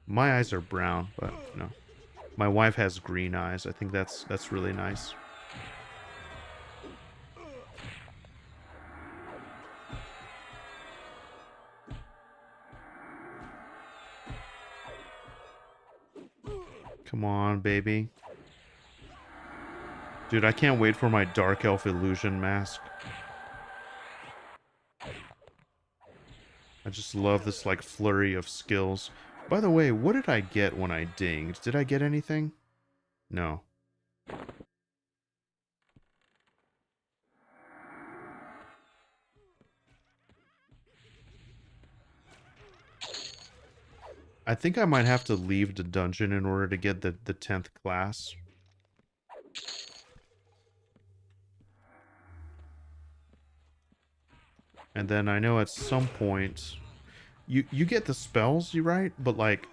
My eyes are brown, but you know, my wife has green eyes. I think that's really nice. Come on, baby. Dude, I can't wait for my Dark Elf Illusion mask. I just love this, like, flurry of skills. By the way, what did I get when I dinged? Did I get anything? No. I think I might have to leave the dungeon in order to get the 10th class. And then I know at some point you get the spells, you right? But like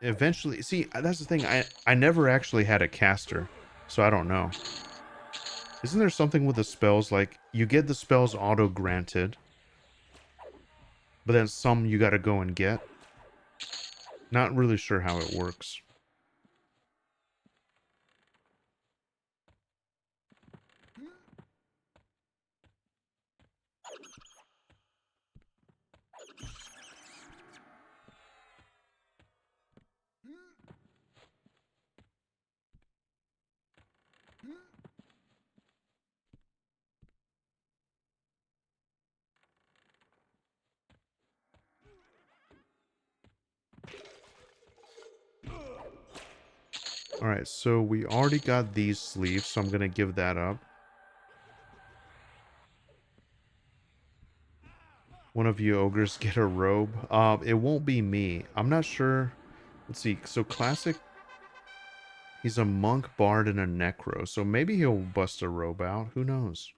eventually, see, that's the thing. I never actually had a caster, so I don't know. Isn't there something with the spells like you get the spells auto granted, but then some you got to go and get? Not really sure how it works. All right, so we already got these sleeves, so I'm going to give that up. One of you ogres get a robe. It won't be me. I'm not sure. Let's see. So classic, he's a monk, bard, and a necro. So maybe he'll bust a robe out. Who knows?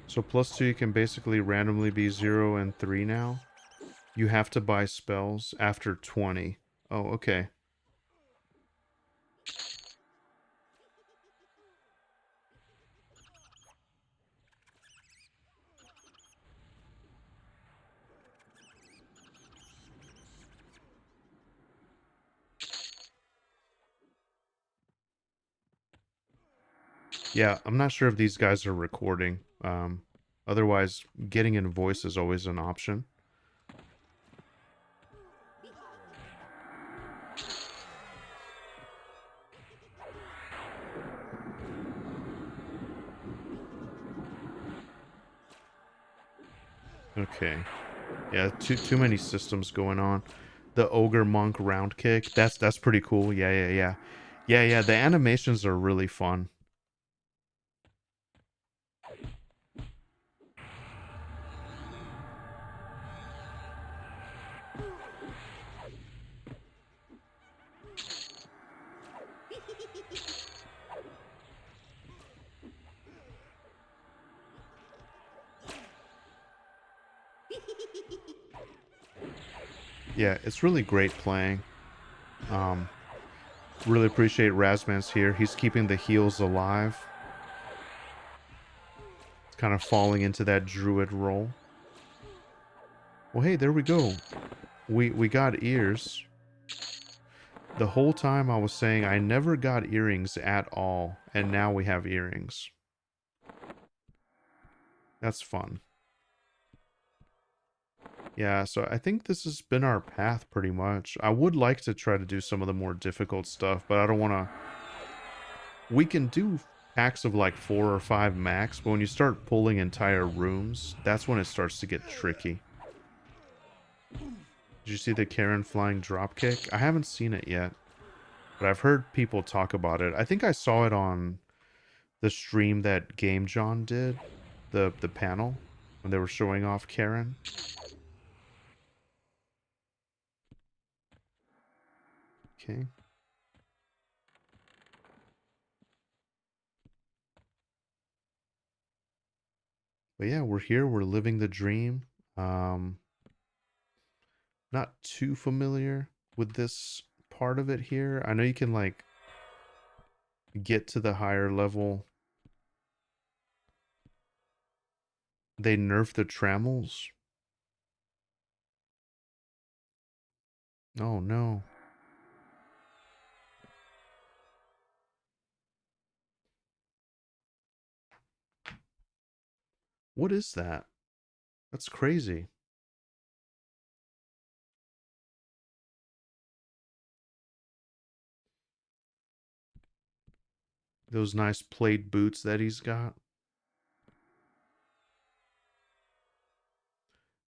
So +2, you can basically randomly be 0 and 3 now. You have to buy spells after 20. Oh, okay. Yeah, I'm not sure if these guys are recording. Otherwise, getting in voice is always an option. Okay. Yeah, too many systems going on. The ogre monk round kick. That's pretty cool. Yeah. Yeah, the animations are really fun. Yeah, it's really great playing. Um really appreciate Razman's here. He's keeping the heals alive. It's kind of falling into that druid role. Well, hey, there we go. We got ears. The whole time I was saying I never got earrings at all, and now we have earrings. That's fun. Yeah, so I think this has been our path pretty much. I would like to try to do some of the more difficult stuff, but I don't want to... We can do packs of like 4 or 5 max, but when you start pulling entire rooms, that's when it starts to get tricky. Did you see the Karen flying dropkick? I haven't seen it yet, but I've heard people talk about it. I think I saw it on the stream that Game John did, the panel, when they were showing off Karen. Okay. But yeah, we're here. We're living the dream. Um, Not too familiar with this part of it here. I know you can like get to the higher level. They nerfed the trammels. Oh no. What is that? That's crazy. Those nice plaid boots that he's got.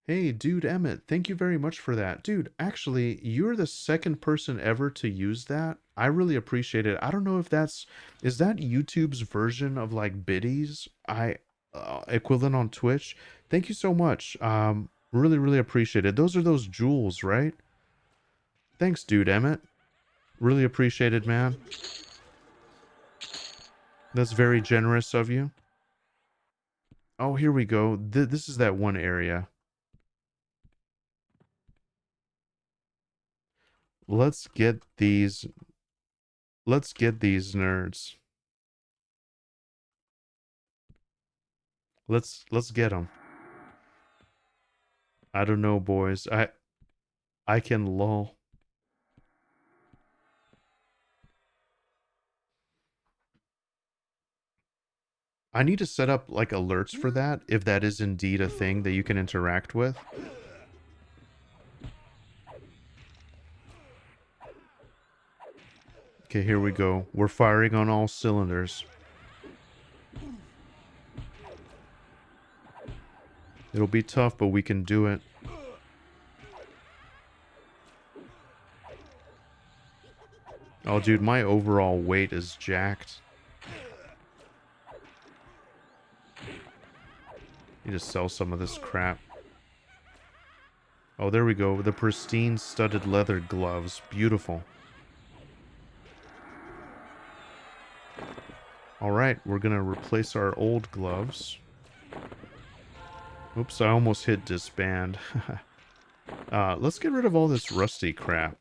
Hey, dude Emmett, thank you very much for that. Dude, actually, you're the second person ever to use that. I really appreciate it. I don't know if is that YouTube's version of like biddies? Equivalent on Twitch. Thank you so much. Really, really appreciate it. Those are those jewels, right? Thanks, dude Emmett. Really appreciate it, man. That's very generous of you. Oh, here we go. This is that one area. Let's get these. Let's get these nerds. Let's get them. I don't know, boys. I can lull. I need to set up like alerts for that if that is indeed a thing that you can interact with. Okay, here we go. We're firing on all cylinders. It'll be tough, but we can do it. Oh, dude, my overall weight is jacked. Need to sell some of this crap. Oh, there we go. The pristine studded leather gloves. Beautiful. Alright, we're gonna replace our old gloves. Oops, I almost hit disband. Let's get rid of all this rusty crap.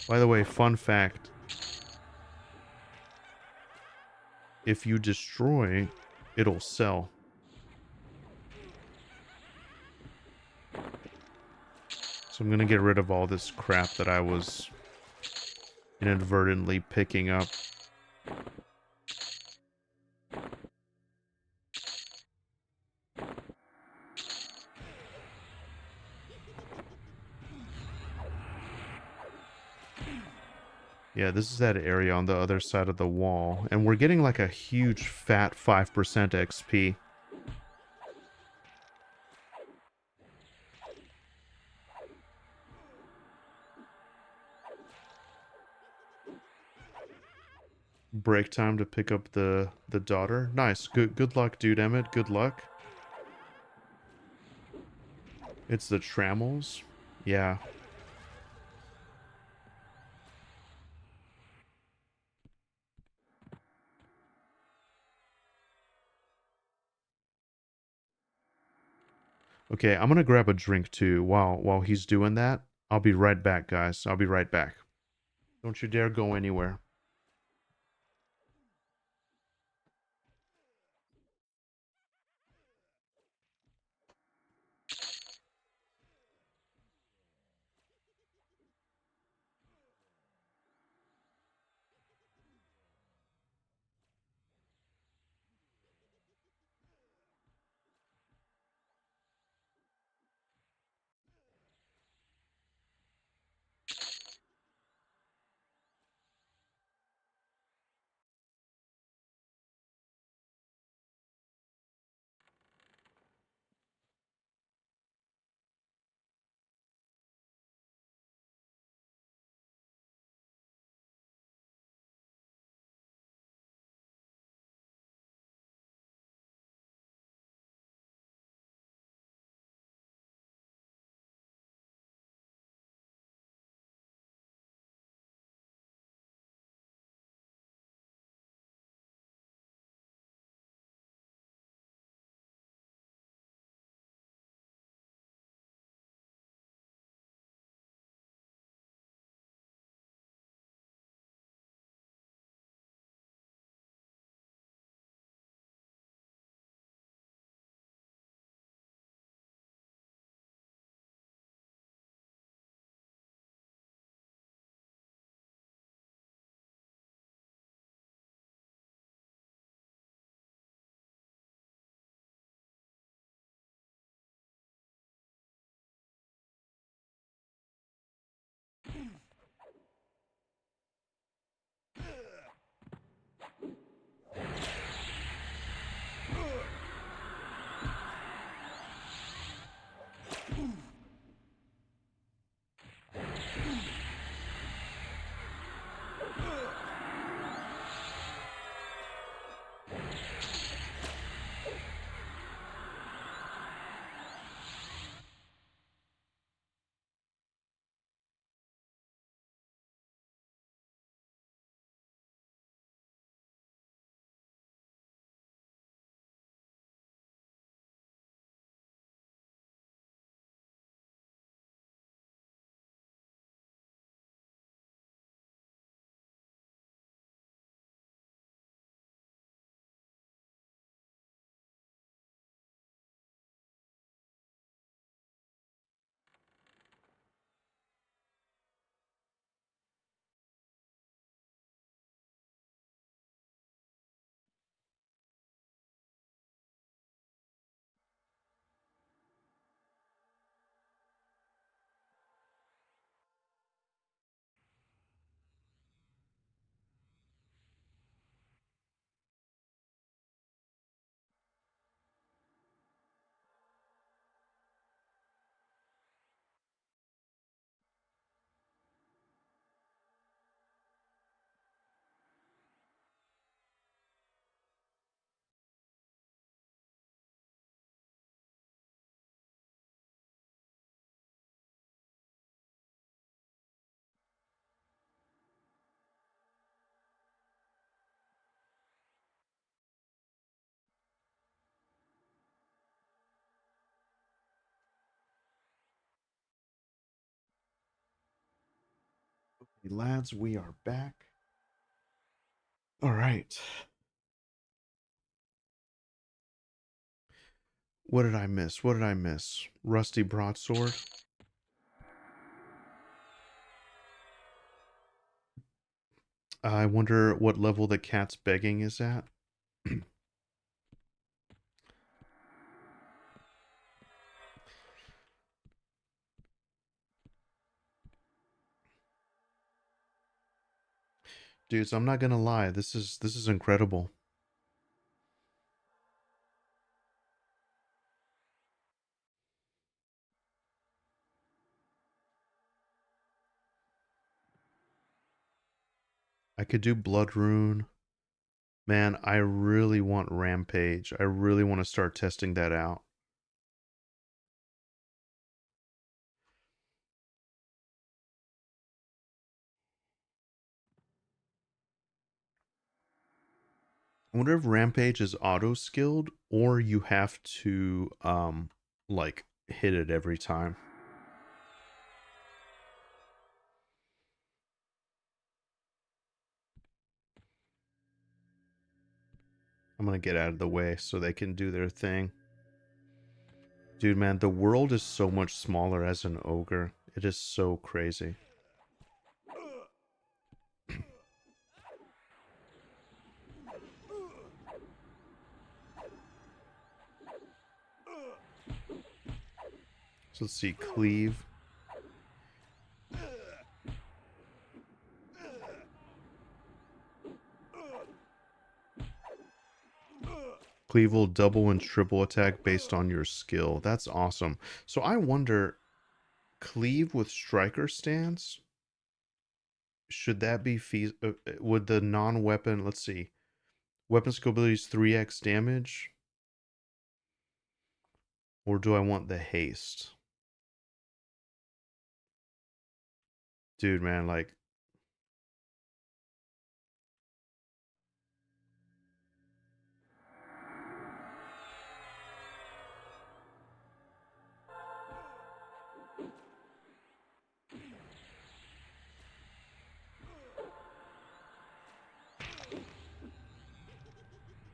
By the way, fun fact. If you destroy, it'll sell. So I'm gonna get rid of all this crap that I was inadvertently picking up. Yeah, this is that area on the other side of the wall. And we're getting like a huge fat 5% XP. Break time to pick up the daughter. Nice. Good luck, dude Emmett. Good luck. It's the trammels. Yeah. Okay, I'm gonna grab a drink too while he's doing that. I'll be right back, guys. I'll be right back. Don't you dare go anywhere. Lads, we are back. All right. What did I miss? What did I miss? Rusty broadsword. I wonder what level the cat's begging is at. Dudes, I'm not gonna lie. This is incredible. I could do Blood Rune. Man, I really want Rampage. I really want to start testing that out. I wonder if Rampage is auto skilled or you have to like hit it every time. I'm gonna get out of the way so they can do their thing. Dude, man, the world is so much smaller as an ogre. It is so crazy. So let's see, cleave. Cleave will double and triple attack based on your skill. That's awesome. So I wonder, cleave with striker stance, should that be would the non-weapon, let's see, weapon skill abilities 3x damage? Or do I want the haste? Dude, man, like,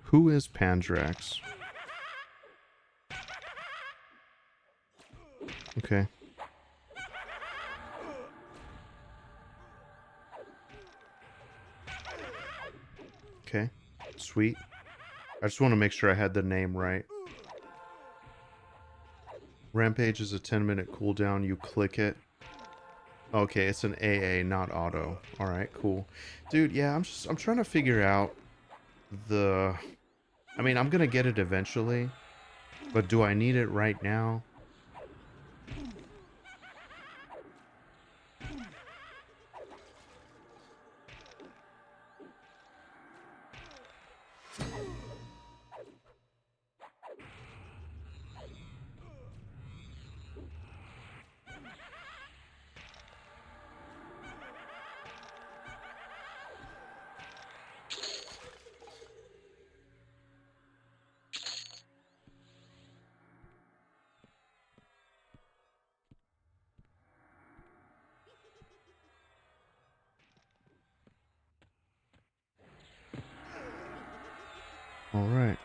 who is Pandrax? Okay. Okay. Sweet. I just want to make sure I had the name right. Rampage is a 10-minute cooldown. You click it. Okay, it's an AA, not auto. All right, cool. Dude, yeah, I'm trying to figure out the I mean, I'm going to get it eventually, but do I need it right now? All right.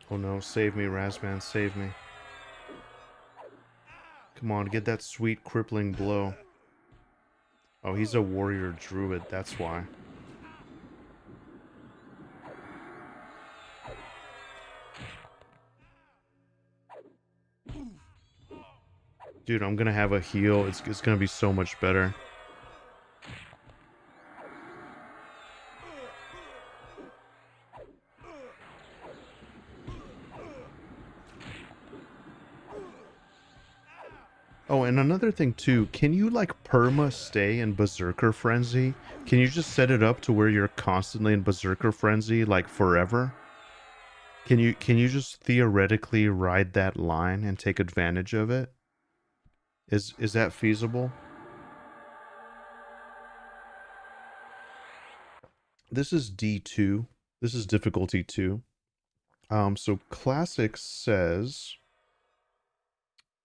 Oh no, save me, Razman, save me. Come on, get that sweet crippling blow. Oh, he's a warrior druid, that's why. Dude, I'm gonna have a heal. It's gonna be so much better. Oh, and another thing too, can you like perma stay in Berserker Frenzy? Can you just set it up to where you're constantly in Berserker Frenzy like forever? Can you just theoretically ride that line and take advantage of it? Is that feasible? This is D2. This is difficulty 2. So classic says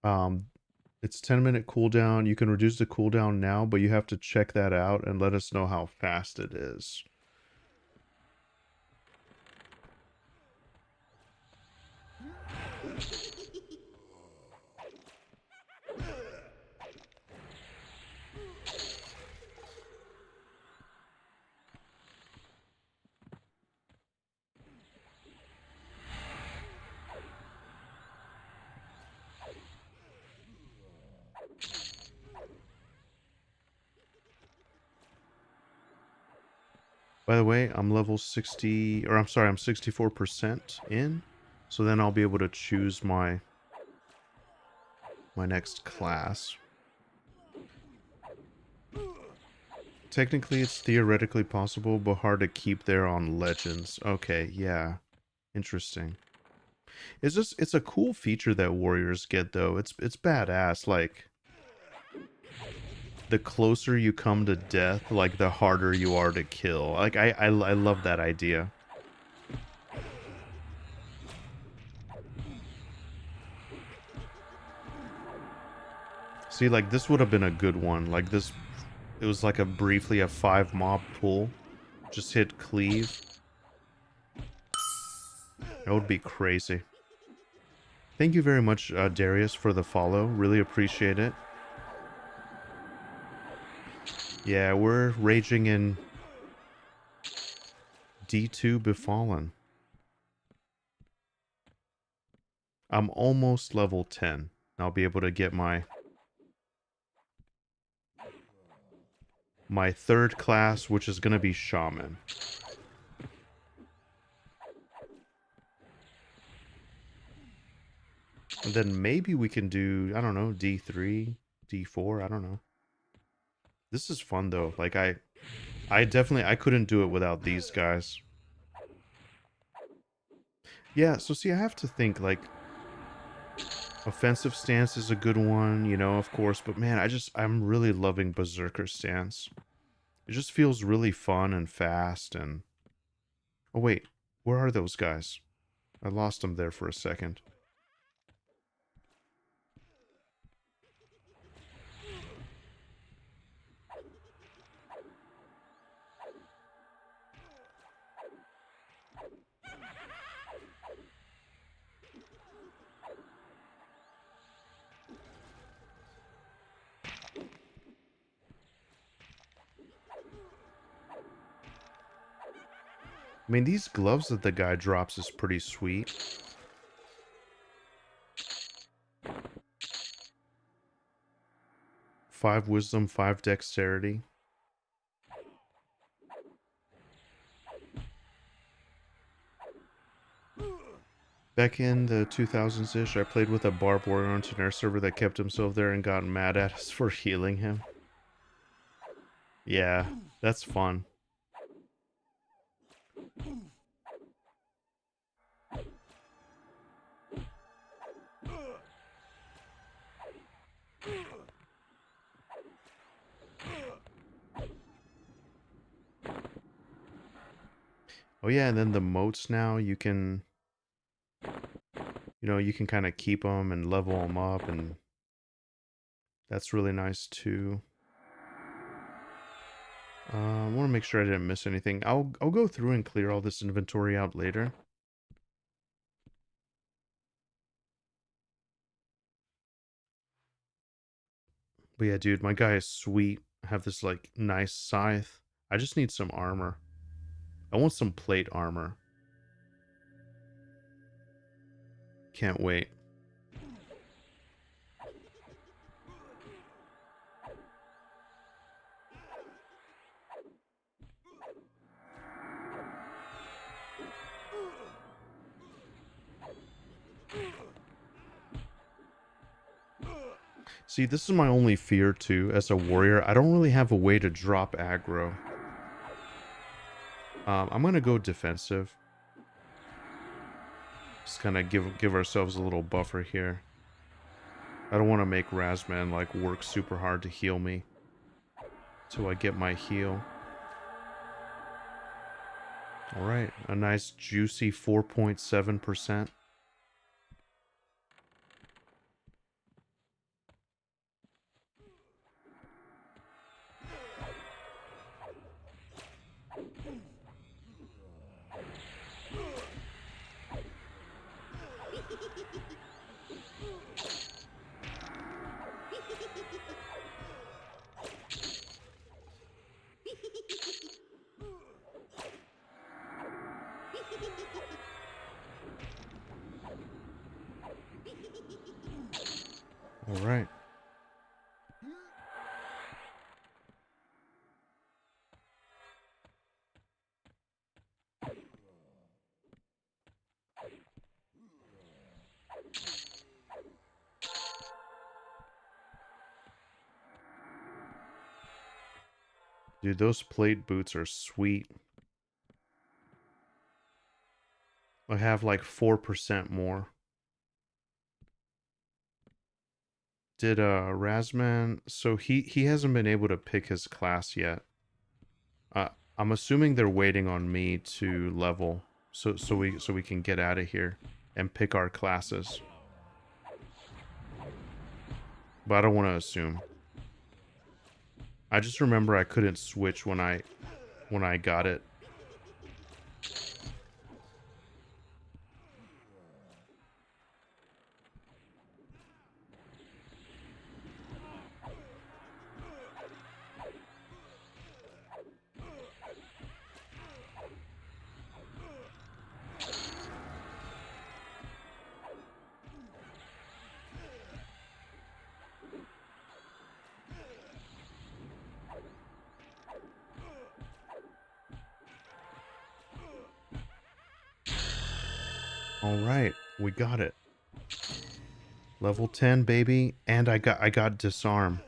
um it's 10-minute cooldown. You can reduce the cooldown now, but you have to check that out and let us know how fast it is. By the way, I'm level 60, or I'm sorry, I'm 64% in. So then I'll be able to choose my next class. Technically, it's theoretically possible, but hard to keep there on Legends. Okay, yeah. Interesting. It's a cool feature that warriors get though. It's badass. Like the closer you come to death, like the harder you are to kill. Like I love that idea. See, like this would have been a good one. Like this, it was like briefly a 5 mob pull. Just hit cleave. That would be crazy. Thank you very much, Darius, for the follow. Really appreciate it. Yeah, we're raging in D2 Befallen. I'm almost level 10. I'll be able to get my third class, which is going to be Shaman. And then maybe we can do, I don't know, D3, D4, I don't know. This is fun though. Like I definitely, I couldn't do it without these guys. Yeah, so see, I have to think like offensive stance is a good one, you know, of course, but man, I'm really loving Berserker stance. It just feels really fun and fast and oh wait, where are those guys? I lost them there for a second. I mean, these gloves that the guy drops is pretty sweet. Five wisdom, 5 dexterity. Back in the 2000s-ish, I played with a barb warrior on Tenor server that kept himself there and got mad at us for healing him. Yeah, that's fun. Oh yeah, and then the moats now, you can, you can kind of keep them and level them up, and that's really nice too. I want to make sure I didn't miss anything. I'll go through and clear all this inventory out later. But yeah, dude, my guy is sweet. I have this like nice scythe. I just need some armor. I want some plate armor. Can't wait. See, this is my only fear too as a warrior. I don't really have a way to drop aggro. I'm gonna go defensive. Just kind of give ourselves a little buffer here. I don't want to make Razman like work super hard to heal me till I get my heal. All right, a nice juicy 4.7%. All right. Dude, those plate boots are sweet. I have like 4% more. Did Razman, so he hasn't been able to pick his class yet. Uh I'm assuming they're waiting on me to level so we can get out of here and pick our classes. But I don't want to assume. I just remember I couldn't switch when I got it. All right, we got it. Level 10, baby, and I got disarm.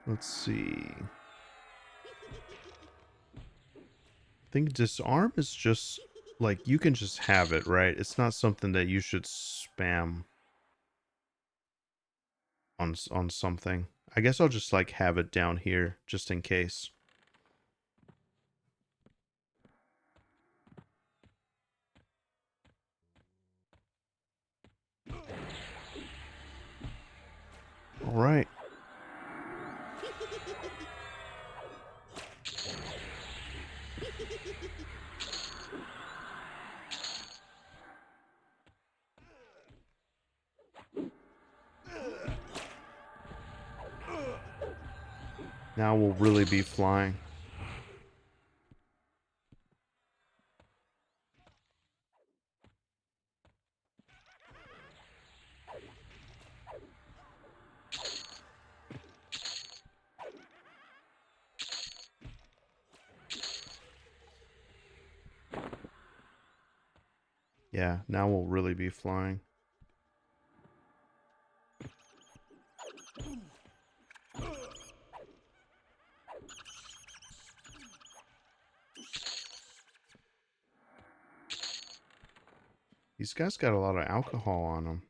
Let's see. I think disarm is just like you can just have it, right? It's not something that you should spam on something. I guess I'll just like have it down here just in case. All right. Now we'll really be flying. Yeah, now we'll really be flying. These guys got a lot of alcohol on them.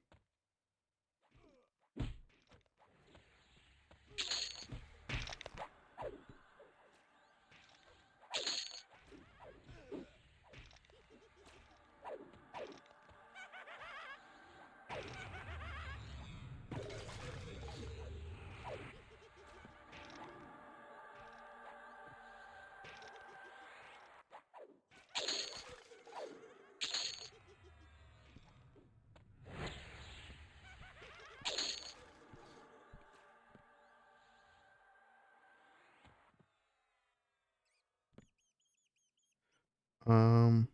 Um,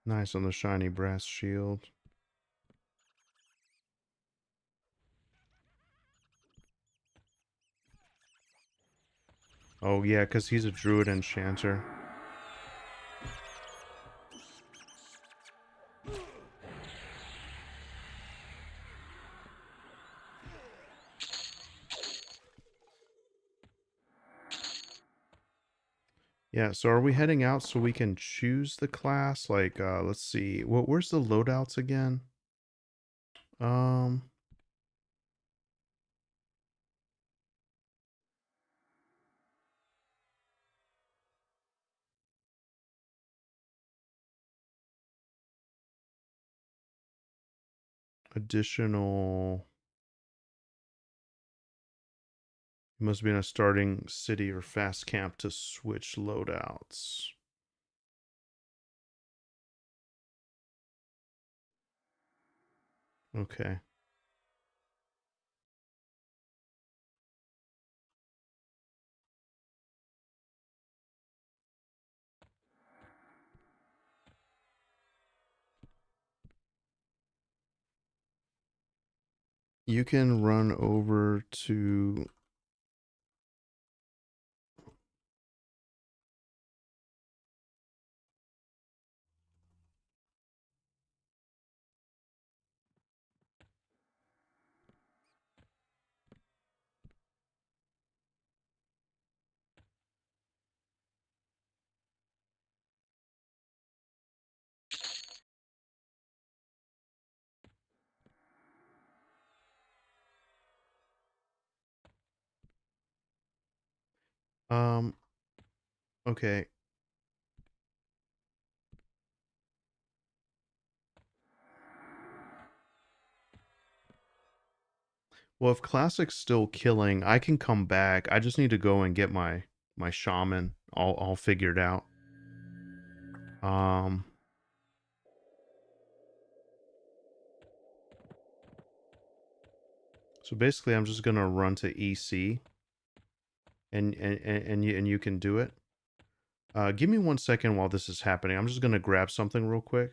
nice on the shiny brass shield. Oh yeah, because he's a druid enchanter. Yeah, so are we heading out so we can choose the class? Like, let's see. Where's the loadouts again? Um, additional. You must be in a starting city or fast camp to switch loadouts. Okay. You can run over to. Um, okay. Well, if Classic's still killing, I can come back. I just need to go and get my shaman all figured out. Um, so basically I'm just gonna run to EC and you can do it. Give me 1 second while this is happening. I'm just gonna grab something real quick.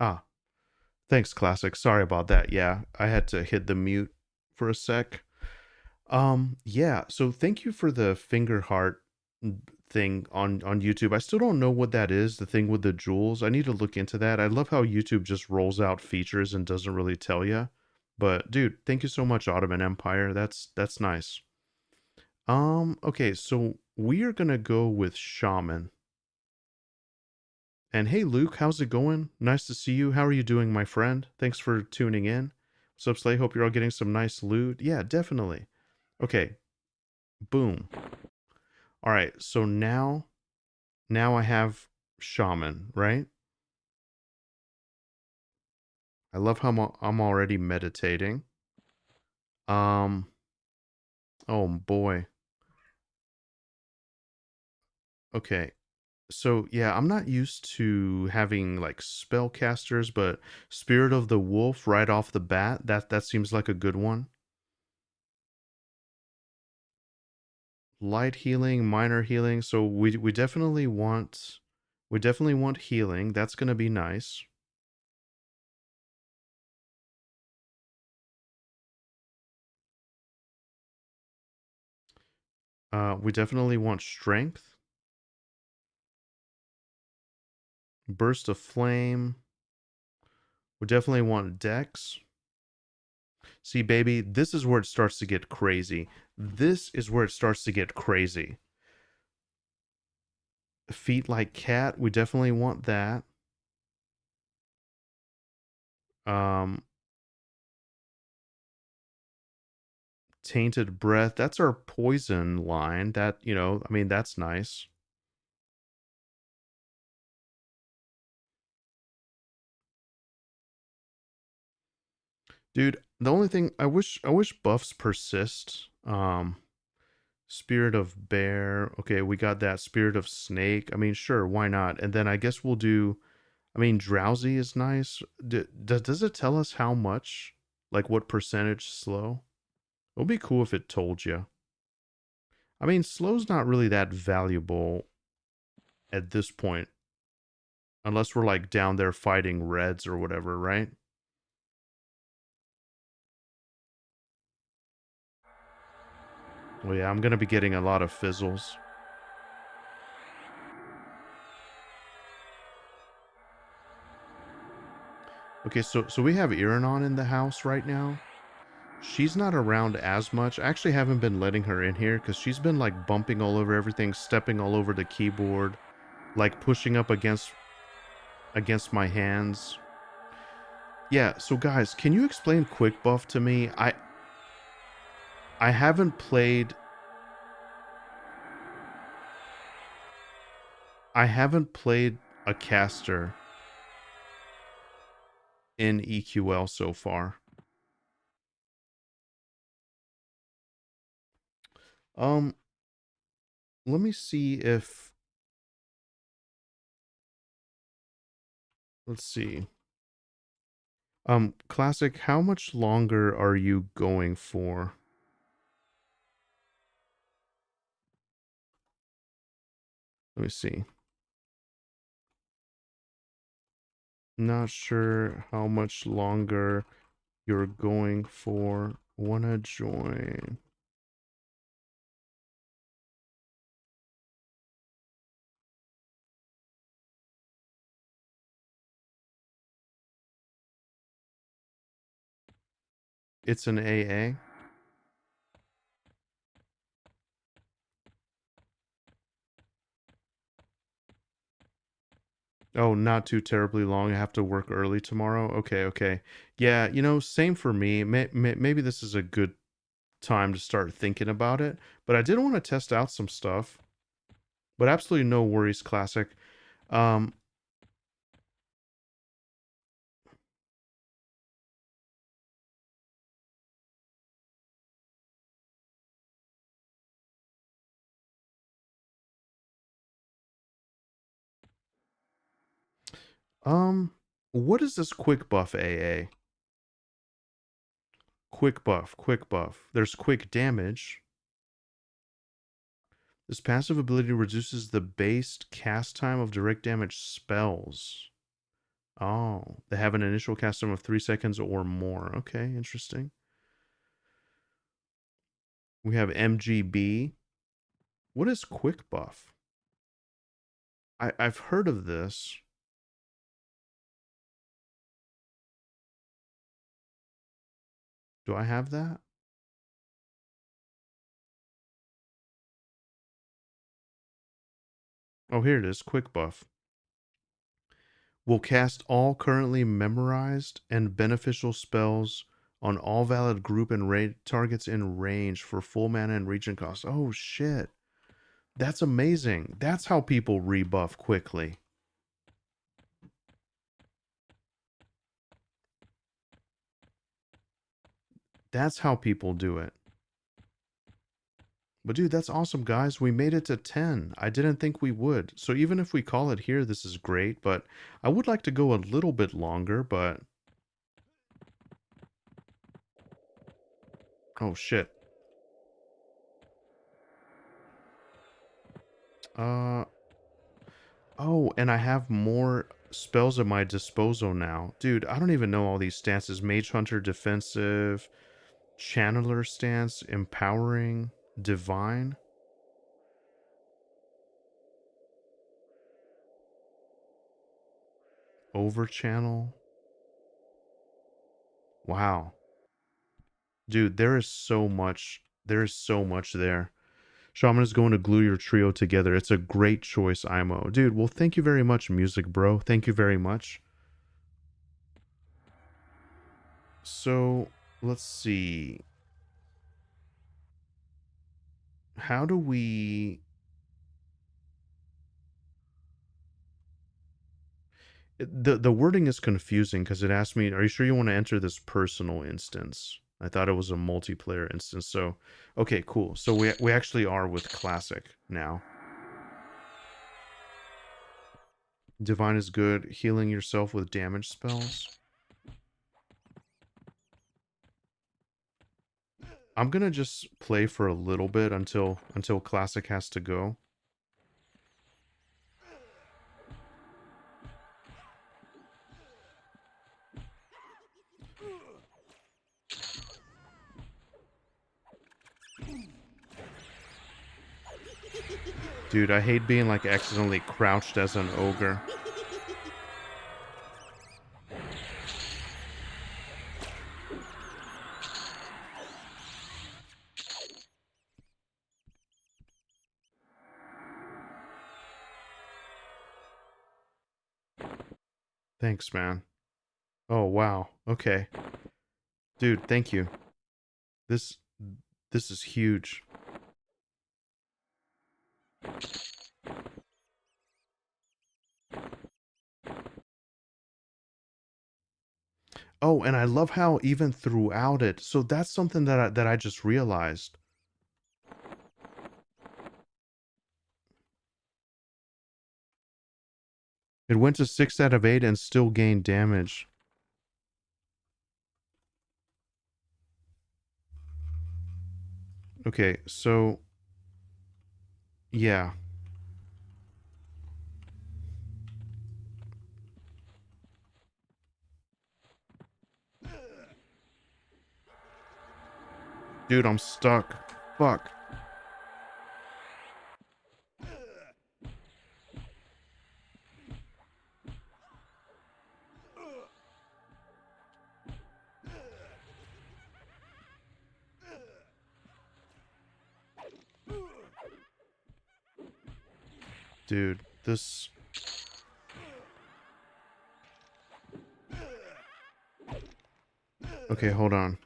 Ah, thanks, Classic. Sorry about that. Yeah, I had to hit the mute for a sec. Yeah, so thank you for the finger heart thing on YouTube. I still don't know what that is, the thing with the jewels. I need to look into that. I love how YouTube just rolls out features and doesn't really tell you. But dude, thank you so much, Ottoman Empire. That's nice. Okay, so we are gonna go with Shaman. And hey Luke, how's it going? Nice to see you. How are you doing, my friend? Thanks for tuning in. Sup, Slay? Hope you're all getting some nice loot. Yeah, definitely. Okay, boom. All right, so now I have Shaman, right? I love how I'm already meditating. Um, oh boy. Okay. So yeah, I'm not used to having like spellcasters, but Spirit of the Wolf right off the bat, that seems like a good one. Light healing, minor healing. So we definitely want healing. That's gonna be nice. We definitely want strength, burst of flame. We definitely want dex. See, baby, this is where it starts to get crazy. This is where it starts to get crazy. Feet like cat. We definitely want that. Um, tainted breath. That's our poison line. That I mean, that's nice. Dude, the only thing I wish buffs persist. Spirit of bear. Okay, we got that spirit of snake. I mean, sure, why not? And then I guess we'll do. I mean, drowsy is nice. Does it tell us how much? Like what percentage slow? It would be cool if it told you. I mean, slow's not really that valuable at this point, unless we're like down there fighting reds or whatever, right? Well, yeah, I'm gonna be getting a lot of fizzles. Okay, so we have Iranon in the house right now. She's not around as much. I actually haven't been letting her in here because she's been like bumping all over everything, stepping all over the keyboard, like pushing up against my hands. Yeah, so guys, can you explain quick buff to me? I haven't played I haven't played a caster in EQL so far. Um, let me see if let's see. Classic, how much longer are you going for? Let me see. Not sure how much longer you're going for. Wanna join? It's an AA. Oh, not too terribly long. I have to work early tomorrow. Okay, okay. Yeah, same for me. Maybe this is a good time to start thinking about it. But I did want to test out some stuff. But absolutely no worries, Classic. Um, um, what is this quick buff AA? Quick buff, quick buff. There's quick damage. This passive ability reduces the base cast time of direct damage spells. Oh, they have an initial cast time of 3 seconds or more. Okay, interesting. We have MGB. What is quick buff? I've heard of this. Do I have that? Oh, here it is. Quick buff. Will cast all currently memorized and beneficial spells on all valid group and raid targets in range for full mana and regen cost. Oh shit. That's amazing. That's how people rebuff quickly. That's how people do it. But dude, that's awesome, guys. We made it to 10. I didn't think we would. So even if we call it here, this is great. But I would like to go a little bit longer, but... Oh, shit. Uh... Oh, and I have more spells at my disposal now. Dude, I don't even know all these stances. Mage Hunter, Defensive, Channeler stance, Empowering, Divine, Overchannel. Wow. Dude, there is so much. There is so much there. Shaman is going to glue your trio together. It's a great choice, IMO. Dude, well, thank you very much, Music Bro. Thank you very much. So, let's see. How do we... The wording is confusing because it asked me, are you sure you want to enter this personal instance? I thought it was a multiplayer instance. So, okay, cool. So we actually are with Classic now. Divine is good. Healing yourself with damage spells. I'm gonna just play for a little bit until Classic has to go. Dude, I hate being like accidentally crouched as an ogre. Thanks, man. Oh, wow. Okay. Dude, thank you. This this is huge. Oh, and I love how even throughout it. So that's something that I just realized. It went to 6 out of 8 and still gained damage. Okay, so yeah. Dude, I'm stuck. Fuck. Dude, this... Okay, hold on.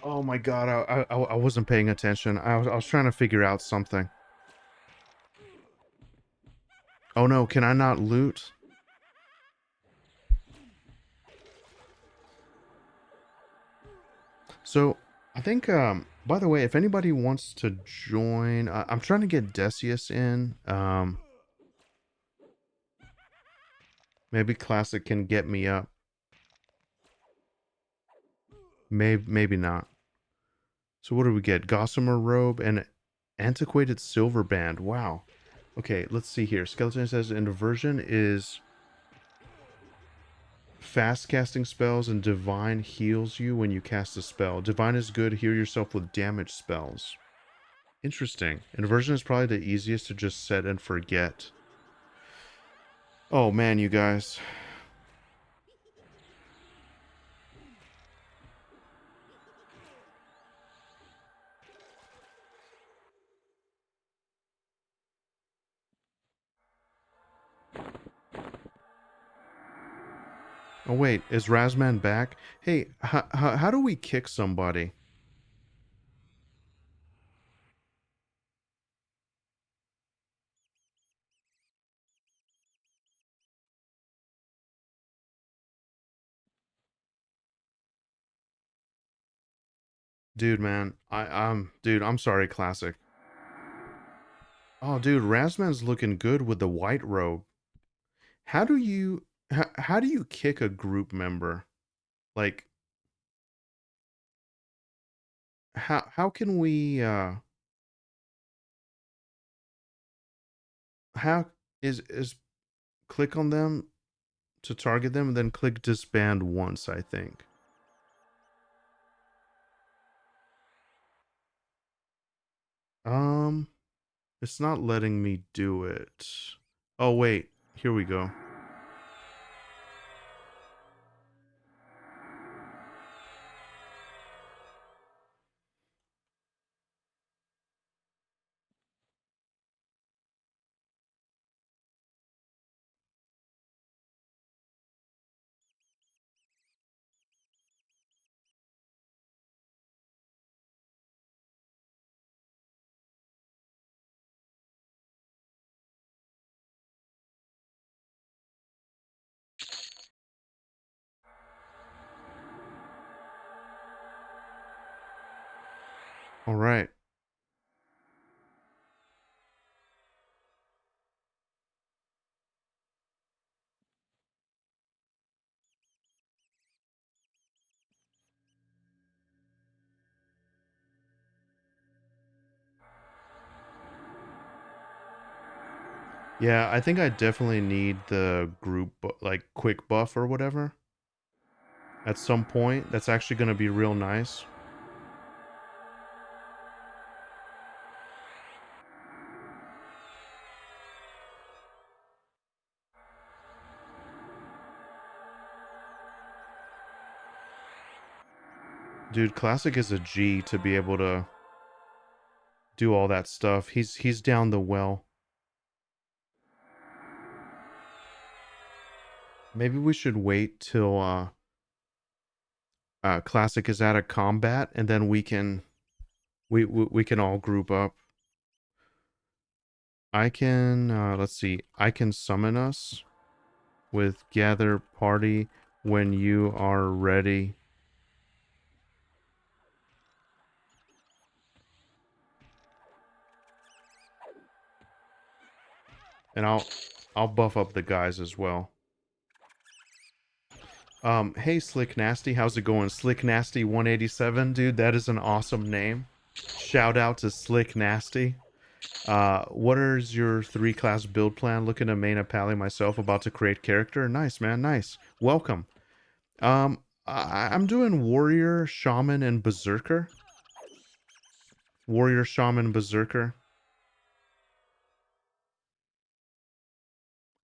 Oh my god, I wasn't paying attention. I was trying to figure out something. Oh no, can I not loot? So, I think, by the way, if anybody wants to join, I'm trying to get Decius in. Maybe Classic can get me up. Maybe not. So what do we get? Gossamer Robe and Antiquated Silver Band. Wow. Okay, let's see here. Skeleton says inversion is fast casting spells and divine heals you when you cast a spell. Divine is good. Heal yourself with damage spells. Interesting. Inversion is probably the easiest to just set and forget. Oh man, you guys. Oh wait, is Razman back? Hey, how do we kick somebody? Dude, man, dude, I'm sorry, Classic. Oh, dude, Razman's looking good with the white robe. How do you kick a group member? Like, how can we how is click on them to target them and then click disband once, I think. Um, it's not letting me do it. Oh wait, here we go. All right. Yeah, I think I definitely need the like quick buff or whatever at some point. That's actually going to be real nice. Dude, Classic is a G to be able to do all that stuff. He's down the well. Maybe we should wait till Classic is out of combat and then we can all group up. I can let's see. I can summon us with gather party when you are ready. And I'll buff up the guys as well. Hey Slick Nasty, how's it going? Slick Nasty 187, dude, that is an awesome name. Shout out to Slick Nasty. What is your 3-class build plan? Looking to main a pally myself, about to create character. Nice, man, nice. Welcome. I'm doing warrior, shaman, and berserker. Warrior, shaman, berserker.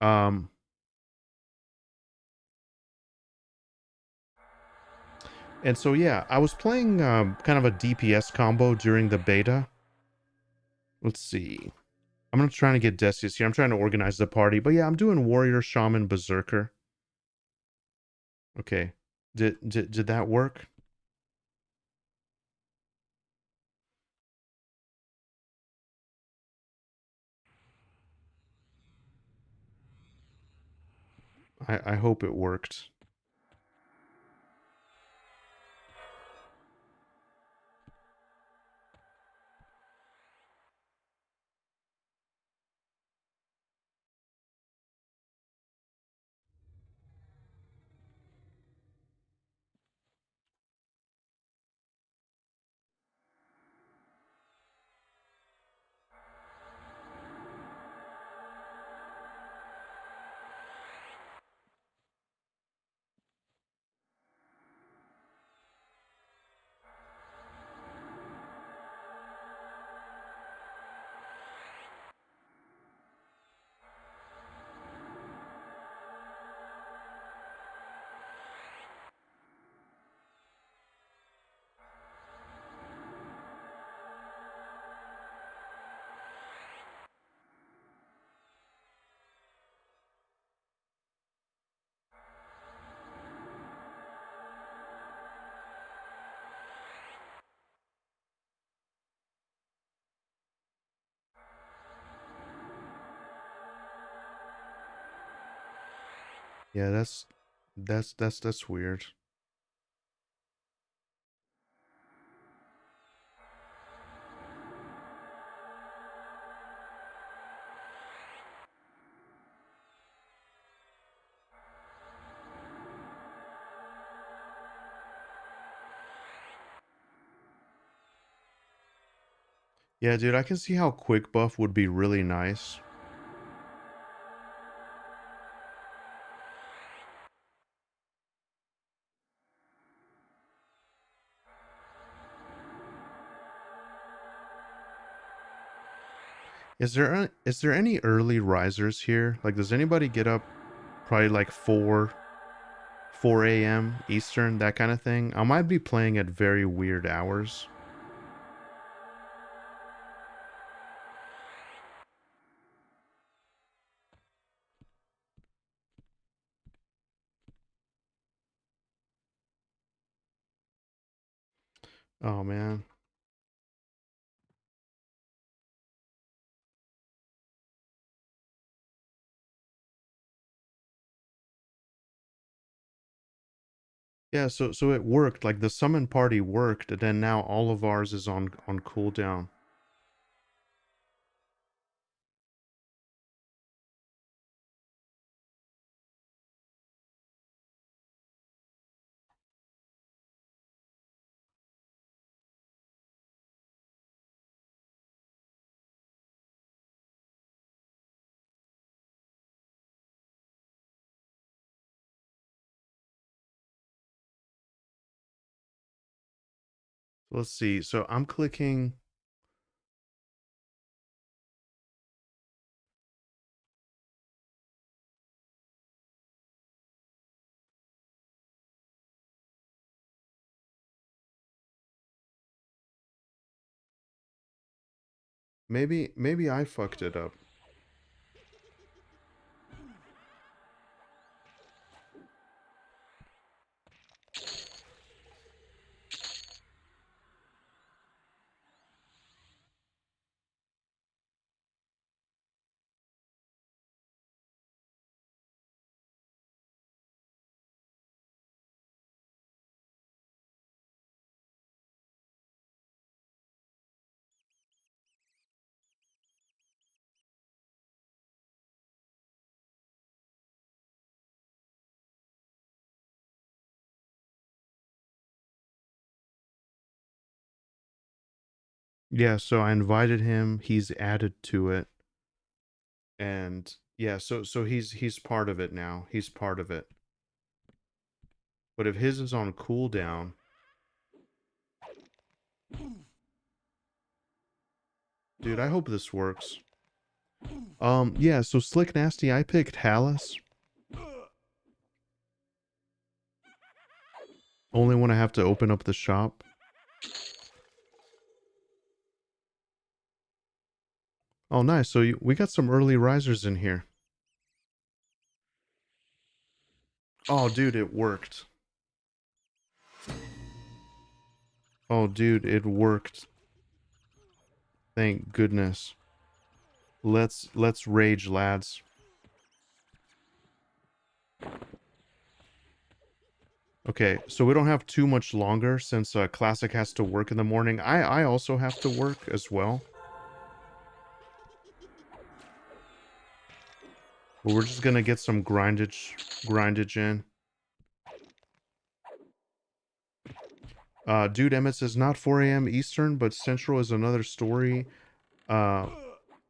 Um, and so yeah, I was playing kind of a DPS combo during the beta. Let's see. I'm not trying to get Decius here. I'm trying to organize the party. But yeah, I'm doing warrior, shaman, berserker. Okay. Did that work? I hope it worked. Yeah, that's weird. Yeah, dude, I can see how quick buff would be really nice. Is there any early risers here? Like, does anybody get up probably like 4 a.m. Eastern, that kind of thing? I might be playing at very weird hours. Oh man. Yeah, so it worked. Like the summon party worked, and then now all of ours is on cooldown. Let's see. So I'm clicking. Maybe I fucked it up. Yeah, so I invited him. He's added to it, and yeah, so he's part of it now. He's part of it. But if his is on cooldown, dude, I hope this works. Yeah, so Slick Nasty, I picked Hallis. Only when I have to open up the shop. Oh, nice. So we got some early risers in here. Oh, dude, it worked. Oh, dude, it worked. Thank goodness. Let's rage, lads. Okay, so we don't have too much longer since Classic has to work in the morning. I also have to work as well. But we're just gonna get some grindage in. Dude, Emmett says not 4 a.m. Eastern, but Central is another story. Uh,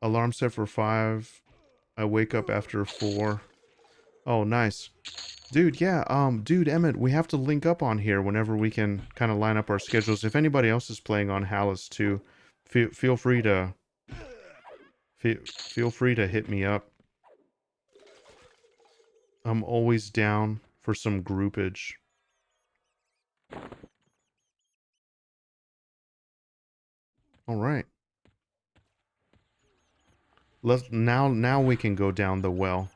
alarm set for 5. I wake up after 4. Oh, nice. Dude, yeah, dude, Emmett, we have to link up on here whenever we can kind of line up our schedules. If anybody else is playing on Hallis too, feel free to feel free to hit me up. I'm always down for some groupage. All right. Let's now we can go down the well.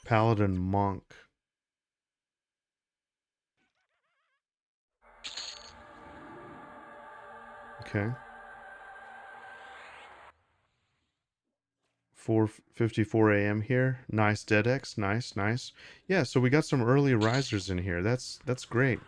Paladin monk. Okay. 4:54 a.m. here. Nice DeadX. Nice, nice. Yeah, so we got some early risers in here. That's great.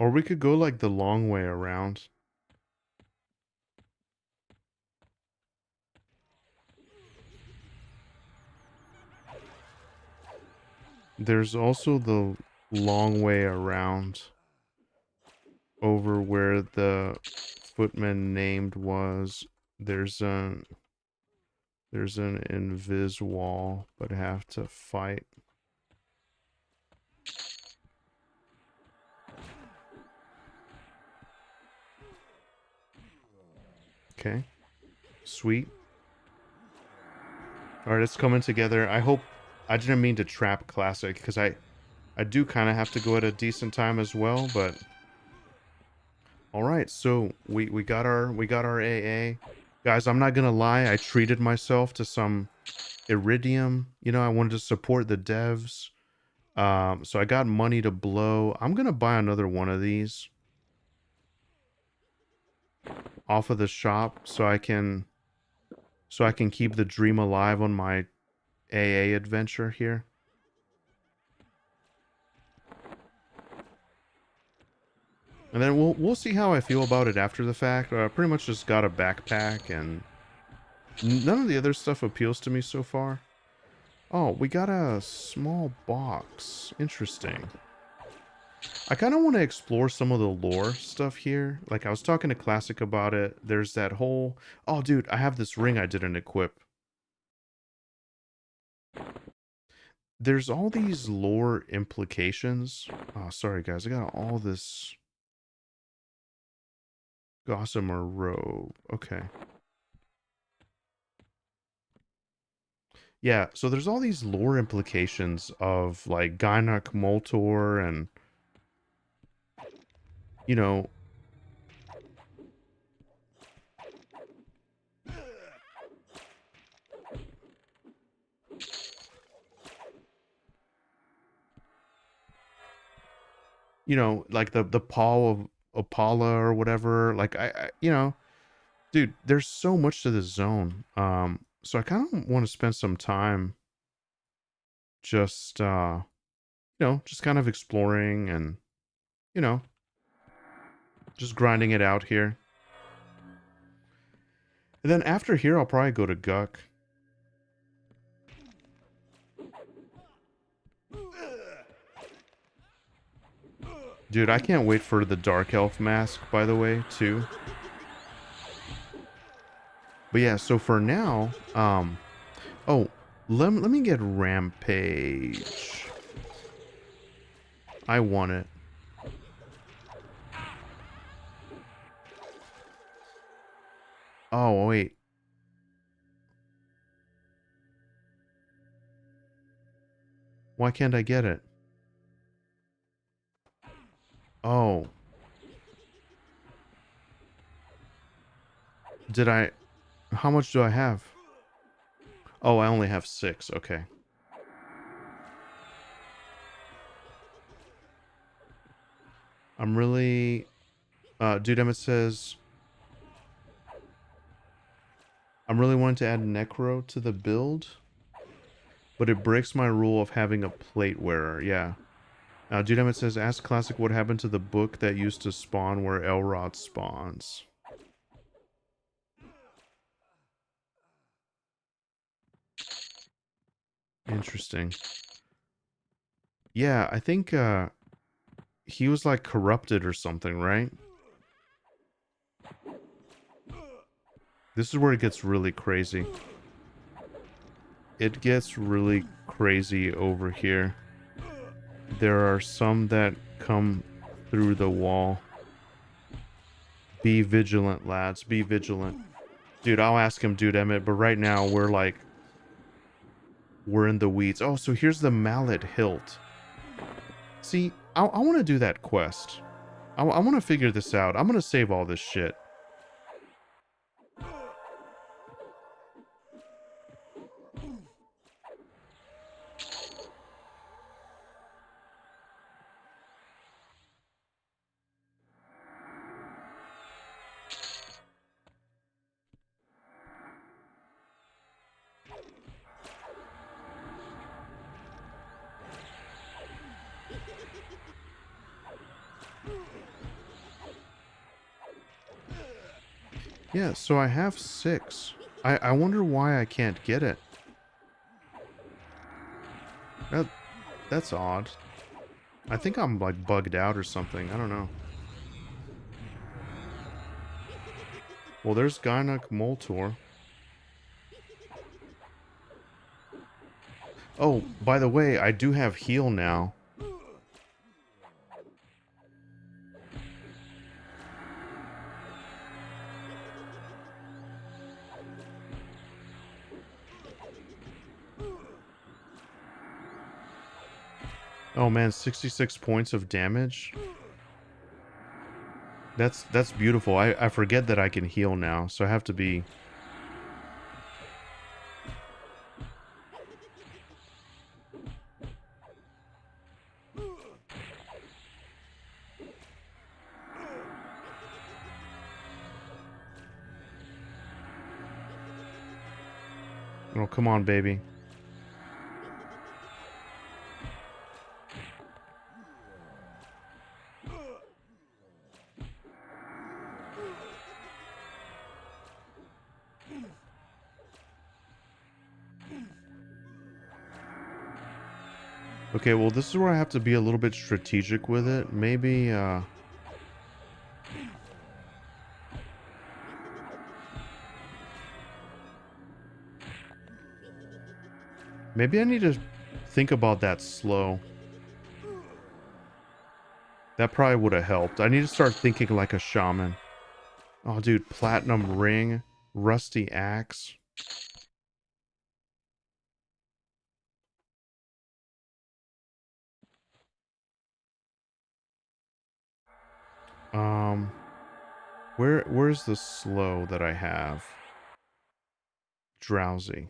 Or we could go like the long way around. There's also the long way around over where the footman named was. There's an invis wall, but have to fight. Okay. Sweet. Alright, it's coming together. I hope I didn't mean to trap Classic, because I do kind of have to go at a decent time as well, but alright, so we got our AA. Guys, I'm not gonna lie, I treated myself to some Iridium. You know, I wanted to support the devs. So I got money to blow. I'm gonna buy another one of these off of the shop so I can keep the dream alive on my AA adventure here. And then we'll see how I feel about it after the fact. I pretty much just got a backpack, and none of the other stuff appeals to me so far. Oh, we got a small box. Interesting. I kind of want to explore some of the lore stuff here. Like, I was talking to Classic about it. There's that whole... Oh, dude, I have this ring I didn't equip. There's all these lore implications. Oh, sorry, guys. I got all this... Gossamer robe. Okay. Yeah, so there's all these lore implications of, like, Gynok Moltor and... You know... You know, like the paw of Apollo or whatever. Like, you know... Dude, there's so much to this zone. So I kind of want to spend some time just, you know, just kind of exploring and, you know, just grinding it out here. And then after here, I'll probably go to Guck. Dude, I can't wait for the Dark Elf mask, by the way, too. But yeah, so for now, oh, let me get Rampage. I want it. Oh, wait. Why can't I get it? Oh. Did I... How much do I have? Oh, I only have 6. Okay. I'm really... Dude, Emmett says... I'm really wanting to add Necro to the build, but it breaks my rule of having a plate wearer. Yeah. Dude, Emmett says, ask Classic what happened to the book that used to spawn where Elrod spawns. Interesting. Yeah, I think he was like corrupted or something, right? This is where it gets really crazy. It gets really crazy over here. There are some that come through the wall. Be vigilant, lads. Be vigilant. Dude, I'll ask him, dude, Emmett, but right now we're in the weeds. Oh, so here's the mallet hilt. See, I want to do that quest. I want to figure this out. I'm going to save all this shit. Yeah, so I have 6. I wonder why I can't get it. That's odd. I think I'm like bugged out or something. I don't know. Well, there's Gynok Moltor. Oh, by the way, I do have heal now. Oh man, 66 points of damage. That's beautiful. I forget that I can heal now, so I have to be... Oh, come on, baby. Okay, well, this is where I have to be a little bit strategic with it. Maybe, maybe I need to think about that slow. That probably would have helped. I need to start thinking like a shaman. Oh, dude, platinum ring, rusty axe. Um, where's the slow that I have? Drowsy.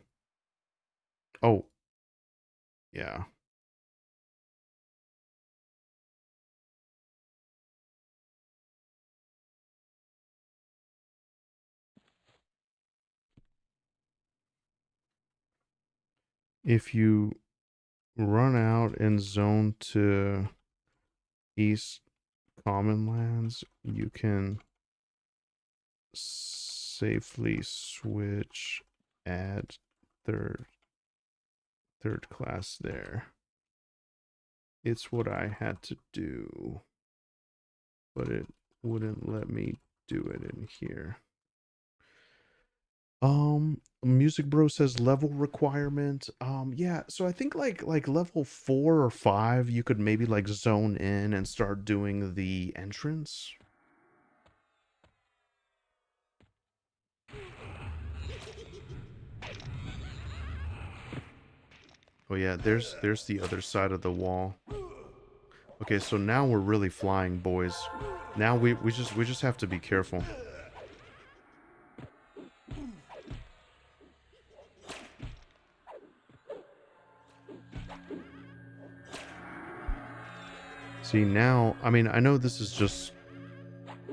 Oh, yeah. If you run out and zone to East Common Lands, you can safely switch, add third class there. It's what I had to do, but it wouldn't let me do it in here. Music Bro says level requirement. Yeah, so I think like level 4 or 5 you could maybe like zone in and start doing the entrance. Oh yeah, there's the other side of the wall. Okay, so now we're really flying, boys. Now we just have to be careful. See, now, I mean, I know this is just...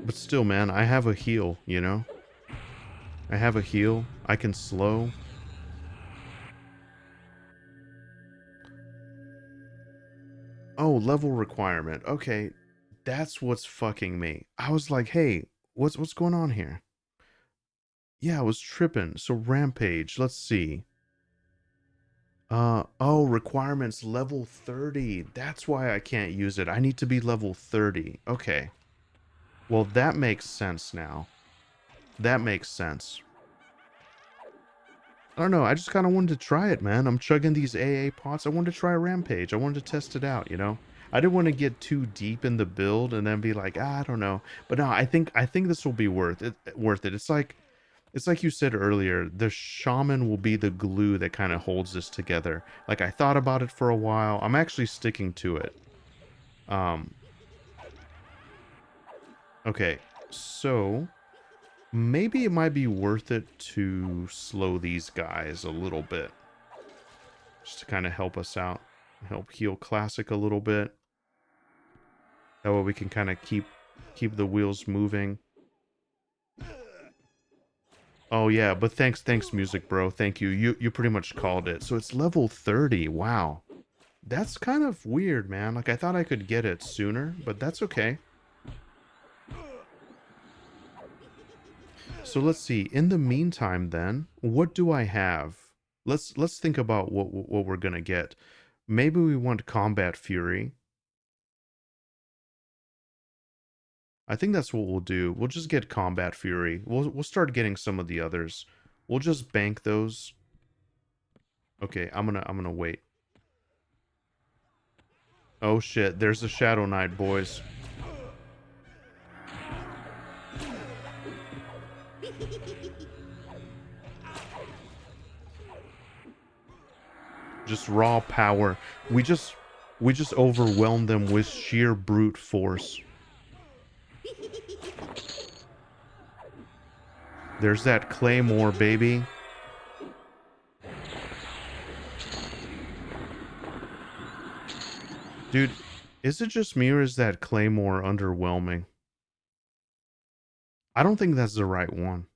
But still, man, I have a heal, you know? I have a heal. I can slow. Oh, level requirement. Okay, that's what's fucking me. I was like, hey, what's going on here? Yeah, I was tripping. So Rampage, let's see. Oh, requirements level 30. That's why I can't use it. I need to be level 30. Okay. Well, that makes sense now. That makes sense. I don't know. I just kind of wanted to try it, man. I'm chugging these AA pots. I wanted to try a Rampage. I wanted to test it out, you know? I didn't want to get too deep in the build and then be like, I don't know. But no, I think this will be worth it. Worth it. It's like you said earlier. The shaman will be the glue that kind of holds this together. Like I thought about it for a while. I'm actually sticking to it. Um. Okay. So maybe it might be worth it to slow these guys a little bit, just to kind of help us out, help heal Classic a little bit. That way we can kind of keep the wheels moving. Oh yeah, but thanks music bro. Thank you. You pretty much called it. So it's level 30. Wow. That's kind of weird, man. Like I thought I could get it sooner, but that's okay. So let's see. In the meantime then, what do I have? Let's think about what we're going to get. Maybe we want Combat Fury. I think that's what we'll do. We'll just get Combat Fury. We'll start getting some of the others. We'll just bank those. Okay, I'm gonna wait. Oh shit, there's the Shadow Knight, boys. Just raw power. We just overwhelmed them with sheer brute force. There's that Claymore, baby. Dude, is it just me or is that Claymore underwhelming? I don't think that's the right one.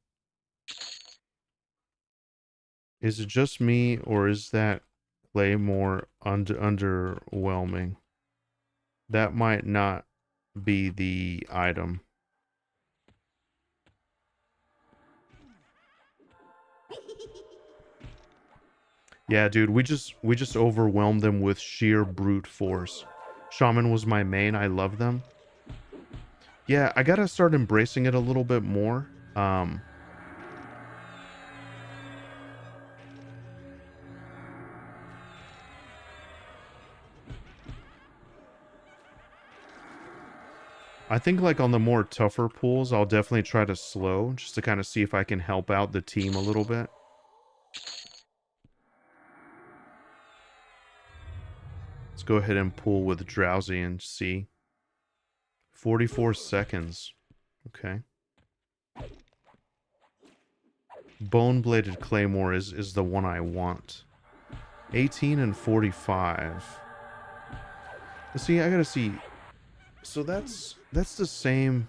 Is it just me or is that Claymore underwhelming? That might not be the item. Yeah, dude, we just overwhelmed them with sheer brute force. Shaman was my main. I love them. Yeah, I gotta start embracing it a little bit more. I think like on the more tougher pools, I'll definitely try to slow just to kind of see if I can help out the team a little bit. Let's go ahead and pool with Drowsy and see. 44 seconds. Okay. Bone-bladed Claymore is the one I want. 18 and 45. Let's see, I gotta see. So that's the same.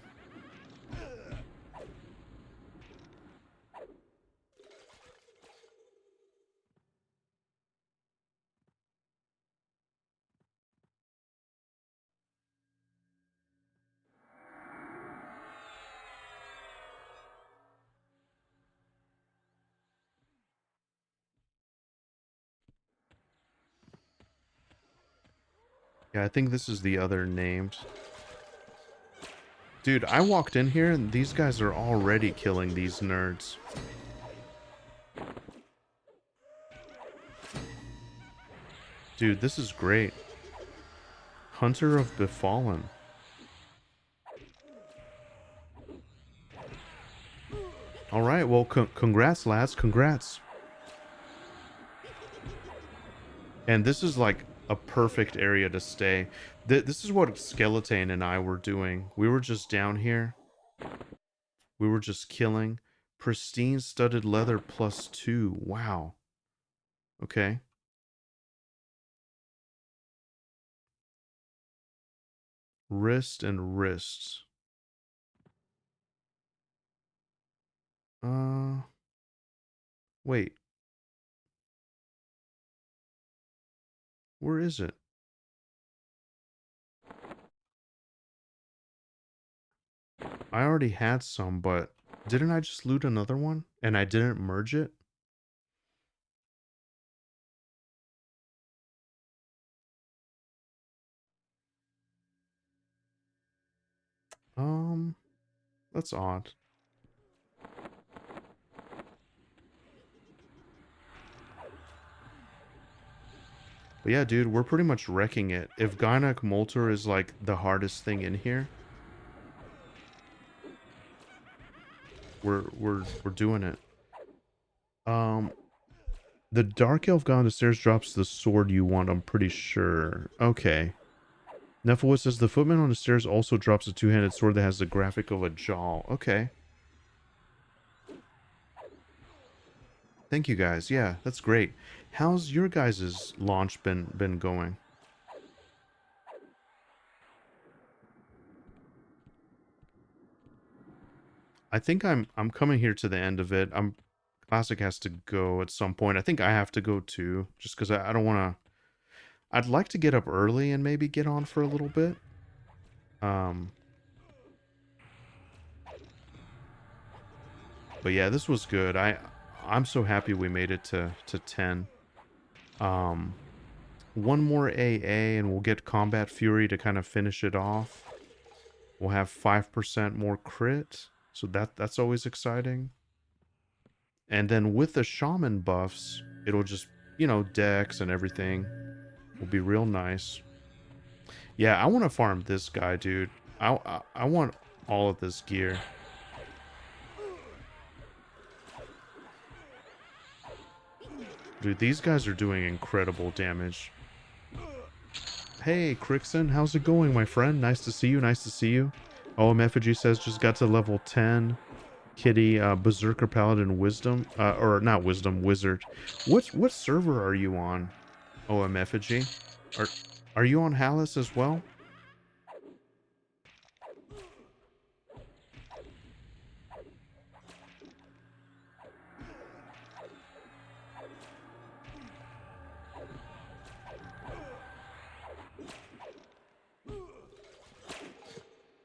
Yeah, I think this is the other named. Dude, I walked in here and these guys are already killing these nerds. Dude, this is great. Hunter of Befallen. Alright, well, congrats, lads. Congrats. And this is like a perfect area to stay. This is what Skeleton and I were doing. We were just down here. We were just killing. Pristine studded leather +2. Wow. Okay. Wrist and wrists. Uh, wait. Where is it? I already had some, but didn't I just loot another one? And I didn't merge it? Um, that's odd. But yeah, dude, we're pretty much wrecking it. If Gynok Molter is like the hardest thing in here, we're doing it. Um, the Dark Elf guy on the stairs drops the sword you want, I'm pretty sure. Okay. Nephilim says the footman on the stairs also drops a two-handed sword that has the graphic of a jaw. Okay. Thank you guys. Yeah, that's great. How's your guys' launch been going? I think I'm coming here to the end of it. Classic has to go at some point. I think I have to go too, just because I don't want to. I'd like to get up early and maybe get on for a little bit. Um, but yeah, this was good. I'm so happy we made it to 10. Um, one more AA and we'll get Combat Fury to kind of finish it off. We'll have 5% more crit, so that's always exciting. And then with the Shaman buffs, it'll just, you know, Dex and everything will be real nice. Yeah, I want to farm this guy, dude. I want all of this gear. Dude, these guys are doing incredible damage. Hey, Crixon, how's it going, my friend? Nice to see you, nice to see you. OM Effigy says just got to level 10. Kitty, Berserker Paladin Wisdom, or not Wisdom, Wizard. What server are you on, OM Effigy? Are you on Hallis as well?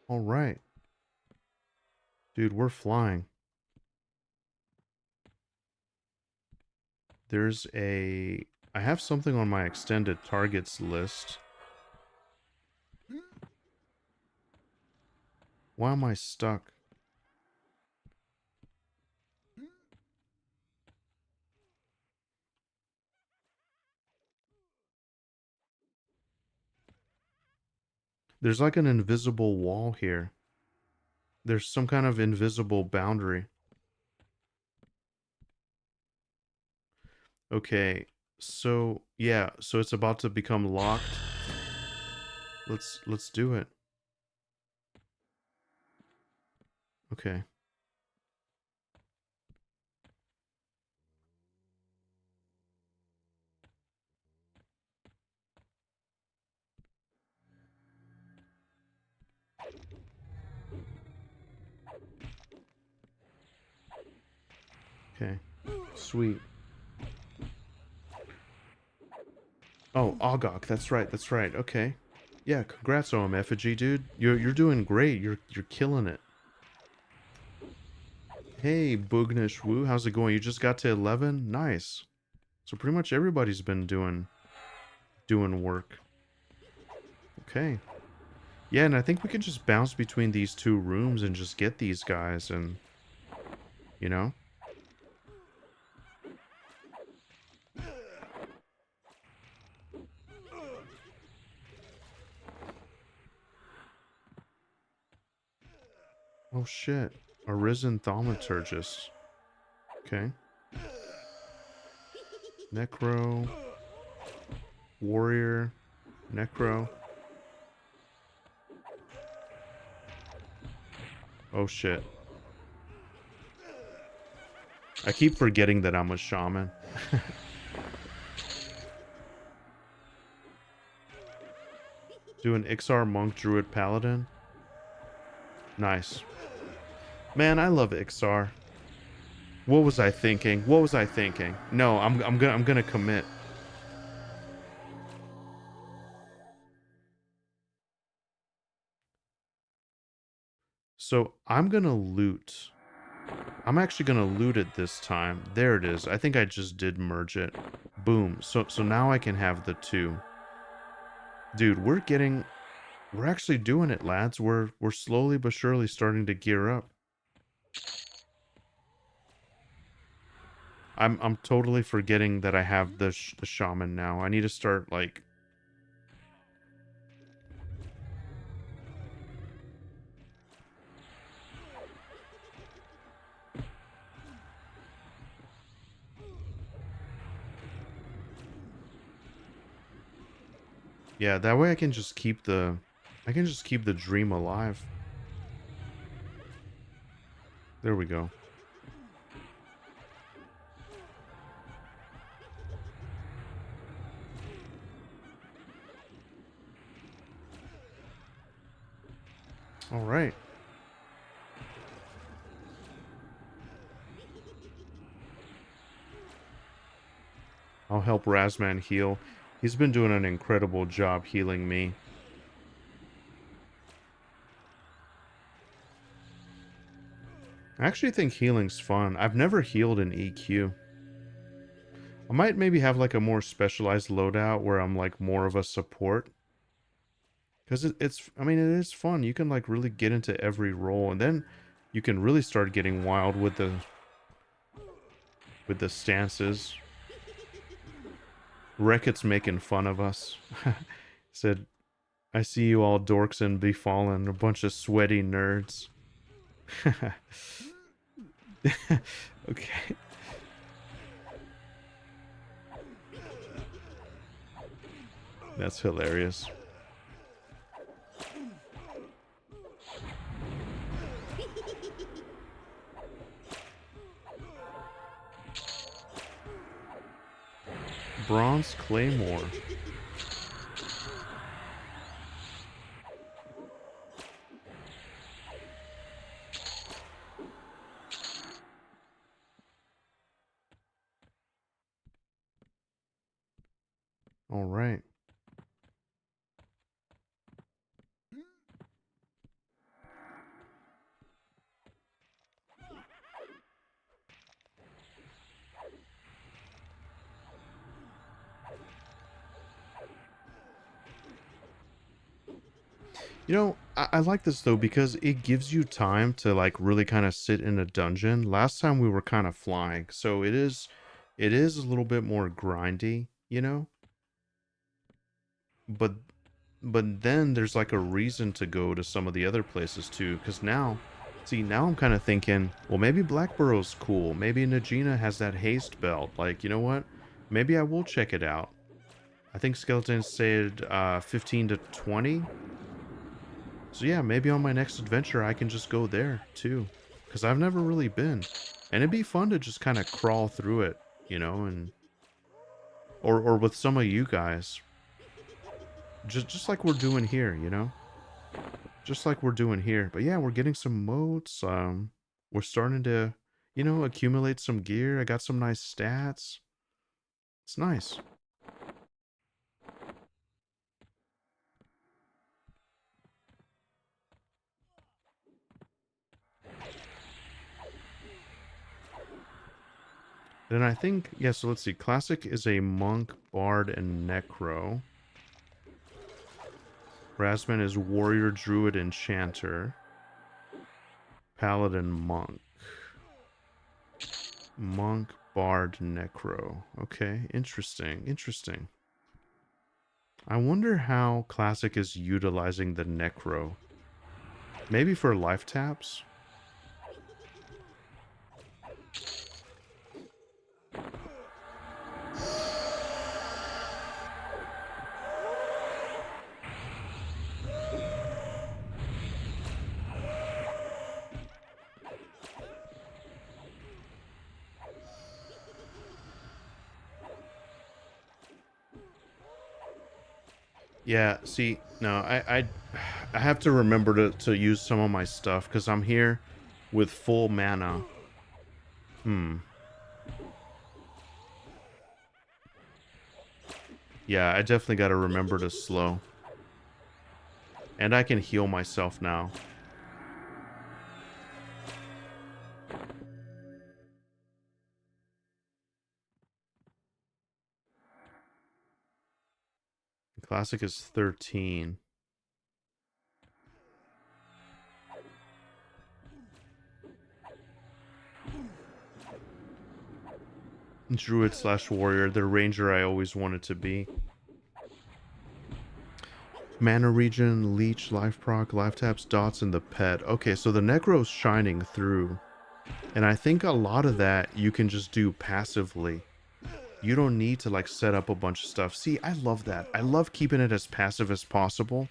All right. Dude, we're flying. I have something on my extended targets list. Why am I stuck? There's like an invisible wall here. There's some kind of invisible boundary. Okay. So, yeah, so it's about to become locked. Let's do it. Okay. Okay. Sweet. Oh, Ogok, that's right, that's right. Okay. Yeah, congrats OM Effigy, dude. You're doing great. You're killing it. Hey, Boognish Woo, how's it going? You just got to 11? Nice. So pretty much everybody's been doing work. Okay. Yeah, and I think we can just bounce between these two rooms and just get these guys and, you know? Oh shit. Arisen Thaumaturgist. Okay. Necro. Warrior. Necro. Oh shit. I keep forgetting that I'm a shaman. Do an Ixar Monk Druid Paladin. Nice. Man, I love Ixar. What was I thinking? What was I thinking? No, I'm gonna commit. So I'm gonna loot. I'm actually gonna loot it this time. There it is. I think I just did merge it. Boom. So now I can have the two. Dude, we're actually doing it, lads. We're slowly but surely starting to gear up. I'm totally forgetting that I have the shaman now. I need to start like. Yeah, that way I can just keep the dream alive. There we go. All right. I'll help Razman heal. He's been doing an incredible job healing me. I actually think healing's fun. I've never healed in EQ. I might maybe have like a more specialized loadout where I'm like more of a support. Because I mean, it is fun. You can like really get into every role, and then you can really start getting wild with the stances. Reckitt's making fun of us. Said, I see you all dorks and befallen, a bunch of sweaty nerds. Okay. That's hilarious. Bronze Claymore. All right. You know, I like this though because it gives you time to like really kind of sit in a dungeon. Last time we were kind of flying, so it is a little bit more grindy, you know? But but then there's like a reason to go to some of the other places too, because now, see, now I'm kind of thinking, well, maybe Blackburrow's cool. Maybe Najina has that haste belt. Like, you know what? Maybe I will check it out. I think Skeleton said 15 to 20. So yeah, maybe on my next adventure I can just go there too, because I've never really been, and it'd be fun to just kind of crawl through it, you know, and or with some of you guys, just like we're doing here, you know, just like we're doing here. But yeah, we're getting some moats. We're starting to, you know, accumulate some gear. I got some nice stats. It's nice. Then I think, yeah, so let's see. Classic is a monk, bard, and necro. Rasman is warrior, druid, enchanter. Paladin, monk. Monk, bard, necro. Okay, interesting, interesting. I wonder how Classic is utilizing the necro. Maybe for life taps? Yeah, see, no, I have to remember to use some of my stuff because I'm here with full mana. Hmm. Yeah, I definitely got to remember to slow. And I can heal myself now. Classic is 13. Druid slash warrior, the ranger I always wanted to be. Mana regen, leech, life proc, life taps, dots, and the pet. Okay, so the Necro's shining through. And I think a lot of that you can just do passively. You don't need to like set up a bunch of stuff. See, I love that. I love keeping it as passive as possible.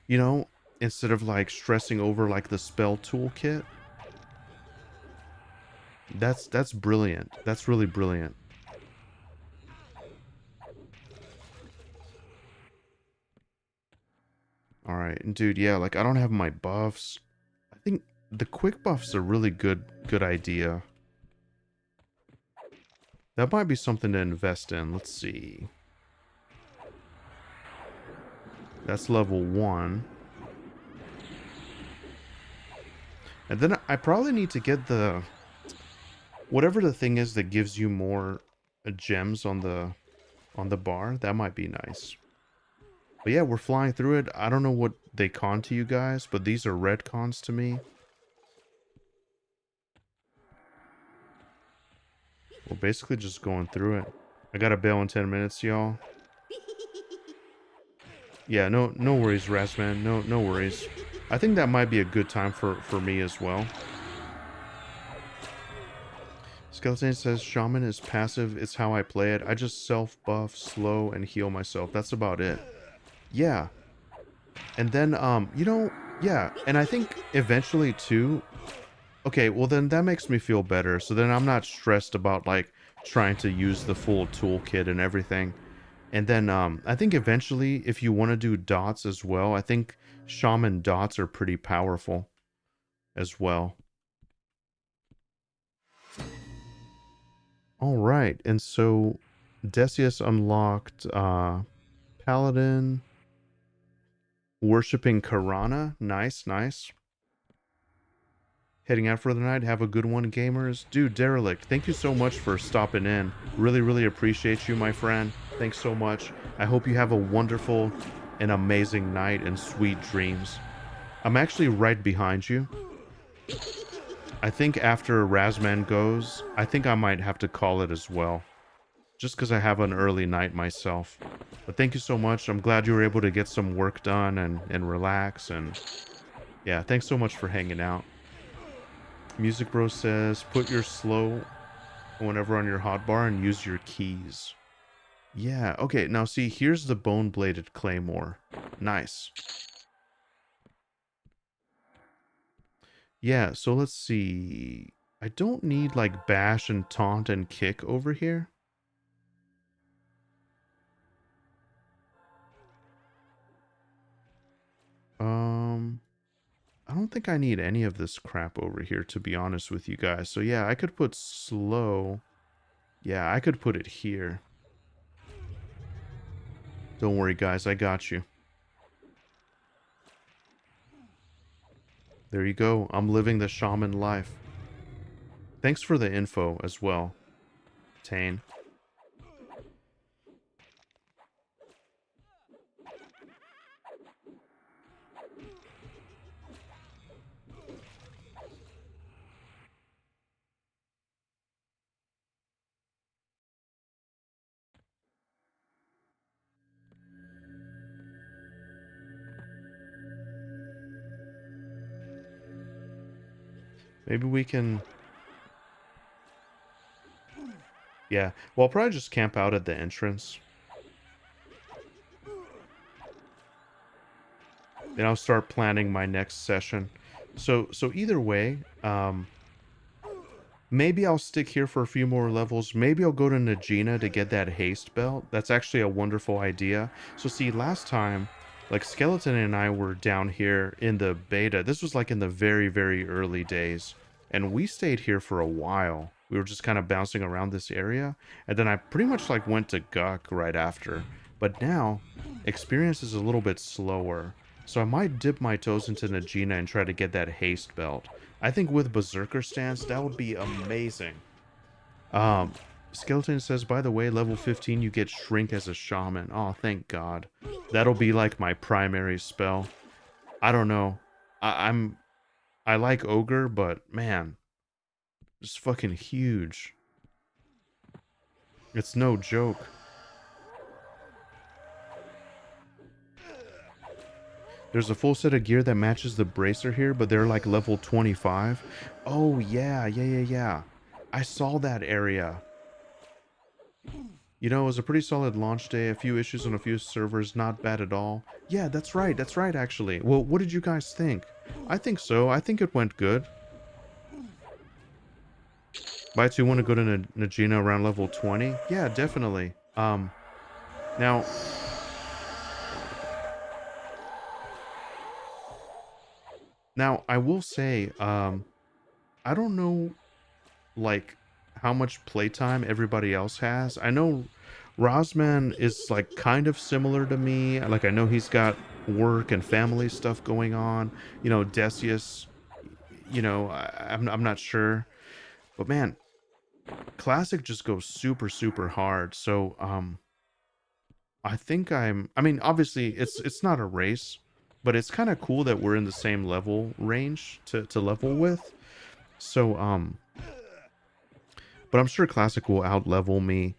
You know, instead of like stressing over like the spell toolkit. That's brilliant. That's really brilliant. All right, and dude, yeah, like I don't have my buffs. I think the quick buff's a really good idea. That might be something to invest in. Let's see. That's level 1. And then I probably need to get the whatever the thing is that gives you more gems on the bar. That might be nice. But yeah, we're flying through it. I don't know what they con to you guys, but these are red cons to me. We're basically just going through it. I got a bail in 10 minutes, y'all. Yeah, no worries, Razman. No worries. I think that might be a good time for me as well. Skeleton says Shaman is passive. It's how I play it. I just self buff, slow, and heal myself. That's about it. Yeah. And then you know, yeah, and I think eventually too. Okay, well then that makes me feel better. So then I'm not stressed about like trying to use the full toolkit and everything. And then I think eventually if you want to do dots as well, I think shaman dots are pretty powerful as well. All right. And so Decius unlocked Paladin, worshipping Karana. Nice, nice. Heading out for the night. Have a good one, gamers. Dude, Derelict, thank you so much for stopping in. Really appreciate you, my friend. Thanks so much. I hope you have a wonderful and amazing night and sweet dreams. I'm actually right behind you. I think after Razman goes, I think I might have to call it as well. Just because I have an early night myself. But thank you so much. I'm glad you were able to get some work done and relax. And yeah, thanks so much for hanging out. Music Bro says, put your slow whenever on your hotbar and use your keys. Yeah, okay, now see, here's the bone-bladed claymore. Nice. Yeah, so let's see. I don't need, like, bash and taunt and kick over here. I don't think I need any of this crap over here, to be honest with you guys. So yeah, I could put slow. Yeah, I could put it here. Don't worry, guys, I got you. There you go. I'm living the shaman life. Thanks for the info as well, Tane. Maybe we can... Yeah, well, I'll probably just camp out at the entrance. Then I'll start planning my next session. So either way, maybe I'll stick here for a few more levels. Maybe I'll go to Najina to get that haste belt. That's actually a wonderful idea. So see, last time, like Skeleton and I were down here in the beta. This was like in the very early days. And we stayed here for a while. We were just kind of bouncing around this area. And then I pretty much like went to Guk right after. But now, experience is a little bit slower. So I might dip my toes into Najina and try to get that haste belt. I think with Berserker stance, that would be amazing. Um, Skeleton says, by the way, level 15, you get Shrink as a Shaman. Oh, thank God. That'll be like my primary spell. I don't know. I like Ogre, but man, it's fucking huge. It's no joke. There's a full set of gear that matches the bracer here, but they're like level 25. Oh, yeah, yeah, yeah, yeah. I saw that area. You know, it was a pretty solid launch day. A few issues on a few servers, not bad at all. Yeah, that's right, actually. Well, what did you guys think? I think so. I think it went good. Bites, you want to go to Najina around level 20? Yeah, definitely. Now, I will say, I don't know, like, how much playtime everybody else has. I know Rosman is, like, kind of similar to me. Like, I know he's got work and family stuff going on. You know, Decius, you know, I'm not sure. But, man, Classic just goes super, super hard. So, I think I mean, obviously it's not a race, but it's kind of cool that we're in the same level range to level with. So but I'm sure Classic will out level me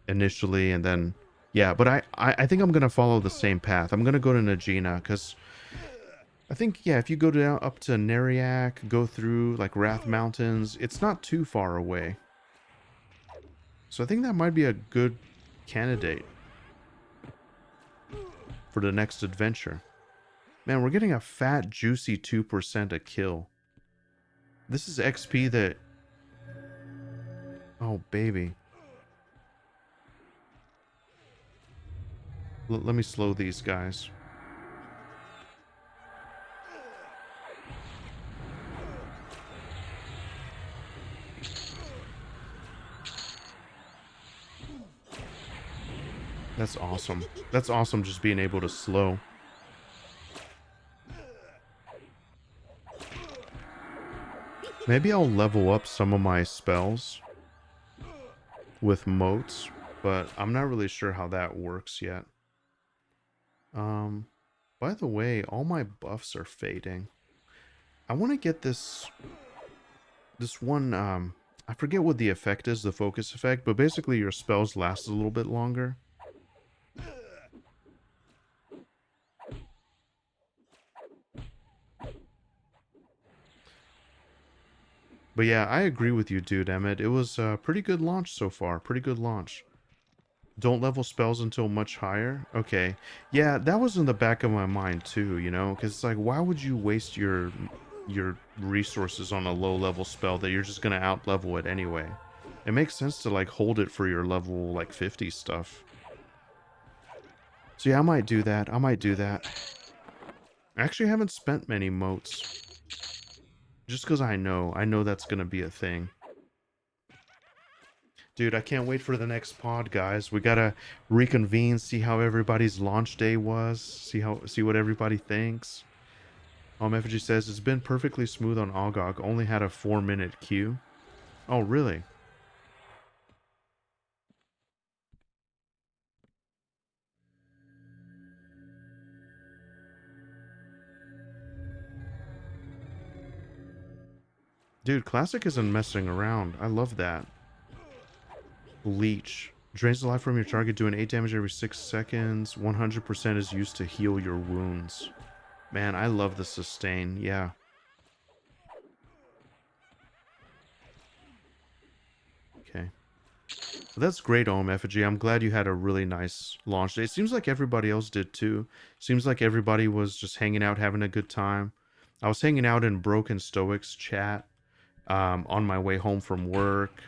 initially, and then yeah, but I think I'm gonna follow the same path. I'm gonna go to Najina because I think, yeah, if you go down up to Neriak, go through like Wrath Mountains, it's not too far away. So I think that might be a good candidate for the next adventure. Man, we're getting a fat, juicy 2% a kill. This is XP that... Oh, baby. Let me slow these guys. That's awesome. That's awesome just being able to slow. Maybe I'll level up some of my spells with motes, but I'm not really sure how that works yet. By the way, all my buffs are fading. I want to get this one, I forget what the effect is, the focus effect, but basically your spells last a little bit longer. But yeah, I agree with you, dude, Emmett. It was a pretty good launch so far. Pretty good launch. Don't level spells until much higher? Okay. Yeah, that was in the back of my mind too, you know? Because it's like, why would you waste your resources on a low level spell that you're just going to out level it anyway? It makes sense to like hold it for your level like 50 stuff. So yeah, I might do that. I might do that. I actually haven't spent many motes. Just because I know that's going to be a thing. Dude, I can't wait for the next pod, guys. We gotta reconvene, see how everybody's launch day was, see what everybody thinks. Effigy says it's been perfectly smooth on Ogog, only had a 4-minute queue. Oh, really? Dude, Classic isn't messing around. I love that. Leech. Drains the life from your target, doing 8 damage every 6 seconds. 100% is used to heal your wounds. Man, I love the sustain. Yeah. Okay. Well, that's great, Effigy. I'm glad you had a really nice launch day. It seems like everybody else did too. Seems like everybody was just hanging out, having a good time. I was hanging out in Broken Stoics chat on my way home from work.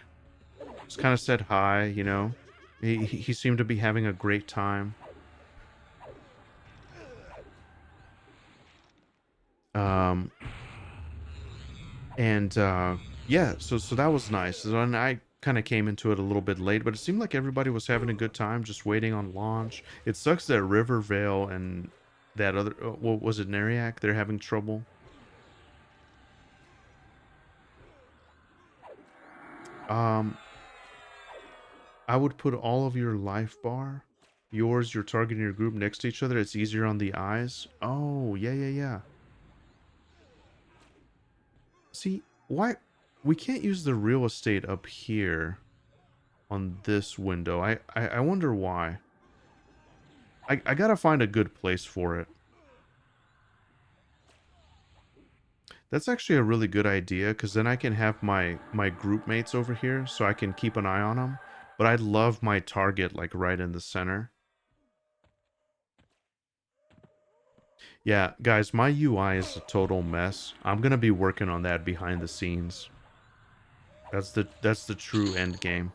Just kind of said hi, you know. He seemed to be having a great time. Um, and yeah, so that was nice. And I kind of came into it a little bit late, but it seemed like everybody was having a good time, just waiting on launch. It sucks that Rivervale and that other, what was it, Neriak? They're having trouble. Um, I would put all of your life bar, yours, your target, and your group next to each other. It's easier on the eyes. Oh, yeah, yeah, yeah. See, why we can't use the real estate up here? on this window. I wonder why. I gotta find a good place for it. That's actually a really good idea, because then I can have my group mates over here, so I can keep an eye on them. But I'd love my target, like, right in the center. Yeah, guys, my UI is a total mess. I'm gonna be working on that behind the scenes. That's the true end game.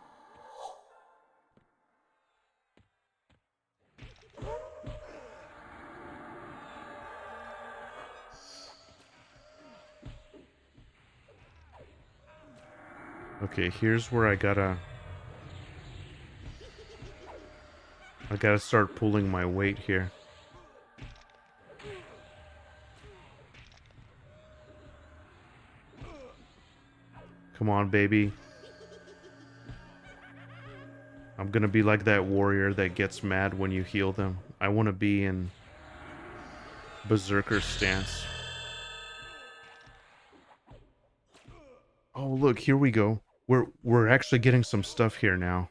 Okay, here's where I gotta start pulling my weight here. Come on, baby. I'm gonna be like that warrior that gets mad when you heal them. I want to be in berserker stance. Oh, look, here we go. We're actually getting some stuff here now.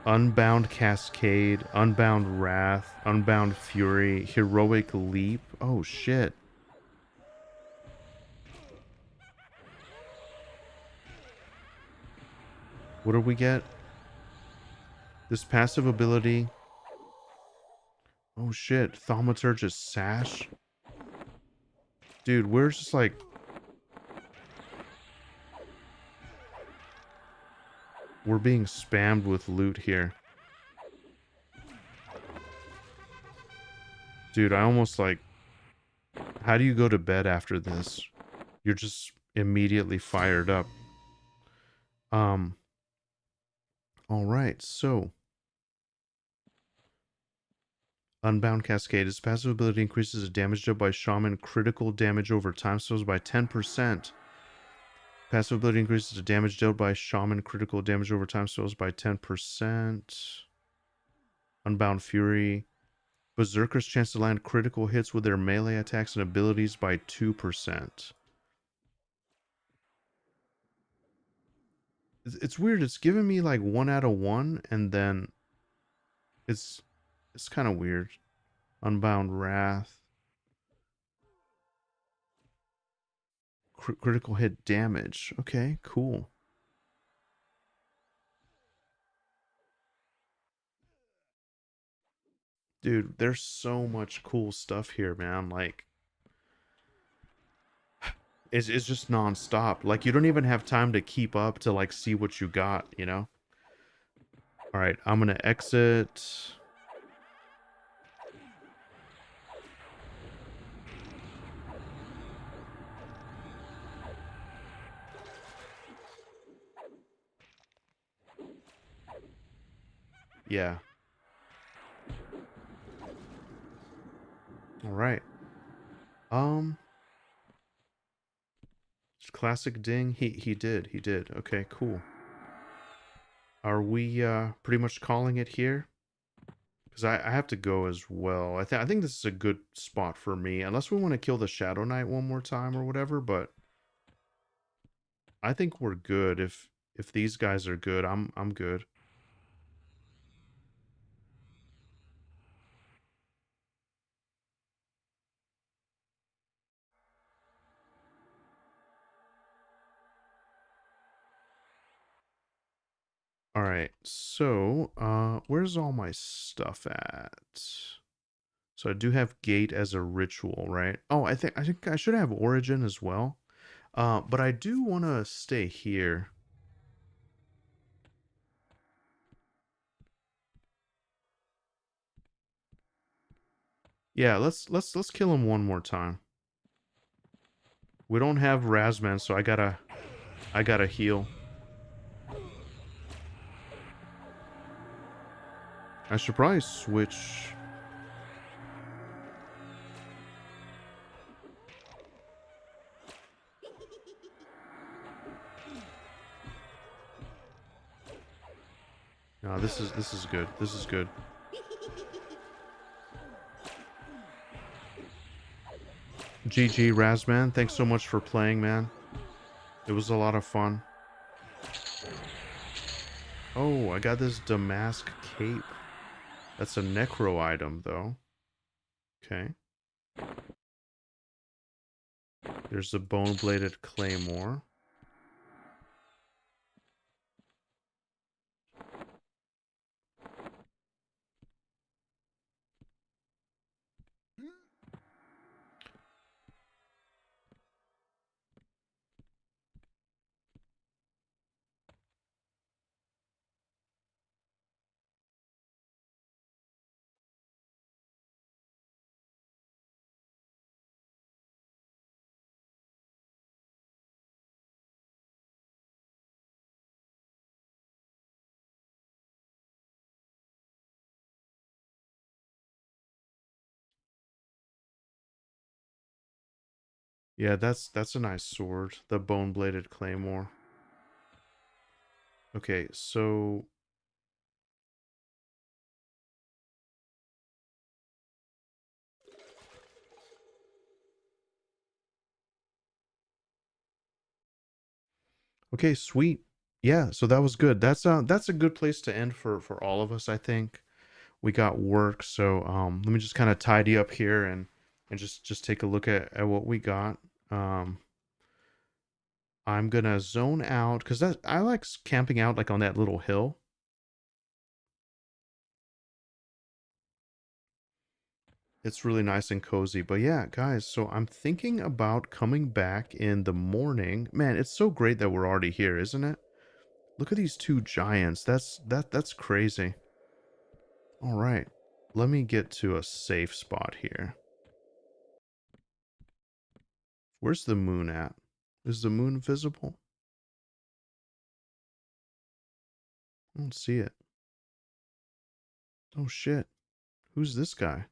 Unbound Cascade, Unbound Wrath, Unbound Fury, Heroic Leap. Oh, shit. What do we get? This passive ability. Oh, shit. Thaumaturge's Sash. Dude, we're just like... We're being spammed with loot here. Dude, I almost like... How do you go to bed after this? You're just immediately fired up. Alright, so... Unbound Cascade. Its passive ability increases the damage dealt by Shaman critical damage over time, so by 10%. Passive ability increases the damage dealt by Shaman critical damage over time, so by 10%. Unbound Fury. Berserker's chance to land critical hits with their melee attacks and abilities by 2%. It's weird. It's giving me like 1 out of 1, and then it's kind of weird. Unbound Wrath. Critical hit damage. Okay, cool. Dude, there's so much cool stuff here, man. Like, it's just non-stop. Like, you don't even have time to keep up to, like, see what you got, you know? Alright, I'm gonna exit. Yeah. Alright. Um... Classic ding. He did. Okay, cool. Are we pretty much calling it here? Because I have to go as well. I think this is a good spot for me, unless we want to kill the Shadow Knight one more time or whatever. But I think we're good. If these guys are good, I'm good. All right. So where's all my stuff at? So I do have Gate as a ritual, right? Oh, I think I should have Origin as well. But I do want to stay here. Yeah, let's kill him one more time. We don't have Razman, so I gotta heal. I should probably switch. No, this is good. This is good. GG Razman, thanks so much for playing, man. It was a lot of fun. Oh, I got this damask cape. That's a necro item, though. Okay. There's the bone-bladed claymore. Yeah, that's a nice sword. The bone-bladed claymore. Okay, so okay, sweet. Yeah, so that was good. That's a good place to end for all of us, I think. We got work, so let me just kind of tidy up here and just take a look at what we got. Um I'm gonna zone out because that I like camping out like on that little hill. It's really nice and cozy. But yeah, guys, so I'm thinking about coming back in the morning. Man, it's so great that we're already here, isn't it? Look at these two giants. That's crazy. All right. Let me get to a safe spot here. Where's the moon at? Is the moon visible? I don't see it. Oh shit. Who's this guy?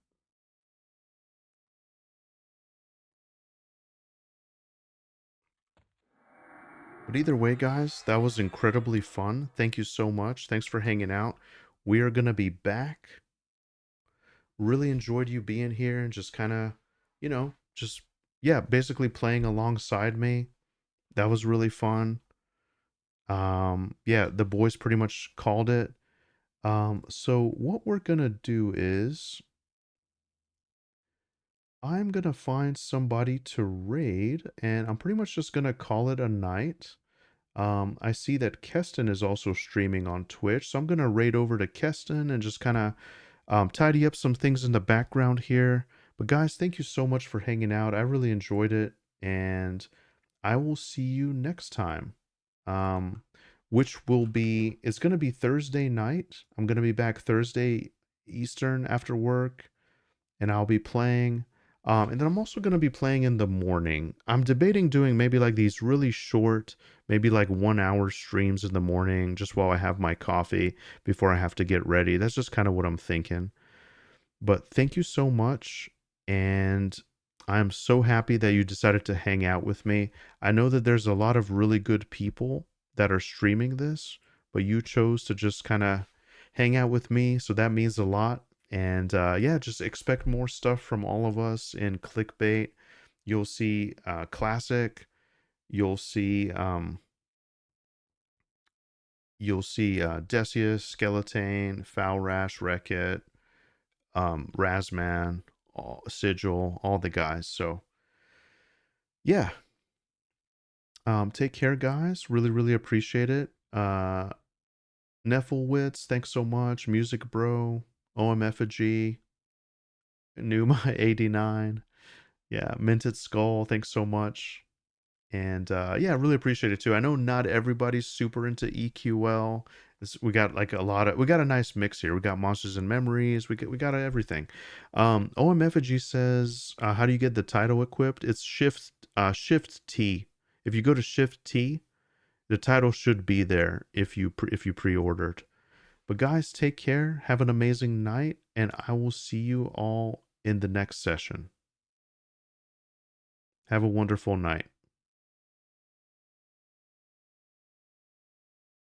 But either way, guys, that was incredibly fun. Thank you so much. Thanks for hanging out. We are going to be back. Really enjoyed you being here and just kind of, just, yeah, basically playing alongside me. That was really fun. Yeah, the boys pretty much called it. So what we're going to do is I'm going to find somebody to raid and I'm pretty much just going to call it a night. I see that Keston is also streaming on Twitch, so I'm gonna raid over to Keston and just kind of tidy up some things in the background here. But guys, thank you so much for hanging out. I really enjoyed it, and I will see you next time. Um, which will be it's gonna be Thursday night. I'm gonna be back Thursday Eastern after work and I'll be playing. And then I'm also going to be playing in the morning. I'm debating doing maybe like these really short, maybe like 1 hour streams in the morning, just while I have my coffee before I have to get ready. That's just kind of what I'm thinking. But thank you so much. And I'm so happy that you decided to hang out with me. I know that there's a lot of really good people that are streaming this, but you chose to just kind of hang out with me. So that means a lot. And yeah, just expect more stuff from all of us in clickbait. You'll see classic. You'll see Decius, Skeleton, Foul Rash, Wreck-It, Razman, Sigil, all the guys. So yeah, take care, guys. Really, really appreciate it. Nefflewitz, thanks so much. Music Bro, OM Effigy, Numa 89. Yeah, Minted Skull, thanks so much. And yeah, really appreciate it too. I know not everybody's super into EQL. We got like we got a nice mix here. We got Monsters and Memories. We got everything. OM Effigy says, how do you get the title equipped? It's Shift T. If you go to Shift T, the title should be there if you pre-ordered. But guys, take care. Have an amazing night, and I will see you all in the next session. Have a wonderful night.